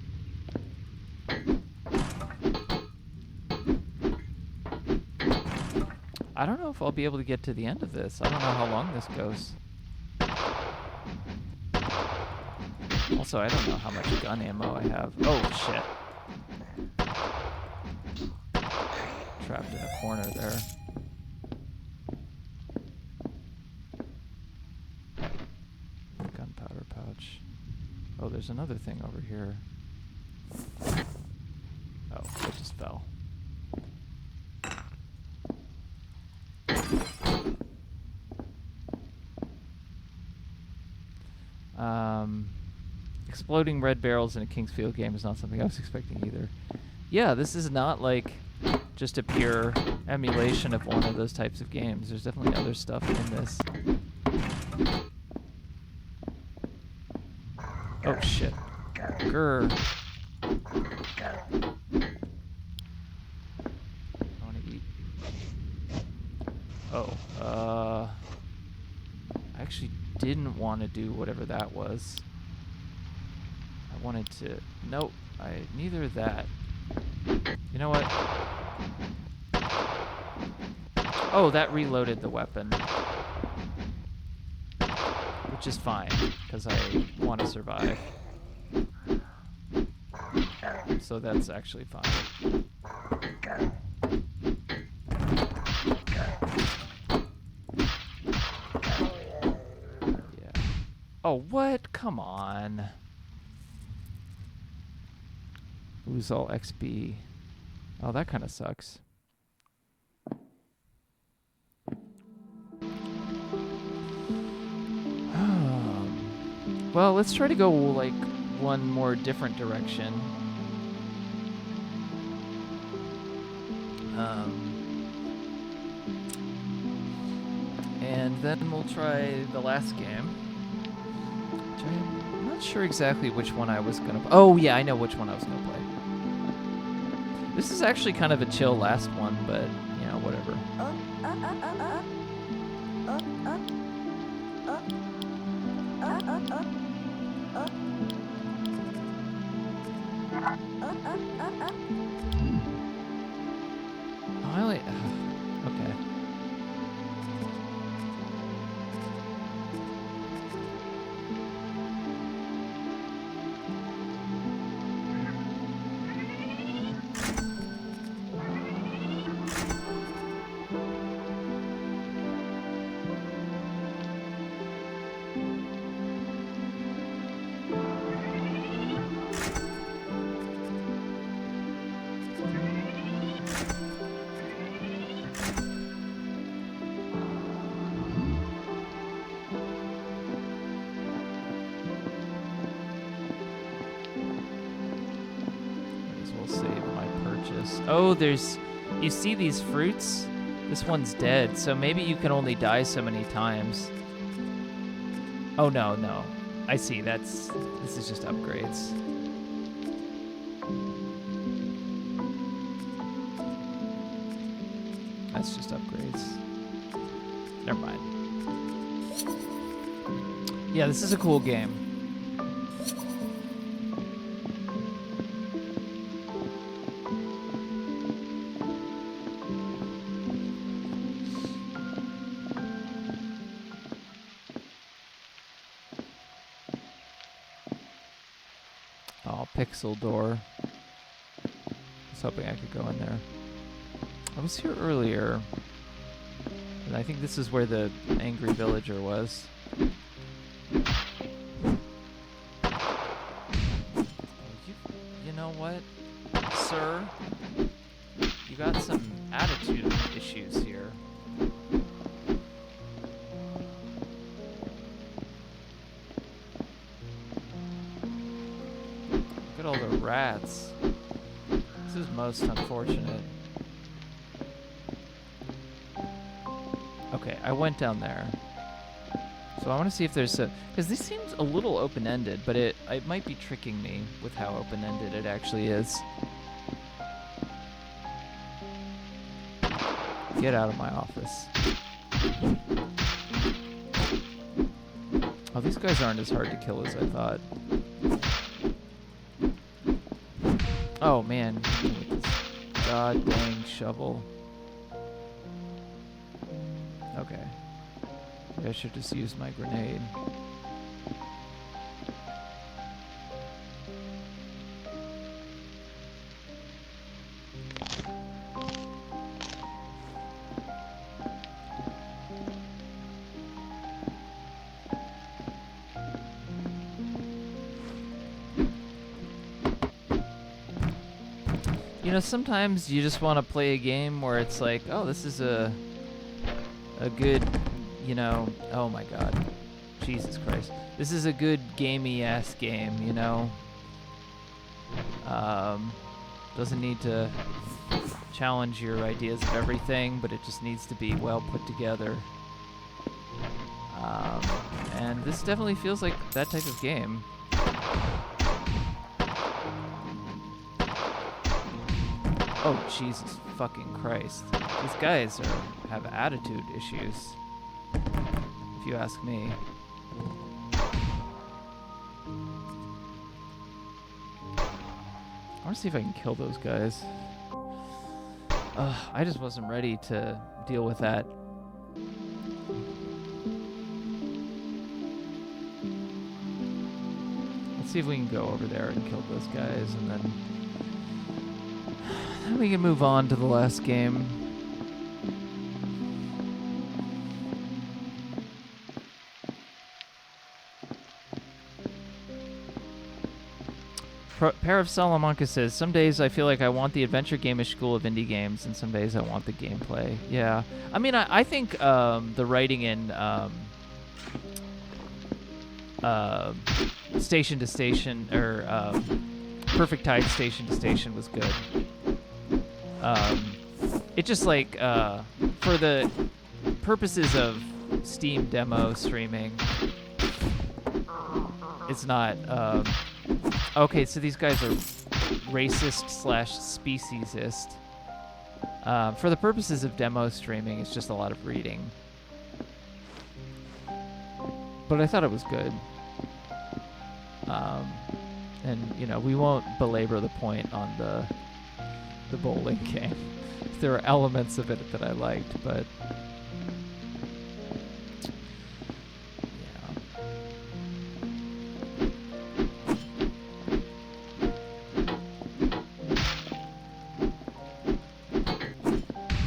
I don't know if I'll be able to get to the end of this. I don't know how long this goes. Also, I don't know how much gun ammo I have. Oh, shit. Trapped in a corner there. Oh, there's another thing over here. Oh, it just fell. Exploding red barrels in a Kingsfield game is not something I was expecting either. Yeah, this is not like just a pure emulation of one of those types of games. There's definitely other stuff in this. Oh shit. Grr. I wanna eat. Oh, I actually didn't want to do whatever that was. I wanted to, nope, neither that. You know what? Oh, that reloaded the weapon. Which is fine, because I want to survive. So that's actually fine. Yeah. Oh, what? Come on. Lose all XP. Oh, that kind of sucks. Well, let's try to go, like, one more different direction. And then we'll try the last game. Which I'm not sure exactly which one I was going to... Oh, yeah, I know which one I was going to play. This is actually kind of a chill last one, but, you know, whatever. Oh, okay. Oh, you see these fruits? This one's dead, so maybe you can only die so many times. Oh, no. I see, this is just upgrades. That's just upgrades. Never mind. Yeah, this is a cool game. pixel door. I was hoping I could go in there. I was here earlier, and I think this is where the angry villager was. You know what, sir? You got some attitude issues here. Look at all the rats. This is most unfortunate. Okay, I went down there. So I want to see if there's a... Because this seems a little open-ended, but it might be tricking me with how open-ended it actually is. Get out of my office. Oh, these guys aren't as hard to kill as I thought. Oh, man. God dang shovel. Okay. Maybe I should just use my grenade. You know, sometimes you just want to play a game where it's like, oh, this is a good, you know, oh my god, Jesus Christ, this is a good gamey-ass game, you know. Doesn't need to challenge your ideas of everything, but it just needs to be well put together. And this definitely feels like that type of game. Oh, Jesus fucking Christ. These guys have attitude issues, if you ask me. I want to see if I can kill those guys. I just wasn't ready to deal with that. Let's see if we can go over there and kill those guys, and then we can move on to the last game. Pair of Salamanca says, some days I feel like I want the adventure game-ish school of indie games, and some days I want the gameplay. Yeah. I mean, I think the writing in Station to Station, or Perfect Tide Station to Station was good. It just like, for the purposes of Steam demo streaming, it's not, okay, so these guys are racist / speciesist. For the purposes of demo streaming, it's just a lot of reading. But I thought it was good. And, you know, we won't belabor the point on the bowling game. There are elements of it that I liked, but yeah.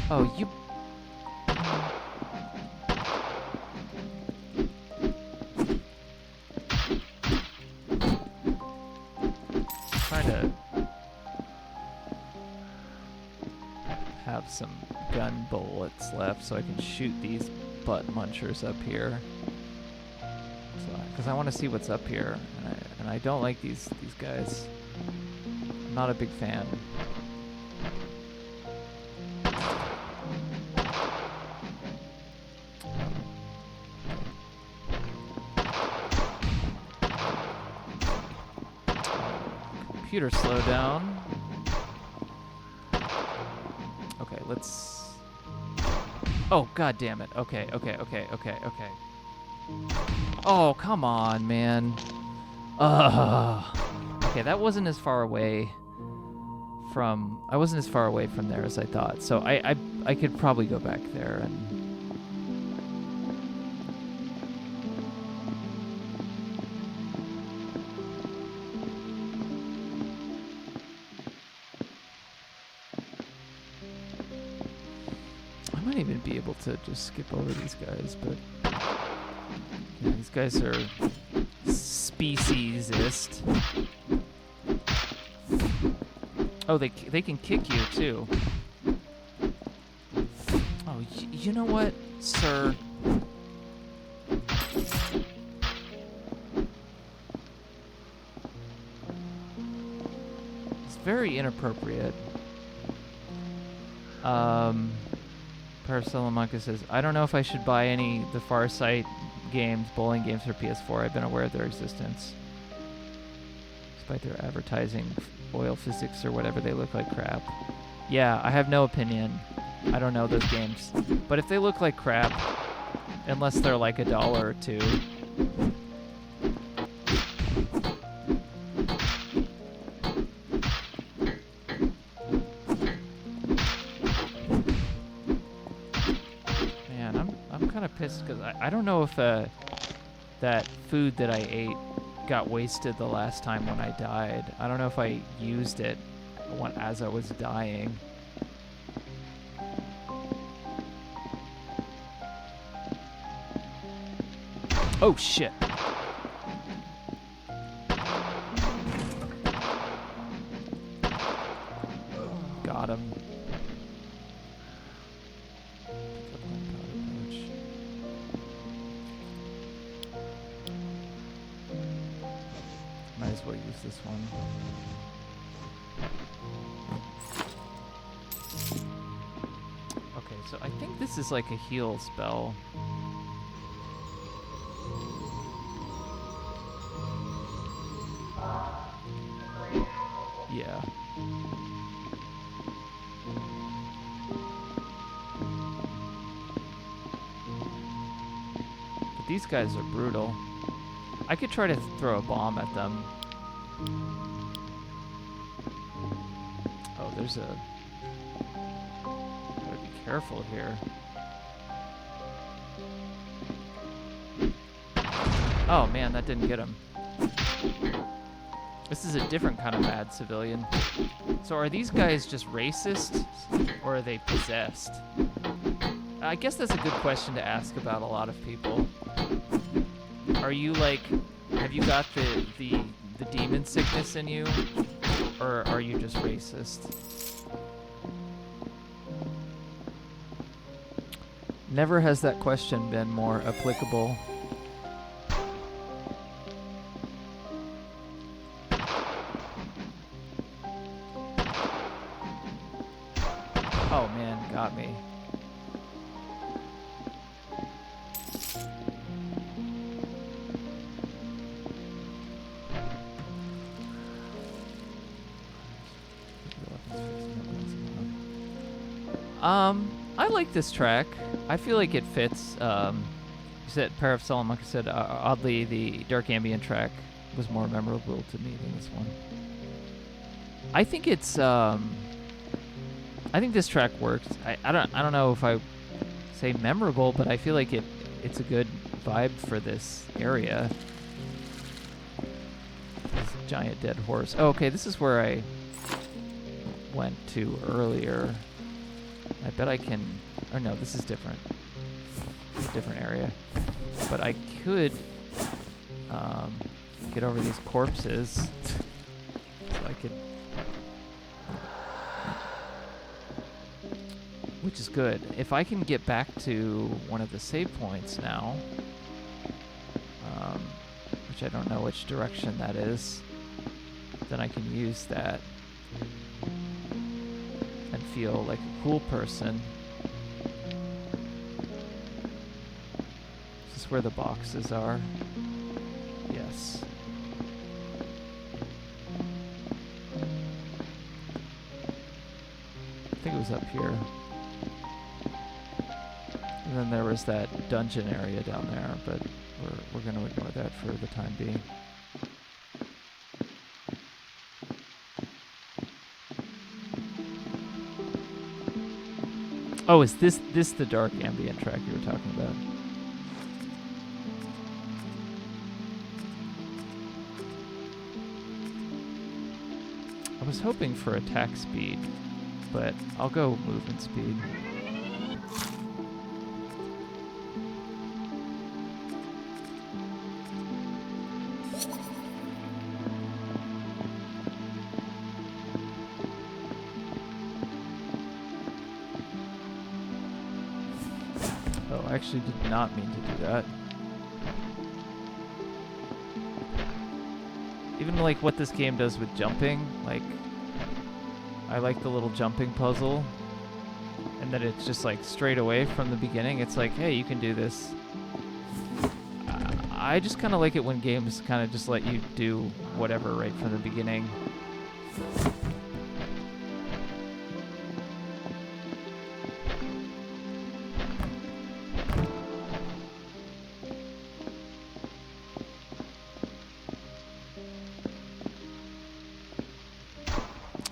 Oh, you. Trying to have some gun bullets left so I can shoot these butt munchers up here. Because I want to see what's up here, and I don't like these guys. I'm not a big fan. Computer slow down. Okay, let's... Oh, god damn it. Okay. Oh, come on, man. Okay, that wasn't as far away from... I wasn't as far away from there as I thought. So I could probably go back there and... be able to just skip over these guys, but yeah, these guys are speciesist. Oh, they can kick you too. Oh, you know what, sir? It's very inappropriate. Parasalamanca says, I don't know if I should buy any the Farsight games, bowling games for PS4. I've been aware of their existence. Despite their advertising oil physics or whatever, they look like crap. Yeah, I have no opinion. I don't know those games. But if they look like crap, unless they're like $1 or $2. Man, I'm kind of pissed because I don't know if that food that I ate got wasted the last time when I died. I don't know if I used it as I was dying. Oh shit. Got him. Might as well use this one. Okay, so I think this is like a heal spell. Yeah. But these guys are brutal. I could try to throw a bomb at them. Oh, there's a... Gotta be careful here. Oh man, that didn't get him. This is a different kind of mad civilian. So are these guys just racist, or are they possessed? I guess that's a good question to ask about a lot of people. Are you like, have you got the demon sickness in you, or are you just racist? Never has that question been more applicable. Oh man, got me. I like this track. I feel like it fits. You said, Pair of Salamanca said, oddly, the Dark Ambient track was more memorable to me than this one. I think it's, I think this track works. I don't know if I say memorable, but I feel like it's a good vibe for this area. This giant dead horse. Oh, okay, this is where I went to earlier. I bet I can... Oh, no, this is different. It's a different area. But I could get over these corpses. So I could... Which is good. If I can get back to one of the save points now, which I don't know which direction that is, then I can use that and feel like a cool person. Is this where the boxes are? Yes. I think it was up here. And then there was that dungeon area down there, but we're going to ignore that for the time being. Oh, is this the Dark Ambient track you were talking about? I was hoping for attack speed, but I'll go movement speed. I actually did not mean to do that. Even like what this game does with jumping, like I like the little jumping puzzle, and that it's just like straight away from the beginning. It's like, hey, you can do this. I just kind of like it when games kind of just let you do whatever right from the beginning.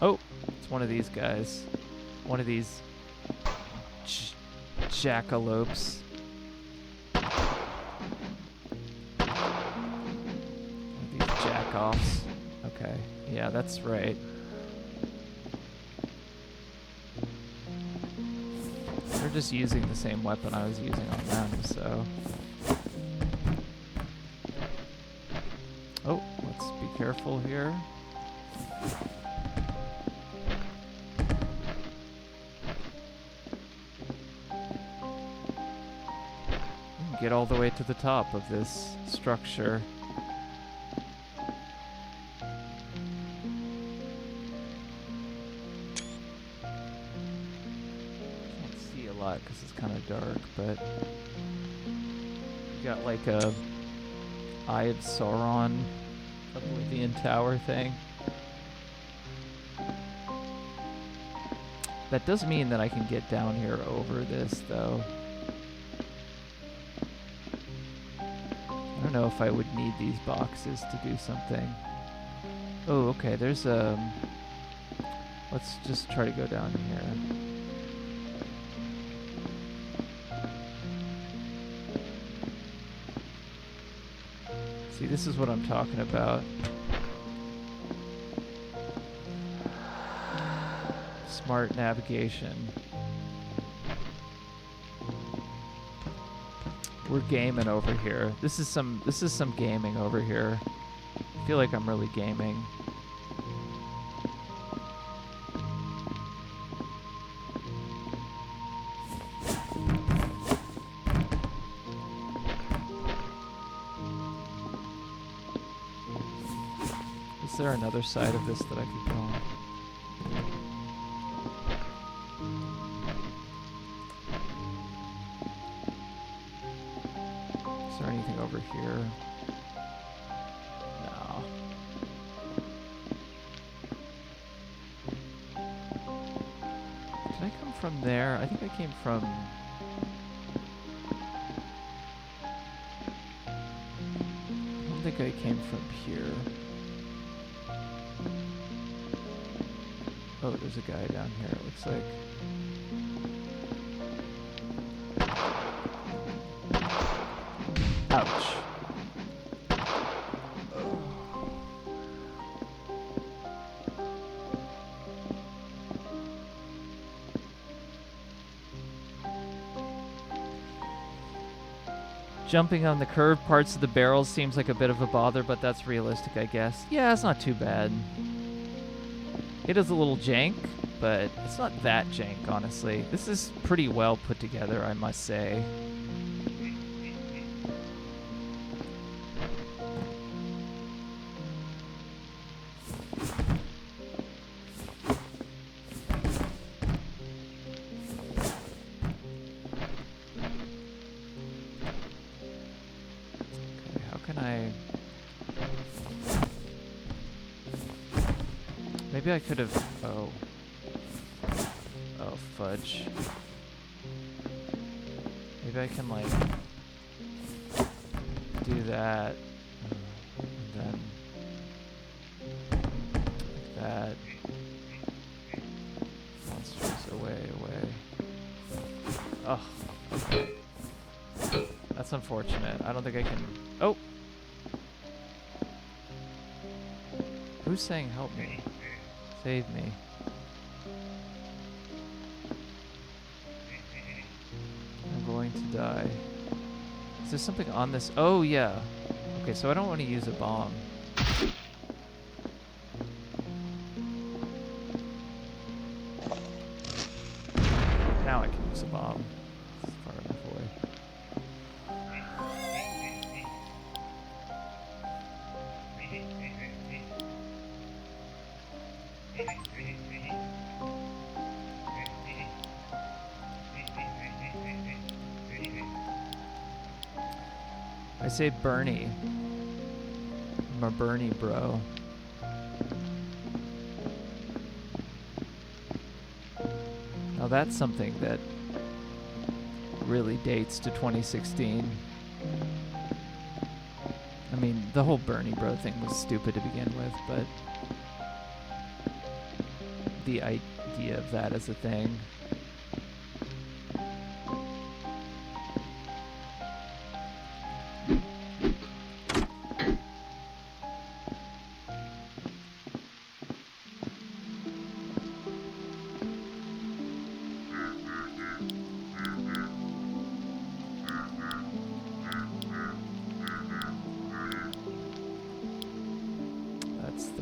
Oh, it's one of these guys. One of these jackalopes. These jackoffs. Okay, yeah, that's right. They're just using the same weapon I was using on them, so... Oh, let's be careful here. Get all the way to the top of this structure. Can't see a lot because it's kind of dark, but you got like a Eye of Sauron Oblivion Tower thing. That does mean that I can get down here over this, though. I don't know if I would need these boxes to do something. Oh, okay, there's a... Let's just try to go down here. See, this is what I'm talking about. Smart navigation. We're gaming over here. This is some gaming over here. I feel like I'm really gaming. Is there another side of this that I could go on? Is there anything over here? No. Did I come from there? I think I came from... I don't think I came from here. Oh, there's a guy down here, it looks like. Ouch. Jumping on the curved parts of the barrels seems like a bit of a bother, but that's realistic, I guess. Yeah, it's not too bad. It is a little jank, but it's not that jank, honestly. This is pretty well put together, I must say. Maybe I could have... Oh. Oh, fudge. Maybe I can, like... do that. And then... like that. Monsters away. Oh. Okay. That's unfortunate. I don't think I can... Oh! Who's saying help me? Save me. I'm going to die. Is there something on this? Oh, yeah. Okay, so I don't want to use a bomb. Now I can use a bomb. It's far enough away. I say Bernie. I'm a Bernie bro. Now that's something that really dates to 2016. I mean, the whole Bernie bro thing was stupid to begin with, but the idea of that as a thing.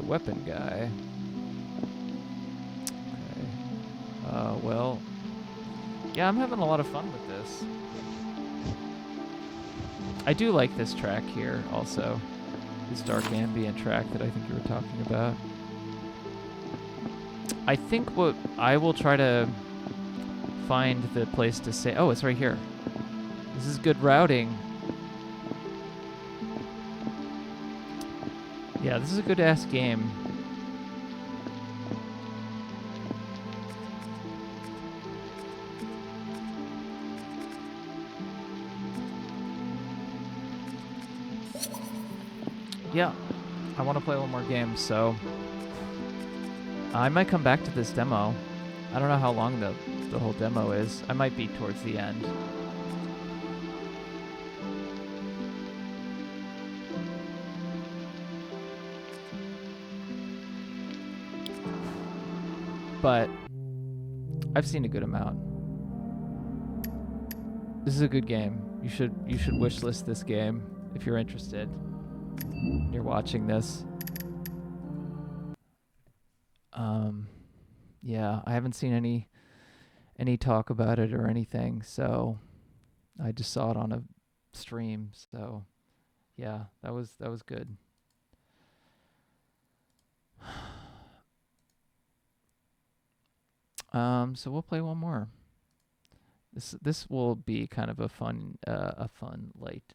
Weapon guy. Okay. Well, yeah, I'm having a lot of fun with this. I do like this track here also. This dark ambient track that I think you were talking about. I think what I will try to find the place to say, oh, it's right here. This is good routing. Yeah, this is a good-ass game. Yeah, I want to play one more game, so I might come back to this demo. I don't know how long the whole demo is. I might be towards the end. But I've seen a good amount. This is a good game. You should wishlist this game if you're interested. You're watching this. Yeah, I haven't seen any talk about it or anything, so I just saw it on a stream. So yeah, that was good. So we'll play one more. This will be kind of a fun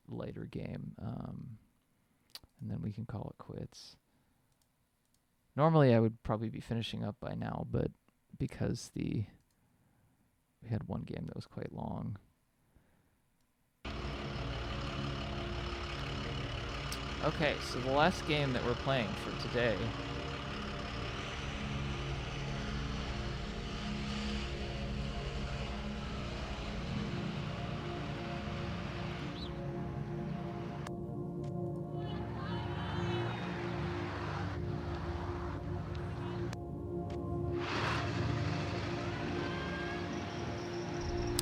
lighter game, and then we can call it quits. Normally I would probably be finishing up by now, but because we had one game that was quite long. Okay, so the last game that we're playing for today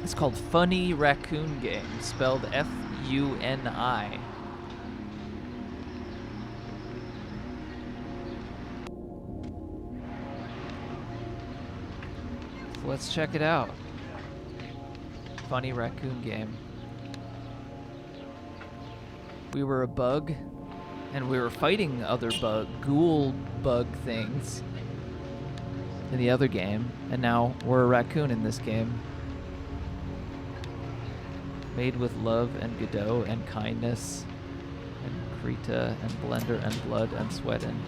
it's called Funi Raccoon Game, spelled F-U-N-I. So let's check it out. Funi Raccoon Game. We were a bug, and we were fighting other ghoul bug things in the other game, and now we're a raccoon in this game. Made with love and Godot and kindness and Krita and Blender and blood and sweatin'.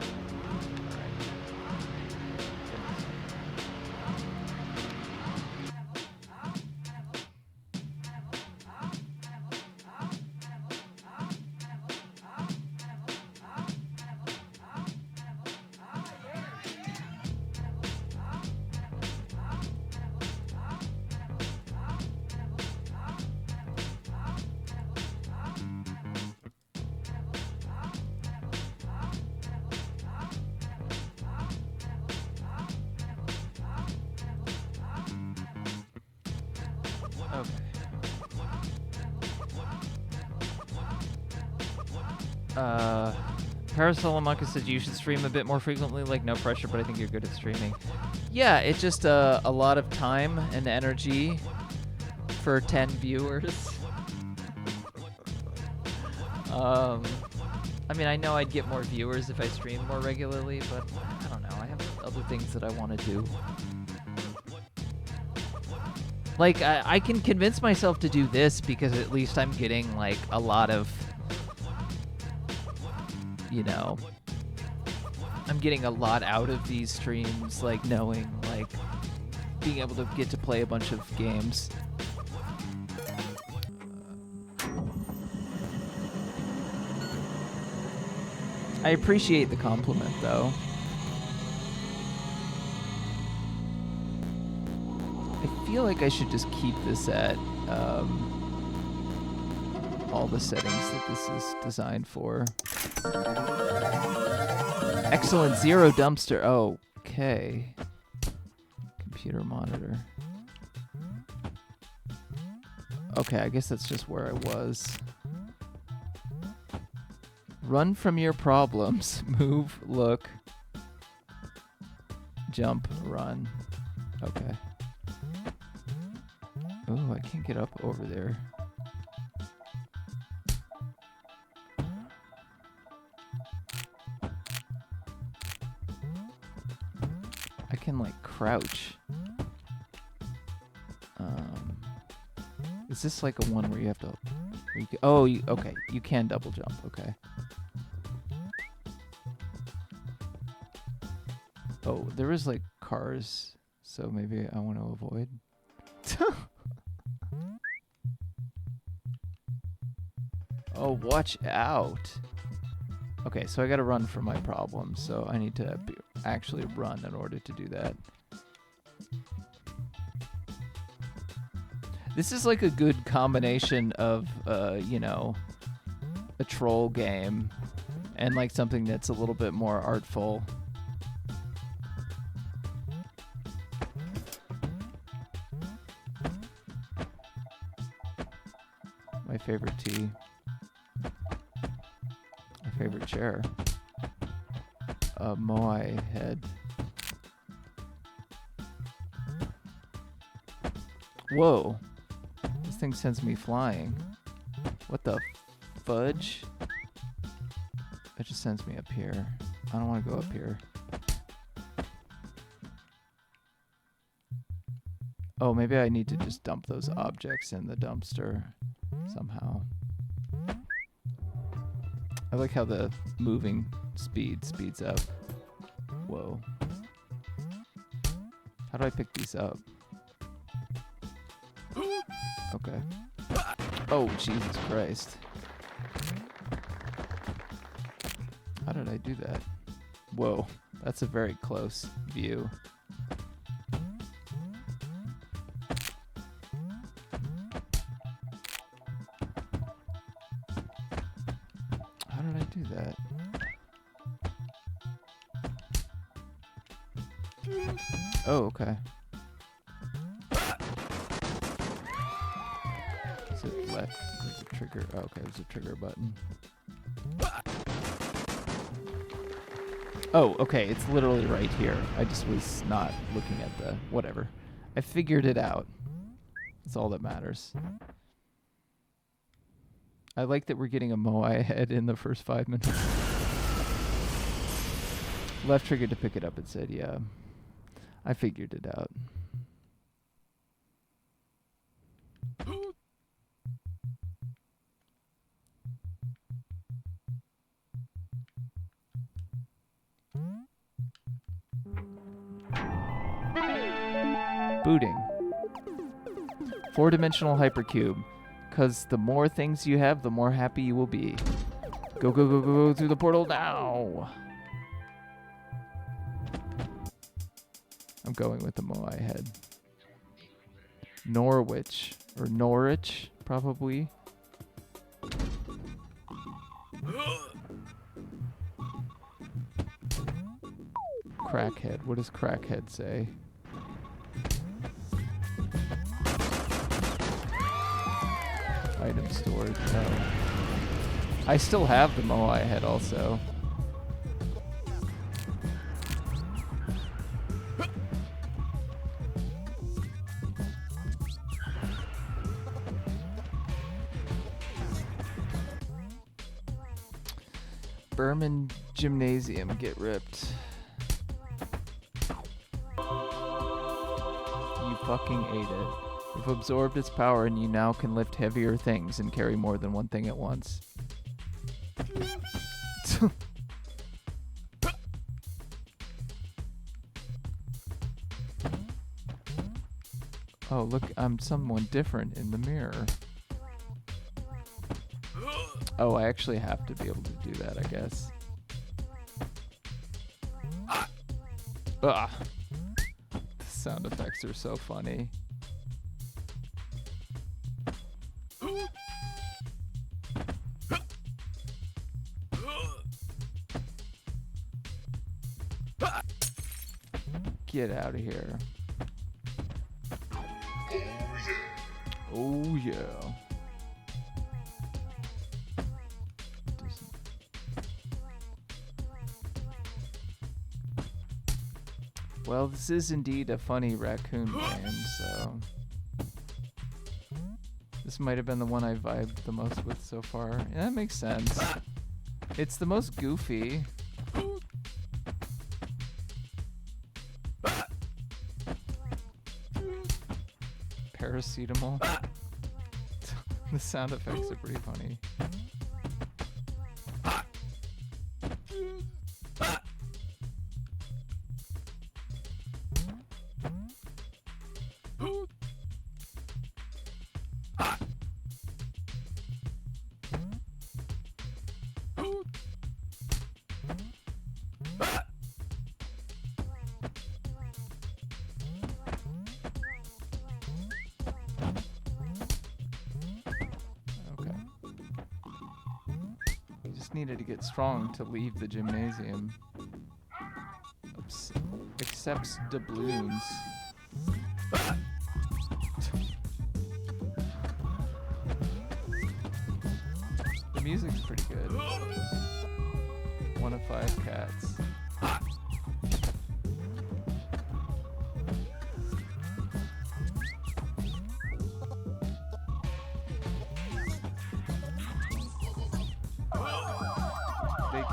Parasolamonka said you should stream a bit more frequently, like no pressure, but I think you're good at streaming. Yeah, it's just a lot of time and energy for 10 viewers. I mean, I know I'd get more viewers if I streamed more regularly, but I don't know. I have other things that I want to do. Like, I can convince myself to do this because at least I'm getting, like, a lot of you know, I'm getting a lot out of these streams, like knowing, like being able to get to play a bunch of games. I appreciate the compliment, though. I feel like I should just keep this at all the settings that this is designed for. Excellent, 0 dumpster. Oh, okay. Computer monitor. Okay, I guess that's just where I was. Run from your problems. Move, look, jump, run. Okay. Oh, I can't get up over there. I can like crouch. Is this like a one where you have to? Where you can, oh, okay. You can double jump. Okay. Oh, there is like cars, so maybe I want to avoid. Oh, watch out. Okay, so I gotta run from my problems, so I need to actually run in order to do that. This is like a good combination of, you know, a troll game and like something that's a little bit more artful. My favorite tea. My favorite chair. A moai head. Whoa. This thing sends me flying. What the fudge? It just sends me up here. I don't want to go up here. Oh, maybe I need to just dump those objects in the dumpster somehow. I like how the moving speeds up. Whoa. How do I pick these up? Okay. Oh, Jesus Christ. How did I do that? Whoa, that's a very close view. How did I do that? Oh, okay. Is it left? There's a trigger. Oh, okay, there's a trigger button. Oh, okay, it's literally right here. I just was not looking at the... whatever. I figured it out. That's all that matters. I like that we're getting a moai head in the first 5 minutes. Left trigger to pick it up, it said, yeah. I figured it out. Booting. 4-dimensional hypercube. Because the more things you have, the more happy you will be. Go, go, go, go, go through the portal now. I'm going with the moai head. Norwich. Or Norwich, probably. Crackhead. What does crackhead say? Item stored. No. I still have the moai head also. Berman Gymnasium, get ripped. You fucking ate it. You've absorbed its power and you now can lift heavier things and carry more than one thing at once. Oh, look, I'm someone different in the mirror. Oh, I actually have to be able to do that, I guess. Ah! The sound effects are so funny. Get out of here. Oh yeah. Well, this is indeed a funny raccoon game, so this might have been the one I vibed the most with so far. Yeah, that makes sense. It's the most goofy. Paracetamol. The sound effects are pretty funny. Needed to get strong to leave the gymnasium. Accepts doubloons. The music's pretty good. 1 of 5 cats.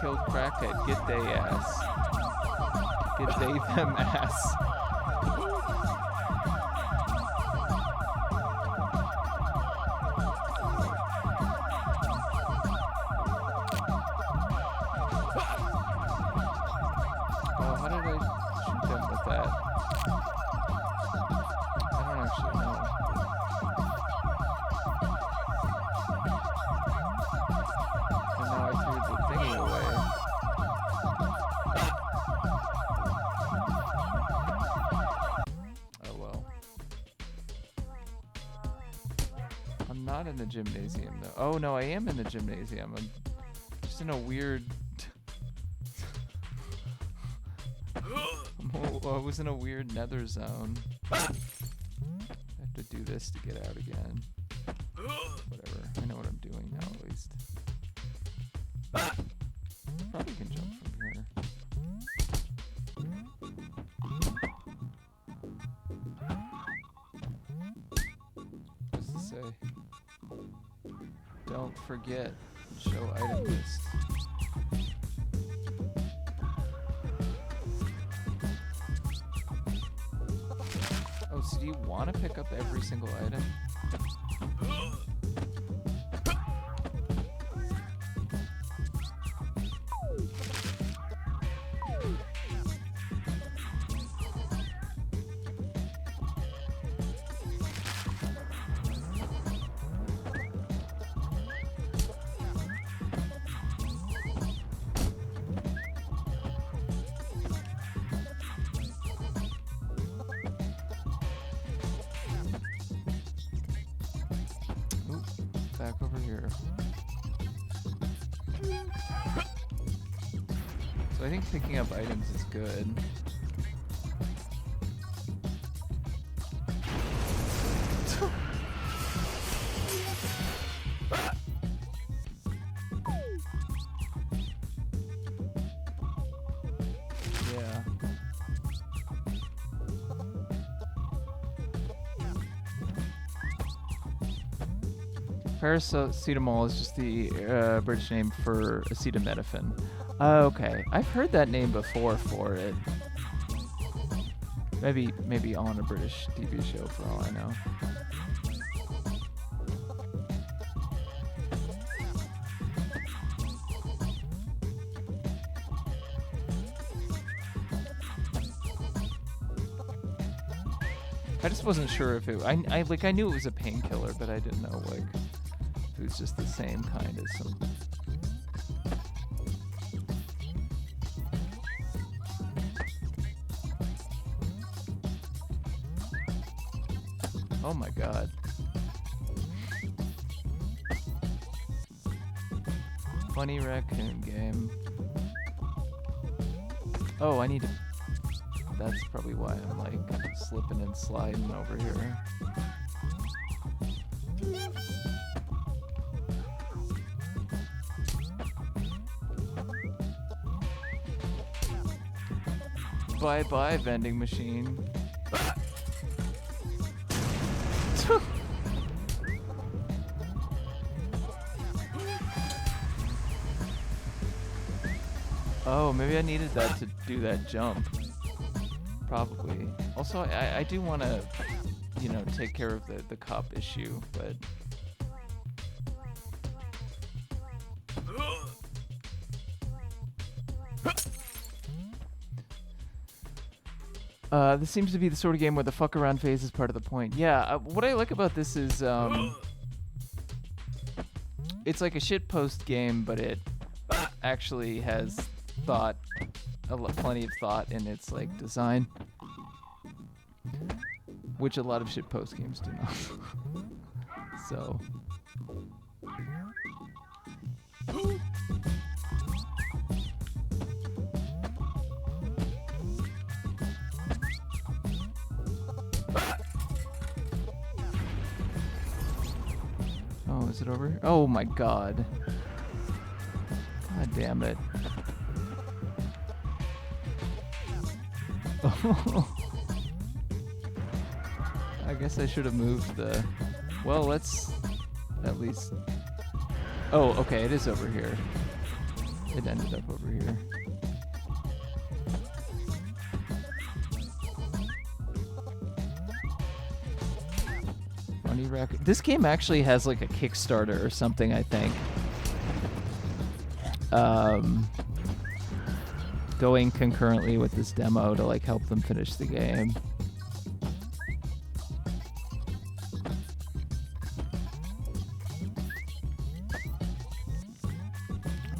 Killed crackhead, get they ass. Get they them ass. Oh, how did I shoot them with that? I don't actually know. And now I threw the thingy away. Not in the gymnasium though. Oh no, I am in the gymnasium. I'm just in a weird. I was in a weird nether zone. I have to do this to get out again. Whatever. I know what I'm doing now at least. Probably can jump from here. What's this say? Don't forget, show item list. Oh, so do you want to pick up every single item? Back over here. So I think picking up items is good. Yeah. Paracetamol is just the British name for acetaminophen. Okay, I've heard that name before for it. Maybe on a British TV show for all I know. I just wasn't sure if it. I knew it was a painkiller, but I didn't know like if it was just the same kind as some. Oh my god. Funi Raccoon Game. Oh, I need to... That's probably why I'm like slipping and sliding over here. Bye-bye, vending machine. Oh, maybe I needed that to do that jump. Probably. Also, I do want to, you know, take care of the cop issue, but... This seems to be the sort of game where the fuck around phase is part of the point. Yeah, what I like about this is, it's like a shitpost game, but it actually has thought, plenty of thought in its like design, which a lot of shitpost games do not. So. Oh, is it over here? Oh my god. God damn it. I guess I should have moved the... Well, let's at least... Oh, okay, it is over here. It ended up over here. Funi Raccoon. This game actually has like a Kickstarter or something, I think. Going concurrently with this demo to like help them finish the game.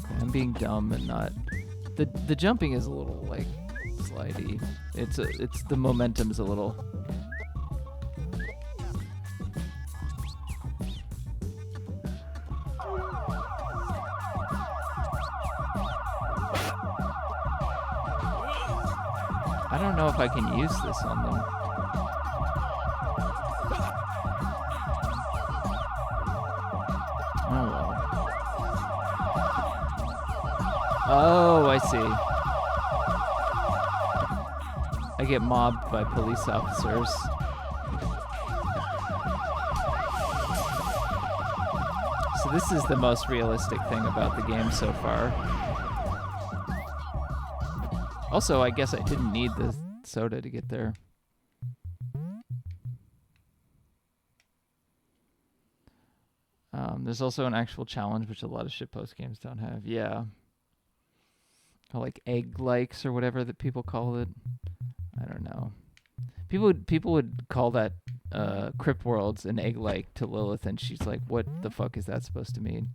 Okay, I'm being dumb and not... The jumping is a little like slidey. It's the momentum's a little... I don't know if I can use this on them. Oh well. Oh, I see. I get mobbed by police officers. So this is the most realistic thing about the game so far. Also, I guess I didn't need the soda to get there. There's also an actual challenge, which a lot of shitpost games don't have. Yeah. Or like egg likes or whatever that people call it. I don't know. People would call that Crypt Worlds an egg like to Lilith, and she's like, "What the fuck is that supposed to mean?"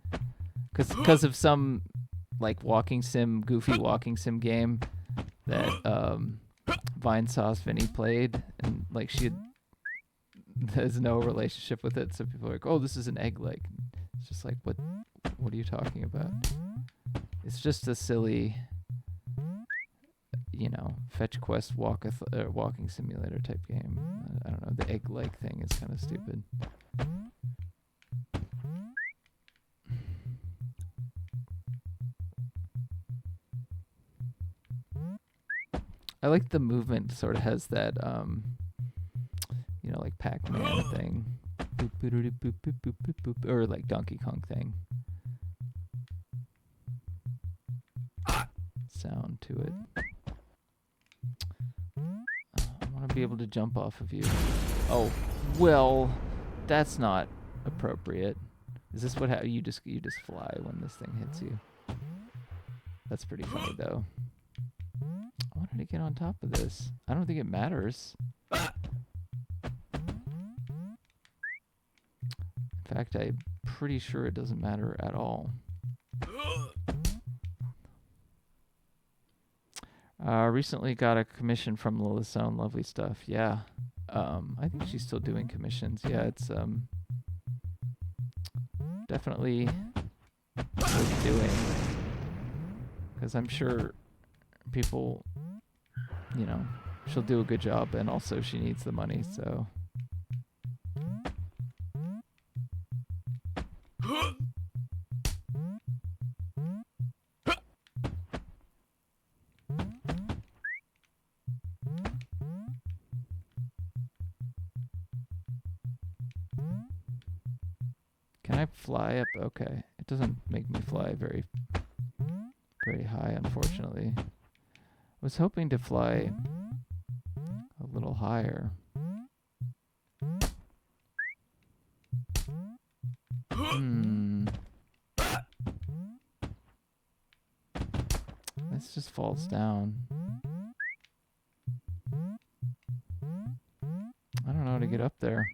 Because of some like goofy walking sim game that Vinesauce Vinny played, and like has no relationship with it, so people are like, "Oh, this is an egg like." It's just like, what are you talking about? It's just a silly, you know, fetch quest walking simulator type game. I don't know. The egg like thing is kind of stupid. I like the movement sort of has that, you know, like Pac-Man thing. Boop, boop, boop, boop, boop, boop, boop, or like Donkey Kong thing. Sound to it. I want to be able to jump off of you. Oh, well, that's not appropriate. Is this what you just fly when this thing hits you? That's pretty funny though. I wanted to get on top of this. I don't think it matters. fact, I'm pretty sure it doesn't matter at all. Recently got a commission from Lilith's lovely stuff. Yeah. I think she's still doing commissions. Yeah, it's definitely worth doing. Because I'm sure people, you know, she'll do a good job, and also she needs the money, so. Can I fly up? Okay. It doesn't make me fly very high, unfortunately. I was hoping to fly a little higher. This just falls down. I don't know how to get up there.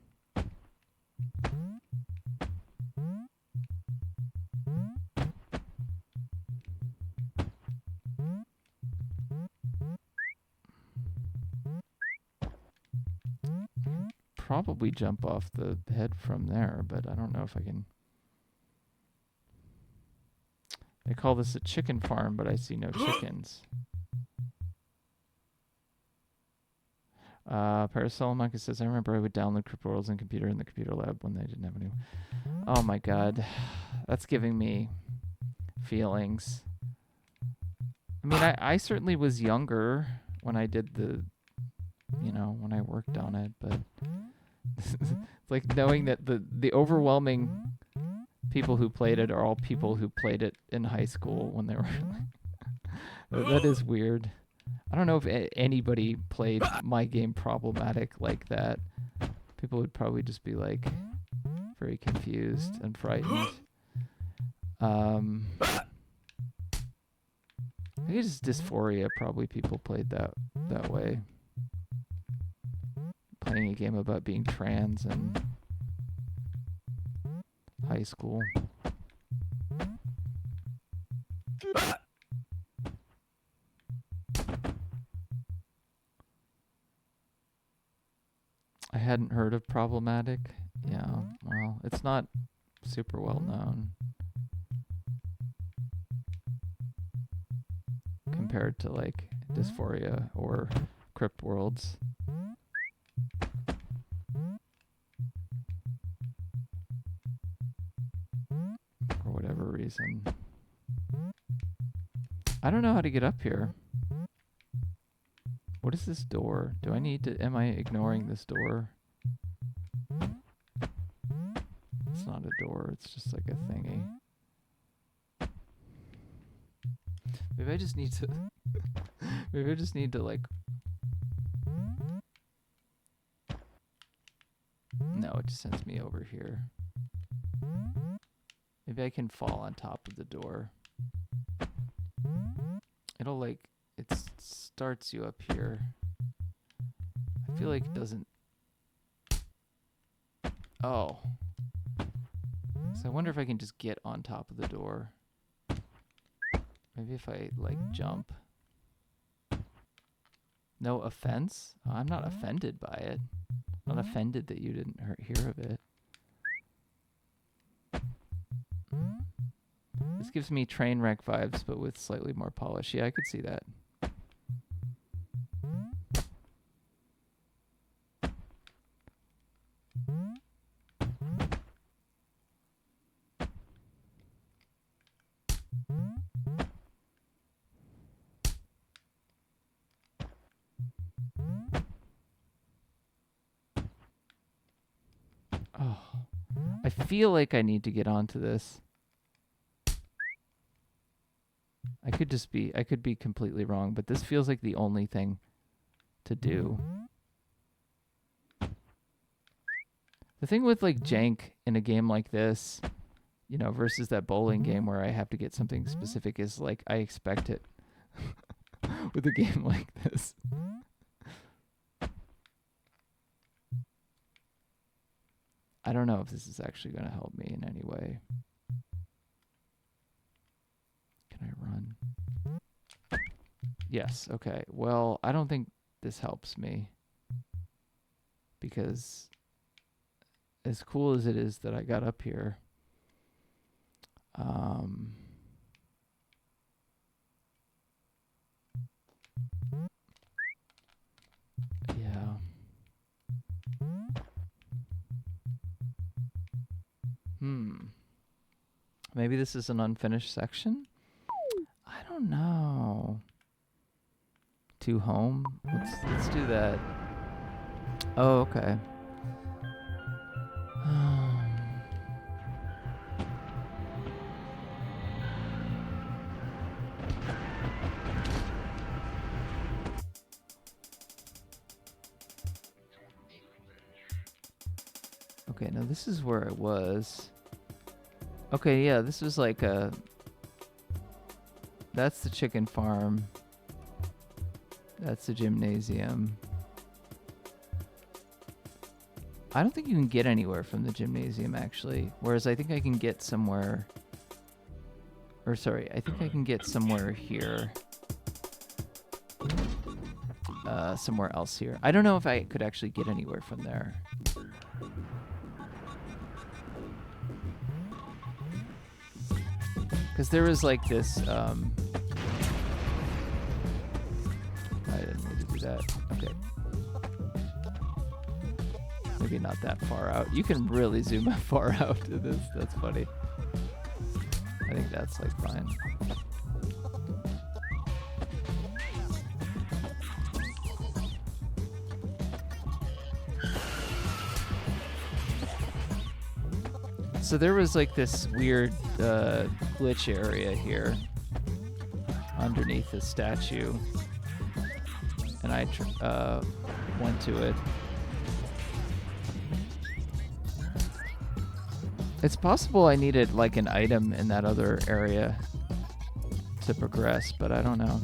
Probably jump off the head from there, but I don't know if I can. They call this a chicken farm, but I see no chickens. Parasolomachus says, I remember I would download Crypt Worlds and computer in the computer lab when they didn't have any. Oh my god. That's giving me feelings. I mean, I certainly was younger when I did the, you know, when I worked on it, but it's like knowing that the overwhelming people who played it are all people who played it in high school when they were that is weird. I don't know if anybody played my game problematic like that. People would probably just be like very confused and frightened. I think it's dysphoria. Probably people played that way. Playing a game about being trans in high school. I hadn't heard of problematic. Yeah, well, it's not super well known compared to like dysphoria or Crypt Worlds. For whatever reason. I don't know how to get up here. What is this door? Do I need to... Am I ignoring this door? It's not a door. It's just like a thingy. Maybe I just need to... Maybe I just need to, like... No, it just sends me over here. Maybe I can fall on top of the door. It'll, like... It starts you up here. I feel like it doesn't... Oh. So I wonder if I can just get on top of the door. Maybe if I, like, jump. No offense? Oh, I'm not offended by it. I'm not offended that you didn't hear of it. This gives me train wreck vibes, but with slightly more polish. Yeah, I could see that. Oh, I feel like I need to get onto this. I could be completely wrong, but this feels like the only thing to do. The thing with like jank in a game like this, you know, versus that bowling game where I have to get something specific is like I expect it with a game like this. I don't know if this is actually going to help me in any way. Can I run? Yes, okay. Well, I don't think this helps me. Because as cool as it is that I got up here, yeah. Maybe this is an unfinished section? I don't know. To home? Let's do that. Oh, okay. Okay, now this is where I was. Okay, yeah, this was like a... That's the chicken farm. That's the gymnasium. I don't think you can get anywhere from the gymnasium, actually. Whereas I think I can get somewhere... Or sorry, I think I can get somewhere here. Somewhere else here. I don't know if I could actually get anywhere from there. Because there was like this... I didn't need to do that. Okay. Maybe not that far out. You can really zoom far out to this. That's funny. I think that's like fine. So there was like this weird glitch area here underneath the statue. And I went to it. It's possible I needed like an item in that other area to progress, but I don't know.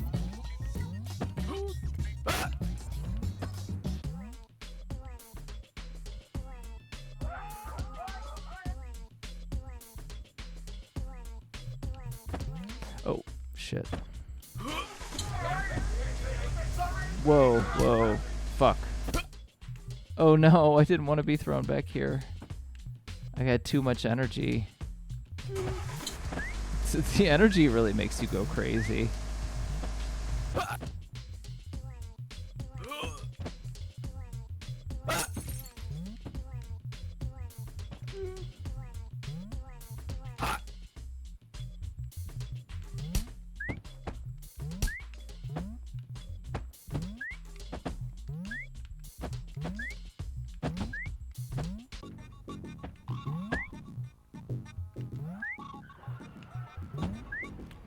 Oh, shit. Whoa, whoa, fuck. Oh no, I didn't want to be thrown back here. I had too much energy. The energy really makes you go crazy.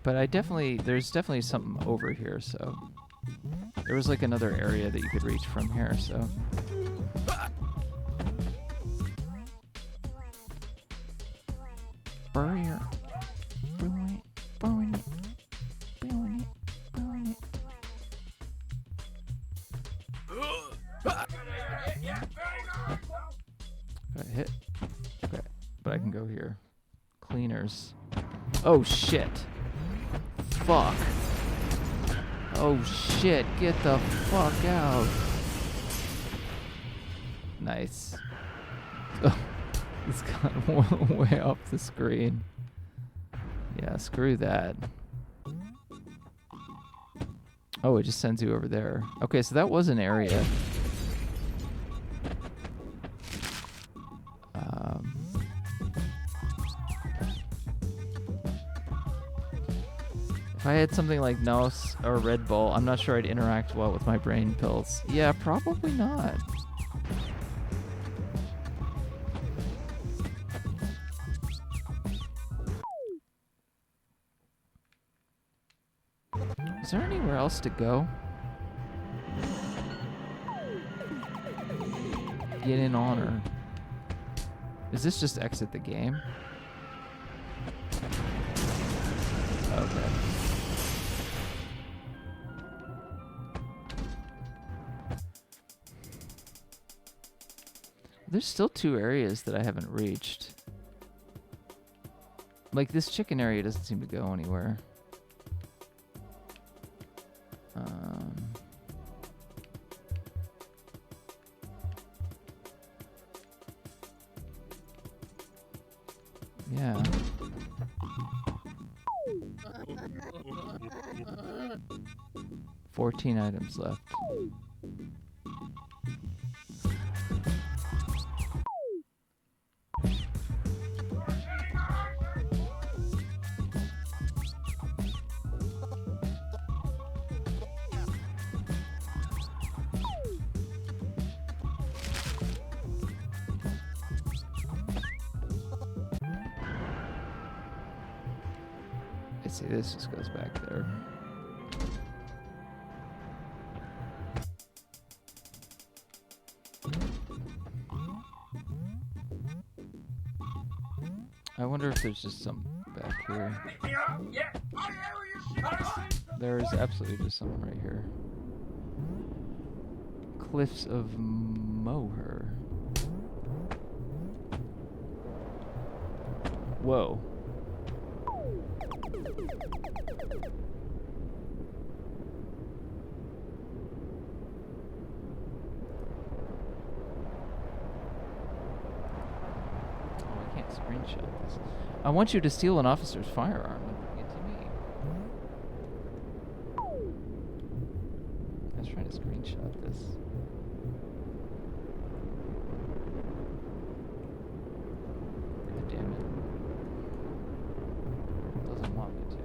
But there's definitely something over here, so. There was like another area that you could reach from here, so. Barrier. Got hit. Okay, but I can go here. Cleaners. Oh shit. Fuck. Oh shit, get the fuck out. Nice. Oh, it's gone way off the screen. Yeah, screw that. Oh, it just sends you over there. Okay, so that was an area. If I had something like Nos or Red Bull, I'm not sure I'd interact well with my brain pills. Yeah, probably not. Is there anywhere else to go? Get in on her. Is this just exit the game? Okay. There's still 2 areas that I haven't reached. Like, this chicken area doesn't seem to go anywhere. Yeah. $14 items left. I see, this just goes back there. I wonder if there's just some back here. There is absolutely just something right here. Cliffs of Moher. Whoa. Screenshot this. I want you to steal an officer's firearm and bring it to me. I was trying to screenshot this. God damn it. It doesn't want me to.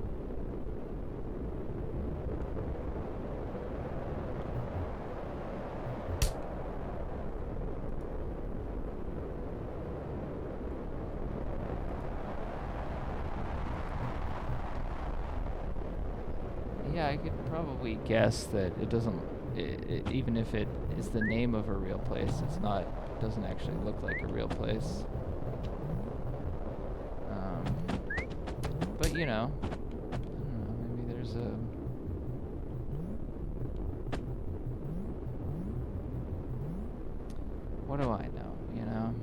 Yeah, I could probably guess that it doesn't, even if it is the name of a real place, it's not, it doesn't actually look like a real place. But you know, I don't know, maybe there's a... What do I know, you know?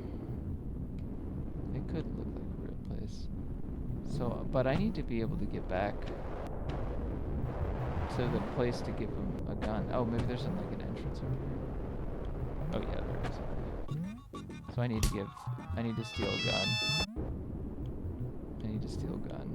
It could look like a real place. So, but I need to be able to get back to the place to give him a gun. Oh, maybe there's like an entrance over here. Oh yeah, there is. So I need to steal a gun. I need to steal a gun.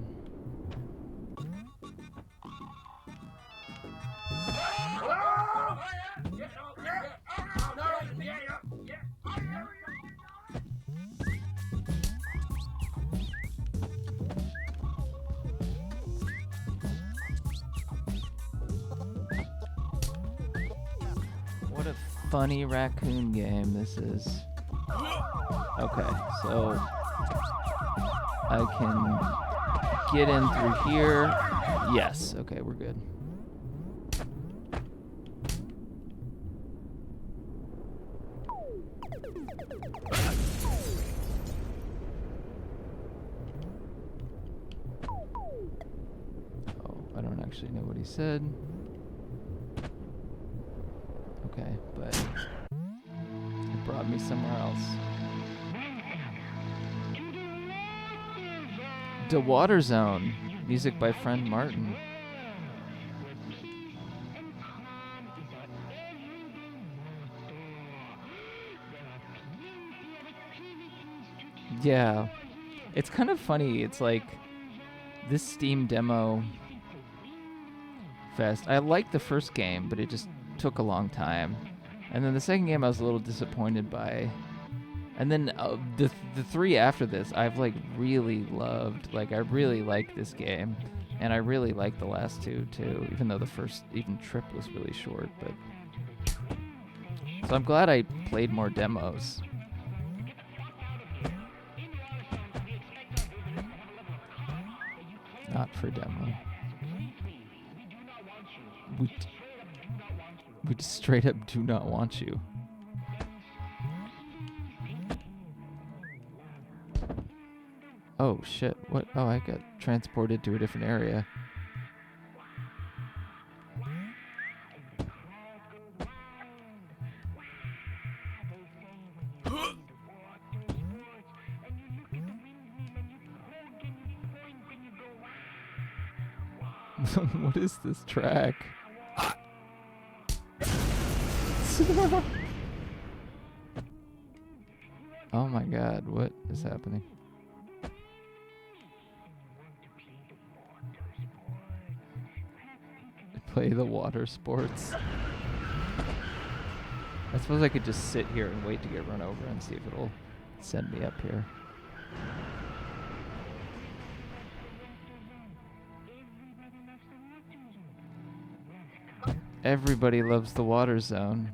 What a funny raccoon game this is. Okay, so I can get in through here. Yes, okay, we're good. Oh, I don't actually know what he said. Okay, but it brought me somewhere else. The Water Zone, music by Friend Martin. Yeah, it's kind of funny. It's like this Steam demo fest. I liked the first game, but it just took a long time. And then the second game I was a little disappointed by. And then the 3 after this I've like really loved. Like I really like this game, and I really like the last 2 too, even though the first trip was really short. But so I'm glad I played more demos. Not for demo. We just straight up do not want you. Oh shit, what? Oh, I got transported to a different area. What is this track? Oh my god, what is happening? Play the water sports. I suppose I could just sit here and wait to get run over and see if it'll send me up here. Everybody loves the water zone.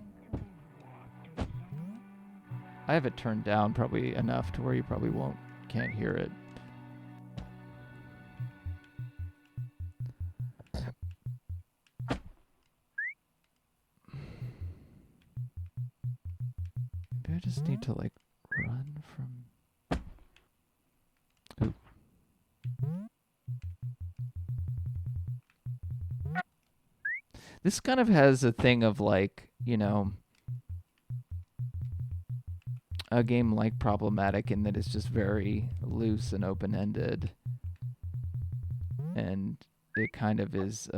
I have it turned down probably enough to where you probably can't hear it. Maybe I just need to like run from... Oop. This kind of has a thing of like, you know, a game like Problematic in that it's just very loose and open-ended. And it kind of is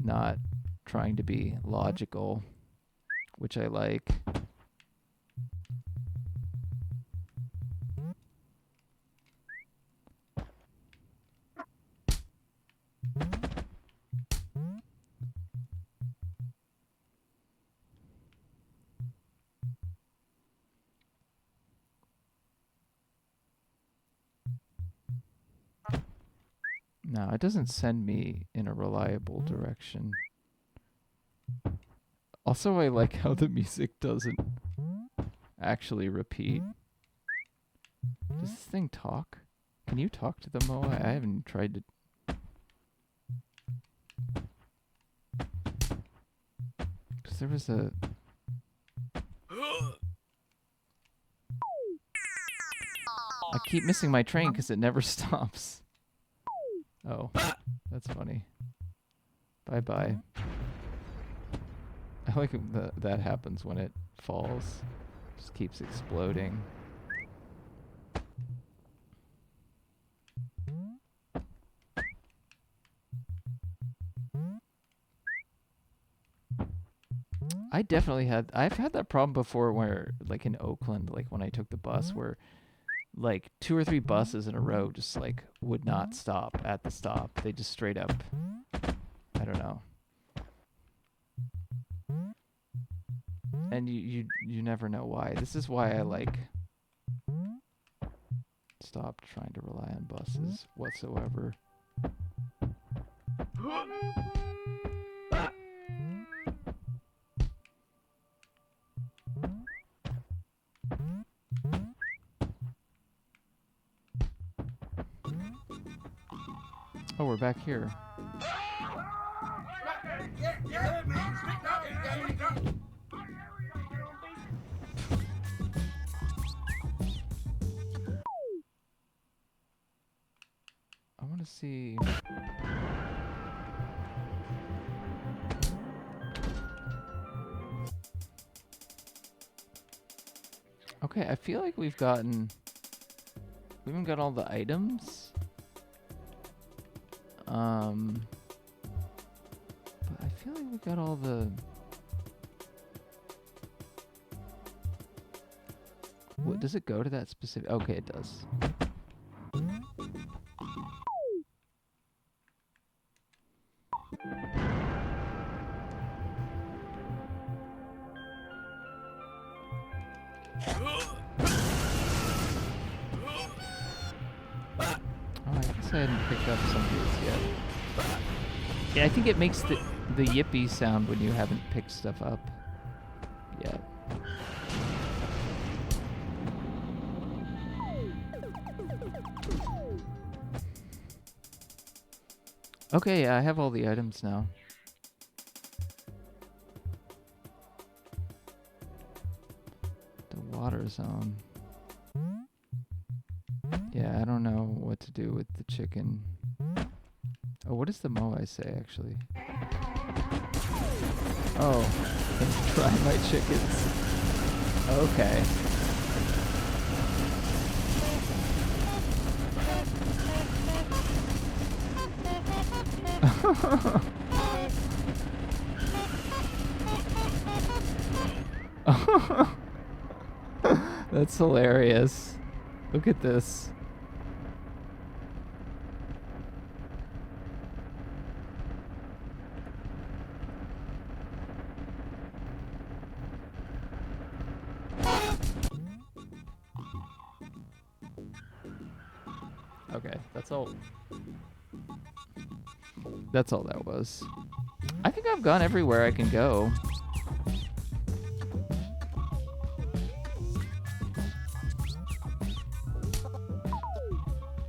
not trying to be logical, which I like. No, it doesn't send me in a reliable direction. Also, I like how the music doesn't actually repeat. Does this thing talk? Can you talk to the Moa? I haven't tried to... Because there was a... I keep missing my train because it never stops. Oh, that's funny. Bye-bye. I like that happens when it falls. Just keeps exploding. I've had that problem before where, like in Oakland, like when I took the bus, where like 2 or 3 buses in a row just like would not stop at the stop. They just straight up, I don't know. And you never know why. This is why I like stopped trying to rely on buses whatsoever. Oh, we're back here. I want to see... Okay, I feel like we haven't got all the items. But I feel like we got all the... What, does it go to that specific... Okay, it does. I hadn't picked up some of these yet. Yeah, I think it makes the yippee sound when you haven't picked stuff up yet. Okay, yeah, I have all the items now. The water zone. Yeah, I don't know what to do with the chicken. Oh, what does the Moai say, actually? Oh, try my chickens. Okay. That's hilarious. Look at this. Okay, that's all. That's all that was. I think I've gone everywhere I can go.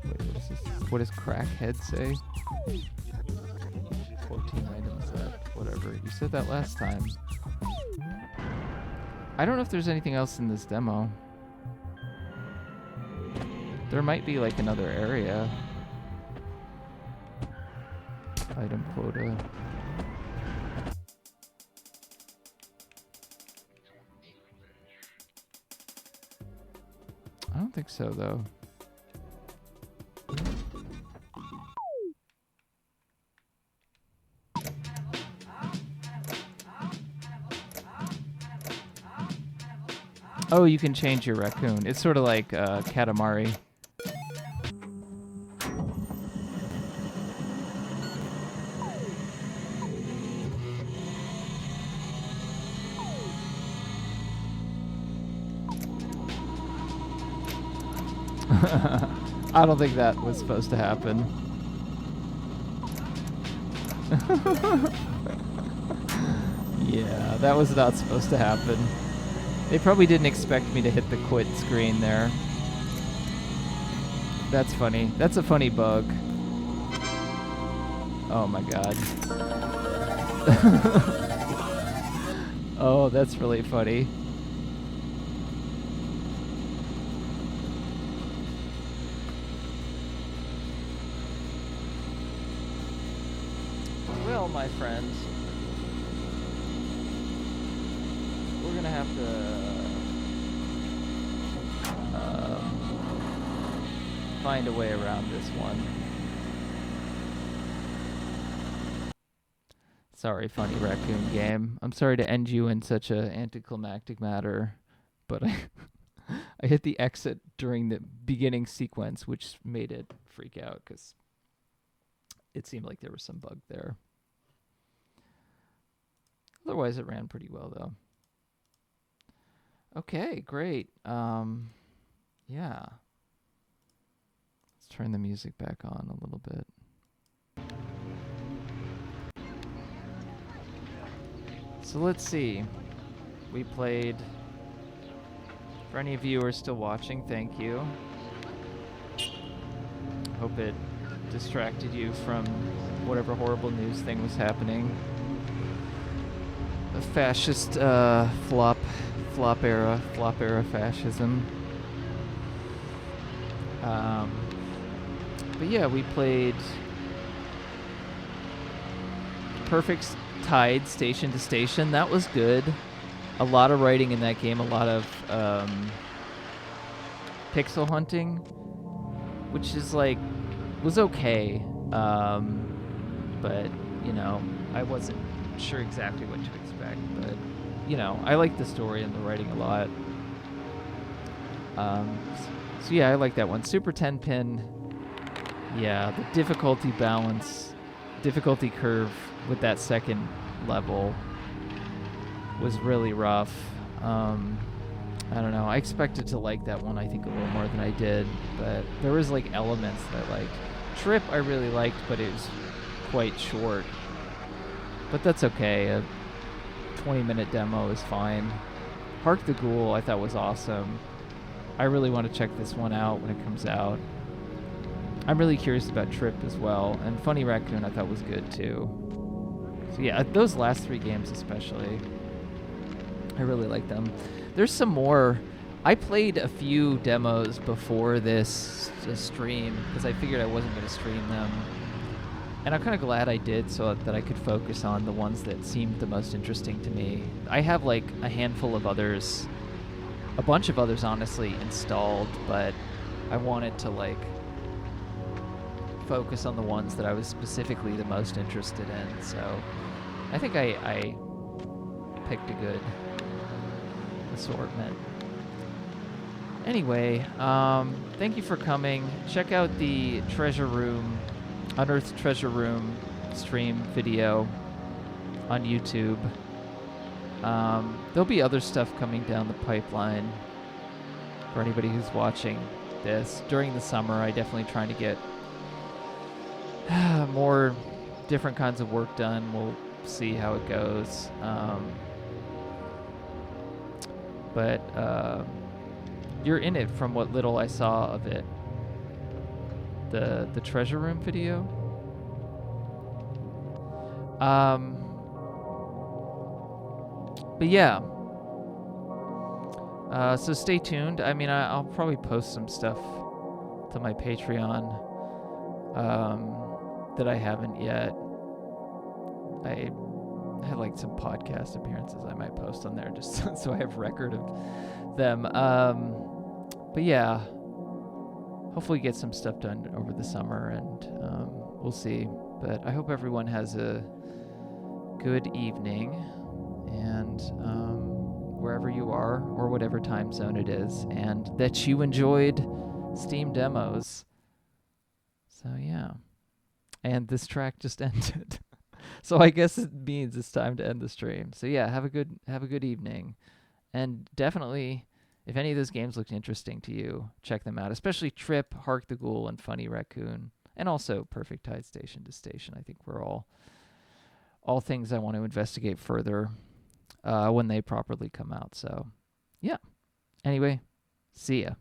Wait, what is this? What does Crackhead say? 14 items left. Whatever. You said that last time. I don't know if there's anything else in this demo. There might be like another area. Item quota. I don't think so though. Oh, you can change your raccoon. It's sort of like Katamari. I don't think that was supposed to happen. Yeah, that was not supposed to happen. They probably didn't expect me to hit the quit screen there. That's funny. That's a funny bug. Oh my god. Oh, that's really funny. Well, my friends, we're gonna have to find a way around this one. Sorry, Funi Raccoon Game. I'm sorry to end you in such a anticlimactic manner, but I hit the exit during the beginning sequence, which made it freak out because it seemed like there was some bug there. Otherwise, it ran pretty well, though. Okay, great. Yeah. Let's turn the music back on a little bit. So let's see. We played... For any of you who are still watching, thank you. Hope it distracted you from whatever horrible news thing was happening. The fascist flop era fascism. But yeah, we played Perfect Tide station to station. That was good. A lot of writing in that game, a lot of pixel hunting, which is like, was okay. But, you know, I wasn't sure exactly what to expect, but, you know, I like the story and the writing a lot. So yeah, I like that one. Super 10-pin, yeah, the difficulty curve with that second level was really rough. I don't know, I expected to like that one, I think, a little more than I did, but there was like elements that I liked. Trip I really liked, but it was quite short. But that's okay, a 20-minute demo is fine. Hark the Ghoul I thought was awesome. I really want to check this one out when it comes out. I'm really curious about Trip as well, and Funi Raccoon I thought was good too. So yeah, those last three games especially, I really like them. There's some more. I played a few demos before this stream because I figured I wasn't going to stream them. And I'm kind of glad I did so that I could focus on the ones that seemed the most interesting to me. I have like a handful of others, a bunch of others honestly installed, but I wanted to like focus on the ones that I was specifically the most interested in. So I think I picked a good assortment. Anyway, thank you for coming. Check out the Treasure Room, Unearthed Treasure Room stream video on YouTube. There'll be other stuff coming down the pipeline for anybody who's watching this. During the summer, I definitely trying to get more different kinds of work done. We'll see how it goes. But you're in it from what little I saw of it. The Treasure Room video. But yeah. So stay tuned. I mean, I'll probably post some stuff to my Patreon that I haven't yet. I had like some podcast appearances I might post on there just so I have record of them. But yeah, hopefully get some stuff done over the summer, and we'll see. But I hope everyone has a good evening, and wherever you are, or whatever time zone it is, and that you enjoyed Steam demos. So yeah. And this track just ended. So I guess it means it's time to end the stream. So yeah, have a good evening. And definitely, if any of those games looked interesting to you, check them out. Especially Trip, Hark the Ghoul, and Funi Raccoon. And also Perfect Tide Station to Station. I think we're all things I want to investigate further when they properly come out. So yeah. Anyway, see ya.